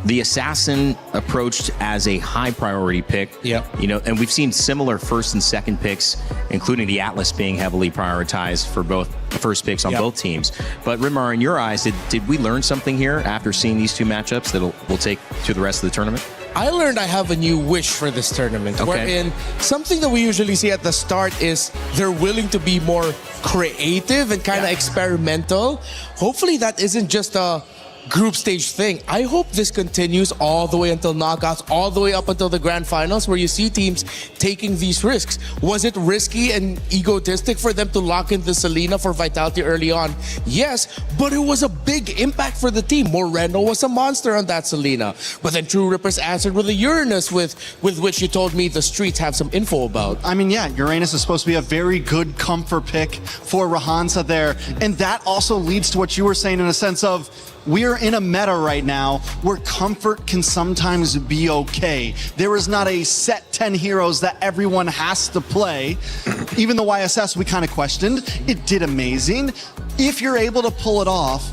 the Assassin approached as a high priority pick.
Yep.
And we've seen similar first and second picks, including the Atlas being heavily prioritized for both first picks on both teams. But Rimar, in your eyes, did we learn something here after seeing these two matchups that we'll take to the rest of the tournament?
I learned I have a new wish for this tournament.
Okay.
Wherein something that we usually see at the start is they're willing to be more creative and kind of experimental. Hopefully that isn't just a group stage thing. I hope this continues all the way until knockouts, all the way up until the grand finals, where you see teams taking these risks. Was it risky and egotistic for them to lock in the Selena for Vitality early on? Yes, but it was a big impact for the team. Moreno was a monster on that Selena. But then True Rippers answered with a Uranus, with which you told me the streets have some info about.
I mean, yeah, Uranus is supposed to be a very good comfort pick for Rahansa there. And that also leads to what you were saying in a sense of, we're in a meta right now where comfort can sometimes be okay. There is not a set 10 heroes that everyone has to play. Even the YSS we kind of questioned, it did amazing. If you're able to pull it off,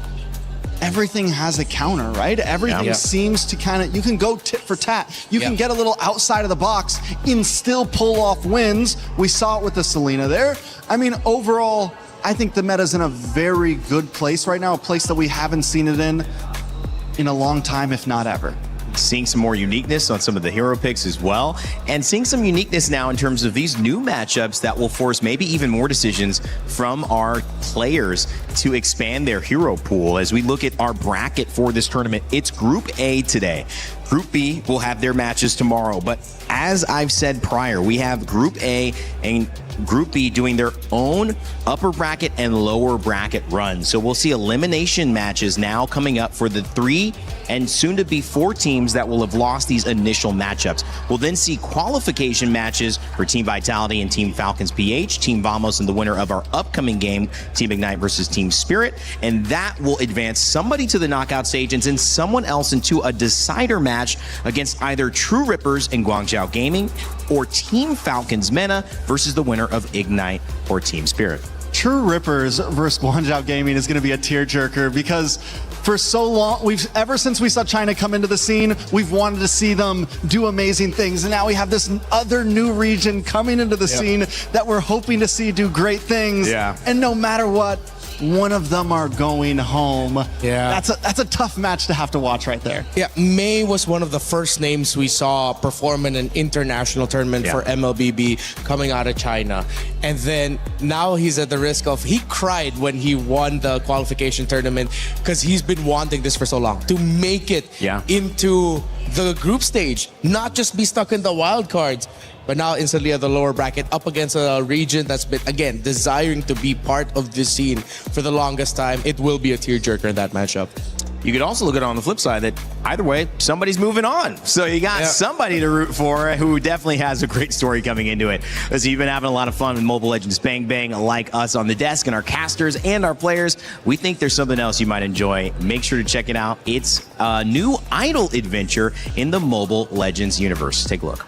everything has a counter, right? Everything seems to kind of, you can go tit for tat. You can get a little outside of the box and still pull off wins. We saw it with the Selena there. I mean, overall, I think the meta's in a very good place right now, a place that we haven't seen it in a long time, if not ever.
Seeing some more uniqueness on some of the hero picks as well, and seeing some uniqueness now in terms of these new matchups that will force maybe even more decisions from our players to expand their hero pool. As we look at our bracket for this tournament, it's Group A today. Group B will have their matches tomorrow, but as I've said prior, we have Group A and Group B doing their own upper bracket and lower bracket runs. So we'll see elimination matches now coming up for the 3 and soon to be 4 teams that will have lost these initial matchups. We'll then see qualification matches for Team Vitality and Team Falcons PH, Team Vamos, and the winner of our upcoming game, Team Ignite versus Team Spirit. And that will advance somebody to the knockout stage and send someone else into a decider match against either True Rippers and Guangzhou Gaming or Team Falcons Mena versus the winner of Ignite or Team Spirit.
True Rippers versus Guangzhou Gaming is going to be a tearjerker because for so long, ever since we saw China come into the scene, we've wanted to see them do amazing things. And now we have this other new region coming into the scene that we're hoping to see do great things. And no matter what, one of them are going home. That's a tough match to have to watch right there.
May was one of the first names we saw perform in an international tournament for MLBB coming out of China. And then now he's at the risk of, he cried when he won the qualification tournament because he's been wanting this for so long, to make it into the group stage, not just be stuck in the wild cards, but now instantly at the lower bracket up against a region that's been, again, desiring to be part of this scene for the longest time. It will be a tearjerker in that matchup.
You could also look at it on the flip side that either way, somebody's moving on. So you got somebody to root for who definitely has a great story coming into it. As you've been having a lot of fun with Mobile Legends Bang Bang, like us on the desk and our casters and our players, we think there's something else you might enjoy. Make sure to check it out. It's a new idol adventure in the Mobile Legends universe. Take a look.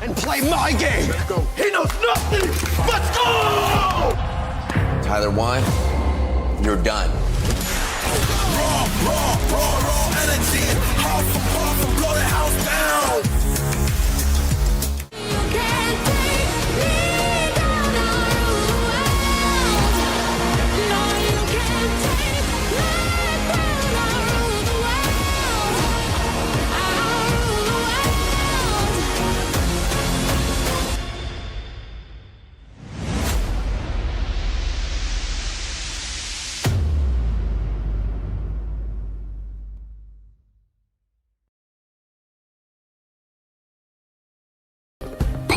And play my game. He knows nothing. Let's go!
Tyler Wine, you're done.
Raw energy. House for pop and blow the house down.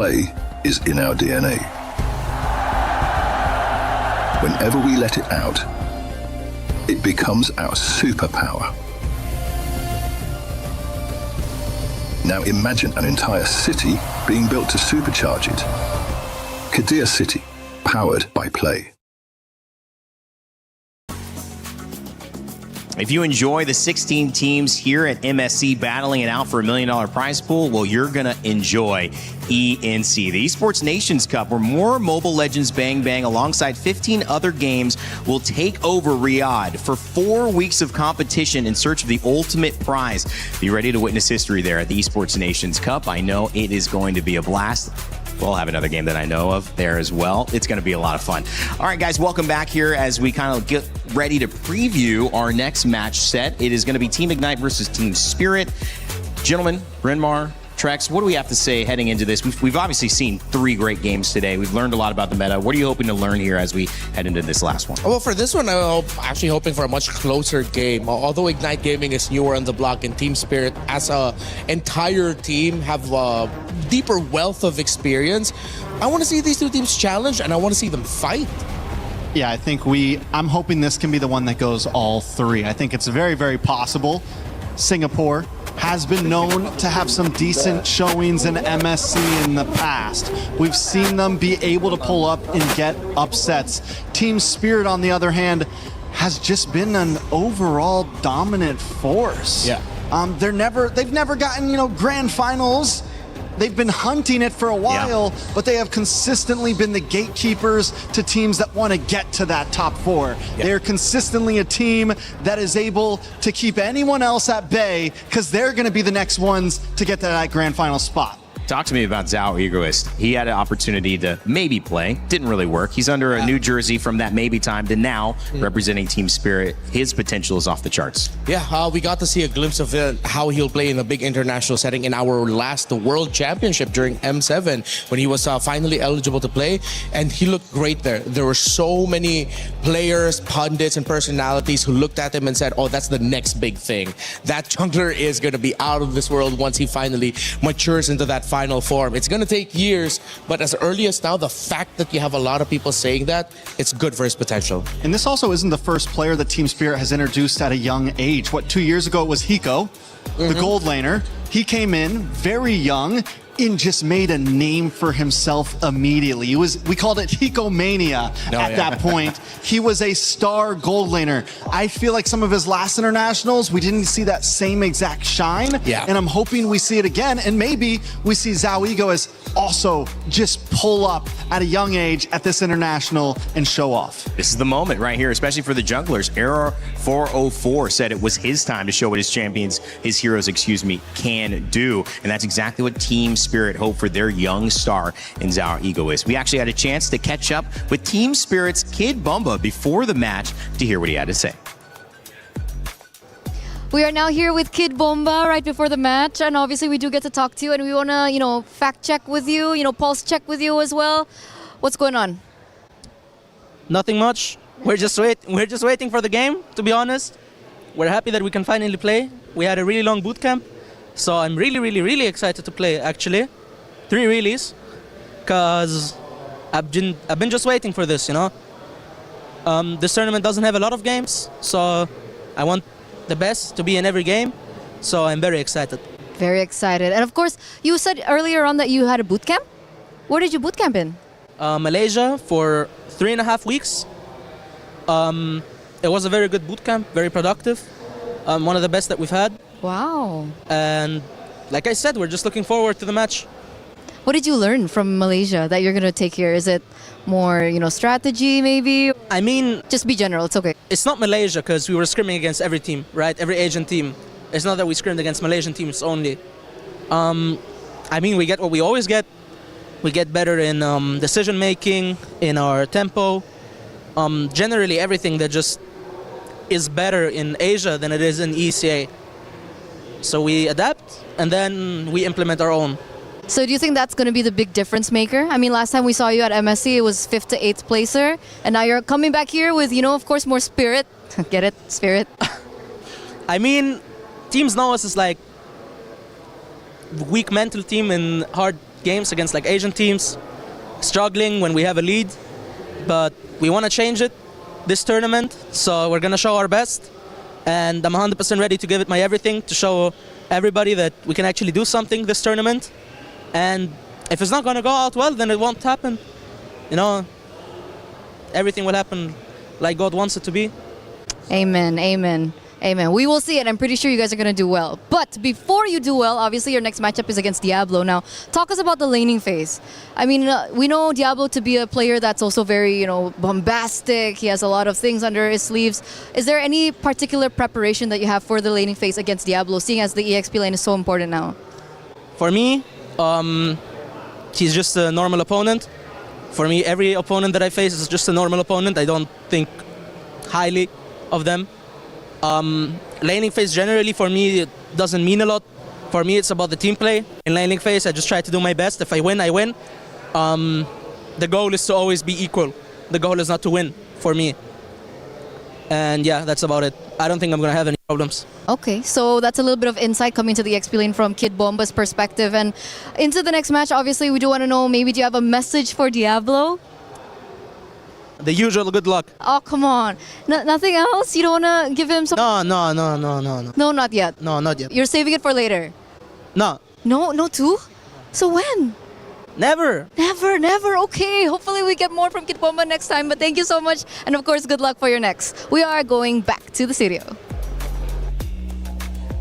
Play is in our DNA. Whenever we let it out, it becomes our superpower. Now imagine an entire city being built to supercharge it. Kadir City, powered by Play.
If you enjoy the 16 teams here at MSC battling it out for $1 million prize pool, well, you're going to enjoy ENC, the Esports Nations Cup, where more Mobile Legends Bang Bang alongside 15 other games will take over Riyadh for 4 weeks of competition in search of the ultimate prize. Be ready to witness history there at the Esports Nations Cup. I know it is going to be a blast. We'll have another game that I know of there as well. It's going to be a lot of fun. All right, guys, welcome back here as we kind of get ready to preview our next match set. It is going to be Team Ignite versus Team Spirit. Gentlemen, Bryn Mawr, Trex, what do we have to say heading into this? We've obviously seen 3 great games today. We've learned a lot about the meta. What are you hoping to learn here as we head into this last one?
Well, for this one, I'm actually hoping for a much closer game. Although Ignite Gaming is newer on the block and Team Spirit as an entire team have a deeper wealth of experience, I want to see these two teams challenge and I want to see them fight.
Yeah, I think I'm hoping this can be the one that goes all 3. I think it's very, very possible. Singapore has been known to have some decent showings in MSC in the past. We've seen them be able to pull up and get upsets. Team Spirit, on the other hand, has just been an overall dominant force.
Yeah.
They've never gotten, grand finals. They've been hunting it for a while, but they have consistently been the gatekeepers to teams that want to get to that top 4. Yeah. They're consistently a team that is able to keep anyone else at bay because they're going to be the next ones to get to that grand final spot.
Talk to me about Zhao Egoist. He had an opportunity to maybe play. Didn't really work. He's under a new jersey from that maybe time to now representing Team Spirit. His potential is off the charts.
Yeah, we got to see a glimpse of how he'll play in a big international setting in our last World Championship during M7 when he was finally eligible to play. And he looked great there. There were so many players, pundits, and personalities who looked at him and said, oh, that's the next big thing. That jungler is going to be out of this world once he finally matures into that final form. It's going to take years, but as early as now, the fact that you have a lot of people saying that, it's good for his potential.
And this also isn't the first player that Team Spirit has introduced at a young age. 2 years ago it was Hiko, the gold laner. He came in very young and just made a name for himself immediately. We called it Hiko-mania at that point. He was a star gold laner. I feel like some of his last internationals, we didn't see that same exact shine.
Yeah.
And I'm hoping we see it again. And maybe we see Zhao Egoist also just pull up at a young age at this international and show off.
This is the moment right here, especially for the junglers. Error 404 said it was his time to show what his heroes, can do. And that's exactly what Team Spirit hope for their young star in Zhao Egoist. We actually had a chance to catch up with Team Spirit's Kid Bumba before the match to hear what he had to say.
We are now here with Kid Bomba right before the match, and obviously we do get to talk to you, and we want to, fact check with you, pulse check with you as well. What's going on?
Nothing much. We're just waiting for the game, to be honest. We're happy that we can finally play. We had a really long boot camp, so I'm really excited to play, actually. 3 reallys, because I've been just waiting for this, This tournament doesn't have a lot of games, so I want the best to be in every game, so I'm very excited.
Very excited. And of course, you said earlier on that you had a boot camp. Where did you boot camp in?
Malaysia for 3.5 weeks. It was a very good boot camp, very productive. One of the best that we've had.
Wow.
And like I said, we're just looking forward to the match.
What did you learn from Malaysia that you're going to take here? Is it more, strategy maybe?
I mean...
Just be general, it's okay.
It's not Malaysia because we were scrimming against every team, right? Every Asian team. It's not that we scrimmed against Malaysian teams only. We get what we always get. We get better in decision making, in our tempo. Generally everything that just is better in Asia than it is in ECA. So we adapt and then we implement our own.
So do you think that's going to be the big difference maker? I mean, last time we saw you at MSC, it was 5th to 8th placer. And now you're coming back here with, of course, more spirit. Get it? Spirit.
I mean, teams know us as like weak mental team and hard games against like Asian teams, struggling when we have a lead. But we want to change it this tournament, so we're going to show our best. And I'm 100% ready to give it my everything to show everybody that we can actually do something this tournament. And if it's not going to go out well, then it won't happen. You know, everything will happen like God wants it to be.
Amen, amen, amen. We will see it. I'm pretty sure you guys are going to do well. But before you do well, obviously your next matchup is against Diablo. Now, talk us about the laning phase. I mean, we know Diablo to be a player that's also very, bombastic. He has a lot of things under his sleeves. Is there any particular preparation that you have for the laning phase against Diablo, seeing as the EXP lane is so important now?
For me, he's just a normal opponent. For me, every opponent that I face is just a normal opponent. I don't think highly of them. Laning phase generally for me it doesn't mean a lot. For me it's about the team play. In laning phase I just try to do my best. If I win, I win. The goal is to always be equal. The goal is not to win for me. And yeah, that's about it. I don't think I'm gonna have any problems.
Okay, so that's a little bit of insight coming to the XP lane from Kid Bomba's perspective. And into the next match, obviously we do want to know, maybe do you have a message for Diablo?
The usual good luck.
Oh, come on. Nothing else? You don't want to give him some...
No.
No, not yet.
No, not yet.
You're saving it for later?
No.
No too? So when?
Never.
Never. Okay, hopefully we get more from Kid Bomba next time. But thank you so much. And of course, good luck for your next. We are going back to the studio.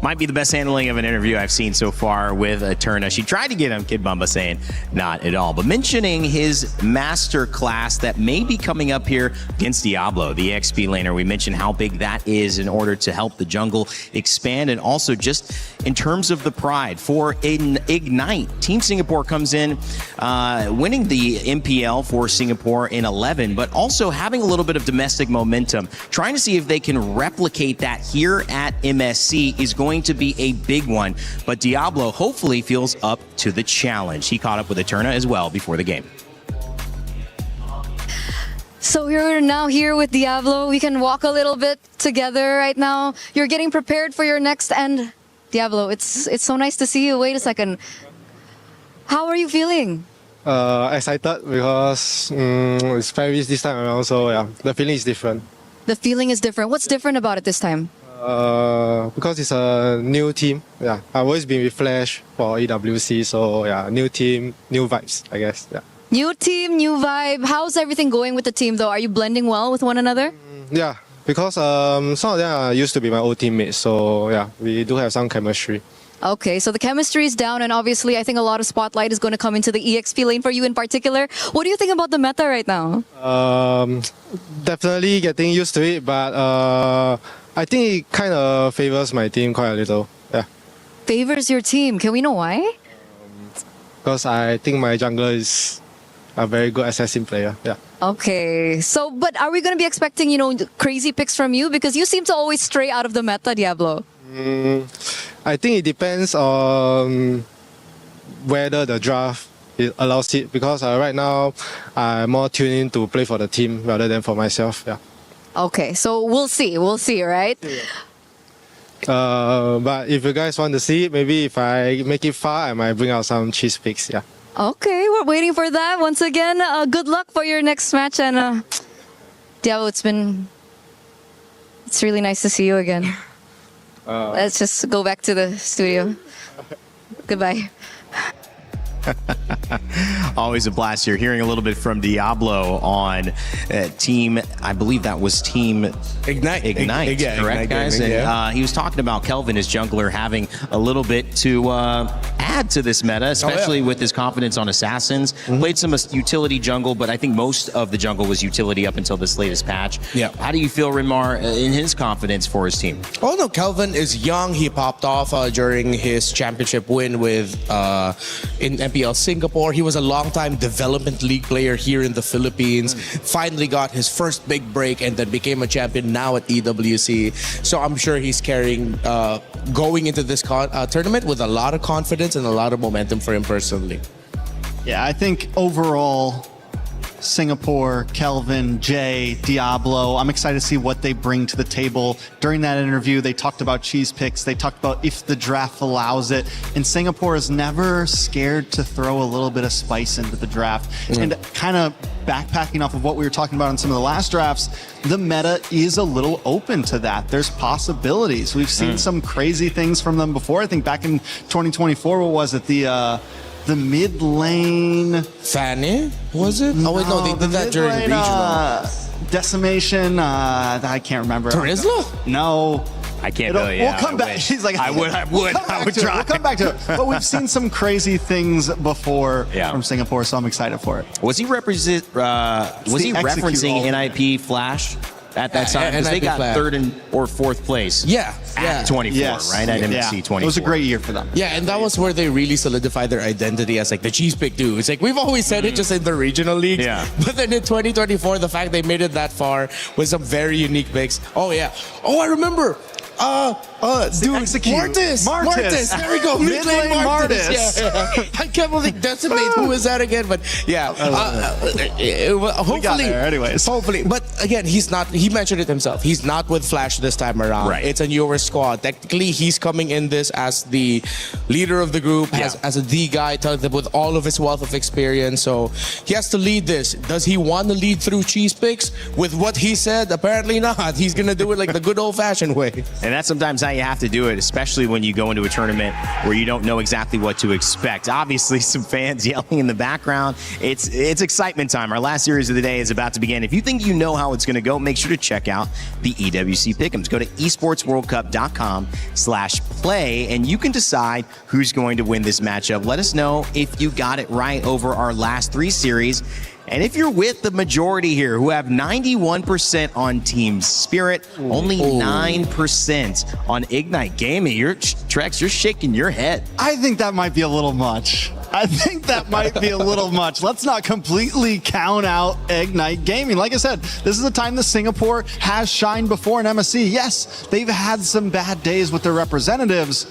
Might be the best handling of an interview I've seen so far with ENTRÁ. She tried to get him, Kid Bumba saying not at all. But mentioning his master class that may be coming up here against Diablo, the XP laner. We mentioned how big that is in order to help the jungle expand, and also just in terms of the pride for Ignite. Team Singapore comes in winning the MPL for Singapore in 11, but also having a little bit of domestic momentum. Trying to see if they can replicate that here at MSC is going to be a big one, but Diablo hopefully feels up to the challenge. He caught up with ENTRÁ as well before the game.
So you're now here with Diablo. We can walk a little bit together right now. You're getting prepared for your next end. Diablo, it's so nice to see you. Wait a second. How are you feeling?
Excited because it's Paris this time around, so yeah, the feeling is different.
The feeling is different. What's different about it this time?
Because it's a new team. Yeah, I've always been with Flash for EWC, so yeah, new team, new vibes, I guess. Yeah.
New team, new vibe. How's everything going with the team though? Are you blending well with one another?
Yeah, because some of them used to be my old teammates, so yeah, we do have some chemistry.
Okay, so the chemistry is down, and obviously I think a lot of spotlight is going to come into the EXP lane for you in particular. What do you think about the meta right now?
Definitely getting used to it, but I think it kind of favors my team quite a little. Yeah.
Favors your team. Can we know why?
Because I think my jungler is a very good assassin player. Yeah.
Okay, so but are we going to be expecting, crazy picks from you? Because you seem to always stray out of the meta, Diablo.
I think it depends on whether the draft allows it, because right now I'm more tuned in to play for the team rather than for myself. Yeah.
Okay, so we'll see, right?
But if you guys want to see it, maybe if I make it far, I might bring out some cheese picks. Yeah.
Okay, we're waiting for that. Once again, good luck for your next match, and Diablo, it's really nice to see you again. Let's just go back to the studio. Goodbye.
Always a blast here. Hearing a little bit from Diablo on team, I believe that was team Ignite, correct, guys? And he was talking about Kelvin, his jungler, having a little bit to add to this meta, especially with his confidence on assassins. Played some utility jungle, but I think most of the jungle was utility up until this latest patch.
Yeah.
How do you feel, Rinmar, in his confidence for his team?
Oh no, Kelvin is young. He popped off during his championship win with in MPL Singapore. He was a long-time development league player here in the Philippines. Finally got his first big break and then became a champion now at EWC. So I'm sure he's carrying, going into this tournament with a lot of confidence and a lot of momentum for him personally.
Yeah, I think overall, Singapore, Kelvin, Jay, Diablo. I'm excited to see what they bring to the table. During that interview, they talked about cheese picks. They talked about if the draft allows it. And Singapore is never scared to throw a little bit of spice into the draft. And kind of backpacking off of what we were talking about in some of the last drafts, the meta is a little open to that. There's possibilities. We've seen some crazy things from them before. I think back in 2024, what was it? The mid lane.
Fanny, was it? Oh, wait, no, they did that during regional.
Decimation. I can't remember.
Turisla?
No.
I can't tell you.
We'll come back. She's like,
I would try.
We'll come back to it. But we've seen some crazy things before from Singapore, so I'm excited for it.
Was he referencing NIP Flash at that time? Because they got third or fourth place. At 24, right? At MSC 24.
It was a great year for them.
Yeah, and that was where they really solidified their identity as like the cheese pick dude. It's like we've always said it just in the regional leagues. But then in 2024, the fact they made it that far with some very unique picks. Oh yeah. Oh, I remember. Dude, Martis. There we go.
Mid lane Martis.
Yeah. I can't believe Decimate. Who is that again? But yeah, hopefully.
We got there anyways.
Hopefully, but again, he's not. He mentioned it himself. He's not with Flash this time around.
Right.
It's a newer squad. Technically, he's coming in this as the leader of the group, as the guy with all of his wealth of experience. So he has to lead this. Does he want to lead through cheese picks? With what he said, apparently not. He's gonna do it like the good old-fashioned way.
And that's sometimes how you have to do it, especially when you go into a tournament where you don't know exactly what to expect. Obviously, some fans yelling in the background. It's excitement time. Our last series of the day is about to begin. If you think you know how it's going to go, make sure to check out the EWC Pick'ems. Go to esportsworldcup.com/play, and you can decide who's going to win this matchup. Let us know if you got it right over our last 3 series. And if you're with the majority here who have 91% on Team Spirit, only 9% on Ignite Gaming, Trex, you're shaking your head.
I think that might be a little much. Let's not completely count out Ignite Gaming. Like I said, this is a time that Singapore has shined before in MSC. Yes, they've had some bad days with their representatives,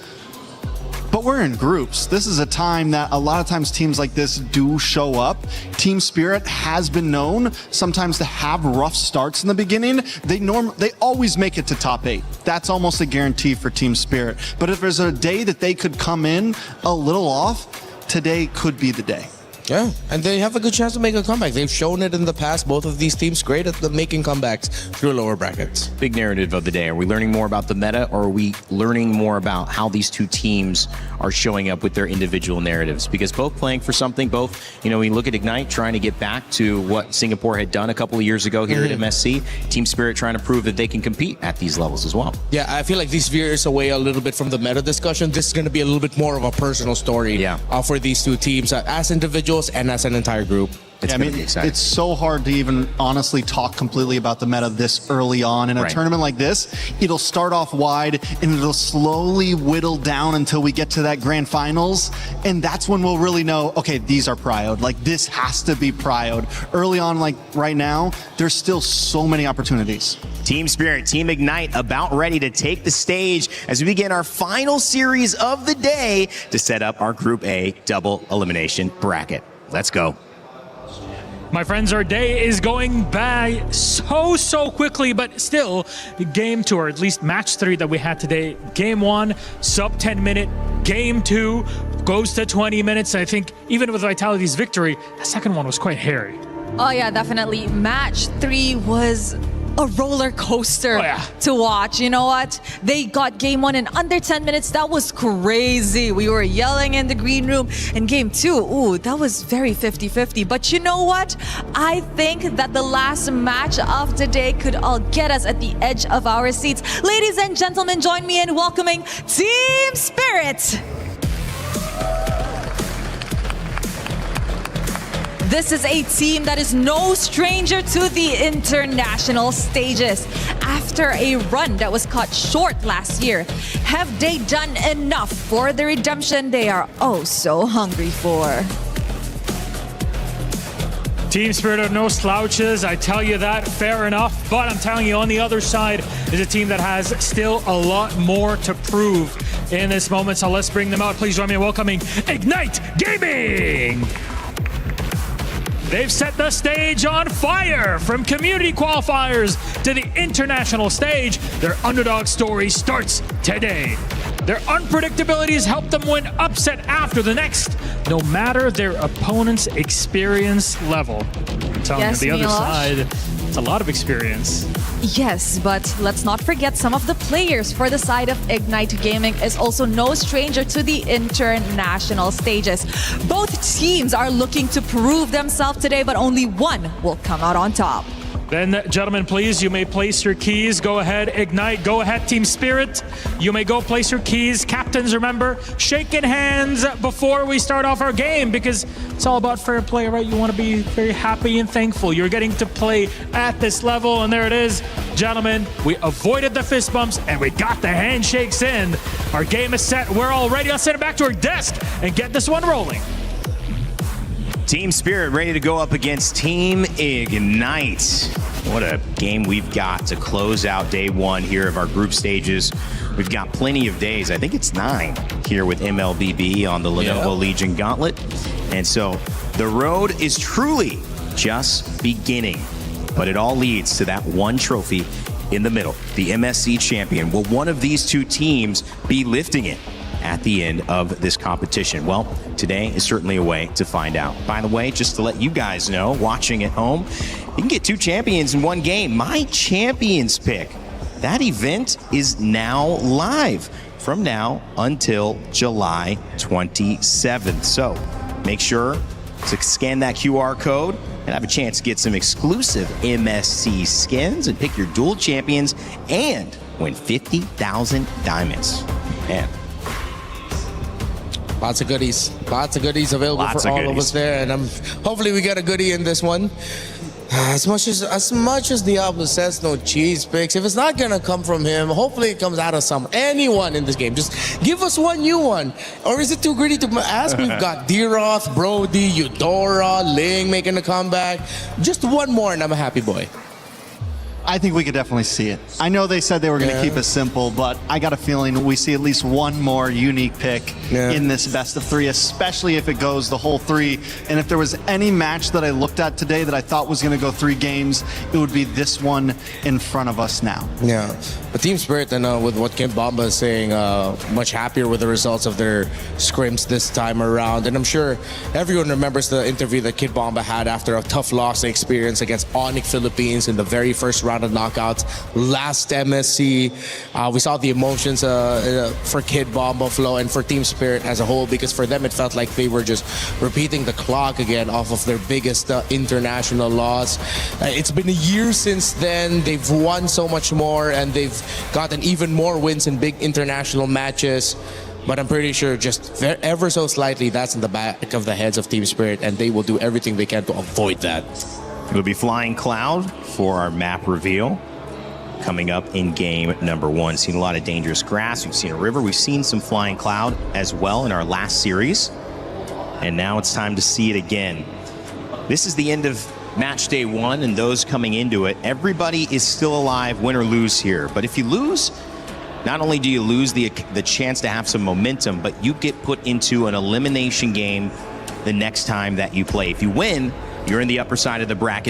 but we're in groups. This is a time that a lot of times teams like this do show up. Team Spirit has been known sometimes to have rough starts in the beginning. They always make it to top 8. That's almost a guarantee for Team Spirit. But if there's a day that they could come in a little off, today could be the day.
Yeah, and they have a good chance to make a comeback. They've shown it in the past. Both of these teams great at making comebacks through lower brackets.
Big narrative of the day. Are we learning more about the meta, or are we learning more about how these two teams are showing up with their individual narratives? Because both playing for something, both, we look at Ignite trying to get back to what Singapore had done a couple of years ago here at MSC. Team Spirit trying to prove that they can compete at these levels as well.
Yeah, I feel like this veers away a little bit from the meta discussion. This is going to be a little bit more of a personal story for these two teams as individuals and as an entire group.
It's going to be exciting.
It's so hard to even honestly talk completely about the meta this early on. In a tournament like this, it'll start off wide and it'll slowly whittle down until we get to that grand finals. And that's when we'll really know, okay, these are prioed. Like, this has to be prioed. Early on, like right now, there's still so many opportunities.
Team Spirit, Team Ignite about ready to take the stage as we begin our final series of the day to set up our Group A double elimination bracket. Let's go.
My friends, our day is going by so quickly, but still, game 2, or at least match 3 that we had today. Game 1, sub 10 minute. Game 2 goes to 20 minutes. I think even with Vitality's victory, the second one was quite hairy.
Oh yeah, definitely. Match 3 was a roller coaster to watch. You know what? They got game 1 in under 10 minutes. That was crazy. We were yelling in the green room. And game 2, ooh, that was very 50-50. But you know what? I think that the last match of the day could all get us at the edge of our seats. Ladies and gentlemen, join me in welcoming Team Spirit. This is a team that is no stranger to the international stages. After a run that was cut short last year, have they done enough for the redemption they are oh so hungry for?
Team Spirit are no slouches, I tell you that, fair enough. But I'm telling you, on the other side is a team that has still a lot more to prove in this moment. So let's bring them out. Please join me in welcoming Ignite Gaming. They've set the stage on fire. From community qualifiers to the international stage, their underdog story starts today. Their unpredictabilities help them win upset after the next, no matter their opponent's experience level. I'm telling
Yes,
you, the other
Milosh?
side, it's a lot of experience.
Yes, but let's not forget some of the players for the side of Ignite Gaming is also no stranger to the international stages. Both teams are looking to prove themselves today, but only one will come out on top.
Then, gentlemen, please, you may place your keys. Go ahead, Ignite. Go ahead, Team Spirit. You may go place your keys. Captains, remember, shaking hands before we start off our game because it's all about fair play, right? You want to be very happy and thankful. You're getting to play at this level, and there it is. Gentlemen, we avoided the fist bumps, and we got the handshakes in. Our game is set. We're all ready. Let's send it back to our desk and get this one rolling.
Team Spirit ready to go up against Team Ignite. What a game we've got to close out day one here of our group stages. We've got plenty of days. I think it's 9 here with MLBB on the Lenovo Legion Gauntlet. And so the road is truly just beginning, but it all leads to that one trophy in the middle, the MSC champion. Will one of these two teams be lifting it at the end of this competition? Well, today is certainly a way to find out. By the way, just to let you guys know, watching at home, you can get 2 champions in one game. My champions pick. That event is now live from now until July 27th. So make sure to scan that QR code and have a chance to get some exclusive MSC skins and pick your dual champions and win 50,000 diamonds. Man.
Lots of goodies available for all of us there, and hopefully we get a goodie in this one. As much as Diablo says no cheese picks, if it's not gonna come from him, hopefully it comes out of anyone in this game. Just give us one new one. Or is it too greedy to ask? We've got D-Roth, Brody, Eudora, Ling making a comeback. Just one more and I'm a happy boy.
I think we could definitely see it. I know they said they were going to keep it simple, but I got a feeling we see at least one more unique pick in this best of 3, especially if it goes the whole 3. And if there was any match that I looked at today that I thought was going to go 3 games, it would be this one in front of us now.
Yeah, but Team Spirit, and with what Kid Bomba is saying, much happier with the results of their scrims this time around. And I'm sure everyone remembers the interview that Kid Bomba had after a tough loss experience against Onyx Philippines in the very first round of knockouts last MSC. We saw the emotions for Kid Bomba flow and for Team Spirit as a whole, because for them it felt like they were just repeating the clock again off of their biggest international loss. It's been a year since then. They've won so much more and they've gotten even more wins in big international matches. But I'm pretty sure just ever so slightly that's in the back of the heads of Team Spirit, and they will do everything they can to avoid that.
It'll be Flying Cloud for our map reveal coming up in game number 1. Seen a lot of dangerous grass. We've seen a river. We've seen some Flying Cloud as well in our last series. And now it's time to see it again. This is the end of match day 1, and those coming into it, everybody is still alive, win or lose here. But if you lose, not only do you lose the chance to have some momentum, but you get put into an elimination game the next time that you play. If you win, you're in the upper side of the bracket.